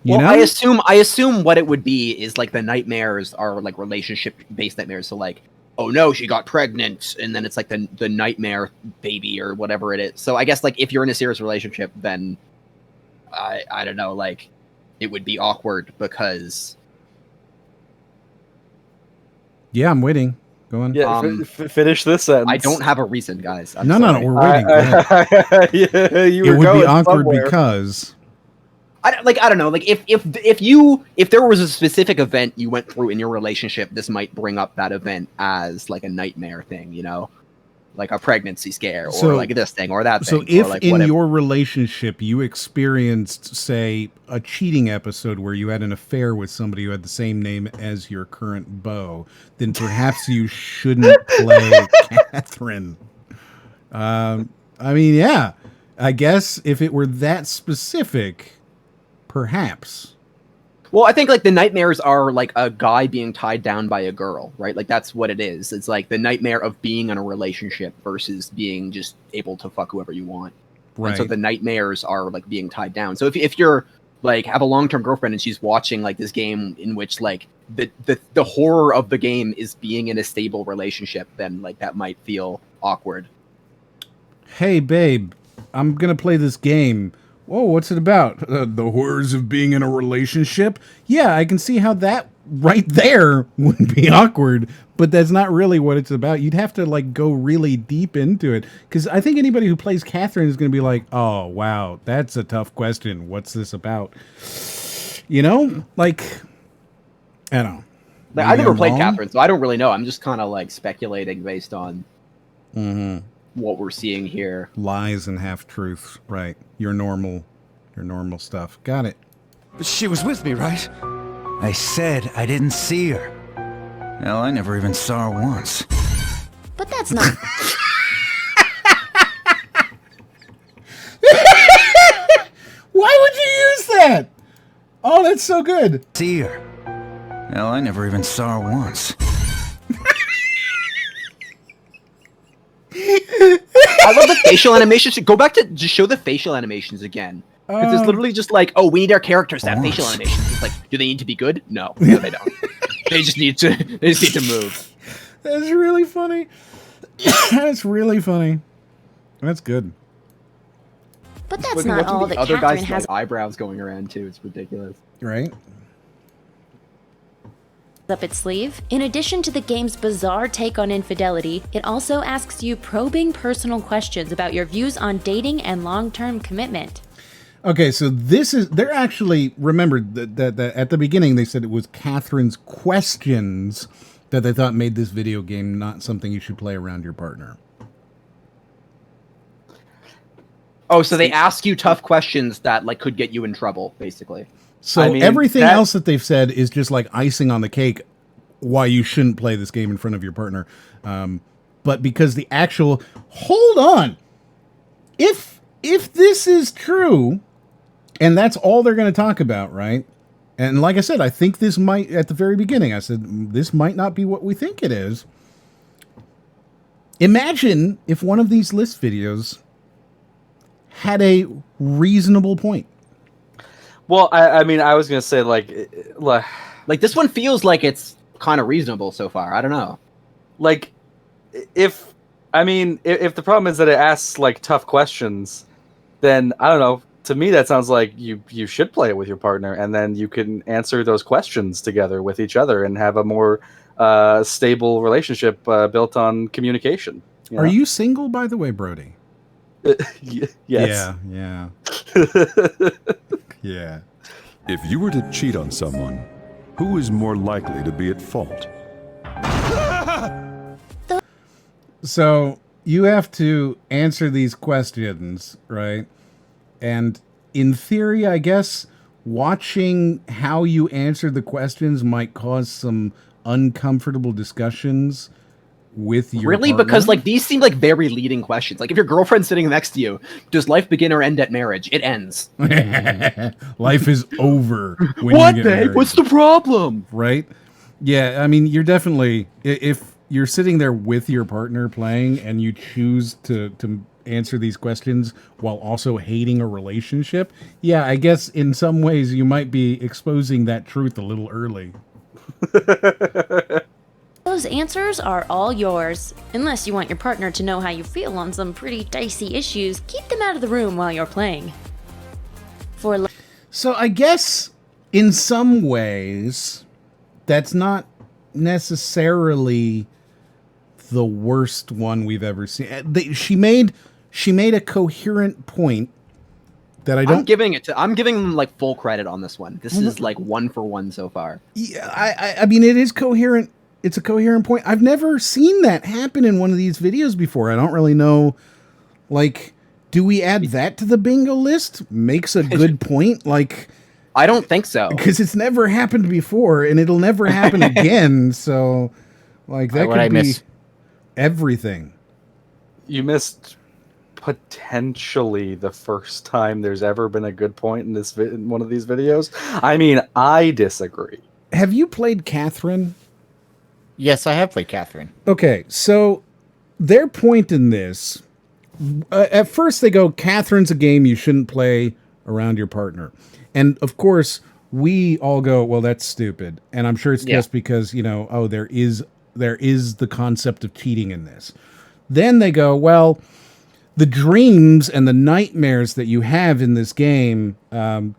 You know?
I assume what it would be is like the nightmares are like relationship based nightmares. So like oh no, she got pregnant, and then it's like the nightmare baby or whatever it is. So I guess like if you're in a serious relationship, then I don't know, like it would be awkward because.
Yeah, I'm waiting. Go on.
Yeah, finish this sentence.
I don't have a reason, guys.
No, we're waiting.
Yeah,
it would be awkward because.
I don't know. Like if there was a specific event you went through in your relationship, this might bring up that event as like a nightmare thing, you know, like a pregnancy scare or like this thing or that thing.
So if
or like
in
whatever.
your relationship you experienced, say, a cheating episode where you had an affair with somebody who had the same name as your current beau, then perhaps you shouldn't play Catherine. I mean, yeah, I guess if it were that specific. Perhaps.
Well, I think like the nightmares are like a guy being tied down by a girl, right? Like that's what it is. It's like the nightmare of being in a relationship versus being just able to fuck whoever you want. Right. And so the nightmares are like being tied down. So if you're like have a long-term girlfriend and she's watching like this game in which like the horror of the game is being in a stable relationship, then like that might feel awkward.
Hey babe, I'm gonna play this game. Whoa, what's it about? The horrors of being in a relationship? Yeah, I can see how that right there would be awkward, but that's not really what it's about. You'd have to like go really deep into it, because I think anybody who plays Catherine is going to be like, oh, wow, that's a tough question. What's this about? You know? Like, I don't know.
Like, I never played Catherine, so I don't really know. I'm just kind of like speculating based on what we're seeing here.
Lies and half-truths, right. Your normal stuff. Got it.
But she was with me, right? I said I didn't see her. Hell, I never even saw her once.
But that's not...
Why would you use that? Oh, that's so good.
See her. Hell, I never even saw her once.
I love the facial animations. Go back to just show the facial animations again. Because it's literally just like, oh, we need our characters to have facial animations. It's like, do they need to be good? No, they don't. They just need to move.
That's really funny. That's really funny. That's good.
But that's not all that
other
Catherine
guys
has.
Like eyebrows going around too. It's ridiculous.
Right.
Up its sleeve. In addition to the game's bizarre take on infidelity, it also asks you probing personal questions about your views on dating and long-term commitment.
Okay, so they're actually, remember that at the beginning they said it was Catherine's questions that they thought made this video game not something you should play around your partner.
Oh, so they ask you tough questions that like could get you in trouble, basically.
So everything else that they've said is just like icing on the cake why you shouldn't play this game in front of your partner. But because the actual... Hold on! If this is true, and that's all they're going to talk about, right? And like I said, I think this might... At the very beginning, I said, this might not be what we think it is. Imagine if one of these list videos had a reasonable point.
Well, I mean, I was gonna say like
this one feels like it's kind of reasonable so far. I don't know.
Like, if the problem is that it asks like tough questions, then I don't know. To me, that sounds like you should play it with your partner, and then you can answer those questions together with each other and have a more stable relationship built on communication.
Are you single, by the way, Brody?
Yes.
Yeah. Yeah.
If you were to cheat on someone, who is more likely to be at fault?
So you have to answer these questions, right? And in theory, I guess watching how you answer the questions might cause some uncomfortable discussions with your partner?
Because like these seem like very leading questions. Like if your girlfriend's sitting next to you, does life begin or end at marriage? It ends.
Life is over when
what,
you get married.
What's the problem?
Right? Yeah, I mean, you're definitely, if you're sitting there with your partner playing and you choose to answer these questions while also hating a relationship, yeah, I guess in some ways you might be exposing that truth a little early.
those answers are all yours. Unless you want your partner to know how you feel on some pretty dicey issues, keep them out of the room while you're playing.
So I guess in some ways, that's not necessarily the worst one we've ever seen. She made a coherent point that I'm giving
them like full credit on this one. This is like 1 for 1 so far.
Yeah, I mean, it is coherent. It's a coherent point. I've never seen that happen in one of these videos before. I don't really know. Like, do we add that to the bingo list? Makes a good point. Like,
I don't think so,
because it's never happened before, and it'll never happen again. So, like, that could be everything.
You missed potentially the first time there's ever been a good point in one of these videos. I mean, I disagree.
Have you played Catherine?
Yes, I have played Catherine.
Okay, so their point in this, at first they go, Catherine's a game you shouldn't play around your partner. And of course, we all go, well, that's stupid. And I'm sure it's just because, there is the concept of cheating in this. Then they go, well, the dreams and the nightmares that you have in this game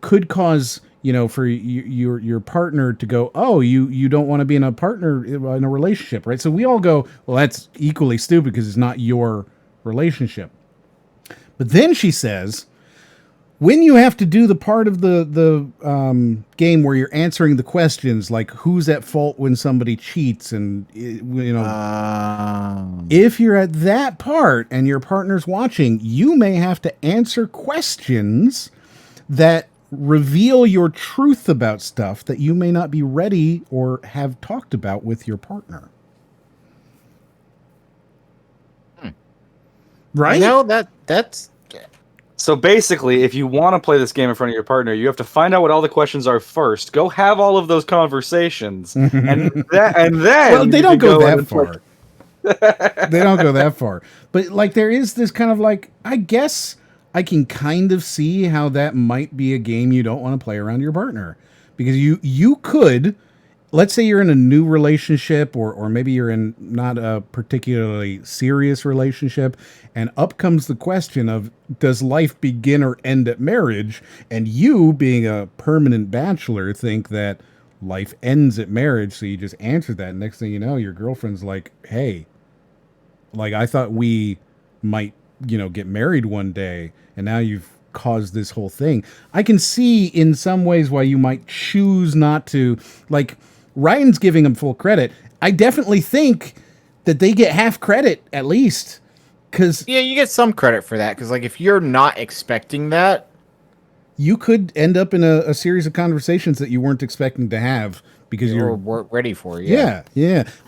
could cause, for your partner to go, oh, you don't want to be in a relationship, right? So we all go, well, that's equally stupid because it's not your relationship. But then she says, when you have to do the part of the game where you're answering the questions, like who's at fault when somebody cheats, and if you're at that part and your partner's watching, you may have to answer questions that reveal your truth about stuff that you may not be ready or have talked about with your partner. Right?
That's...
So basically, if you want to play this game in front of your partner, you have to find out what all the questions are first. Go have all of those conversations, and then
well, they don't go that far. They don't go that far. But like, there is this kind of like, I guess I can kind of see how that might be a game you don't want to play around your partner, because you could, let's say you're in a new relationship, or maybe you're in not a particularly serious relationship, and up comes the question of, does life begin or end at marriage? And you, being a permanent bachelor, think that life ends at marriage, so you just answer that. Next thing you know, your girlfriend's like, hey, like, I thought we might, get married one day, and now you've caused this whole thing. I can see in some ways why you might choose not to. Like, Ryan's giving them full credit. I definitely think that they get half credit at least.
Yeah, you get some credit for that, because like, if you're not expecting that,
you could end up in a series of conversations that you weren't expecting to have because you
weren't ready for it.
Yeah.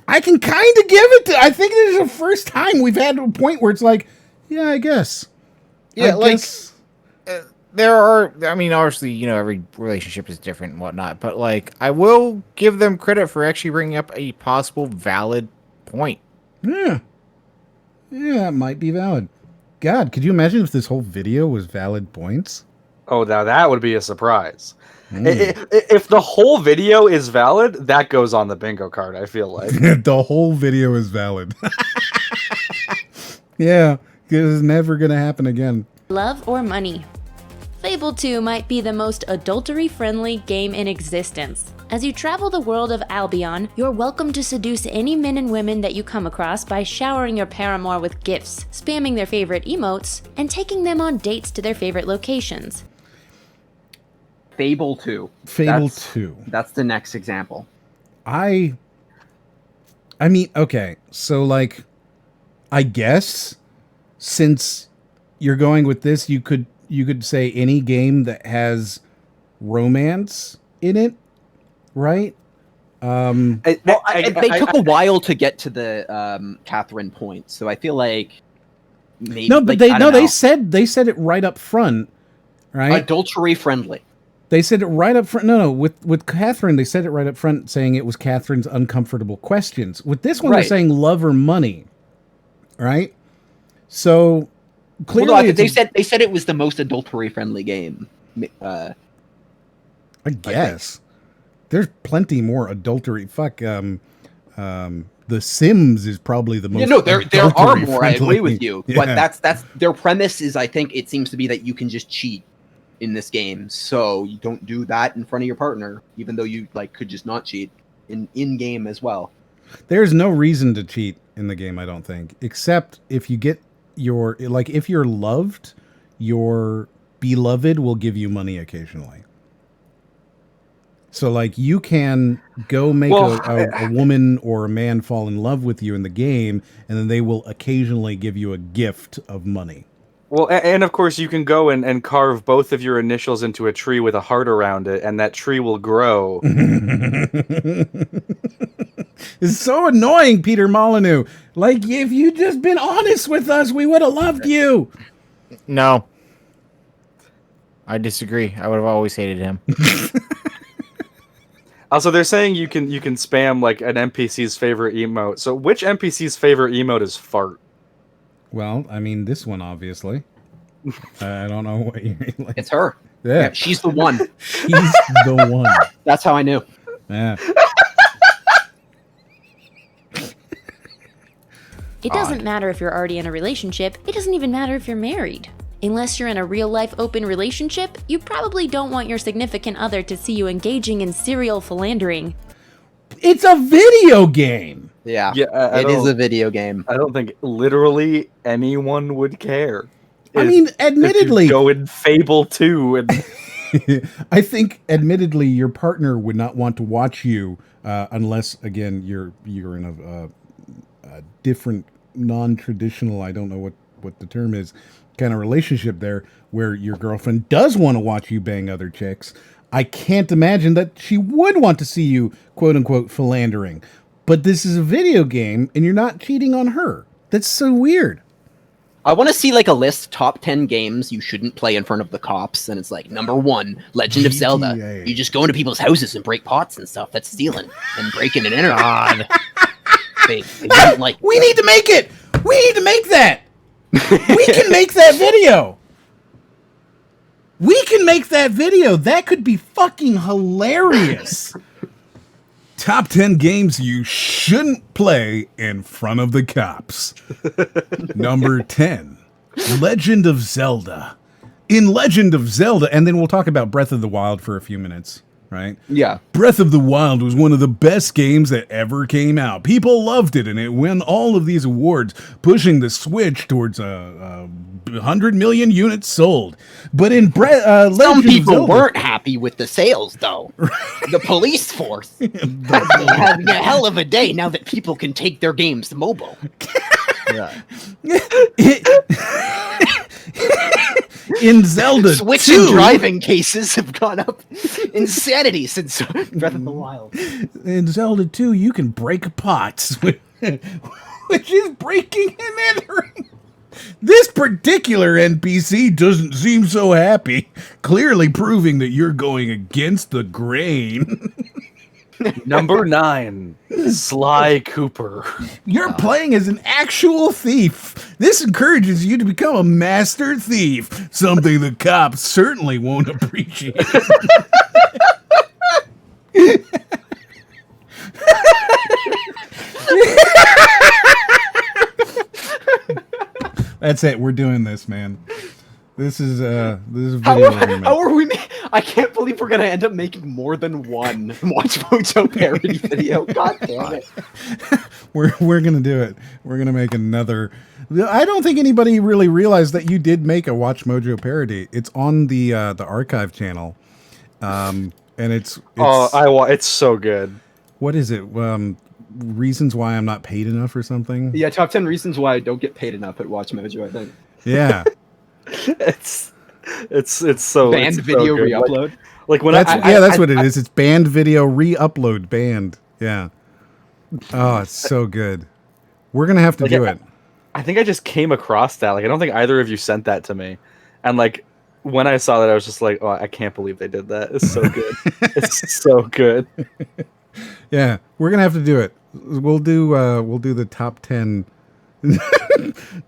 I can kind of give it to. I think this is the first time we've had a point where it's like, yeah, I guess.
Yeah, there are. I mean, obviously, every relationship is different and whatnot, but like, I will give them credit for actually bringing up a possible valid point.
Yeah, it might be valid. God, could you imagine if this whole video was valid points?
Oh, now that would be a surprise. If the whole video is valid, that goes on the bingo card, I feel like.
The whole video is valid. Yeah, because it's never going to happen again.
Love or money? Fable 2 might be the most adultery-friendly game in existence. As you travel the world of Albion, you're welcome to seduce any men and women that you come across by showering your paramour with gifts, spamming their favorite emotes, and taking them on dates to their favorite locations.
Fable 2.
Fable 2.
That's the next example.
I mean, okay, so like, I guess since you're going with this, you could say any game that has romance in it, right?
They took a while to get to the Catherine point, so I feel like maybe
they said it right up front, right?
Adultery friendly.
They said it right up front. No, with Catherine, they said it right up front, saying it was Catherine's uncomfortable questions. With this one, they're saying love or money, right? So clearly,
they said it was the most adultery friendly game.
I guess there's plenty more adultery. The Sims is probably the most.
Yeah, no, there are
adultery
more. I
friendly.
agree with you,
Yeah.
but that's their premise. Is I think it seems to be that you can just cheat in this game, so you don't do that in front of your partner, even though you like could just not cheat in game as well.
There's no reason to cheat in the game, I don't think, except if you get your if you're loved, your beloved will give you money occasionally. So, like, you can go make a woman or a man fall in love with you in the game, and then they will occasionally give you a gift of money.
Well, and of course, you can go and carve both of your initials into a tree with a heart around it, and that tree will grow.
It's so annoying, Peter Molyneux. Like, if you'd just been honest with us, we would have loved you.
No. I disagree. I would have always hated him.
Also, they're saying you can spam like an NPC's favorite emote. So which NPC's favorite emote is fart?
Well, I mean, this one, obviously. I don't know what you mean. Like,
It's her.
Yeah.
She's the one.
She's the one.
That's how I knew.
Yeah.
It doesn't matter if you're already in a relationship, it doesn't even matter if you're married. Unless you're in a real-life open relationship, you probably don't want your significant other to see you engaging in serial philandering.
It's a video game!
Yeah,
it
is a video game.
I don't think literally anyone would care.
I mean, admittedly...
If you go in Fable 2 and...
I think, admittedly, your partner would not want to watch you unless, again, you're in a different, non-traditional, I don't know what the term is, kind of relationship there, where your girlfriend does want to watch you bang other chicks. I can't imagine that she would want to see you, quote-unquote, philandering. But this is a video game, and you're not cheating on her. That's so weird.
I want to see like a list, top 10 games you shouldn't play in front of the cops, and it's like, number 1, Legend of Zelda. You just go into people's houses and break pots and stuff. That's stealing and breaking and entering. God. They don't like...
We need to make it! We need to make that! We can make that video! We can make that video! That could be fucking hilarious! Top 10 games you shouldn't play in front of the cops. Number 10, Legend of Zelda. In Legend of Zelda, and then we'll talk about Breath of the Wild for a few minutes, right?
Yeah.
Breath of the Wild was one of the best games that ever came out. People loved it, and it won all of these awards, pushing the Switch towards 100 million units sold. But in
some people weren't happy with the sales, though. The police force having a hell of a day now that people can take their games mobile.
Yeah.
In Zelda
Switch
2,
and driving cases have gone up insanity since Breath of the Wild.
In Zelda 2, you can break pots, which is breaking and entering. This particular NPC doesn't seem so happy, clearly proving that you're going against the grain.
Number 9, Sly Cooper.
You're playing as an actual thief. This encourages you to become a master thief, something the cops certainly won't appreciate. That's it. We're doing this, man. This is video game.
How are we? I can't believe we're gonna end up making more than one Watch Mojo parody video. God damn it!
We're gonna do it. We're gonna make another. I don't think anybody really realized that you did make a Watch Mojo parody. It's on the archive channel, and it's
it's so good.
What is it? Reasons why I'm not paid enough or something?
Yeah, top 10 reasons why I don't get paid enough at Watch Mojo. I think.
Yeah.
It's so
banned
it's
video
so good.
re-upload.
Like when
that's what it is. It's banned video re-upload banned. Yeah. Oh, it's so good. We're gonna have to do it.
I think I just came across that. Like I don't think either of you sent that to me, and like when I saw that, I was just like, oh, I can't believe they did that. It's so good. It's so good.
Yeah, we're gonna have to do it. We'll do the top 10.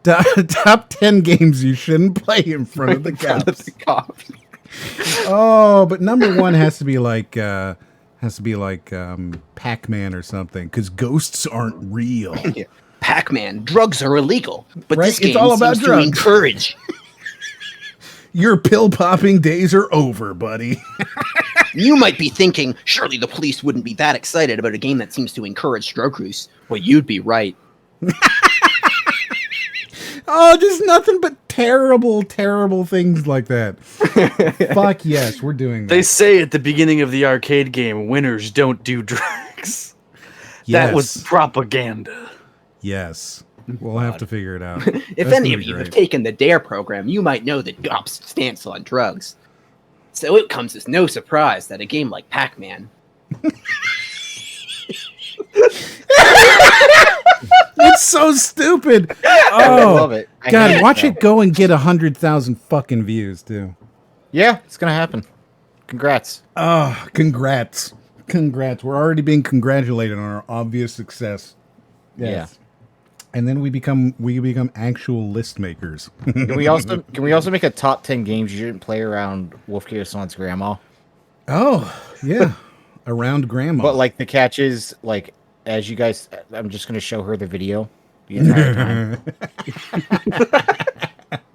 Top 10 games you shouldn't play in front of the cops.
Cops.
Oh, but number 1 has to be like Has to be like Pac-Man or something, because ghosts aren't real.
Pac-Man, drugs are illegal, but
Right?
this game
It's all about
seems
drugs.
to encourage.
Your pill-popping days are over, buddy.
You might be thinking, surely the police wouldn't be that excited about a game that seems to encourage drug use. Well, you'd be right.
Oh, just nothing but terrible, terrible things like that. Fuck yes, we're doing that.
They say at the beginning of the arcade game, winners don't do drugs. That was propaganda.
Yes. We'll have to figure it out.
If any of you have taken the DARE program, you might know that GOP's stance on drugs. So it comes as no surprise that a game like Pac-Man...
It's so stupid.
I love it. I hate
God,
it,
watch
though.
it go and get 100,000 fucking views, too.
Yeah, it's gonna happen. Congrats.
Oh, congrats. Congrats. We're already being congratulated on our obvious success. Yes. And then we become actual list makers.
Can we also make a top 10 games you shouldn't play around Wolfkaosaun's grandma?
Oh, yeah. Around grandma.
But like the catch is, like, as you guys, I'm just going to show her the video the entire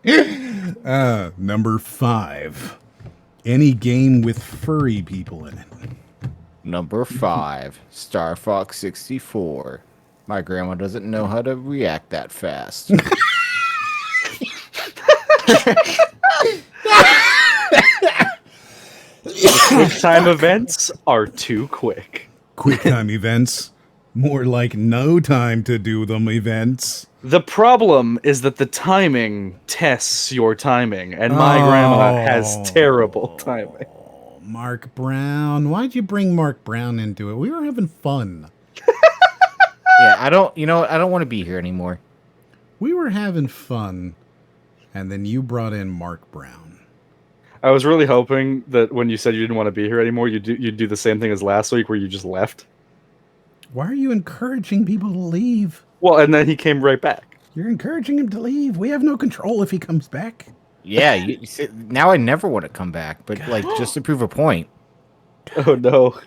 time. Number 5. Any game with furry people in it.
Number 5, Star Fox 64. My grandma doesn't know how to react that fast.
QuickTime events are too quick.
QuickTime events. More like no time to do them events.
The problem is that the timing tests your timing, and my grandma has terrible timing.
Mark Brown. Why'd you bring Mark Brown into it? We were having fun.
Yeah, I don't want to be here anymore.
We were having fun, and then you brought in Mark Brown.
I was really hoping that when you said you didn't want to be here anymore, you'd do the same thing as last week where you just left.
Why are you encouraging people to leave?
Well, and then he came right back.
You're encouraging him to leave. We have no control if he comes back.
Yeah, you see, now I never want to come back, but like just to prove a point.
Oh no.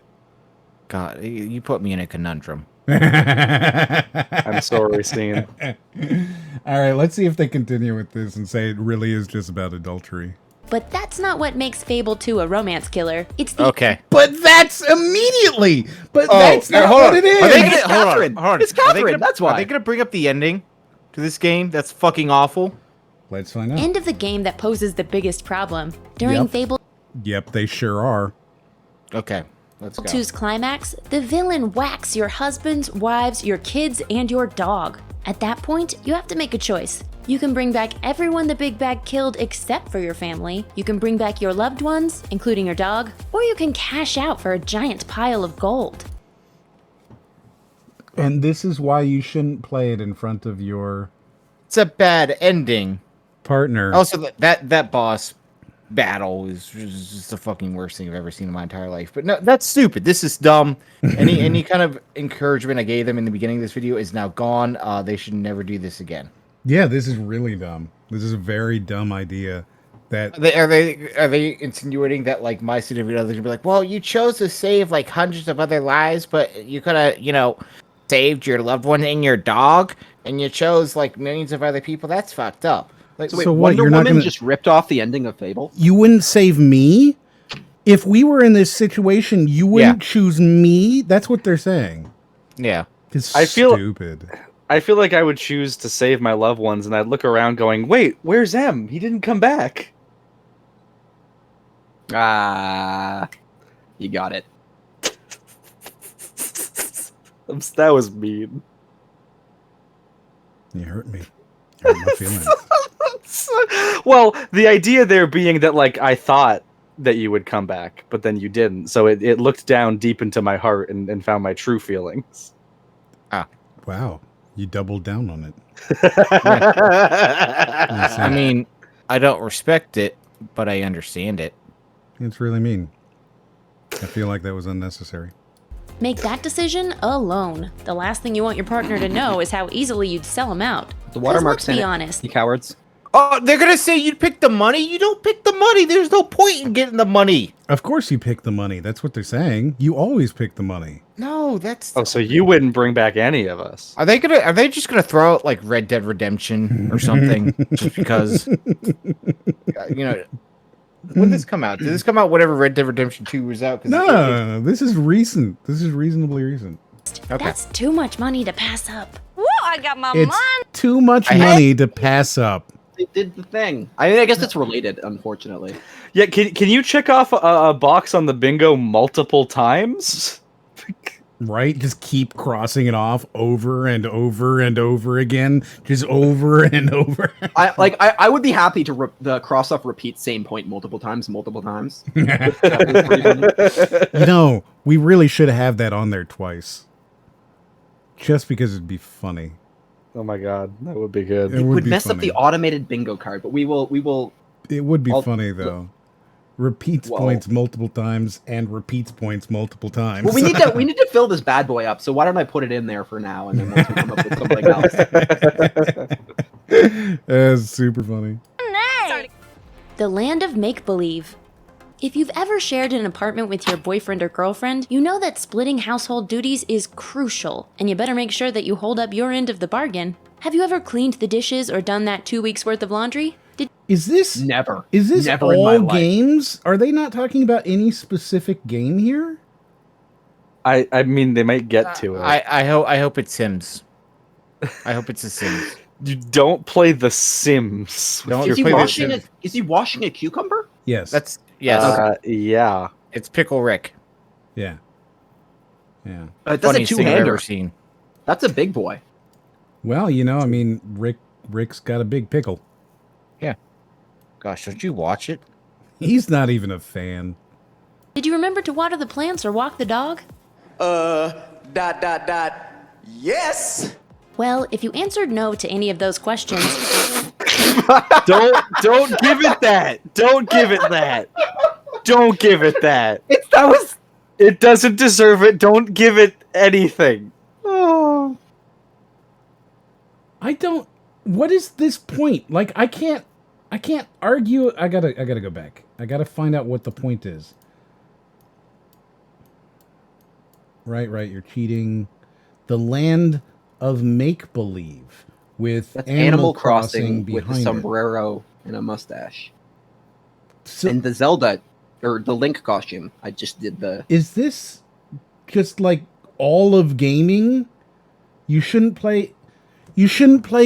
God, you put me in a conundrum.
I'm sorry, Steen.
All right, let's see if they continue with this and say it really is just about adultery.
But that's not what makes Fable 2 a romance killer. It's the
Okay.
But that's immediately. But that's not what it is.
Are they
It's
gonna,
Catherine.
Hold on.
It's
Are they
Catherine,
gonna-
that's why.
Are they going to bring up the ending to this game? That's fucking awful.
Let's find out.
end of the game that poses the biggest problem. During
Yep.
Fable
Yep, they sure are.
Okay, let's go.
2's climax, the villain whacks your husbands, wives, your kids, and your dog. At that point, you have to make a choice. You can bring back everyone the big bag killed except for your family. You can bring back your loved ones, including your dog, or you can cash out for a giant pile of gold.
And this is why you shouldn't play it in front of your
It's a bad ending.
partner.
Also, that boss battle is just the fucking worst thing I've ever seen in my entire life. But no, that's stupid. This is dumb. Any kind of encouragement I gave them in the beginning of this video is now gone. They should never do this again.
Yeah, this is really dumb. This is a very dumb idea. That
Are they insinuating that like my significant other would be like, well, you chose to save like hundreds of other lives, but you could have saved your loved one and your dog, and you chose like millions of other people? That's fucked up. Like,
So wait,
So what,
Wonder
you're not
Woman
gonna-
just ripped off the ending of Fable?
you wouldn't save me? If we were in this situation, you wouldn't choose me? That's what they're saying.
Yeah.
It's
I feel-
stupid.
I feel like I would choose to save my loved ones, and I'd look around going, wait, where's M? He didn't come back.
Ah, you got it.
That was mean.
You hurt me. You hurt my feelings.
Well, the idea there being that, like, I thought that you would come back, but then you didn't. So it looked down deep into my heart and found my true feelings.
Wow. You doubled down on it.
I mean, I don't respect it, but I understand it.
It's really mean. I feel like that was unnecessary.
Make that decision alone. The last thing you want your partner to know is how easily you'd sell him out.
The
'Cause
watermark's
let's
in
be
it,
honest.
you cowards.
Oh, they're gonna say you'd pick the money. You don't pick the money. There's no point in getting the money.
Of course you pick the money. That's what they're saying. You always pick the money.
No, that's.
Oh, so you wouldn't bring back any of us?
Are they just gonna throw out like Red Dead Redemption or something just because? You know, when did this come out? Did this come out whenever Red Dead Redemption 2 was out?
No, this is recent. This is reasonably recent.
Okay.
That's too much money to pass up.
Woo, I got my
It's
money.
too much money to pass up.
They did the thing. I mean, I guess it's related, unfortunately.
Yeah, can you check off a box on the bingo multiple times?
Right? Just keep crossing it off over and over and over again. Just over and over.
I would be happy to the cross off repeat same point multiple times.
No, we really should have that on there twice. Just because it'd be funny.
Oh my god, that would be good.
It would mess
funny.
up the automated bingo card, but we will.
It would be funny though. Repeats points multiple times and repeats points multiple times.
Well, we need to fill this bad boy up. So why don't I put it in there for now, and then once we come up with something else.
That's super funny.
The land of make-believe. If you've ever shared an apartment with your boyfriend or girlfriend, you know that splitting household duties is crucial, and you better make sure that you hold up your end of the bargain. Have you ever cleaned the dishes or done that 2 weeks worth of laundry?
Is this
never?
Is this
never in my
all
life.
games? Are they not talking about any specific game here?
I mean, they might get to it.
I hope it's Sims. I hope it's a Sims.
You don't play The Sims.
Is he washing a cucumber?
Yes.
That's yes.
Yeah.
It's Pickle Rick.
Yeah. Yeah.
That's a
Funniest thing I've
two-hander.
ever seen.
That's a big boy.
Well, you know, I mean, Rick's got a big pickle.
Yeah. Gosh, don't you watch it?
He's not even a fan.
Did you remember to water the plants or walk the dog?
Yes.
Well, if you answered no to any of those questions,
Don't give it that. Don't give it that. Don't give it that. It doesn't deserve it. Don't give it anything.
Oh. I don't. What is this point? Like, I can't argue. I gotta go back. I gotta find out what the point is. Right. You're cheating. The land of make believe with
That's
Animal
Crossing
behind
with a
it.
sombrero and a mustache.
So,
and the Zelda or the Link costume. I just did the.
Is this just like all of gaming? You shouldn't play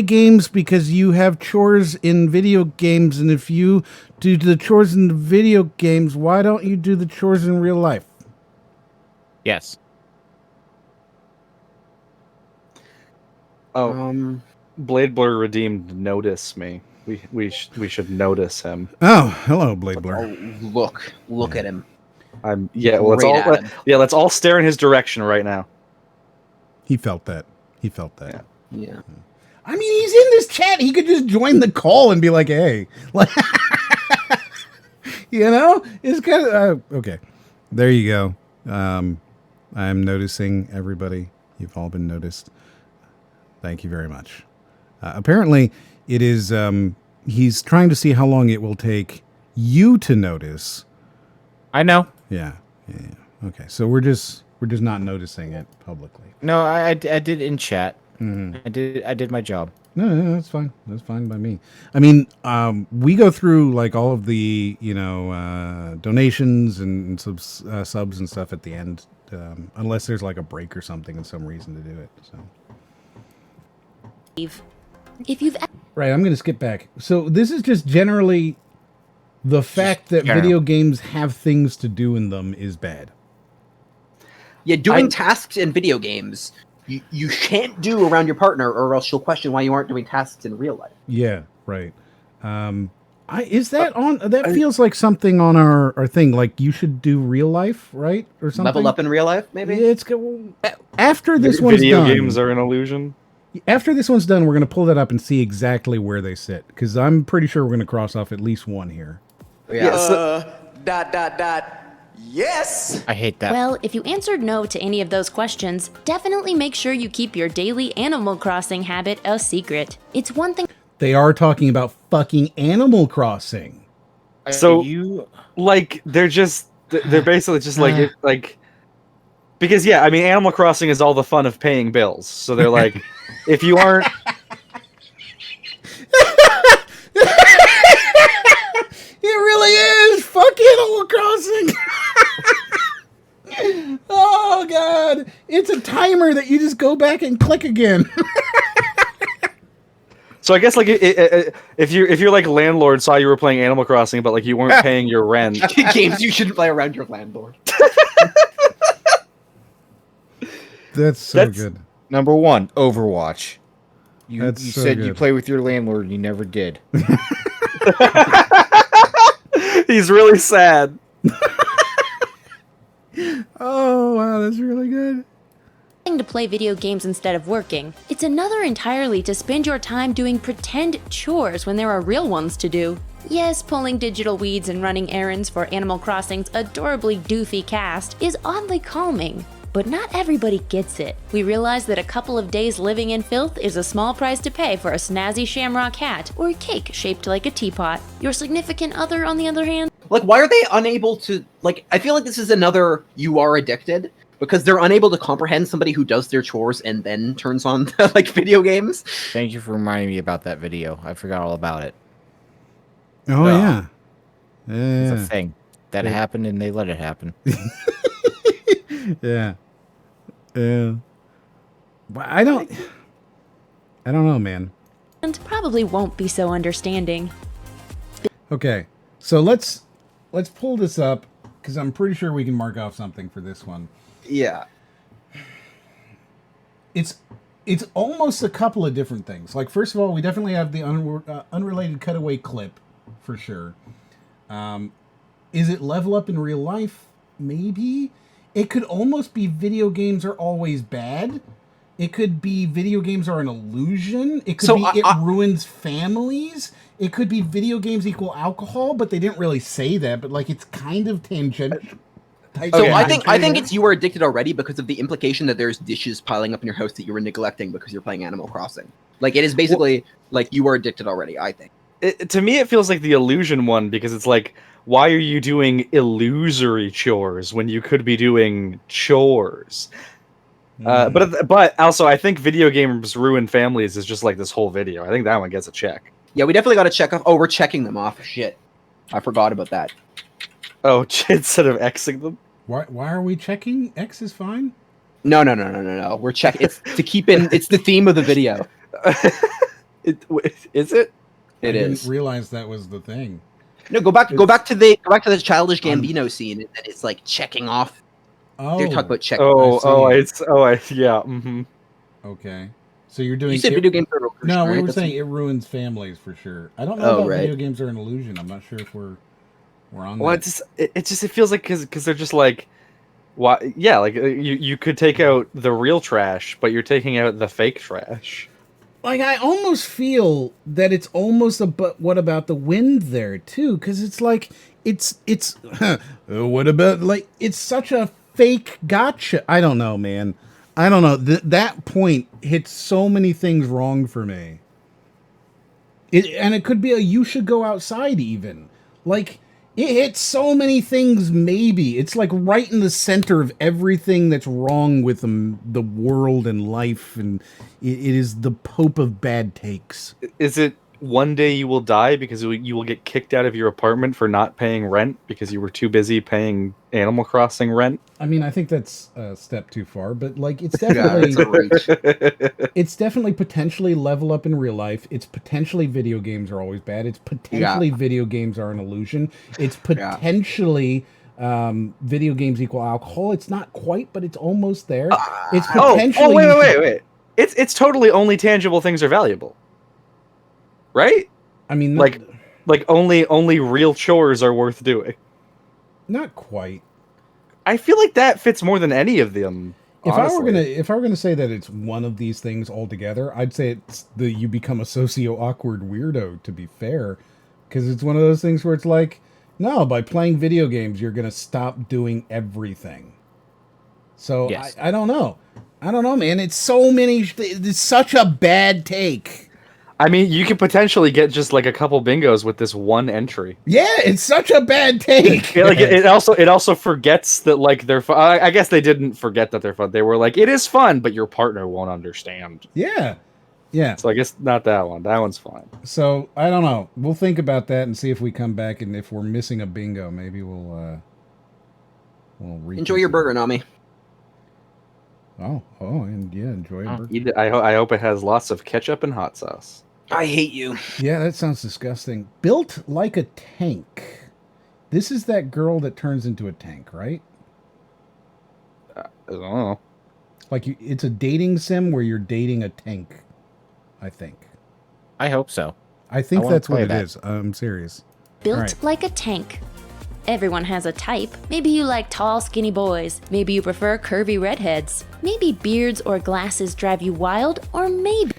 games because you have chores in video games, and if you do the chores in the video games, why don't you do the chores in real life?
Yes.
Oh, BladeBlur redeemed notice me. We should notice him.
Oh, hello, BladeBlur.
Oh, look at him.
Let's all stare in his direction right now.
He felt that.
Yeah.
I mean, he's in this chat. He could just join the call and be like, "Hey," like, you know, it's kind of okay. There you go. I'm noticing everybody. You've all been noticed. Thank you very much. Apparently, it is. He's trying to see how long it will take you to notice.
I know.
Yeah. Okay, so we're just not noticing it publicly.
No, I did in chat.
Mm-hmm.
I did my job.
No, that's fine. That's fine by me. I mean, we go through like all of the donations and subs and stuff at the end, unless there's like a break or something and some reason to do it. So.
if you've
Right, I'm going to skip back. So this is just generally the fact that video games have things to do in them is bad.
Yeah, doing tasks in video games you can't do around your partner, or else she'll question why you aren't doing tasks in real life.
Yeah, right. Is that on? That feels like something on our thing. Like you should do real life, right, or something.
Level up in real life, maybe.
Yeah, it's after this one's
video
done.
games are an illusion.
After this one's done, we're going to pull that up and see exactly where they sit, because I'm pretty sure we're going to cross off at least one here.
Yeah.
Yes.
I hate that.
Well, if you answered no to any of those questions, definitely make sure you keep your daily Animal Crossing habit a secret. It's one thing.
They are talking about fucking Animal Crossing.
So, like, they're just They're basically just like because yeah, I mean, Animal Crossing is all the fun of paying bills. So they're like, if you aren't.
It really is! Fuck Animal Crossing! Oh, God. It's a timer that you just go back and click again.
So I guess, like, if your like, landlord saw you were playing Animal Crossing, but, like, you weren't paying your rent.
Games you shouldn't play around your landlord.
That's good.
Number 1, Overwatch. You
That's so
said
good.
you play with your landlord, and you never did.
He's really sad.
Oh, wow, that's really good.
To play video games instead of working. It's another entirely to spend your time doing pretend chores when there are real ones to do. Yes, pulling digital weeds and running errands for Animal Crossing's adorably doofy cast is oddly calming. But not everybody gets it. We realize that a couple of days living in filth is a small price to pay for a snazzy shamrock hat or a cake shaped like a teapot. Your significant other, on the other hand?
Like, why are they unable to, like, I feel like this is another you are addicted, because they're unable to comprehend somebody who does their chores and then turns on, like, video games.
Thank you for reminding me about that video. I forgot all about it.
Oh, yeah.
It's a thing. That happened, and they let it happen.
Yeah. Yeah. But I don't know, man.
And probably won't be so understanding.
Okay. So let's pull this up, because I'm pretty sure we can mark off something for this one.
Yeah.
It's almost a couple of different things. Like, first of all, we definitely have the unrelated cutaway clip, for sure. Is it level up in real life? Maybe. It could almost be video games are always bad. It could be video games are an illusion. It could be it ruins families. It could be video games equal alcohol, but they didn't really say that. But, like, it's kind of tangent.
So I think it's you are addicted already because of the implication that there's dishes piling up in your house that you were neglecting because you're playing Animal Crossing. Like, it is basically like you are addicted already, I think.
To me, it feels like the illusion one, because it's like, why are you doing illusory chores when you could be doing chores? But also, I think video games ruin families is just like this whole video. I think that one gets a check.
Yeah, we definitely got to check off. Oh, we're checking them off. Shit, I forgot about that.
Oh, instead of Xing them.
Why are we checking? X is fine.
No. We're checking. It's to keep in. It's the theme of the video.
Is it?
I didn't realize that was the thing.
No, go back to the Childish Gambino scene, and it's like checking off.
Oh,
they're talking about checking.
Yeah. Mm-hmm.
Okay, so you're doing.
You said video games are an illusion,
No, we
right?
were
That's
saying it ruins families for sure. I don't know about video games are an illusion. I'm not sure if we're on.
Well,
that.
it feels like because they're just like, why? Yeah, like you could take out the real trash, but you're taking out the fake trash.
Like, I almost feel that it's almost a but what about the wind there too, because it's like it's what about, like, it's such a fake gotcha. I don't know, man. I don't know. That point hits so many things wrong for me. And it could be a you should go outside even. Like, it hits so many things maybe. It's like right in the center of everything that's wrong with the world and life, and it is the Pope of bad takes.
Is it one day you will die because you will get kicked out of your apartment for not paying rent because you were too busy paying Animal Crossing rent?
I mean, I think that's a step too far, but like it's definitely it's definitely potentially level up in real life. It's potentially video games are always bad. It's potentially video games are an illusion. It's potentially video games equal alcohol. It's not quite, but it's almost there. It's potentially
wait. It's totally only tangible things are valuable. Right?
I mean,
like only real chores are worth doing.
Not quite.
I feel like that fits more than any of them.
If I were gonna say that it's one of these things altogether, I'd say it's you become a socio-awkward weirdo. To be fair, because it's one of those things where it's like, no, by playing video games, you're gonna stop doing everything. So I don't know. I don't know, man. It's so many. It's such a bad take.
I mean, you could potentially get just like a couple bingos with this one entry.
Yeah, it's such a bad take.
Like it also forgets that like they're fun. I guess they didn't forget that they're fun. They were like, it is fun, but your partner won't understand.
Yeah. Yeah.
So I guess not that one. That one's fine.
So I don't know. We'll think about that and see if we come back, and if we're missing a bingo, maybe we'll
Enjoy your burger, Nami.
And yeah, enjoy your burger.
I hope it has lots of ketchup and hot sauce.
I hate you.
Yeah, that sounds disgusting. Built like a tank. This is that girl that turns into a tank, right?
I don't know.
Like it's a dating sim where you're dating a tank, I think.
I hope so.
I think that's what it is. I'm serious.
Built like a tank. Everyone has a type. Maybe you like tall, skinny boys. Maybe you prefer curvy redheads. Maybe beards or glasses drive you wild, or maybe...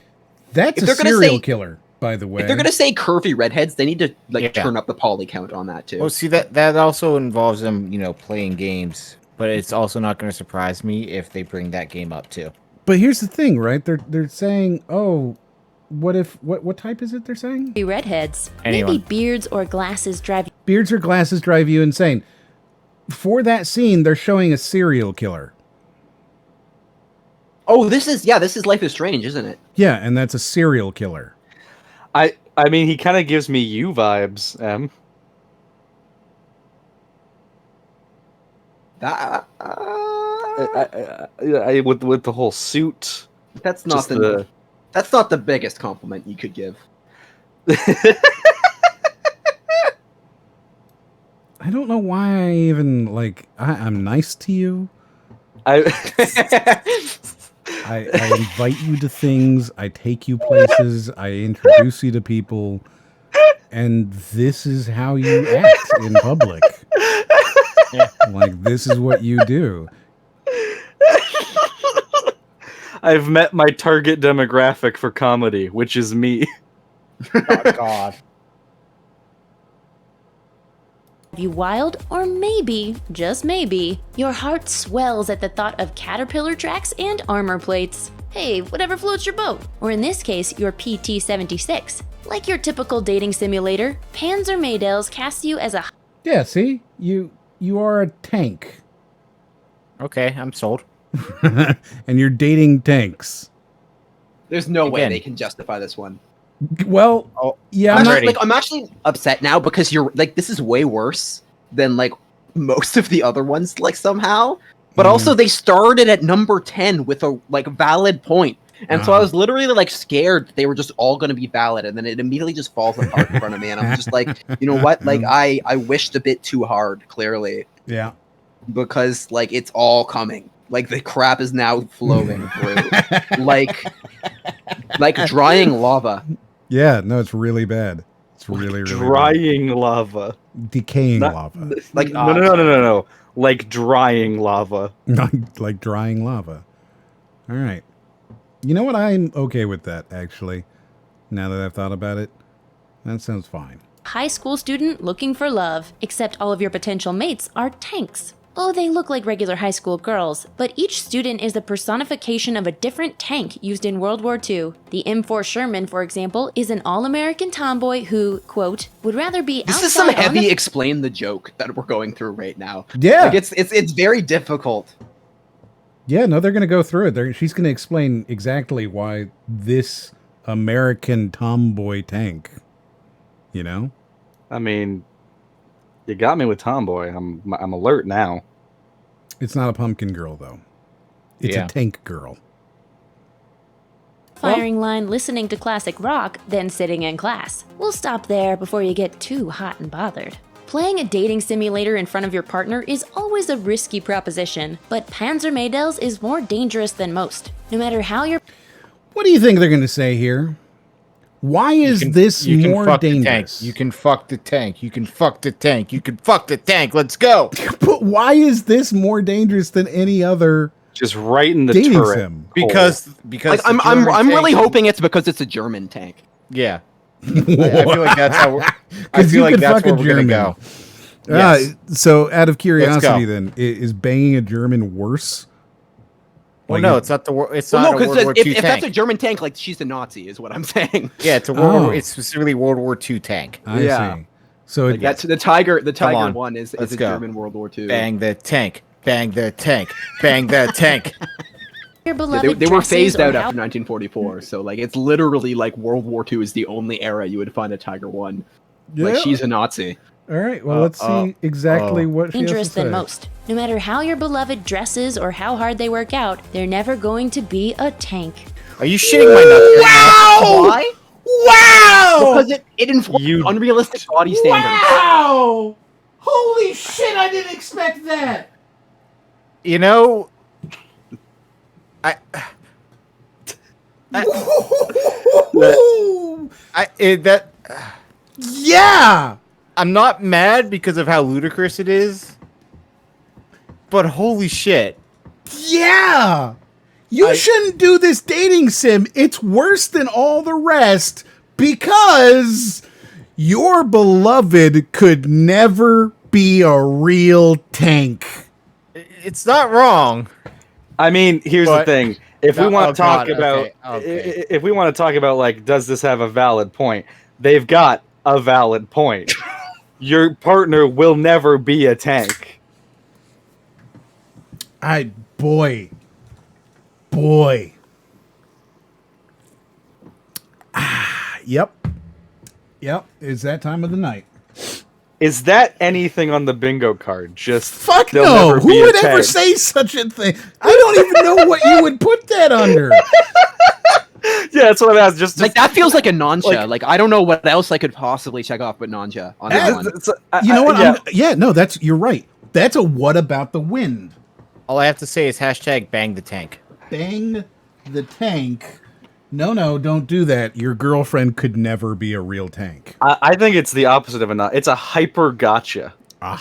That's a serial killer, by the way.
If they're gonna say curvy redheads, they need to turn up the poly count on that too.
Well, see that also involves them, playing games. But it's also not going to surprise me if they bring that game up too.
But here's the thing, right? They're saying, oh, what type is it? They're saying
redheads.
Anyone.
Maybe beards or glasses drive.
Beards or glasses drive you insane. For that scene, they're showing a serial killer.
Oh, this is Life is Strange, isn't it?
Yeah, and that's a serial killer.
I mean, he kind of gives me you vibes, Em.
That
with the whole suit.
That's not that's not the biggest compliment you could give.
I don't know why I even I'm nice to you. I invite you to things. I take you places. I introduce you to people. And this is how you act in public. Like, this is what you do.
I've met my target demographic for comedy, which is me.
Oh, God.
You wild, or maybe, just maybe, your heart swells at the thought of caterpillar tracks and armor plates. Hey, whatever floats your boat. Or in this case, your PT-76. Like your typical dating simulator, Panzer Maydel's casts you as a...
Yeah, see? You are a tank.
Okay, I'm sold.
And you're dating tanks.
There's no way they can justify this one.
Well, yeah,
I'm actually upset now because you're this is way worse than most of the other ones somehow. But also they started at number 10 with a valid point. And so I was literally scared that they were just all going to be valid, and then it immediately just falls apart in front of me, and I'm just you know what? I wished a bit too hard, clearly.
Yeah.
Because it's all coming. The crap is now flowing through. like drying lava.
Yeah, no, it's really bad. It's really
drying lava.
Decaying lava.
No. Like drying lava.
Like drying lava. All right. You know what? I'm okay with that, actually. Now that I've thought about it, that sounds fine.
High school student looking for love, except all of your potential mates are tanks. Oh, they look like regular high school girls, but each student is the personification of a different tank used in World War II. The M4 Sherman, for example, is an all-American tomboy who, quote, would rather be
This is some heavy explain the joke that we're going through right now.
Yeah.
It's very difficult.
Yeah, no, they're going to go through it. She's going to explain exactly why this American tomboy tank,
I mean, you got me with tomboy. I'm alert now.
It's not a pumpkin girl, though. It's a tank girl.
Firing line listening to classic rock, then sitting in class. We'll stop there before you get too hot and bothered. Playing a dating simulator in front of your partner is always a risky proposition, but Panzer Maydel's is more dangerous than most. No matter how you're...
What do you think they're going to say here? Why is this more dangerous?
You can fuck the tank. You can fuck the tank. You can fuck the tank. Let's go.
But why is this more dangerous than any other
just right in the
dating
turret?
Sim?
Because
I'm really hoping it's because it's a German tank.
Yeah. I feel like that's how we're going to go.
Yes. So out of curiosity then, is banging a German worse?
Well,
Like
no,
it-
it's not the war. It's
Well,
not
no,
a
because
World War II
if
tank.
that's a German tank, like she's a Nazi, is what I'm saying.
Yeah, it's a It's specifically World War II tank.
I see. So
Like that's the Tiger. The
Come
Tiger
on,
one is
let's
a
go.
German World War II.
Bang the tank. Bang the tank. Bang the tank.
Your
Yeah,
beloved
they were
dresses
phased
or
out
how-
after 1944, so like it's literally like World War II is the only era you would find a Tiger one. Like
Yeah.
she's a Nazi.
All right. Well, let's see exactly what she has to
dangerous than
say.
most. No matter how your beloved dresses or how hard they work out, they're never going to be a tank.
Are you shitting my nuts?
Wow! Why?
Wow!
Because it enforces unrealistic body standards.
Wow! Holy shit! I didn't expect that.
You know,
Yeah!
I'm not mad because of how ludicrous it is, but holy shit.
Yeah! You shouldn't do this dating sim. It's worse than all the rest because your beloved could never be a real tank.
It's not wrong.
I mean, here's the
But-
thing. If we
No,
want
oh
to talk
God,
about,
okay.
if we want to talk about, like, does this have a valid point? They've got a valid point. Your partner will never be a tank.
Boy. Yep. It's that time of the night.
Is that anything on the bingo card? Just
Fuck
they'll
no.
never
Who
be a
would ever
tank?
say such a thing? I don't even know what you would put that under.
Yeah, that's what I'm asking. Just
Like that feels like a noncha.
like-
Like I don't know what else I could possibly check off but noncha on that one.
You know what?
Yeah.
No, you're right. That's a what about the wind?
All I have to say is hashtag bang the tank.
Bang the tank. No, don't do that. Your girlfriend could never be a real tank.
I think it's the opposite of a not. It's a hyper gotcha.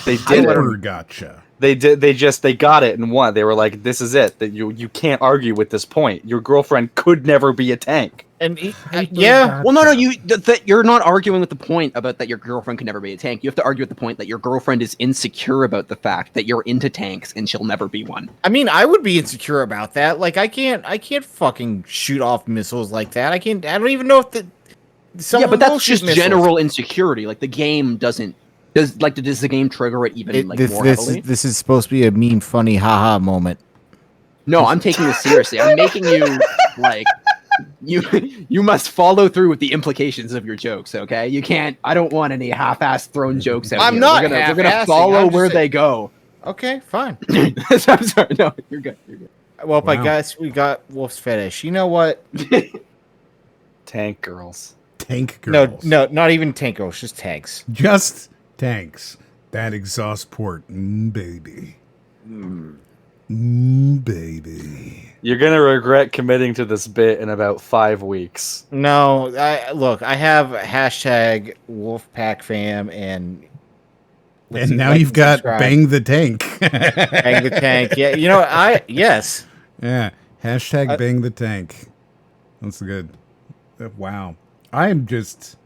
They did
Hyper
it.
gotcha.
They got it and won. They were like, "This is it. That you can't argue with this point. Your girlfriend could never be a tank."
And yeah,
Well, no, you're not arguing with the point about that your girlfriend could never be a tank. You have to argue with the point that your girlfriend is insecure about the fact that you're into tanks and she'll never be one.
I mean, I would be insecure about that. Like, I can't fucking shoot off missiles like that. I don't even know if
Yeah, but that's just
missiles.
general insecurity. Like the game doesn't does the game trigger it even more heavily?
This is supposed to be a meme, funny, haha moment.
No, I'm taking this seriously. I'm making you like you must follow through with the implications of your jokes, okay? You can't. I don't want any half-ass thrown jokes out.
I'm
here.
not
We're gonna
half-assing,
follow
I'm just
where
saying-
they go.
Okay, fine.
I'm sorry. No, you're good. You're good.
Well, I
Wow.
guess we got Wolf's fetish. You know what?
Tank girls.
Tank girls.
No, not even tank girls, just tanks.
Just tanks. That exhaust port, baby. Baby.
You're gonna regret committing to this bit in about 5 weeks.
No, I have hashtag WolfPackFam and
now you've got bang the tank.
Bang the tank. Yeah, you know, yes.
Yeah. Hashtag bang the tank. That's good. Wow. I'm just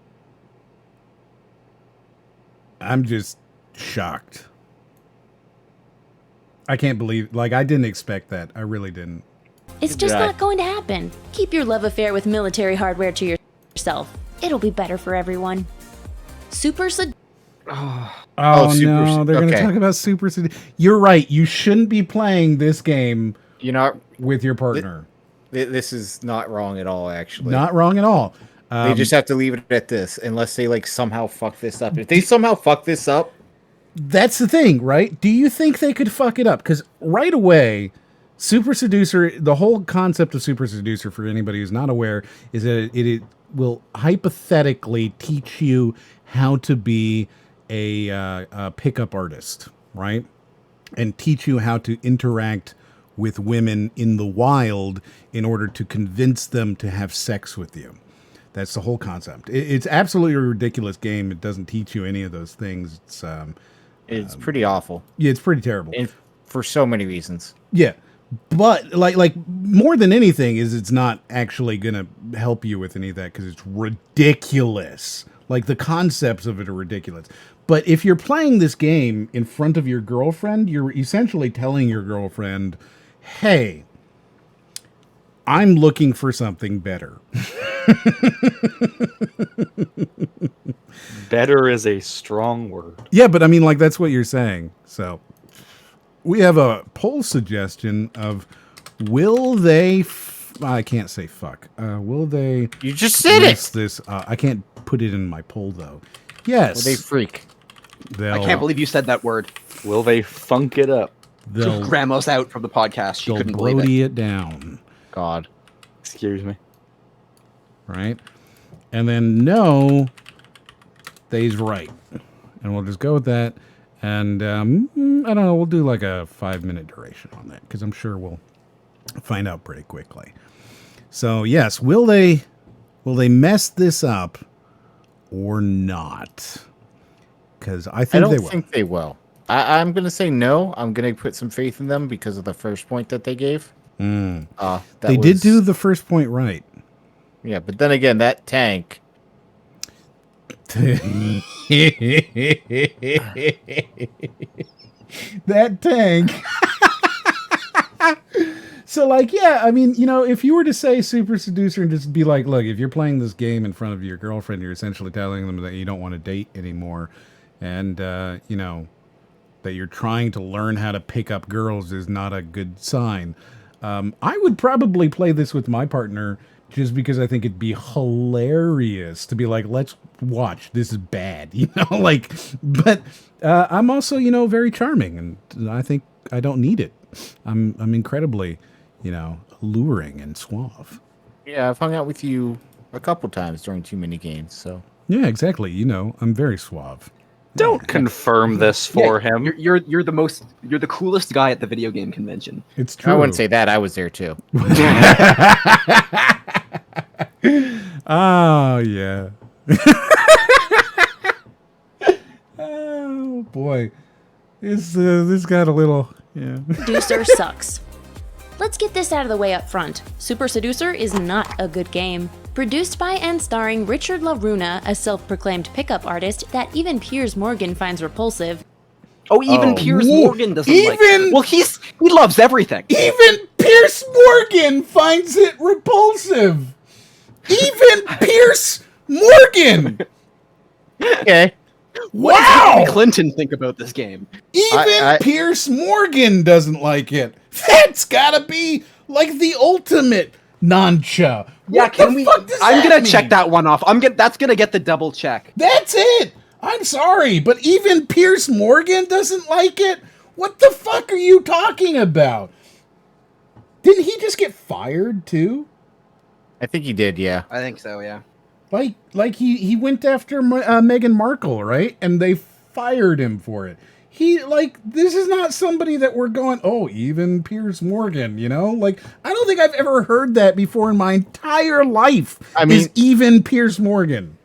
shocked. I can't believe, like, I didn't expect that. I really didn't.
It's just not going to happen. Keep your love affair with military hardware to yourself. It'll be better for everyone. Super Sed...
Oh,
Super
no, they're going to
okay.
talk about Super Sed. You're right. You shouldn't be playing this game with your partner.
This is not wrong at all, actually.
Not wrong at all.
They just have to leave it at this, unless they like somehow fuck this up. If they somehow fuck this up,
that's the thing, right? Do you think they could fuck it up? Because right away, Super Seducer, the whole concept of Super Seducer, for anybody who's not aware, is that it will hypothetically teach you how to be a pickup artist, right? And teach you how to interact with women in the wild in order to convince them to have sex with you. That's the whole concept. It's absolutely a ridiculous game. It doesn't teach you any of those things.
it's pretty awful.
Yeah, it's pretty terrible.
And for so many reasons.
Yeah. But like more than anything is it's not actually going to help you with any of that because it's ridiculous. Like the concepts of it are ridiculous. But if you're playing this game in front of your girlfriend, you're essentially telling your girlfriend, hey, I'm looking for something better.
Better is a strong word.
Yeah, but I mean, like, that's what you're saying. So we have a poll suggestion of will they I can't say fuck. Will they
You just said it.
this I can't put it in my poll though. Yes.
Will they freak?
I can't believe you said that word.
Will they funk it up?
They'll
Grandma's out from the podcast. She
they'll
couldn't believe
Brody
it.
it down.
God.
Excuse me.
Right? And then no, they's right. And we'll just go with that. And I don't know, we'll do like a 5-minute duration on that because I'm sure we'll find out pretty quickly. So yes, will they mess this up or not? Because I think
I
they
don't
will.
think they will. I'm going to say no. I'm going to put some faith in them because of the first point that they gave.
They did do the first point right.
Yeah, but then again, that tank.
That tank. So, like, yeah, I mean, you know, if you were to say Super Seducer and just be like, look, if you're playing this game in front of your girlfriend, you're essentially telling them that you don't want to date anymore. And, you know, that you're trying to learn how to pick up girls is not a good sign. I would probably play this with my partner just because I think it'd be hilarious to be like, let's watch. This is bad, you know, like, but I'm also, you know, very charming and I think I don't need it. I'm incredibly, you know, alluring and suave.
Yeah, I've hung out with you a couple times during too many games, so.
Yeah, exactly. You know, I'm very suave.
Don't confirm this for him.
You're the coolest guy at the video game convention.
It's true.
I wouldn't say that. I was there too.
Oh, yeah. Oh, boy. This got a little, yeah.
Seducer sucks. Let's get this out of the way up front. Super Seducer is not a good game. Produced by and starring Richard LaRuna, a self-proclaimed pickup artist that even Piers Morgan finds repulsive.
Oh, even Piers Morgan doesn't like
Even-
it. Well, he loves everything.
Even Piers Morgan finds it repulsive. Even Piers Morgan.
Okay.
What does Hillary Clinton think about this game?
Even Piers Morgan doesn't like it. That's gotta be like the ultimate noncha.
Yeah,
What the fuck does
I'm
that
gonna
mean?
check that one off. That's gonna get the double check.
That's it. I'm sorry, but even Piers Morgan doesn't like it? What the fuck are you talking about? Didn't he just get fired too?
I think he did, yeah.
I think so, yeah.
Like he went after Meghan Markle, right? And they fired him for it. This is not somebody that we're going, oh, even Piers Morgan, you know? Like, I don't think I've ever heard that before in my entire life.
I mean,
is even Piers Morgan.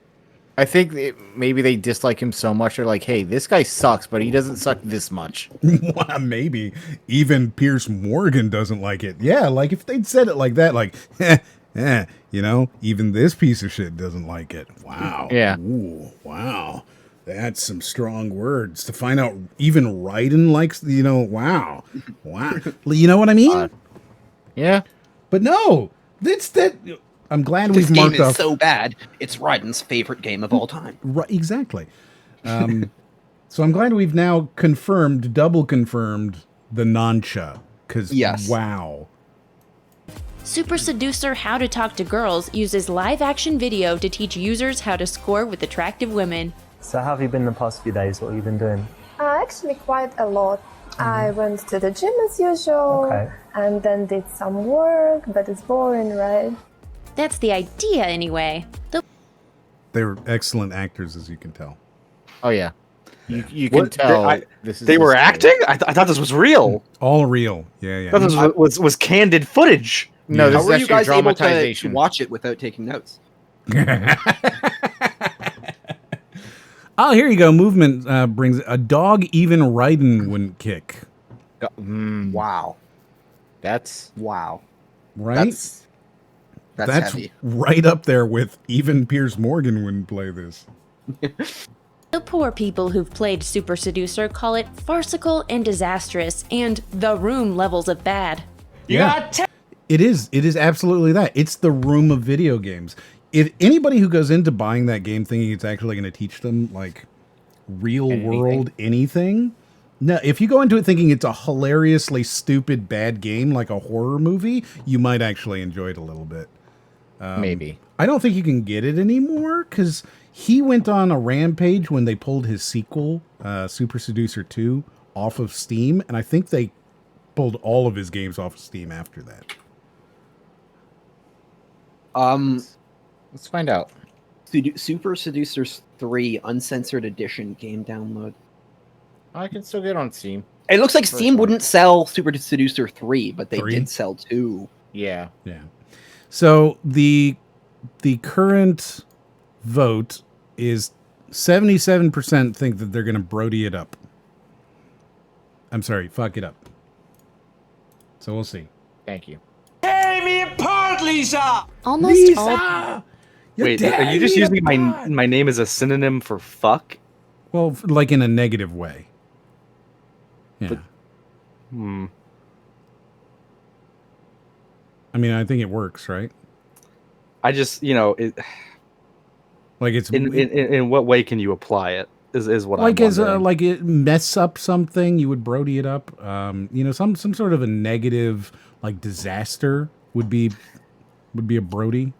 I think maybe they dislike him so much. They're like, hey, this guy sucks, but he doesn't suck this much.
Well, maybe even Piers Morgan doesn't like it. Yeah, like if they'd said it like that, like, you know, even this piece of shit doesn't like it. Wow.
Yeah.
Ooh, wow. That's some strong words to find out. Even Raiden likes, you know, wow. You know what I mean?
Yeah.
But no, that. I'm glad
This
we've
game
marked
is
off.
so bad. It's Raiden's favorite game of all time.
Right, exactly. So I'm glad we've now double confirmed the noncha. Because,
yes.
Wow.
Super Seducer How to Talk to Girls uses live-action video to teach users how to score with attractive women.
So how have you been the past few days? What have you been doing?
Actually, quite a lot. I went to the gym as usual, and then did some work, but it's boring, right?
That's the idea, anyway.
They were excellent actors, as you can tell.
Oh, yeah. You can tell.
They were acting? I thought this was real.
All real. Yeah.
I thought this was candid footage.
No, this
How
is
were you
actually
guys able to
dramatization.
watch it without taking notes?
Oh, here you go. Movement brings a dog even Raiden wouldn't kick.
Wow.
That's
wow.
Right?
That's heavy.
Right up there with even Piers Morgan wouldn't play this.
The poor people who've played Super Seducer call it farcical and disastrous and the room levels of bad.
It is absolutely that. It's the room of video games. If anybody who goes into buying that game thinking it's actually going to teach them like real world anything, no. If you go into it thinking it's a hilariously stupid bad game like a horror movie, you might actually enjoy it a little bit.
Maybe.
I don't think you can get it anymore because he went on a rampage when they pulled his sequel, Super Seducer 2, off of Steam, and I think they pulled all of his games off of Steam after that.
Let's find out.
Super Seducers 3 Uncensored Edition game download.
I can still get on Steam.
It looks like Steam wouldn't sell Super Seducer 3, but they did sell 2.
Yeah.
Yeah. So the current vote is 77% think that they're going to Brody it up. I'm sorry, fuck it up. So we'll see.
Thank you.
Tear me apart, Lisa!
Almost
Lisa!
all.
Wait, are you just using my name as a synonym for fuck?
Well, like in a negative way. Yeah.
But,
I mean, I think it works, right?
I just, it.
Like it's
in what way can you apply it? Is what
like
I'm
as
wondering.
like it mess up something, you would Brody it up. Some sort of a negative like disaster would be a Brody.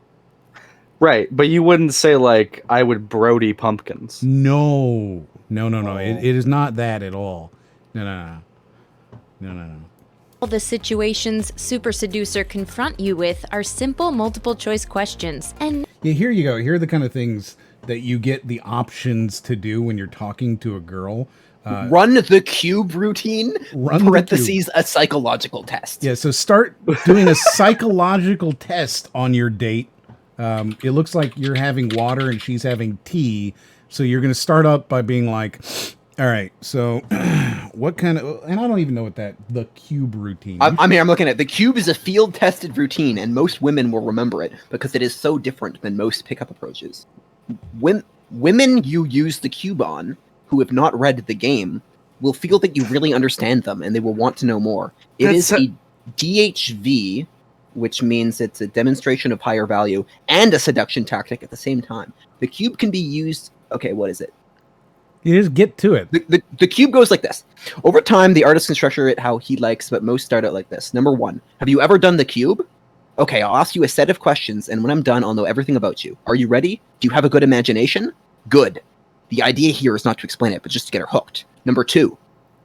Right, but you wouldn't say like I would Brody pumpkins.
No. It is not that at all. No.
All the situations Super Seducer confront you with are simple multiple choice questions. And
Yeah, here you go. Here are the kind of things that you get the options to do when you're talking to a girl.
Run the cube routine, parentheses, a psychological test.
Yeah, so start doing a psychological test on your date. It looks like you're having water and she's having tea. So you're going to start up by being like, all right, so what kind of, and I don't even know what the cube routine.
I'm looking at the cube is a field tested routine, and most women will remember it because it is so different than most pickup approaches. Women you use the cube on who have not read the game will feel that you really understand them and they will want to know more. It is a DHV, which means it's a demonstration of higher value and a seduction tactic at the same time. The cube can be used. Okay, what is it?
You just get to it.
The cube goes like this. Over time, the artist can structure it how he likes, but most start out like this. Number 1, have you ever done the cube? Okay, I'll ask you a set of questions, and when I'm done, I'll know everything about you. Are you ready? Do you have a good imagination? Good. The idea here is not to explain it, but just to get her hooked. Number 2,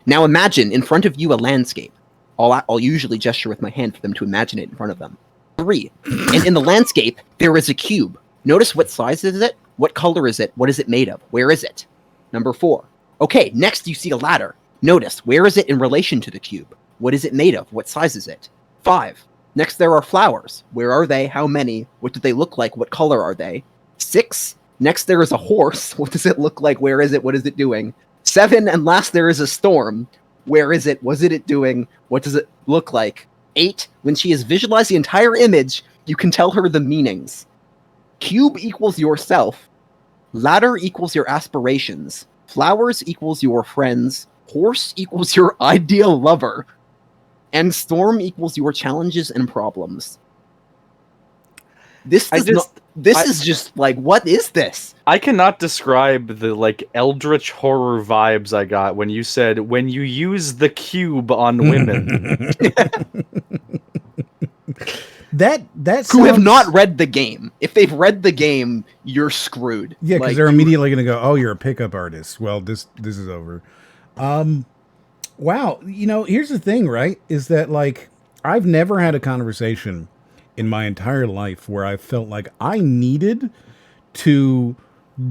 now imagine in front of you a landscape. I'll usually gesture with my hand for them to imagine it in front of them. 3, and in the landscape, there is a cube. Notice what size is it? What color is it? What is it made of? Where is it? Number 4. Okay, next you see a ladder. Notice, where is it in relation to the cube? What is it made of? What size is it? 5. Next there are flowers. Where are they? How many? What do they look like? What color are they? 6. Next there is a horse. What does it look like? Where is it? What is it doing? 7. And last there is a storm. Where is it? What is it doing? What does it look like? 8. When she has visualized the entire image, you can tell her the meanings. Cube equals yourself. Ladder equals your aspirations. Flowers equals your friends. Horse equals your ideal lover. And storm equals your challenges and problems. This is just like, what is this?
I cannot describe the like eldritch horror vibes I got when you said when you use the cube on women.
That
who have not read the game. If they've read the game, you're screwed.
Yeah, because they're immediately going to go, "Oh, you're a pickup artist." Well, this is over. Wow, here's the thing, right? Is that like I've never had a conversation in my entire life where I felt like I needed to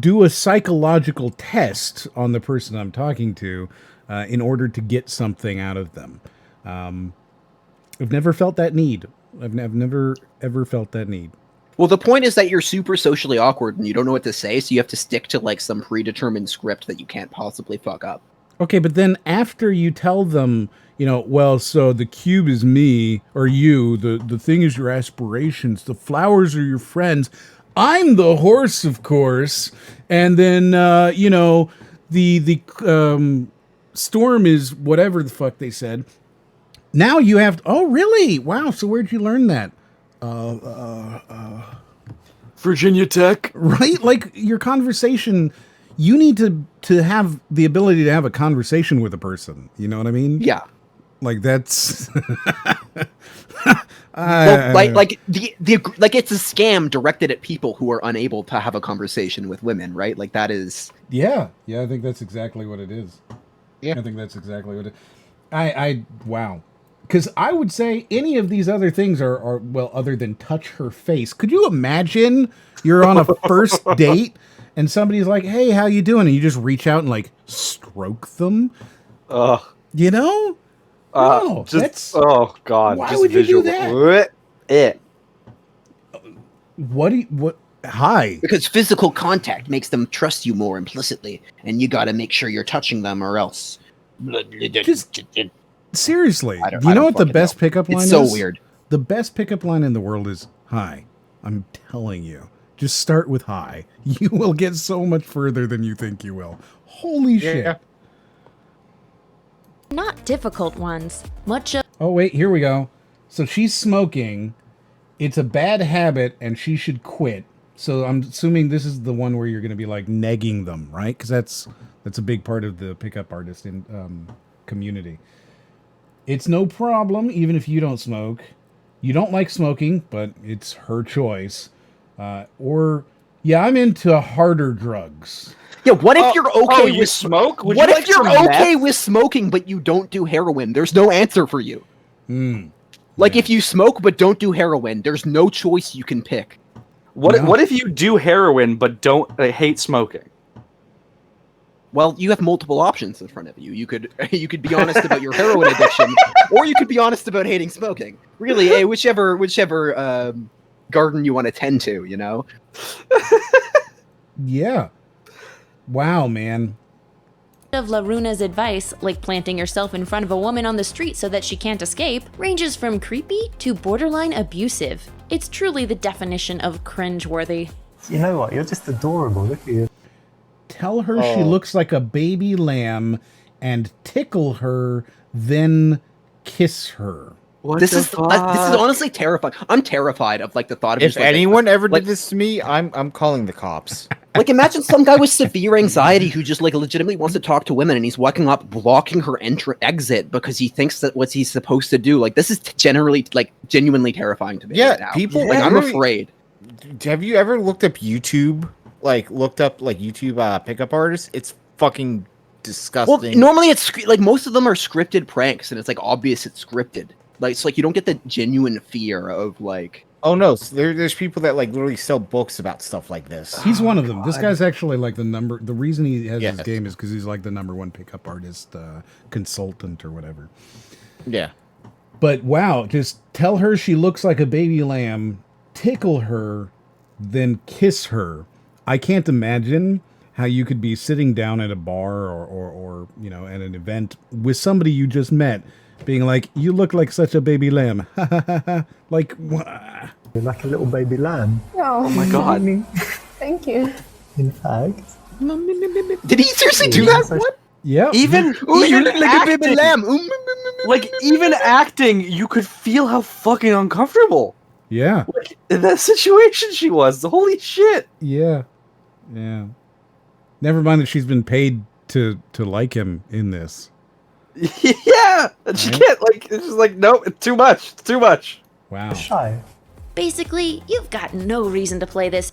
do a psychological test on the person I'm talking to in order to get something out of them. I've never felt that need. I've never ever felt that need.
Well, the point is that you're super socially awkward and you don't know what to say, so you have to stick to like some predetermined script that you can't possibly fuck up.
Okay, but then after you tell them, well, so the cube is me or you, the thing is your aspirations, the flowers are your friends, I'm the horse, of course, and then the storm is whatever the fuck they said. Now you have. Oh, really? Wow. So where'd you learn that?
Virginia Tech.
Right? Like your conversation. You need to have the ability to have a conversation with a person. You know what I mean?
Yeah.
Like that's.
Well, like it's a scam directed at people who are unable to have a conversation with women, right? Like that is.
Yeah. I think that's exactly what it is.
Yeah.
I think that's exactly what it. Wow. Because I would say any of these other things are well, other than touch her face. Could you imagine you're on a first date and somebody's like, "Hey, how you doing?" and you just reach out and like stroke them? You know? No,
oh god!
Why
just
would you do that? What? Hi.
Because physical contact makes them trust you more implicitly, and you got to make sure you're touching them, or else.
Seriously,
I
you know what the
fucking
best
know.
pickup line
It's
is?
so weird.
The best pickup line in the world is "Hi." I'm telling you. Just start with "Hi." You will get so much further than you think you will. Holy shit.
Not difficult ones. Much of
Oh, wait, here we go. So she's smoking. It's a bad habit and she should quit. So I'm assuming this is the one where you're going to be like negging them, right? Because that's a big part of the pickup artist in community. It's no problem, even if you don't smoke. You don't like smoking, but it's her choice. Or, yeah, I'm into harder drugs.
Yeah, what if you're okay with
smoke? Would
What
you
if
like
you're
some
okay
meth?
with smoking, but you don't do heroin? There's no answer for you.
Mm.
Like if you smoke but don't do heroin, there's no choice you can pick.
What if you do heroin but don't hate smoking?
Well, you have multiple options in front of you. You could be honest about your heroin addiction, or you could be honest about hating smoking. Really, whichever garden you want to tend to, you know.
Yeah. Wow, man.
of Laruna's advice, like planting yourself in front of a woman on the street so that she can't escape, ranges from creepy to borderline abusive. It's truly the definition of cringeworthy.
You know what? You're just adorable. Look at you.
Tell her she looks like a baby lamb and tickle her, then kiss her.
This is honestly terrifying. I'm terrified of like the thought of
If
just, like,
anyone ever did this to me, I'm calling the cops.
Like imagine some guy with severe anxiety who just like legitimately wants to talk to women and he's walking up blocking her exit because he thinks that what he's supposed to do. Like this is genuinely terrifying to me.
Yeah,
right now.
people.
Like I'm afraid.
Have you ever looked up YouTube? YouTube pickup artists? It's fucking disgusting.
Well, normally it's like most of them are scripted pranks and it's like obvious it's scripted. Like it's like you don't get the genuine fear of like.
Oh no, so there's people that like literally sell books about stuff like this.
He's one of them. This guy's actually like the reason he has his game is because he's like the #1 pickup artist, consultant or whatever.
Yeah.
But wow, just tell her she looks like a baby lamb, tickle her, then kiss her. I can't imagine how you could be sitting down at a bar or you know, at an event with somebody you just met, being like, "You look like such a baby lamb." Like,
you're like a little baby lamb.
Oh
my god.
Thank you.
In fact.
Did he seriously do that? What?
Yeah.
Even
you look like a baby
acting-
lamb.
Like even acting, you could feel how fucking uncomfortable.
Yeah.
Like, in that situation she was. Holy shit.
Yeah. Yeah. Never mind that she's been paid to like him in this.
Yeah. And she can't it's just like, nope, it's too much. It's too much.
Wow.
Shy.
Basically, you've got no reason to play this.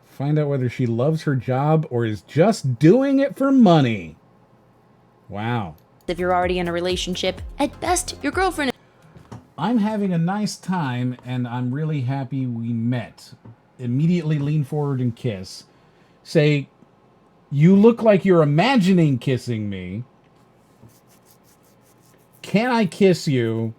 Find out whether she loves her job or is just doing it for money. Wow.
If you're already in a relationship, at best, your girlfriend.
I'm having a nice time and I'm really happy we met. Immediately lean forward and kiss. Say, "You look like you're imagining kissing me. Can I kiss you?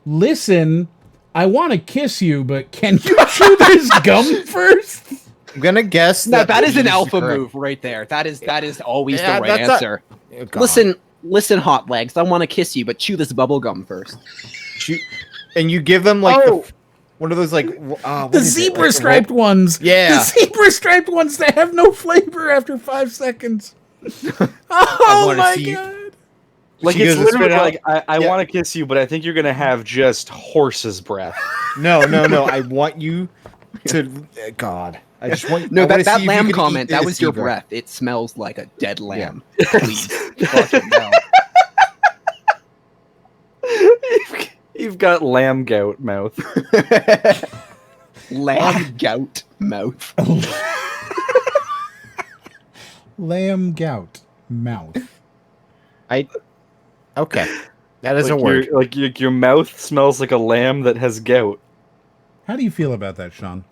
Listen, I want to kiss you, but can you chew this gum first?"
I'm gonna guess
that is an alpha
correct.
move right there. That is always
Yeah,
the right
that's
answer.
Oh, God.
Listen, hot legs. I want to kiss you, but chew this bubble gum first.
And you give them like one of those like
The zebra striped ones.
Yeah.
The zebra striped ones that have no flavor after 5 seconds. Oh my god.
Like
She
it's
goes to
literally
spit out-
like I
Yeah.
want to kiss you, but I think you're gonna have just horse's breath.
No. I want you to. God. I just want.
No,
I wanna
that
see if you
lamb
can eat
comment, that
this,
was your
Eva.
breath. It smells like a dead lamb. Please. Fucking hell.
You've got lamb gout mouth.
Lamb gout mouth.
Lamb gout mouth.
Okay. That is
Like
a word.
your mouth smells like a lamb that has gout.
How do you feel about that, Sean?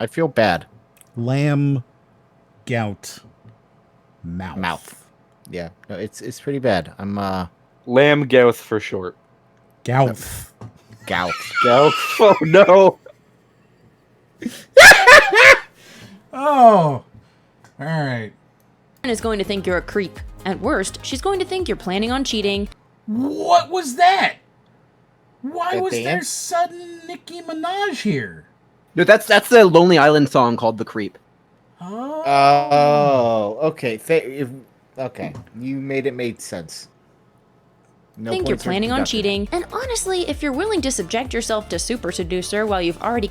I feel bad.
Lamb gout mouth.
Mouth. Yeah. No, it's pretty bad. I'm
Lamb gout for short.
Gout.
Gout.
Gout. Oh no.
Oh. All right.
Is going to think you're a creep. At worst, she's going to think you're planning on cheating.
What was that? Why
That
was there
dance?
sudden Nicki Minaj here?
No, that's the Lonely Island song called "The Creep."
Oh, okay. Okay, you made sense. No
Think you're
points are
planning on
deducted.
cheating. And honestly, if you're willing to subject yourself to super seducer while you've already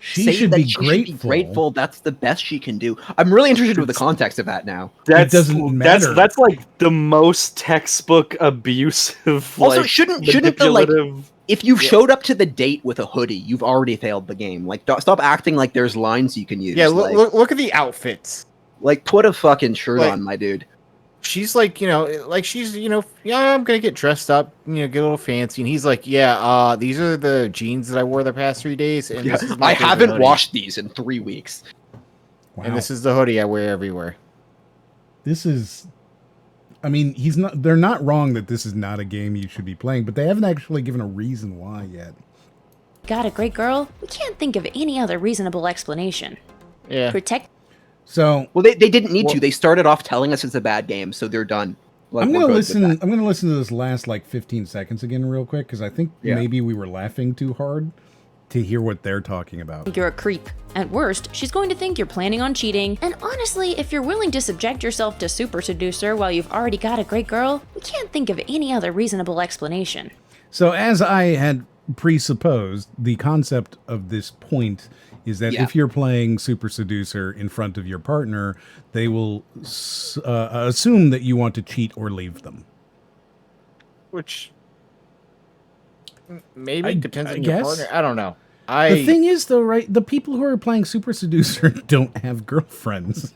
She
Say
should
that
be
she
grateful.
grateful. That's the best she can do. I'm really interested with the context of that now.
That's,
doesn't matter.
That's like the most textbook abusive.
Also,
like,
shouldn't the like
manipulative-
if you've showed up to the date with a hoodie, you've already failed the game. Like, stop acting like there's lines you can use.
Yeah,
like,
look at the outfits.
like put a fucking shirt
Like-
on, my dude.
She's like, she's, yeah, I'm gonna get dressed up, get a little fancy, and he's like, yeah, these are the jeans that I wore the past 3 days, and this is my
I
favorite
haven't
hoodie.
washed these in 3 weeks.
Wow.
And this is the hoodie I wear everywhere.
This is. I mean, they're not wrong that this is not a game you should be playing, but they haven't actually given a reason why yet.
got a great girl, we can't think of any other reasonable explanation.
Yeah.
Protect.
So
Well, they didn't need to. They started off telling us it's a bad game, so they're done. Like,
I'm
we're
gonna
good with
listen.
that.
I'm gonna listen to this last like 15 seconds again, real quick, because I think
Yeah.
maybe we were laughing too hard to hear what they're talking about.
You're a creep. At worst, she's going to think you're planning on cheating. And honestly, if you're willing to subject yourself to super seducer while you've already got a great girl, we can't think of any other reasonable explanation.
So, as I had presupposed, the concept of this point is that
Yeah.
if you're playing Super Seducer in front of your partner, they will assume that you want to cheat or leave them.
Which maybe
I
depends on
guess.
your partner. I don't know.
The thing is, though, right? The people who are playing Super Seducer don't have girlfriends.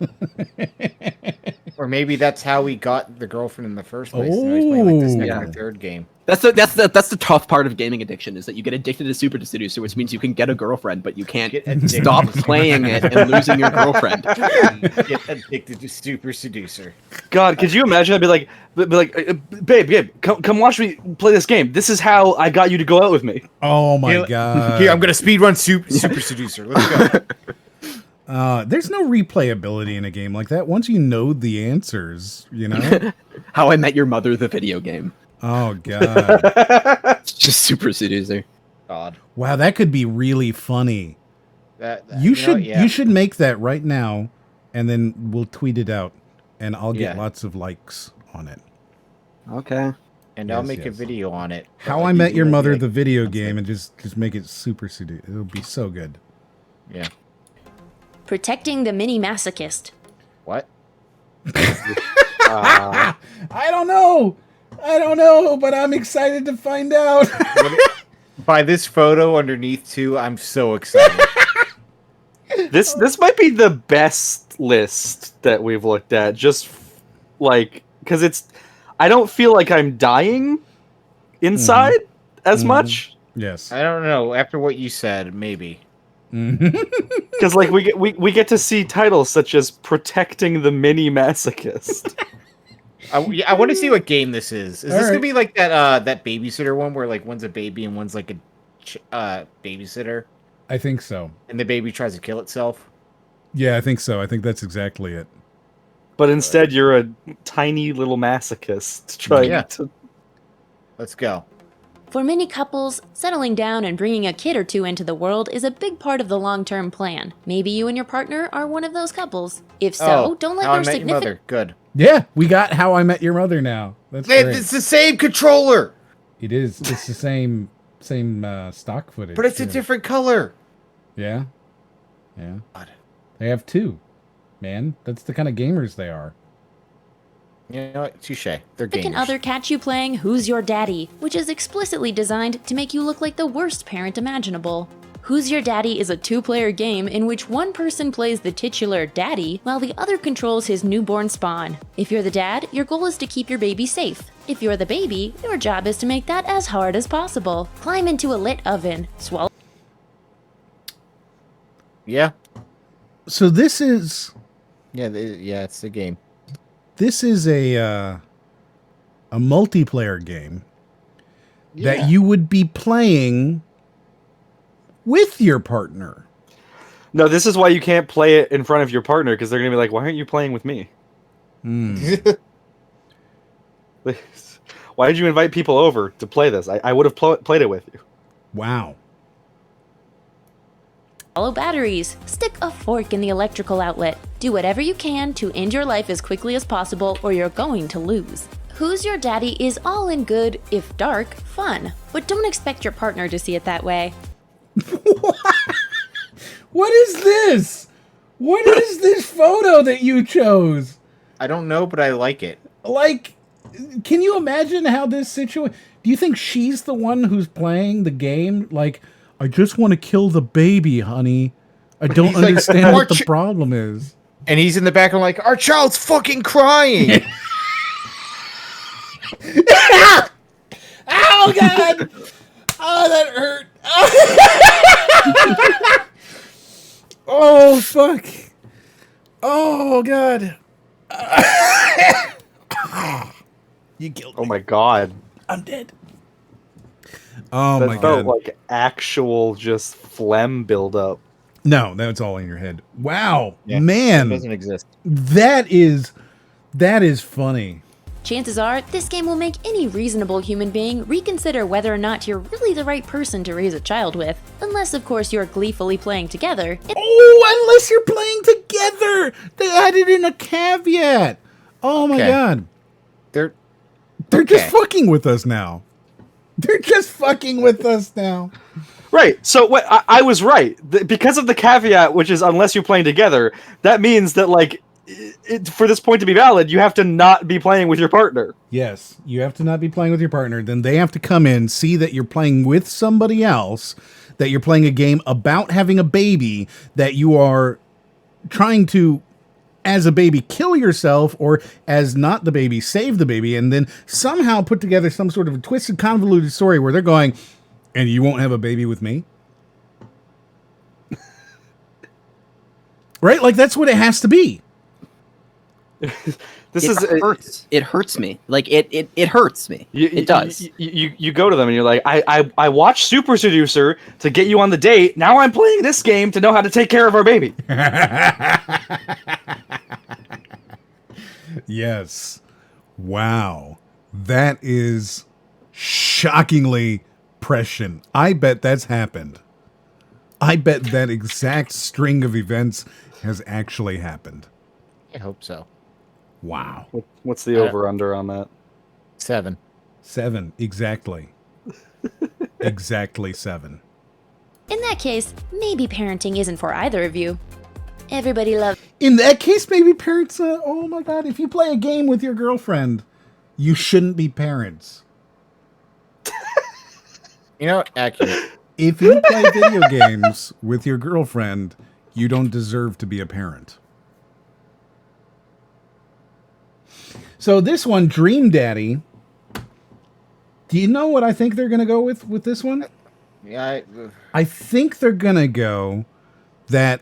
Or maybe that's how we got the girlfriend in the first place. And now he's playing like the second or third game.
That's the tough part of gaming addiction is that you get addicted to Super Seducer, which means you can get a girlfriend, but you can't stop playing it and losing your girlfriend.
Get addicted to Super Seducer.
God, could you imagine? I'd be like, babe, come watch me play this game. This is how I got you to go out with me.
Oh my
Here,
god!
Here, I'm gonna speedrun Super Seducer. Let's go.
There's no replayability in a game like that. Once you know the answers, you know.
How I Met Your Mother, the video game.
Oh god!
Just Super Seducer.
God.
Wow, that could be really funny. You should make that right now, and then we'll tweet it out, and I'll get lots of likes on it.
Okay.
And I'll make a video on it.
How I Met Your Mother, the video game, and just make it Super Seducer. It'll be so good.
Yeah.
Protecting the mini masochist.
What?
I don't know. I don't know, but I'm excited to find out.
By this photo underneath too, I'm so excited.
This might be the best list that we've looked at. Just like because it's, I don't feel like I'm dying inside as much.
Yes.
I don't know. After what you said, maybe.
Because like we get to see titles such as "Protecting the Mini Masochist."
I want to see what game this is. Is
All
this gonna
right.
be like that babysitter one where like one's a baby and one's like a babysitter,
I think so.
and the baby tries to kill itself?
Yeah, I think so. I think that's exactly it.
But instead, you're a tiny little masochist trying
Yeah.
to.
Let's go.
For many couples, settling down and bringing a kid or two into the world is a big part of the long-term plan. Maybe you and your partner are one of those couples. If so, don't let your significant...
Good.
Yeah, we got How I Met Your Mother now. That's great.
It's the same controller.
It is. It's the same stock footage.
But it's a different color.
Yeah. Yeah. They have two. Man, that's the kind of gamers they are.
You know what? Touche. They're
Significant
gamers.
other catch you playing Who's Your Daddy, which is explicitly designed to make you look like the worst parent imaginable. Who's Your Daddy is a two-player game in which one person plays the titular daddy while the other controls his newborn spawn. If you're the dad, your goal is to keep your baby safe. If you're the baby, your job is to make that as hard as possible. Climb into a lit oven, swallow...
Yeah.
So this is...
Yeah, it's the game.
This is a multiplayer game that you would be playing with your partner.
No, this is why you can't play it in front of your partner, because they're going to be like, why aren't you playing with me? Why did you invite people over to play this? I would have played it with you.
Wow.
Follow batteries. Stick a fork in the electrical outlet. Do whatever you can to end your life as quickly as possible or you're going to lose. Who's Your Daddy is all in good, if dark, fun. But don't expect your partner to see it that way.
What is this? What is this photo that you chose?
I don't know, but I like it.
Like, can you imagine how this situation... Do you think she's the one who's playing the game? Like, I just want to kill the baby, honey. I don't understand what the problem is.
And he's in the back and like, our child's fucking crying.
Oh, God. Oh, that hurt. Oh, fuck. Oh, God. You killed me.
Oh, my God.
I'm dead. Oh,
that
my
felt
God.
like actual just phlegm buildup.
No, that's all in your head. Wow.
Yeah,
Man.
it doesn't exist.
That is funny.
Chances are, this game will make any reasonable human being reconsider whether or not you're really the right person to raise a child with. Unless, of course, you're gleefully playing together.
Oh, unless you're playing together. They added in a caveat. Oh, my God.
They're
just fucking with us now. They're just fucking with us now.
Right. So what I was right. Because of the caveat, which is unless you're playing together, that means that, like, for this point to be valid, you have to not be playing with your partner.
Yes, you have to not be playing with your partner. Then they have to come in, see that you're playing with somebody else, that you're playing a game about having a baby, that you are trying to, as a baby, kill yourself, or as not the baby, save the baby, and then somehow put together some sort of a twisted, convoluted story where they're going, and you won't have a baby with me? Right? Like, that's what it has to be.
It hurts me. Like it hurts me. It does.
You go to them and you're like, I watched Super Seducer to get you on the date. Now I'm playing this game to know how to take care of our baby.
Yes. Wow. That is shockingly prescient. I bet that's happened. I bet that exact string of events has actually happened.
I hope so.
Wow.
What's the over-under on that?
7.
7, exactly. Exactly 7.
In that case, maybe parenting isn't for either of you. Everybody loves...
In that case, maybe parents... oh my God, if you play a game with your girlfriend, you shouldn't be parents.
You know, accurate.
If you play video games with your girlfriend, you don't deserve to be a parent. So this one, Dream Daddy. Do you know what I think they're going to go with this one?
Yeah,
I think they're going to go that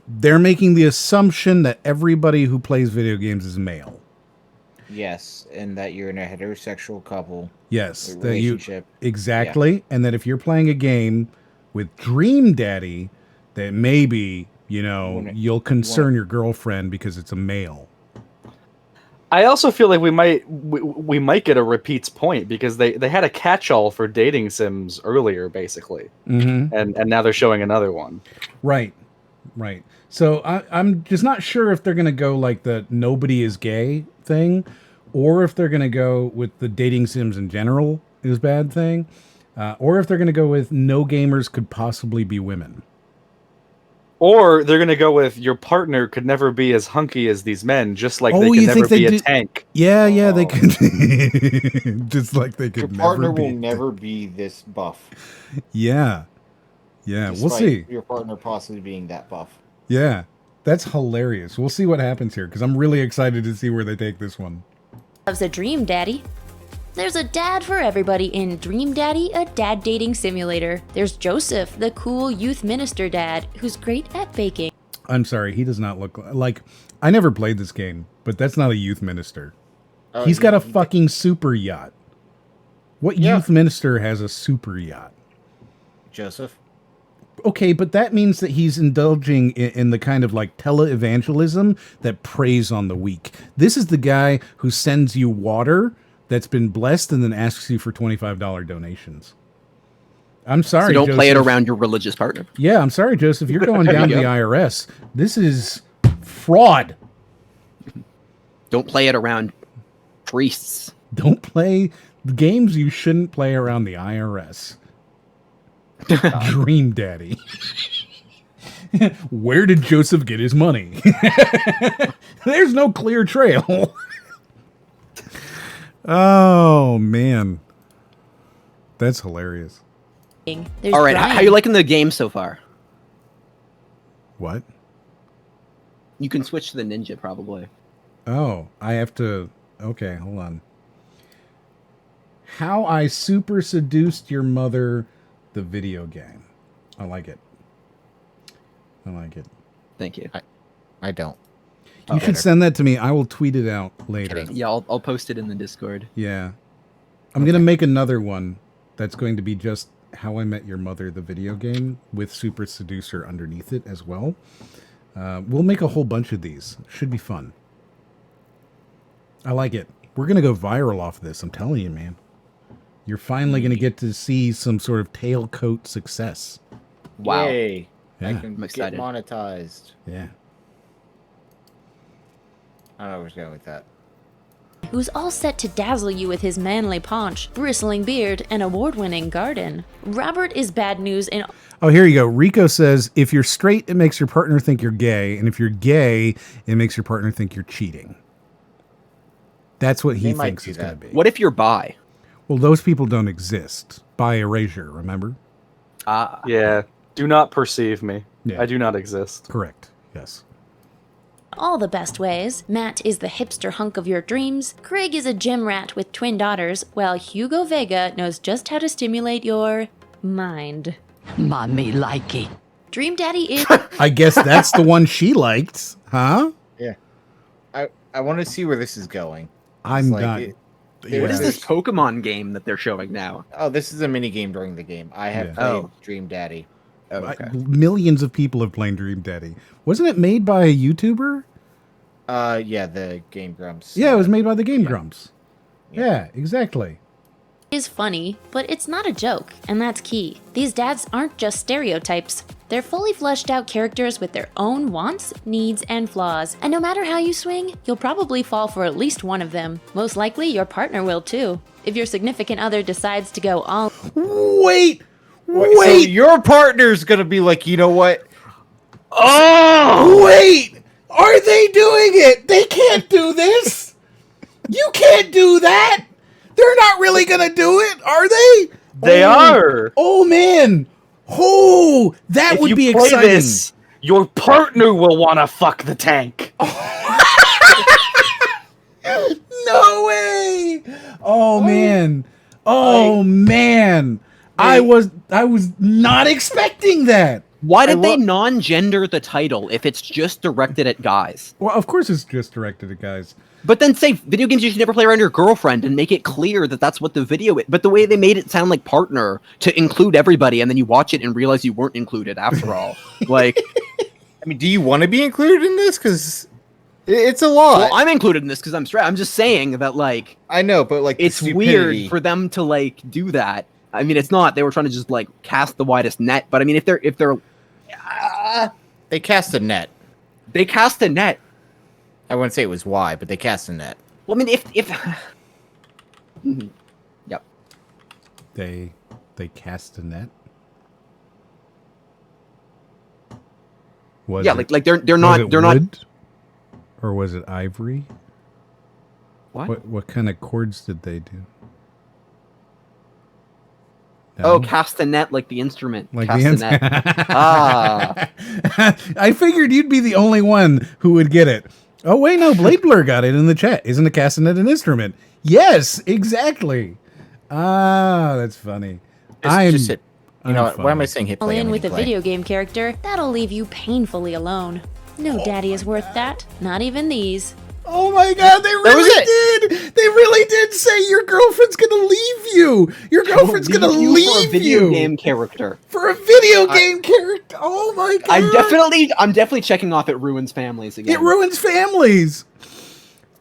they're making the assumption that everybody who plays video games is male.
yes, and that you're in a heterosexual couple.
Yes,
a
that you
relationship.
exactly,
Yeah.
and that if you're playing a game with Dream Daddy, that maybe, you'll concern your girlfriend because it's a male.
I also feel like we might get a repeats point because they had a catch-all for dating sims earlier, basically, and now they're showing another one.
Right. So I'm just not sure if they're gonna go like the nobody is gay thing, or if they're gonna go with the dating sims in general is bad thing, or if they're gonna go with no gamers could possibly be women.
Or they're gonna go with your partner could never be as hunky as these men, just like they can never be a tank.
Yeah, they could. Just like they could.
Your partner
never
will
be.
never be this buff.
Yeah, we'll
Despite
see.
Your partner possibly being that buff.
Yeah, that's hilarious. We'll see what happens here because I'm really excited to see where they take this one.
Loves a dream daddy. There's a dad for everybody in Dream Daddy, a dad dating simulator. There's Joseph, the cool youth minister dad, who's great at baking.
I'm sorry, he does not look like. I never played this game, but that's not a youth minister. He's got a fucking super yacht. What youth minister has a super yacht?
Joseph.
Okay, but that means that he's indulging in the kind of like tele-evangelism that preys on the weak. This is the guy who sends you water that's been blessed and then asks you for $25 donations. I'm sorry,
So don't play it
Joseph.
around your religious partner.
Yeah, I'm sorry, Joseph. You're going down to the IRS. This is fraud.
Don't play it around priests.
Don't play the games you shouldn't play around the IRS. Dream Daddy. Where did Joseph get his money? There's no clear trail. Oh, man. That's hilarious.
There's
All right,
Brian.
how you liking the game so far?
What?
You can switch to the ninja, probably.
Oh, I have to... Okay, hold on. How I Super Seduced Your Mother, the video game. I like it.
Thank you.
I don't.
You should send that to me. I will tweet it out later.
Yeah, I'll post it in the Discord.
Yeah. I'm going to make another one that's going to be just How I Met Your Mother, the video game, with Super Seducer underneath it as well. We'll make a whole bunch of these. Should be fun. I like it. We're going to go viral off this. I'm telling you, man. You're finally going to get to see some sort of tailcoat success.
Wow.
Yay.
Yeah.
I can
I'm
get
excited.
monetized.
Yeah.
I don't know where he's going with that.
Who's all set to dazzle you with his manly paunch, bristling beard, and award-winning garden. Robert is bad news in...
Oh, here you go. Rico says, if you're straight, it makes your partner think you're gay. And if you're gay, it makes your partner think you're cheating. That's what he thinks it's going to be.
What if you're bi?
Well, those people don't exist. By erasure, remember?
Yeah. Do not perceive me.
Yeah.
I do not exist.
Correct. Yes.
all the best ways. Matt is the hipster hunk of your dreams. Craig is a gym rat with twin daughters, while Hugo Vega knows just how to stimulate your mind.
Mommy likey.
Dream Daddy is...
I guess that's the one she liked, huh?
Yeah. I want to see where this is going.
I'm
like
not...
What is this Pokemon game that they're showing now?
Oh, this is a mini game during the game. I have played Dream Daddy.
Oh, okay.
Millions of people have played Dream Daddy. Wasn't it made by a YouTuber?
Yeah, the Game Grumps.
Yeah, it was made by the Game Grumps. Yeah, exactly.
is funny, but it's not a joke, and that's key. These dads aren't just stereotypes. They're fully fleshed out characters with their own wants, needs, and flaws. And no matter how you swing, you'll probably fall for at least one of them. Most likely, your partner will too. If your significant other decides to go all...
Wait!
So your partner's gonna be like, you know what?
Oh! Wait! Are they doing it? They can't do this! You can't do that! They're not really gonna do it, are they?
They are!
Oh, man! Oh, that
If
would
you
be
play
exciting.
this, your partner will want to fuck the tank.
No way! Oh, man. Oh, man. I was not expecting that.
Why did they non-gender the title if it's just directed at guys?
Well, of course it's just directed at guys.
But then say video games you should never play around your girlfriend and make it clear that that's what the video is. But the way they made it sound like partner to include everybody, and then you watch it and realize you weren't included after all. Like,
I mean, do you want to be included in this? Because It's a lot.
Well, I'm included in this because I'm straight. I'm just saying that, like,
I know, but like,
it's weird for them to like do that. I mean, it's not. They were trying to just like cast the widest net. But I mean, if they're
they cast a net.
They cast a net.
I wouldn't say it was wide, but they cast a net.
Well, I mean, if yep,
they cast a net. Was
yeah,
it,
like they're not
wood? Or was it ivory?
What?
What kind of chords did they do?
Oh, cast a net, like the instrument.
Like
cast
the
a net. Ah.
I figured you'd be the only one who would get it. Oh wait, no, BladeBlur got it in the chat. Isn't a castanet an instrument? Yes, exactly. Ah, that's funny.
Just hit. You know what? Why am I saying hit
All
play?
in with a
play.
video game character, that'll leave you painfully alone. No daddy is worth that. Not even these.
Oh my god, they really did! They really did say your girlfriend's gonna leave you! Your girlfriend's gonna leave
for a video game character.
For a video game character! Oh my god!
I'm definitely checking off It Ruins Families again.
It ruins families!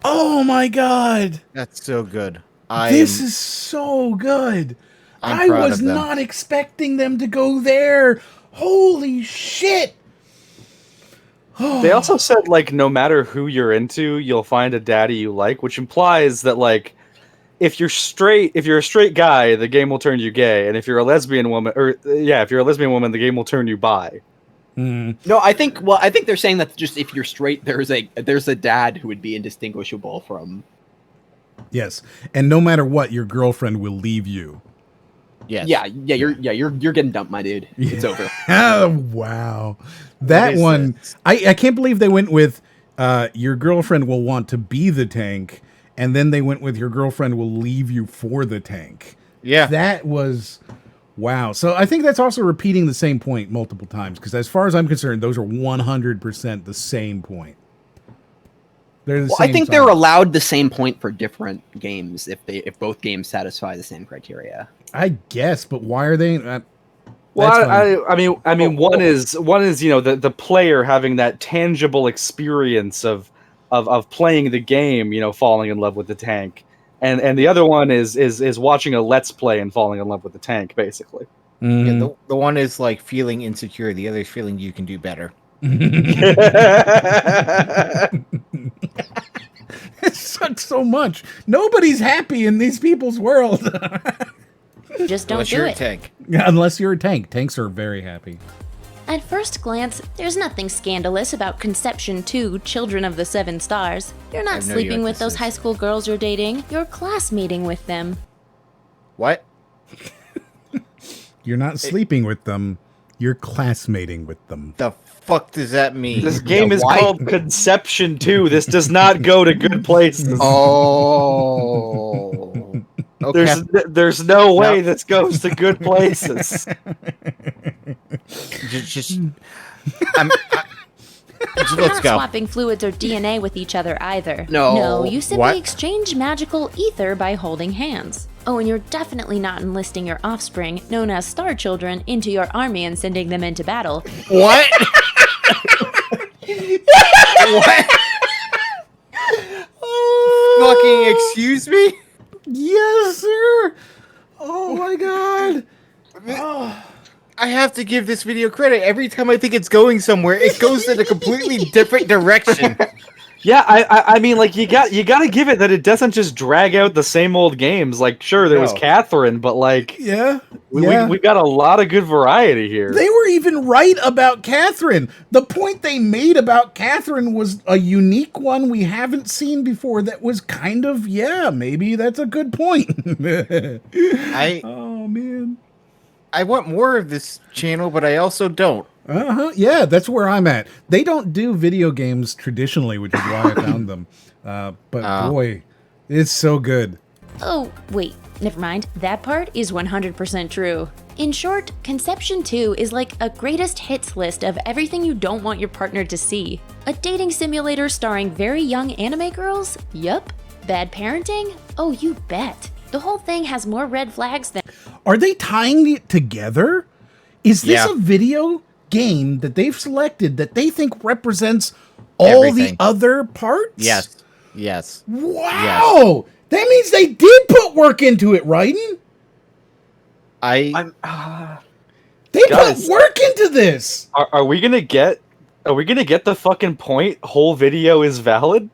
Oh my god!
That's so good.
This is so good!
I'm
I
proud
was
of them.
not expecting them to go there! Holy shit!
They also said, like, no matter who you're into, you'll find a daddy you like, which implies that, like, if you're a straight guy, the game will turn you gay, and if you're a lesbian woman, if you're a lesbian woman, the game will turn you bi.
No, I think they're saying that just if you're straight, there's a dad who would be indistinguishable from.
Yes, and no matter what, your girlfriend will leave you.
Yes.
Yeah, you're getting dumped, my dude. It's over.
Oh, wow. That one, I can't believe they went with your girlfriend will want to be the tank, and then they went with your girlfriend will leave you for the tank.
Yeah.
That was, wow. So I think that's also repeating the same point multiple times, because as far as I'm concerned, those are 100% the same point. They're the same
I think
song.
they're allowed the same point for different games if both games satisfy the same criteria.
I guess, but why are they?
Well, I mean, one is you know the player having that tangible experience of playing the game, you know, falling in love with the tank, and the other one is watching a let's play and falling in love with the tank, basically.
Mm-hmm.
Yeah, the one is like feeling insecure, the other is feeling you can do better.
It sucks so much. Nobody's happy in these people's world.
Just don't
Unless
do
you're
it.
a tank.
Unless you're a tank. Tanks are very happy.
At first glance, there's nothing scandalous about Conception 2, Children of the Seven Stars. You're not
have no
sleeping
idea what
with those
this
high school girls you're dating, you're classmating with them.
What?
You're not sleeping with them. You're classmating with them.
The fuck does that mean?
This game is called Conception 2. This does not go to good places.
Oh. Okay.
There's no way this goes to good places.
You're
Let's
not
go.
swapping fluids or DNA with each other either.
No.
you simply
What?
exchange magical ether by holding hands. Oh, and you're definitely not enlisting your offspring, known as Star Children, into your army and sending them into battle.
What? What? Fucking excuse me?
Yes, sir. Oh my god.
I have to give this video credit. Every time I think it's going somewhere, it goes in a completely different direction.
Yeah, I mean, like you got to give it that it doesn't just drag out the same old games. Like, sure, there was Catherine, but like, we got a lot of good variety here.
They were even right about Catherine. The point they made about Catherine was a unique one we haven't seen before. That was kind of maybe that's a good point. Oh man.
I want more of this channel, but I also don't.
Yeah, that's where I'm at. They don't do video games traditionally, which is why I found them. But boy, it's so good.
Oh, wait, never mind. That part is 100% true. In short, Conception 2 is like a greatest hits list of everything you don't want your partner to see. A dating simulator starring very young anime girls? Yup. Bad parenting? Oh, you bet. The whole thing has more red flags than...
Are they tying it together? Is this a video game that they've selected that they think represents All
everything.
the other parts?
Yes.
Wow! That means they did put work into it, right?
I'm
They put work into this.
Are we gonna get the fucking point? Whole video is valid.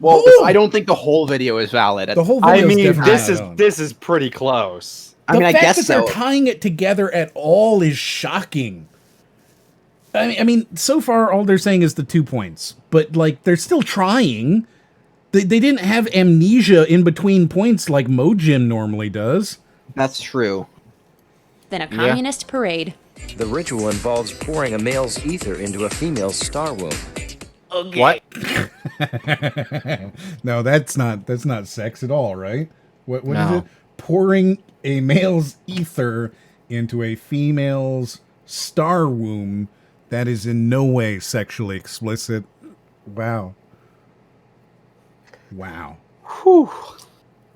Well, I don't think the whole video is valid.
The whole
I
video
mean, this is pretty close.
I mean, I
fact
guess
that they're tying it together at all is shocking. I mean, so far all they're saying is the 2 points, but like they're still trying. They didn't have amnesia in between points like Mojim normally does.
That's true.
Then a communist parade.
The ritual involves pouring a male's ether into a female's star womb.
Okay. What?
No, that's not sex at all, right? What is
No.
it? Pouring a male's ether into a female's star womb. That is in no way sexually explicit. Wow.
Whew.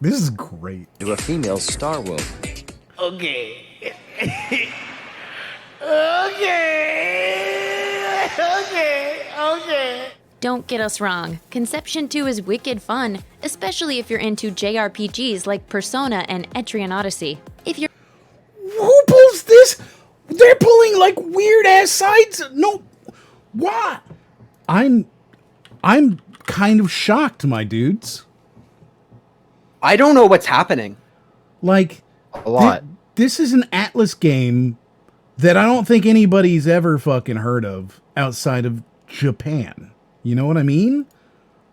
This is great.
To a female's star womb.
Okay. Okay.
Don't get us wrong, Conception 2 is wicked fun, especially if you're into JRPGs like Persona and Etrian Odyssey. If you're
Who pulls this? They're pulling like weird ass sides. No, what? I'm kind of shocked, my dudes.
I don't know what's happening.
Like
a lot.
This is an Atlas game that I don't think anybody's ever fucking heard of outside of Japan. You know what I mean?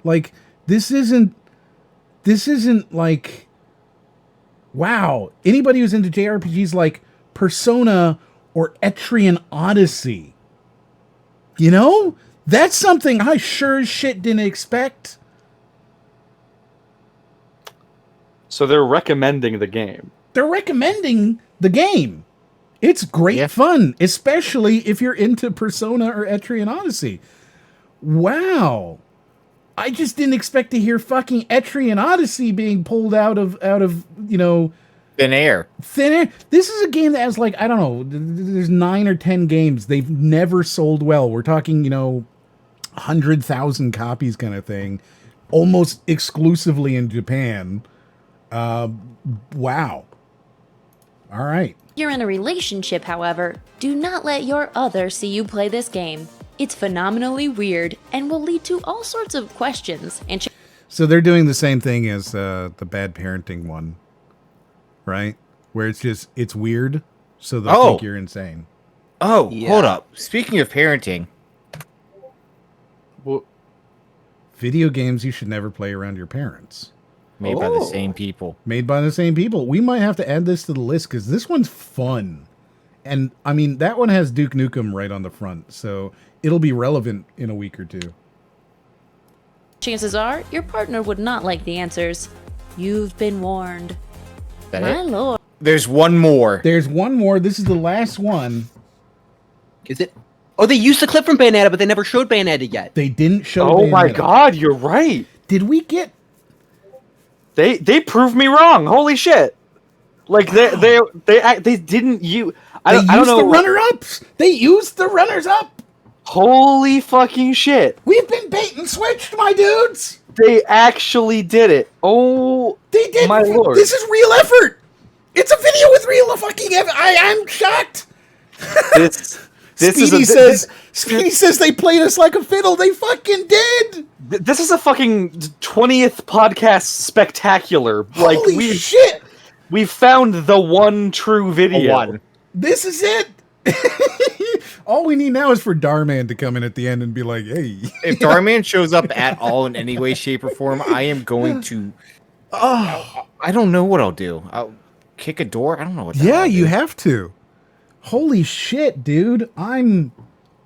Like this isn't like, wow. Anybody who's into JRPGs like Persona or Etrian Odyssey, you know, that's something I sure as shit didn't expect.
So they're recommending the game.
They're recommending the game. It's great fun, especially if you're into Persona or Etrian Odyssey. Wow. I just didn't expect to hear fucking Etrian Odyssey being pulled out of you know,
thin air.
This is a game that has like, I don't know, there's 9 or 10 games. They've never sold well. We're talking, you know, 100,000 copies kind of thing, almost exclusively in Japan. Wow. All right.
you're in a relationship, however, do not let your other see you play this game. It's phenomenally weird and will lead to all sorts of questions and
So they're doing the same thing as the bad parenting one, right? Where it's weird, so they'll think you're insane.
Oh, hold up. Speaking of parenting.
Well, video games you should never play around your parents.
Made by the same people.
Made by the same people. We might have to add this to the list because this one's fun. And, I mean, that one has Duke Nukem right on the front, so it'll be relevant in a week or two.
chances are your partner would not like the answers. You've been warned.
That
My
it?
lord.
There's one more.
There's one more. This is the last one.
Is it? Oh, they used the clip from Bayonetta, but they never showed Bayonetta yet.
They didn't show
Oh my
Bayonetta.
god, you're right.
Did we get...
They proved me wrong. Holy shit! Like they didn't use. I don't know.
the runner-ups. They used the runners-up.
Holy fucking shit!
We've been bait and switched, my dudes.
They actually did it. Oh,
they did.
My lord!
This is real effort. It's a video with real fucking effort. I'm shocked. Speedy says they played us like a fiddle. They fucking did.
This is a fucking 20th podcast spectacular. Like
Holy shit!
We found the one true video.
This is it. All we need now is for Darman to come in at the end and be like, "Hey."
If Darman shows up at all in any way, shape, or form, I am going to. I don't know what I'll do. I'll kick a door. I don't know what.
Yeah, you have to. Holy shit, dude! I'm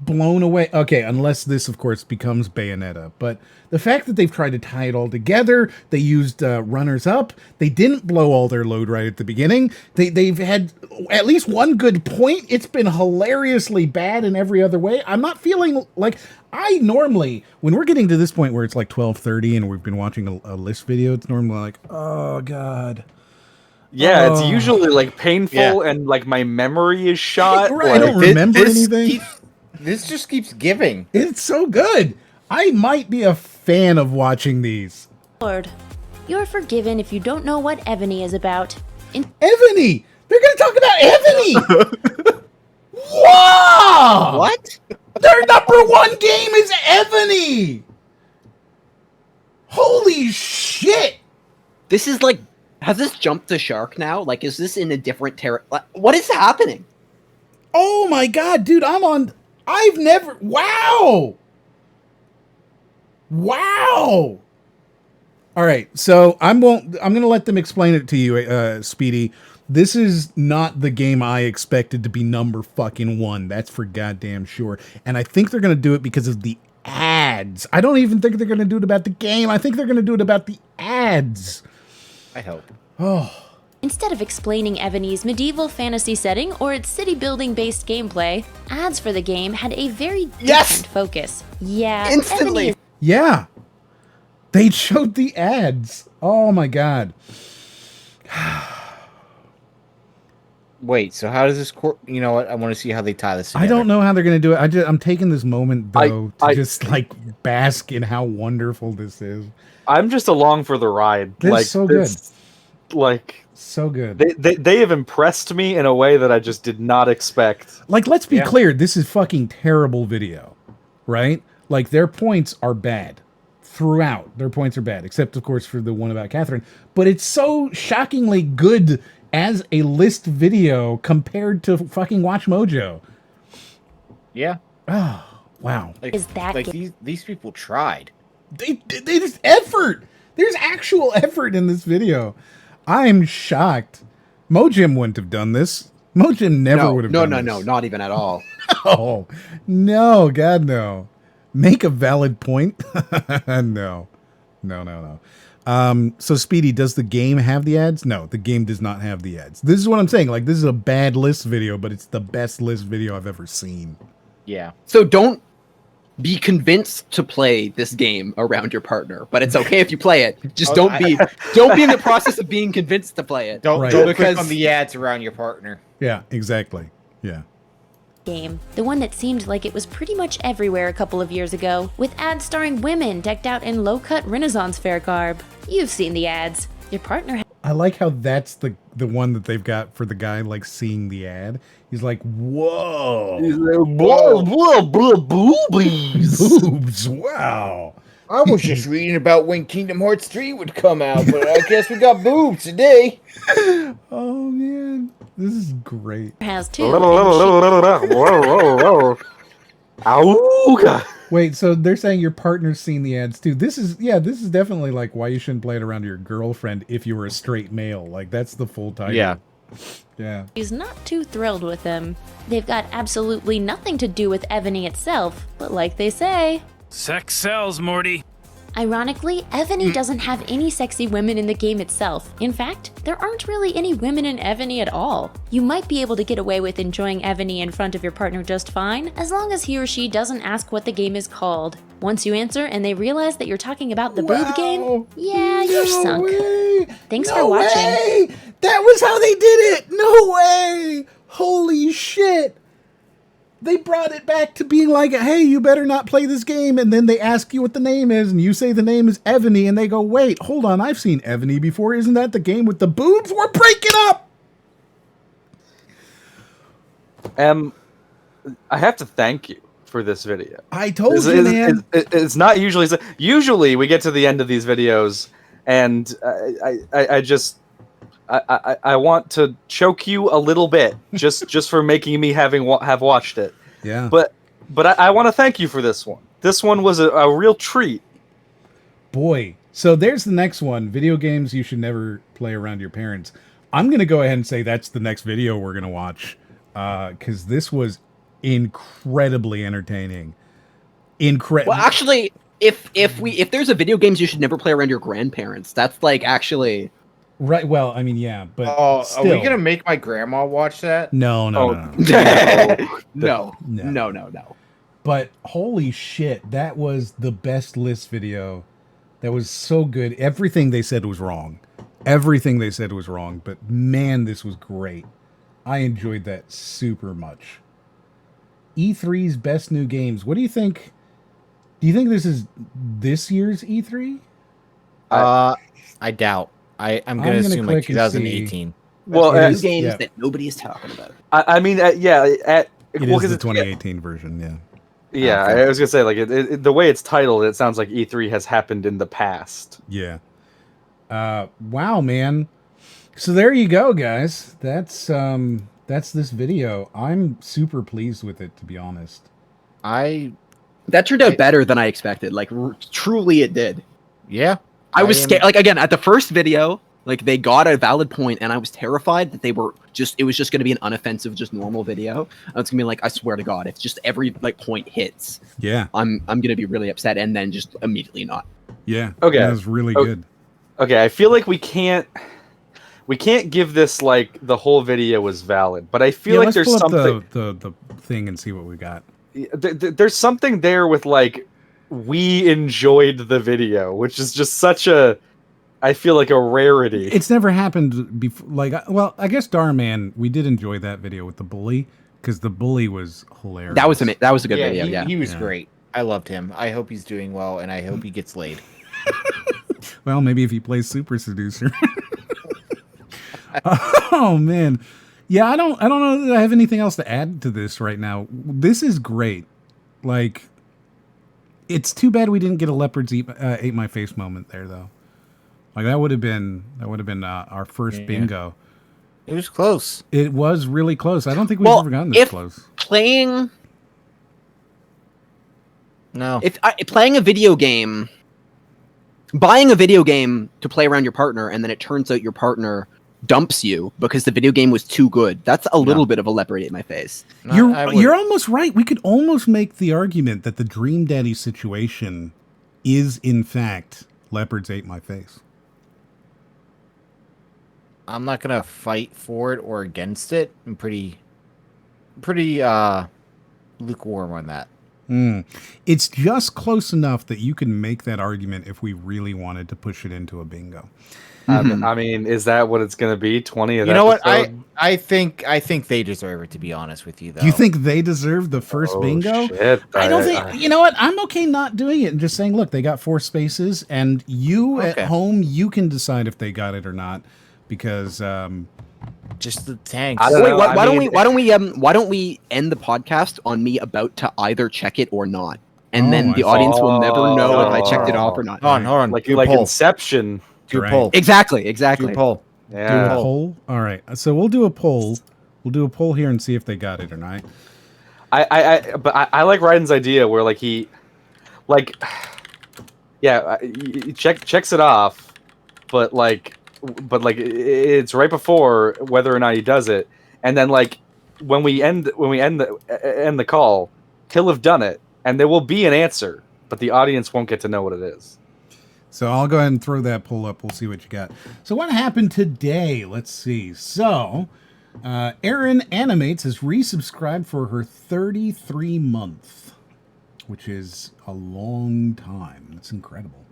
blown away. Okay, unless this, of course, becomes Bayonetta. But the fact that they've tried to tie it all together, they used runners up. They didn't blow all their load right at the beginning. They've had at least one good point. It's been hilariously bad in every other way. I'm not feeling like I normally, when we're getting to this point where it's like 12:30 and we've been watching a list video, it's normally like, oh god.
Yeah, it's usually like painful and like my memory is shot.
I don't remember anything.
This just keeps giving.
It's so good. I might be a fan of watching these.
Lord, you're forgiven if you don't know what Ebony is about.
Ebony! They're gonna talk about Ebony! Whoa!
What?
Their #1 game is Ebony! Holy shit!
This is like, has this jumped the shark now? Like, is this in a different territory? What is happening?
Oh my god, dude, I've never, wow! Wow! All right, so I'm gonna let them explain it to you, Speedy. This is not the game I expected to be #1. That's for goddamn sure. And I think they're gonna do it because of the ads. I don't even think they're gonna do it about the game. I think they're gonna do it about the ads.
I hope.
Oh.
Instead of explaining Ebony's medieval fantasy setting or its city building based gameplay, ads for the game had a very different focus. Yeah,
instantly.
Yeah. They showed the ads. Oh my god.
Wait, so how does this you know what? I want to see how they tie this together.
I don't know how they're going to do it. I'm taking this moment though to just like bask in how wonderful this is.
I'm just along for the ride.
This
like
is so good.
Like
so good.
They have impressed me in a way that I just did not expect.
Like, let's be clear, this is fucking terrible video, right? Like, their points are bad throughout. Their points are bad, except of course for the one about Catherine. But it's so shockingly good as a list video compared to fucking Watch Mojo.
Yeah.
Oh, wow.
Like,
Is that
like these people tried?
They just effort. There's actual effort in this video. I'm shocked. Mojim wouldn't have done this. Mojim never would have done this.
No, not even at all.
Oh, no, God, no. Make a valid point? No. So Speedy, does the game have the ads? No, the game does not have the ads. This is what I'm saying. Like, this is a bad list video, but it's the best list video I've ever seen.
Yeah.
So don't be convinced to play this game around your partner, but it's okay if you play it. Just don't be in the process of being convinced to play it.
Don't click on the ads around your partner.
Yeah, exactly. Yeah.
Game, the one that seemed like it was pretty much everywhere a couple of years ago, with ads starring women decked out in low-cut Renaissance fair garb. You've seen the ads. Your partner.
I like how that's the one that they've got for the guy like seeing the ad. He's like, whoa.
He's like, whoa, boobies.
Boobs, wow.
I was just reading about when Kingdom Hearts 3 would come out, but I guess we got boobs today.
Oh man, this is great.
Has two.
Wait, so they're saying your partner's seen the ads too. This is definitely like why you shouldn't play it around your girlfriend if you were a straight male. Like, that's the full title.
Yeah.
Yeah.
He's not too thrilled with them. They've got absolutely nothing to do with Ebony itself, but like they say,
sex sells, Morty.
Ironically, Ebony doesn't have any sexy women in the game itself. In fact, there aren't really any women in Ebony at all. You might be able to get away with enjoying Ebony in front of your partner just fine, as long as he or she doesn't ask what the game is called. Once you answer and they realize that you're talking about the boob game, yeah, you're sunk.
Way.
Thanks for watching.
Way. That was how they did it! No way! Holy shit! They brought it back to being like, hey, you better not play this game. And then they ask you what the name is, and you say the name is Ebony, and they go, wait, hold on, I've seen Ebony before. Isn't that the game with the boobs? We're breaking up!
I have to thank you for this video.
I told you, man.
It's not usually... Usually, we get to the end of these videos, and I want to choke you a little bit just for making me have watched it.
Yeah.
But I want to thank you for this one. This one was a real treat.
Boy. So there's the next one. Video games you should never play around your parents. I'm going to go ahead and say that's the next video we're going to watch. Because this was incredibly entertaining. Incredible.
Well, actually, if there's a video games you should never play around your grandparents, that's like actually...
Right, well, I mean, yeah, but
are we gonna make my grandma watch that?
No.
No.
But holy shit, that was the best list video. That was so good. Everything they said was wrong. But man, this was great. I enjoyed that super much. E3's best new games. What do you think Do you think this is this year's E3?
I doubt. I'm gonna assume like
click and see.
2018.
Well,
Two games that nobody is talking about.
I mean, yeah,
It
well,
is
'cause
the
it's-
2018 version, yeah.
Yeah, I was gonna say like the way it's titled, it sounds like E3 has happened in the past.
Yeah. Wow, man. So there you go, guys. That's this video. I'm super pleased with it, to be honest.
That turned out better than I expected. Like truly, it did.
Yeah.
I was scared. Like again, at the first video, like they got a valid point, and I was terrified that it was just going to be an unoffensive, just normal video. And it's gonna be like, I swear to God, if just every like point hits,
yeah,
I'm gonna be really upset, and then just immediately not.
Yeah.
Okay.
That was really good.
Okay, I feel like we can't give this like the whole video was valid, but I feel like
let's
there's
pull up
something
the thing and see what we got.
There's something there with like we enjoyed the video, which is just such a, I feel like a rarity.
It's never happened before. Like, well, I guess Darman, we did enjoy that video with the bully because the bully was hilarious.
That was a good video. Yeah,
he was great. I loved him. I hope he's doing well, and I hope he gets laid.
Well, maybe if he plays Super Seducer. Oh man, yeah. I don't know that I have anything else to add to this right now. This is great. Like, it's too bad we didn't get a leopards ate my face moment there though. Like that would have been our first bingo.
It was close.
It was really close. I don't think we've ever gotten this close.
Playing.
No.
If playing a video game, buying a video game to play around your partner, and then it turns out your partner dumps you because the video game was too good. That's a little bit of a leopard ate my face.
You're almost right. We could almost make the argument that the Dream Daddy situation is in fact leopards ate my face.
I'm not gonna fight for it or against it. I'm pretty lukewarm on that.
It's just close enough that you can make that argument if we really wanted to push it into a bingo.
I mean, is that what it's going to be? 20 of
You know what? I think they deserve it, to be honest with you, though.
Do you think they deserve the first bingo?
Shit.
I don't think. You know what? I'm okay not doing it and just saying, look, they got 4 spaces, and you at home, you can decide if they got it or not, because
just the tanks.
Wait, why don't we end the podcast on me about to either check it or not, and then the audience will never know if I checked it off or not.
Hold on.
Like Inception.
Do poll. Exactly.
Do poll.
Yeah.
Do a poll. All right. So we'll do a poll. We'll do a poll here and see if they got it or not.
But I like Ryden's idea where like he, like, yeah, he checks it off, but it's right before whether or not he does it, and then like when we end the call, he'll have done it, and there will be an answer, but the audience won't get to know what it is.
So I'll go ahead and throw that poll up. We'll see what you got. So what happened today? Let's see. So Erin Animates has resubscribed for her 33 month, which is a long time. That's incredible.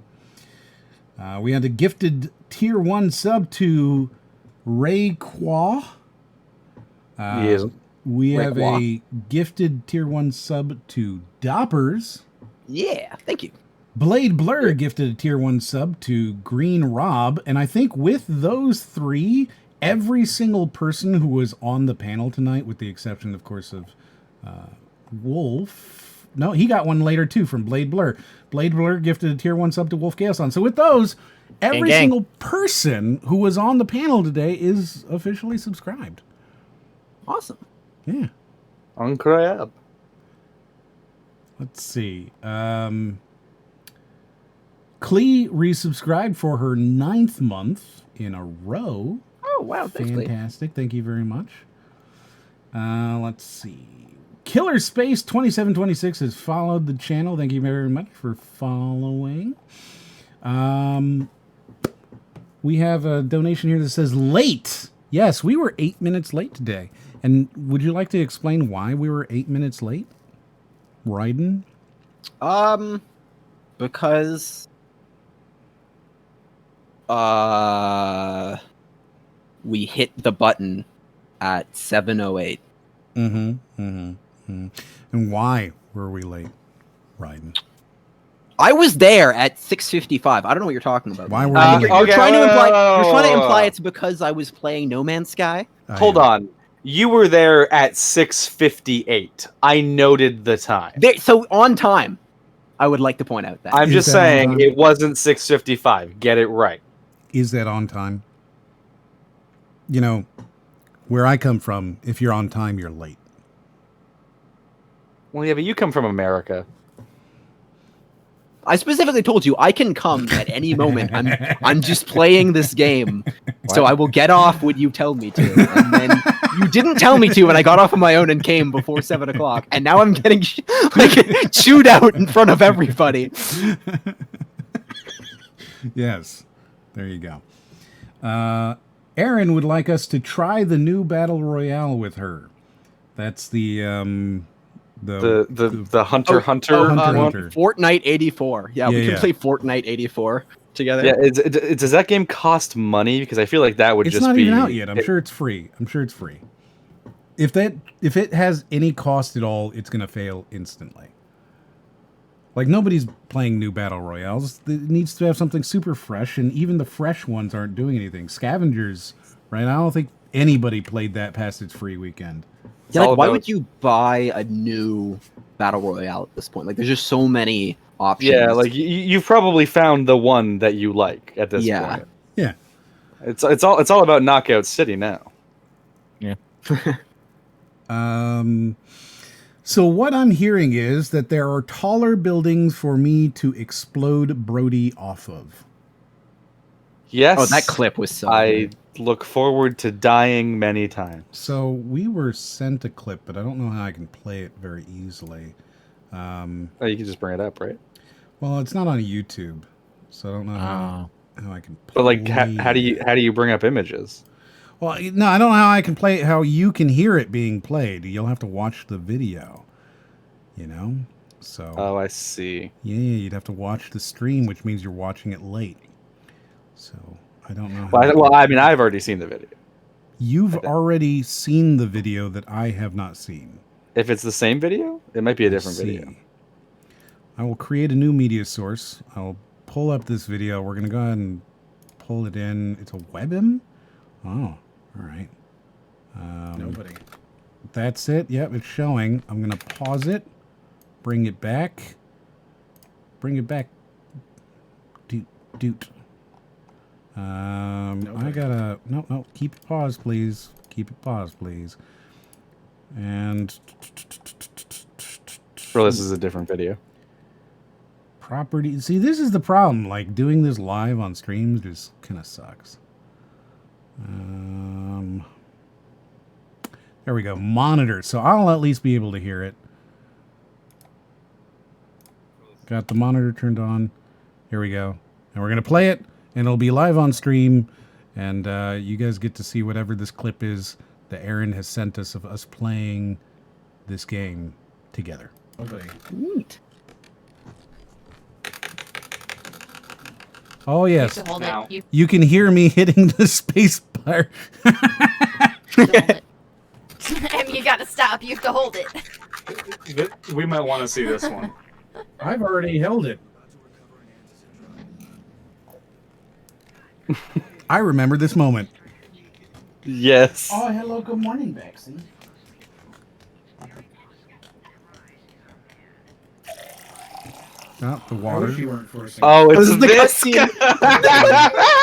We had a gifted tier 1 sub to Ray Kwa.
Yes.
We
Ray
have
Kwa.
a gifted tier 1 sub to Doppers.
Yeah, thank you.
BladeBlur gifted a tier 1 sub to Greenrob, and I think with those 3, every single person who was on the panel tonight, with the exception, of course, of Wolf. No, he got one later too from BladeBlur. BladeBlur gifted a tier 1 sub to Wolfkaosaun. So with those, every single person who was on the panel today is officially subscribed.
Awesome.
Yeah.
Incredible.
Let's see. Klee resubscribed for her 9th month in a row.
Oh, wow. Thanks, Klee.
Fantastic. Thank you very much. Let's see. Killer Space 2726 has followed the channel. Thank you very much for following. We have a donation here that says late. Yes, we were 8 minutes late today. And would you like to explain why we were 8 minutes late? Ryden?
Because we hit the button at 7:08.
And why were we late, Ryden?
I was there at 6:55. I don't know what you're talking about.
Why were
I think
you
you're
there?
trying to imply. You're trying to
whoa.
imply it's because I was playing No Man's Sky.
Hold on. You were there at 6:58. I noted the time.
So on time. I would like to point out that.
I'm just saying it wasn't 6:55. Get it right.
Is that on time? You know, where I come from, if you're on time, you're late.
Well, yeah, but you come from America.
I specifically told you I can come at any moment. I'm just playing this game, so I will get off when you tell me to. And then you didn't tell me to, and I got off on my own and came before 7 o'clock. And now I'm getting chewed out in front of everybody.
Yes, there you go. Aaron would like us to try the new Battle Royale with her. That's the
Hunter
Hunter.
Fortnite 84. Yeah, we can play Fortnite 84 together.
Yeah, does that game cost money? Because I feel like that would
It's
just
not
be
even out yet. I'm sure it's free. If it has any cost at all, it's gonna fail instantly. Like, nobody's playing new battle royales. It needs to have something super fresh, and even the fresh ones aren't doing anything. Scavengers, right? I don't think anybody played that past its free weekend.
Yeah, like, why would you buy a new battle royale at this point? Like, there's just so many options.
Yeah, like you've probably found the one that you like at this point.
Yeah.
It's all about Knockout City now.
Yeah.
So what I'm hearing is that there are taller buildings for me to explode Brody off of.
Yes.
Oh, that clip was so
I look forward to dying many times.
So we were sent a clip, but I don't know how I can play it very easily.
You can just bring it up, right?
Well, it's not on YouTube, so I don't know how I can play.
But like, how do you bring up images?
Well, no, I don't know how I can play it, how you can hear it being played. You'll have to watch the video, you know? So.
Oh, I see.
Yeah, you'd have to watch the stream, which means you're watching it late. So, I don't know.
Well, I mean, I've already seen the video.
You've already seen the video that I have not seen.
If it's the same video, it might be a different video.
I will create a new media source. I'll pull up this video. We're going to go ahead and pull it in. It's a WebM? Oh, all right.
Nobody.
That's it. Yep, it's showing. I'm going to pause it. Bring it back. Bring it back. Doot. I gotta... No. Keep it paused, please. Keep it paused, please. And...
Well, this is a different video.
Property... See, this is the problem. Like, doing this live on streams just kind of sucks. There we go. Monitor. So I'll at least be able to hear it. Got the monitor turned on. Here we go. And we're going to play it, and it'll be live on stream. And you guys get to see whatever this clip is that Aaron has sent us of us playing this game together.
Nobody.
Neat.
Oh, yes.
You have to hold it.
You can hear me hitting the space bar.
And you gotta stop. You have to hold it.
We might want to see this one.
I've already held it.
I remember this moment.
Yes.
Oh, hello. Good morning, Bexy.
Not the
I
water.
wish you weren't forcing.
Oh, it's
the
cutscene.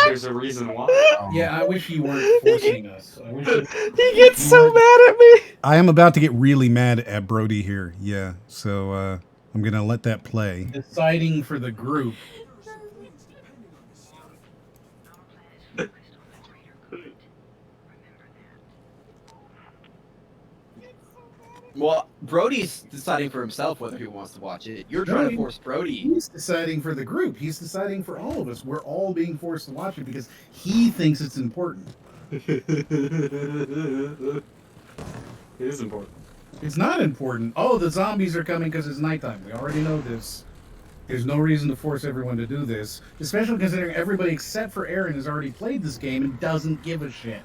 There's a reason why.
Yeah, I wish you weren't forcing us. I wish
He gets so mad at me.
I am about to get really mad at Brody here. Yeah, so I'm going to let that play.
deciding for the group.
Well, Brody's deciding for himself whether he wants to watch it. You're trying to force Brody.
He's deciding for the group. He's deciding for all of us. We're all being forced to watch it because he thinks it's important.
It is important.
It's not important. Oh, the zombies are coming because it's nighttime. We already know this. There's no reason to force everyone to do this, especially considering everybody except for Aaron has already played this game and doesn't give a shit.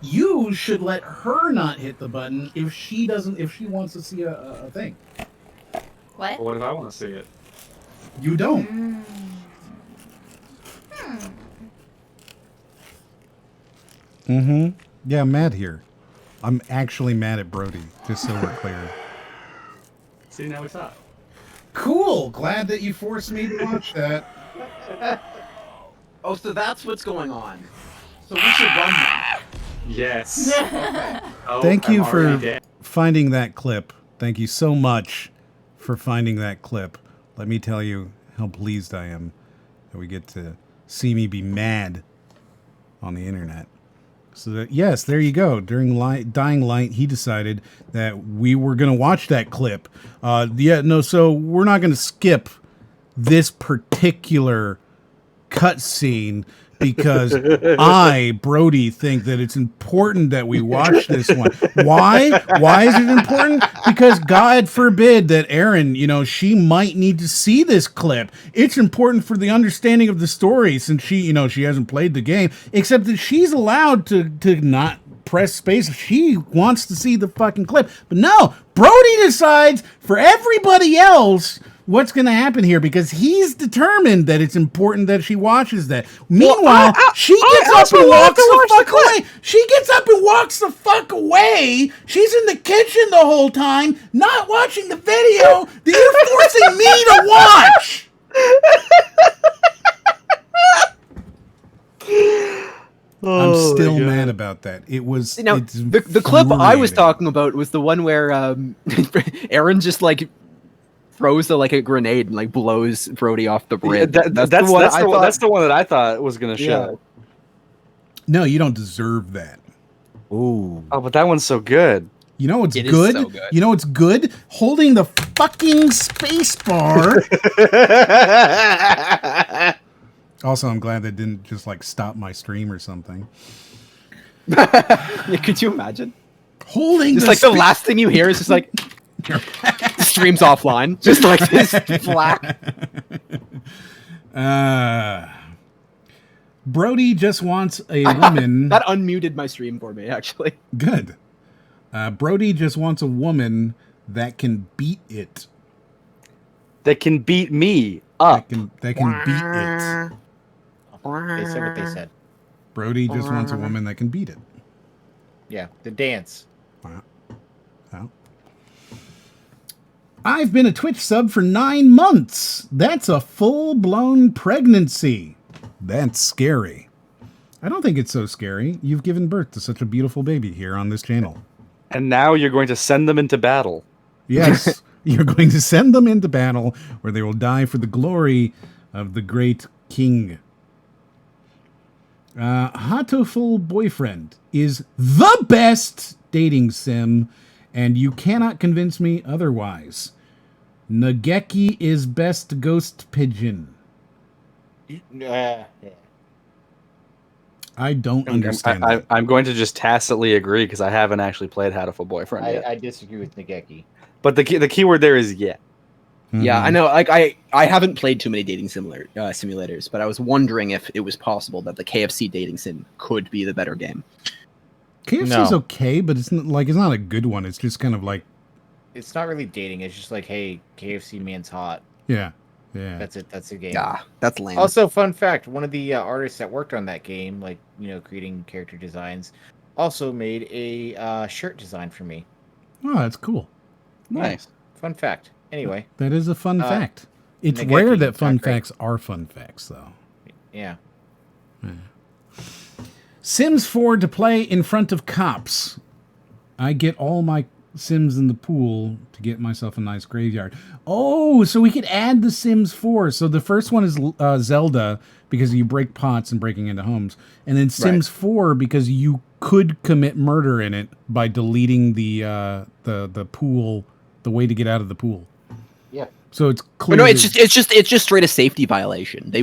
You should let her not hit the button if she wants to see a thing.
What?
What if I want to see it?
You don't. Mm-hmm. Yeah, I'm mad here. I'm actually mad at Brody, just so we're clear.
See, now it's up.
Cool. Glad that you forced me to watch that.
Oh, so that's what's going on. So we should run that.
Yes. Oh,
Thank you
I'm
for
already dead.
finding that clip. Thank you so much for finding that clip. Let me tell you how pleased I am that we get to see me be mad on the internet. So that, yes, there you go. During Dying Light, he decided that we were going to watch that clip. So we're not going to skip this particular cutscene because I, Brody, think that it's important that we watch this one. Why? Why is it important? Because God forbid that Erin, she might need to see this clip. It's important for the understanding of the story since she hasn't played the game, except that she's allowed to not press space if she wants to see the fucking clip. But no, Brody decides for everybody else what's going to happen here because he's determined that it's important that she watches that. Meanwhile, she gets up and walks the fuck away. She gets up and walks the fuck away. She's in the kitchen the whole time, not watching the video that you're forcing me to watch. I'm still mad about that. It was
the clip I was talking about was the one where Aaron just throws a grenade and blows Brody off the bridge.
Yeah, that's the one that I thought was gonna show.
No, you don't deserve that.
Ooh. Oh, but that one's so good.
You know what's good? So good? You know what's good? Holding the fucking space bar. Also, I'm glad that didn't just stop my stream or something.
Yeah, could you imagine?
Holding
just the last thing you hear is just the stream's offline. Just this black.
Brody just wants a woman.
That unmuted my stream for me, actually.
Good. Brody just wants a woman that can beat it.
That can beat me up.
That can beat it.
They said what they said.
Brody just wants a woman that can beat it.
Yeah, the dance.
Wow. I've been a Twitch sub for 9 months. That's a full-blown pregnancy. That's scary. I don't think it's so scary. You've given birth to such a beautiful baby here on this channel.
And now you're going to send them into battle.
Yes, you're going to send them into battle where they will die for the glory of the great king. Hatoful Boyfriend is the best dating sim, and you cannot convince me otherwise. Nageki is best ghost pigeon. I don't understand that.
I'm going to just tacitly agree because I haven't actually played Hatoful Boyfriend yet.
I disagree with Nageki.
But the keyword there is yet.
Yeah, I know. I haven't played too many dating simulators, but I was wondering if it was possible that the KFC dating sim could be the better game.
KFC's okay, but it's not a good one. It's just kind of
it's not really dating. It's just hey, KFC man's hot.
Yeah.
That's it. That's the game.
Yeah, that's lame.
Also, fun fact: one of the artists that worked on that game, creating character designs, also made a shirt design for me.
Oh, that's cool.
Nice.
Fun fact. Anyway,
that is a fun fact. It's rare that fun facts are fun facts, though.
Yeah.
Sims 4 to play in front of cops. I get all my Sims in the pool to get myself a nice graveyard. Oh, so we could add the Sims 4. So the first one is Zelda because you break pots and breaking into homes, and then Sims 4 because you could commit murder in it by deleting the pool, the way to get out of the pool.
Yeah.
So it's clear.
No, it's just straight a safety violation. They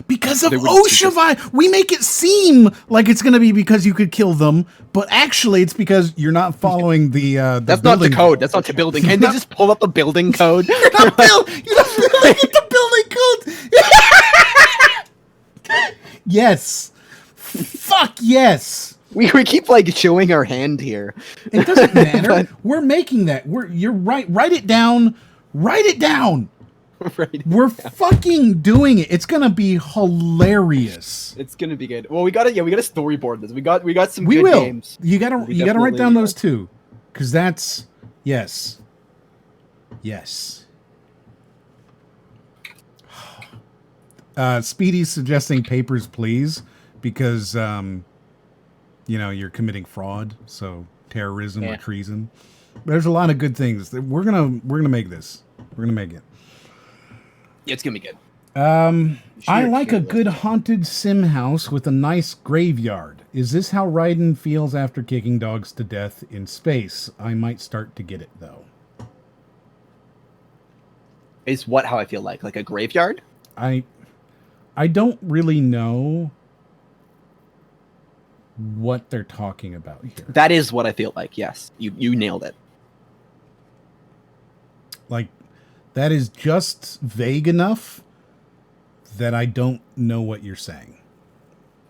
because of OSHA, we make it seem like it's going to be because you could kill them, but actually it's because you're not following the.
That's not the code. That's not the building. Can they just pull up the building code?
You're not building the building code. Yes. Fuck yes.
We keep showing our hand here.
It doesn't matter. We're making that. You're right. Write it down. Write it down. We're fucking doing it. It's gonna be hilarious.
It's gonna be good. Well, we gotta storyboard this. We got some
We
good
will.
games.
You gotta write down those two, because that's yes. Speedy's suggesting Papers, Please, because you're committing fraud, so terrorism or treason. There's a lot of good things. We're gonna make this. We're gonna make it.
Yeah, it's gonna be good.
I like a good haunted sim house with a nice graveyard. Is this how Raiden feels after kicking dogs to death in space? I might start to get it, though.
Is what how I feel like a graveyard?
I don't really know what they're talking about here.
That is what I feel like. Yes, you nailed it.
Like, that is just vague enough that I don't know what you're saying.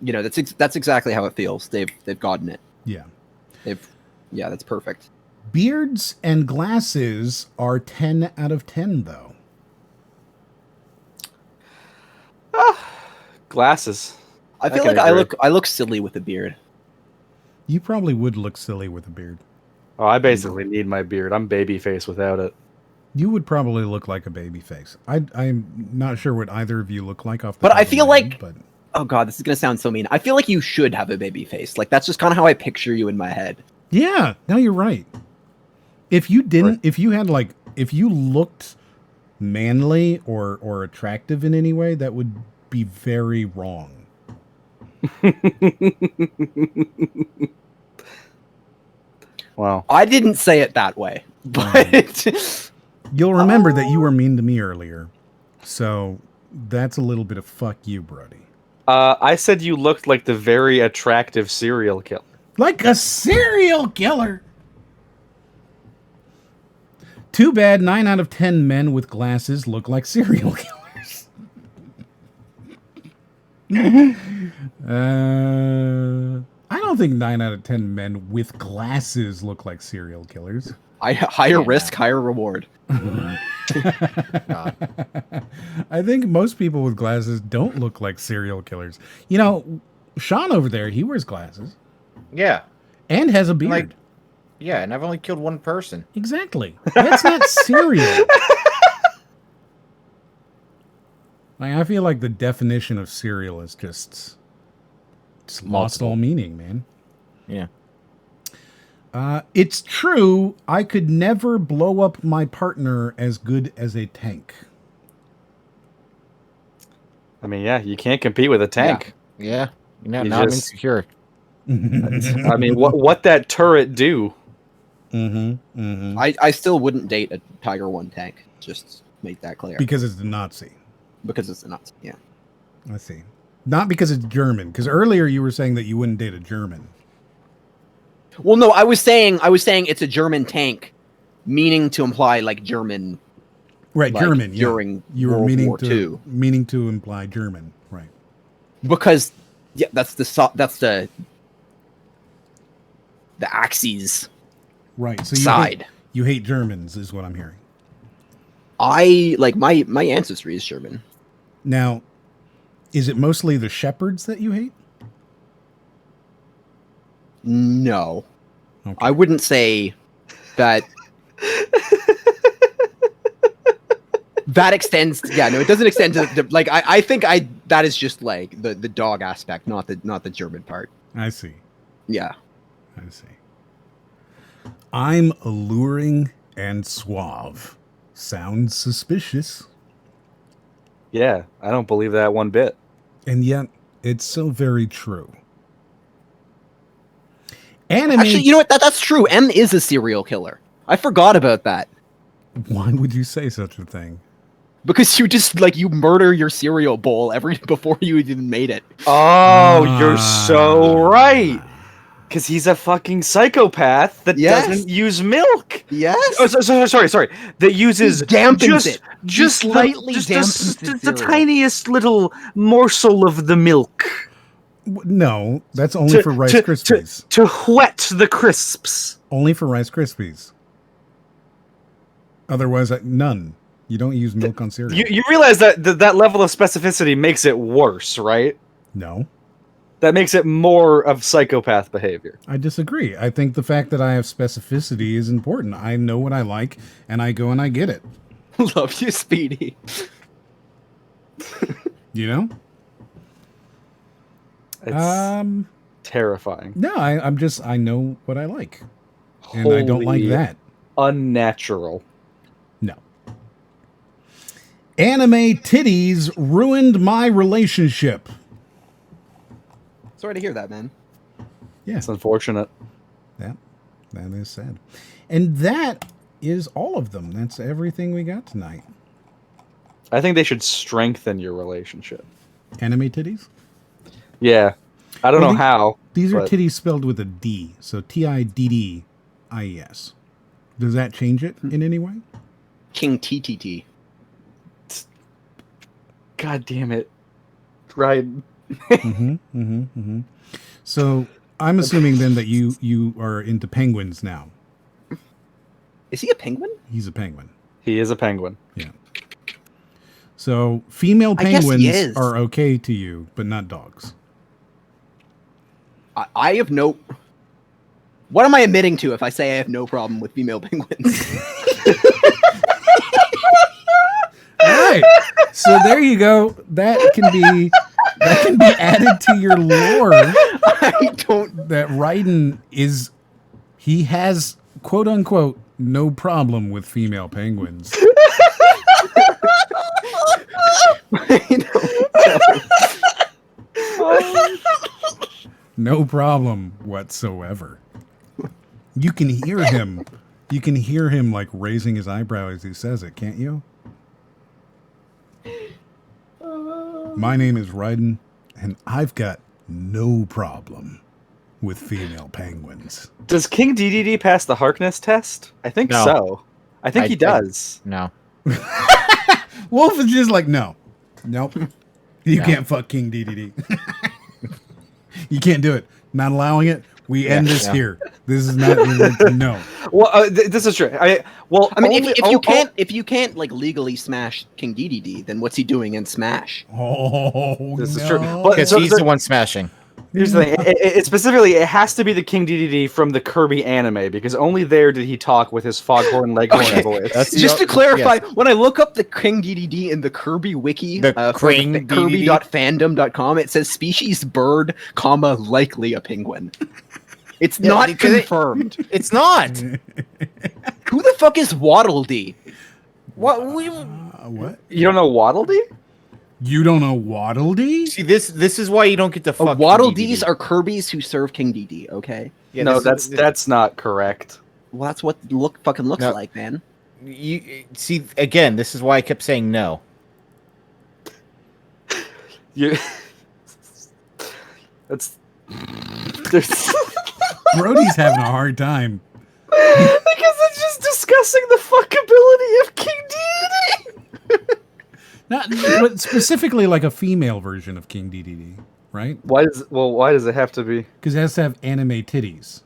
That's exactly how it feels. They've gotten it.
Yeah.
That's perfect.
Beards and glasses are 10 out of 10, though.
Glasses.
I feel like I look silly with a beard.
You probably would look silly with a beard.
Oh, I basically need my beard. I'm babyface without it.
You would probably look like a baby face. I'm not sure what either of you look like off the
But
top
I
of
feel
my
like
head, but
oh god, this is gonna sound so mean. I feel like you should have a baby face. Like that's just kind of how I picture you in my head.
yeah, no, you're right. If you didn't, if you had if you looked manly or attractive in any way, that would be very wrong.
Wow.
I didn't say it that way, but
You'll remember that you were mean to me earlier, so that's a little bit of fuck you, Brody.
I said you looked like the very attractive serial killer.
Like a serial killer. Too bad 9 out of 10 men with glasses look like serial killers. I don't think 9 out of 10 men with glasses look like serial killers.
Higher risk, higher reward.
I think most people with glasses don't look like serial killers. Sean over there, he wears glasses.
Yeah.
And has a beard.
Yeah, and I've only killed one person.
Exactly. That's not serial. I feel like the definition of serial is just lost all meaning, man.
Yeah.
It's true, I could never blow up my partner as good as a tank.
I mean, yeah, you can't compete with a tank.
Yeah.
You
Now I'm insecure.
I mean, what that turret do?
I still wouldn't date a Tiger 1 tank. Just make that clear.
Because it's the Nazi.
Because it's the Nazi, yeah.
I see. Not because it's German. Because earlier you were saying that you wouldn't date a German.
Well, no, I was saying it's a German tank, meaning to imply German.
Right, German.
During
you were
World War II.
meaning to imply German, right?
Because that's the Axis.
Right. So
side.
You hate Germans, is what I'm hearing.
I like my ancestry is German.
Now, is it mostly the shepherds that you hate?
No.
Okay.
I wouldn't say that. That extends. Yeah, no, it doesn't extend to I think that is just the dog aspect, not the German part.
I see.
Yeah.
I see. I'm alluring and suave. Sounds suspicious.
Yeah, I don't believe that one bit.
And yet, it's so very true. Anime...
Actually, you know what? That's true. M is a serial killer. I forgot about that.
Why would you say such a thing?
Because you just you murder your cereal bowl before you even made it.
Oh, you're so right. Because he's a fucking psychopath that doesn't use milk.
Yes.
Oh, sorry. That uses
dampens it.
Just
slightly
dampens the tiniest little morsel of the milk.
No, that's only for Rice Krispies.
To whet the crisps.
Only for Rice Krispies. Otherwise, none. You don't use milk on cereal.
You realize that level of specificity makes it worse, right?
No.
That makes it more of psychopath behavior.
I disagree. I think the fact that I have specificity is important. I know what I like, and I go and I get it.
Love you, Speedy.
You know?
It's terrifying.
No, I know what I like. And I don't like that.
Unnatural.
No. Anime titties ruined my relationship.
Sorry to hear that, man.
Yeah.
It's unfortunate.
Yeah, that is sad. And that is all of them. That's everything we got tonight.
I think they should strengthen your relationship.
Anime titties?
Yeah. I don't know how.
These are
but-
titties spelled with a D. So Tidddies. Does that change it in any way?
King TTT.
God damn it. Right.
So I'm assuming then that you are into penguins now.
Is he a penguin?
He's a penguin.
He is a penguin.
Yeah. So female
I guess he
penguins
is.
are okay to you, but not dogs.
I have no... What am I admitting to if I say I have no problem with female penguins?
All right. So there you go. That can be added to your lore.
I don't...
That Raiden he has, quote unquote, no problem with female penguins. No problem whatsoever. You can hear him. You can hear him like raising his eyebrow as he says it, can't you? My name is Raiden, and I've got no problem with female penguins.
Does King DDD pass the Harkness test? I think
No.
so. I think he does.
No.
Wolf is just like, no. Nope. You
No.
can't fuck King DDD. You can't do it. Not allowing it. We end this here. This is not no.
Well, this is true. I mean,
if you can't like legally smash King DDD, then what's he doing in Smash?
Oh,
This
no.
is true.
Because he's the one smashing.
Here's the thing. It specifically, it has to be the King DDD from the Kirby anime because only there did he talk with his foghorn leghorn voice.
Just to clarify, when I look up the King DDD in the Kirby wiki, kirby.fandom.com, it says species bird, comma, likely a penguin. It's not
because
confirmed.
It's not.
Who the fuck is Waddle Dee?
What?
What?
You don't know Waddle Dee?
You don't know Waddle Dee?
See, this is why you don't get to fuck
Waddle
King
Dees
DDD.
are Kirby's who serve King DD, okay?
Yeah,
No,
this is-
that's not correct.
Well, that's what fucking looks
No.
like, man.
You see again. This is why I kept saying no.
You. That's. There's.
Brody's having a hard time.
Because it's just discussing the fuckability of King DDD.
Not, but specifically like a female version of King DDD, right?
Why does it have to be?
Because it has to have anime titties.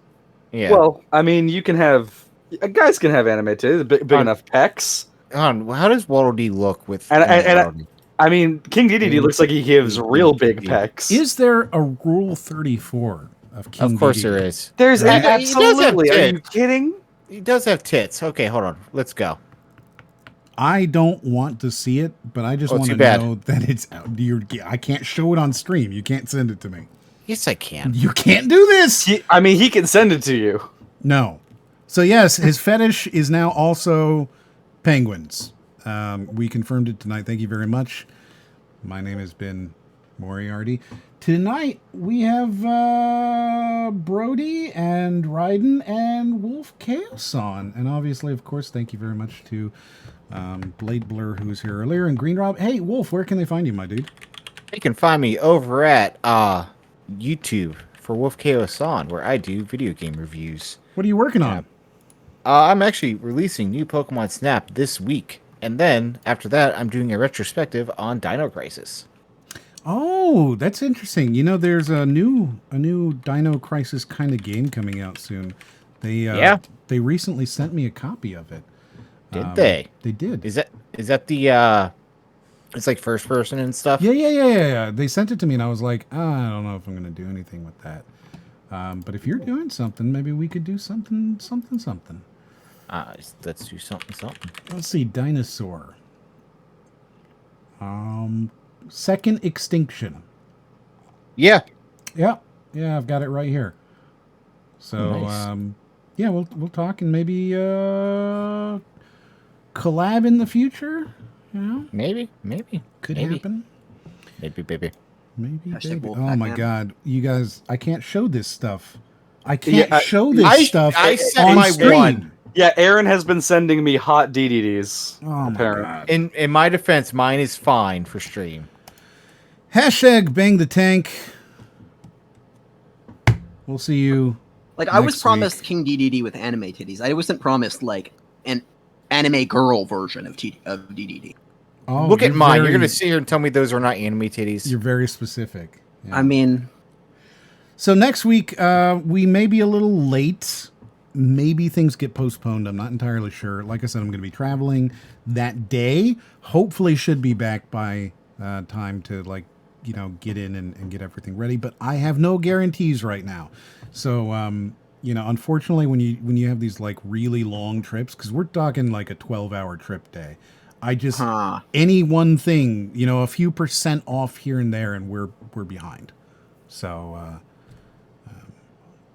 Yeah.
Well, I mean, you can have guys can have anime too, big enough pecs.
How does Waddle Dee look with?
And I mean, King DDD looks like he gives real big pecs.
Is there a Rule 34 of King
Of course
DDD?
there is.
There's
Right?
absolutely.
He does have
Are you
tits.
kidding?
He does have tits. Okay, hold on. Let's go.
I don't want to see it, but I just
Oh,
want
too
to
bad.
know that it's out. I can't show it on stream. You can't send it to me.
Yes, I can.
You can't do this.
He can send it to you.
No. So yes, his fetish is now also penguins. We confirmed it tonight. Thank you very much. My name has been Moriarty. Tonight we have Brody and Raiden and Wolfkaosaun. And obviously, of course, thank you very much to BladeBlur, who was here earlier, and Greenrob. Hey, Wolf, where can they find you, my dude?
You can find me over at YouTube for Wolfkaosaun, where I do video game reviews.
What are you working on?
I'm actually releasing new Pokemon Snap this week, and then after that, I'm doing a retrospective on Dino Crisis.
Oh, that's interesting. You know, there's a new Dino Crisis kind of game coming out soon. They recently sent me a copy of it.
Did they?
They did.
Is that the it's like first person and stuff?
Yeah. They sent it to me, and I was like, I don't know if I'm going to do anything with that. But if you're doing something, maybe we could do something.
Let's do something.
Let's see, dinosaur. Second extinction.
Yeah.
I've got it right here. So,
Nice.
yeah, we'll talk and maybe collab in the future. You know,
maybe
could happen.
Maybe.
Maybe. Oh my God, you guys! I can't show this stuff. I can't show this stuff.
I set
on
my
screen.
one.
Yeah, Aaron has been sending me hot DDDs.
Oh my God.
In my defense, mine is fine for stream.
Hashtag bang the tank. We'll see you.
Like I was
next
promised
week.
King DDD with anime titties. I wasn't promised like an anime girl version of DDD.
Oh,
Look at mine. You're
very-
gonna sit here and tell me those are not anime titties.
You're very specific. Yeah.
I mean,
So next week, we may be a little late. Maybe things get postponed. I'm not entirely sure. Like I said, I'm going to be traveling that day. Hopefully should be back by time to get in and get everything ready. But I have no guarantees right now. So, unfortunately, when you have these like really long trips, because we're talking like a 12-hour trip day, I just any one thing, a few % off here and there, and we're behind. So,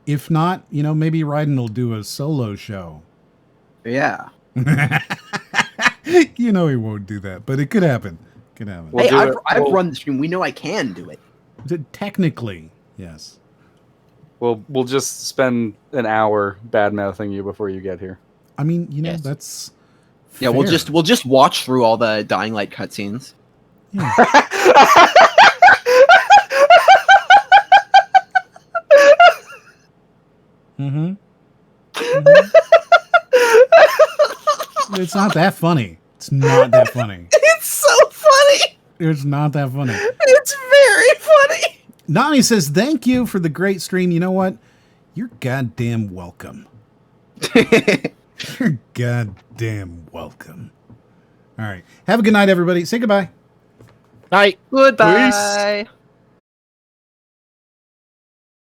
if not, maybe Raiden will do a solo show.
yeah.
He won't do that, but it could happen.
Hey, I've run the stream. We know I can do it.
Technically, yes.
We'll just spend an hour bad mouthing you before you get here.
I mean, that's
Yeah, we'll just watch through all the Dying Light cutscenes.
It's not that funny. It's not that funny.
It's so funny.
It's not that funny.
It's very funny.
Nani says, thank you for the great stream. You know what? You're goddamn welcome. You're goddamn welcome. All right. Have a good night, everybody. Say goodbye.
Night.
Goodbye.
Peace.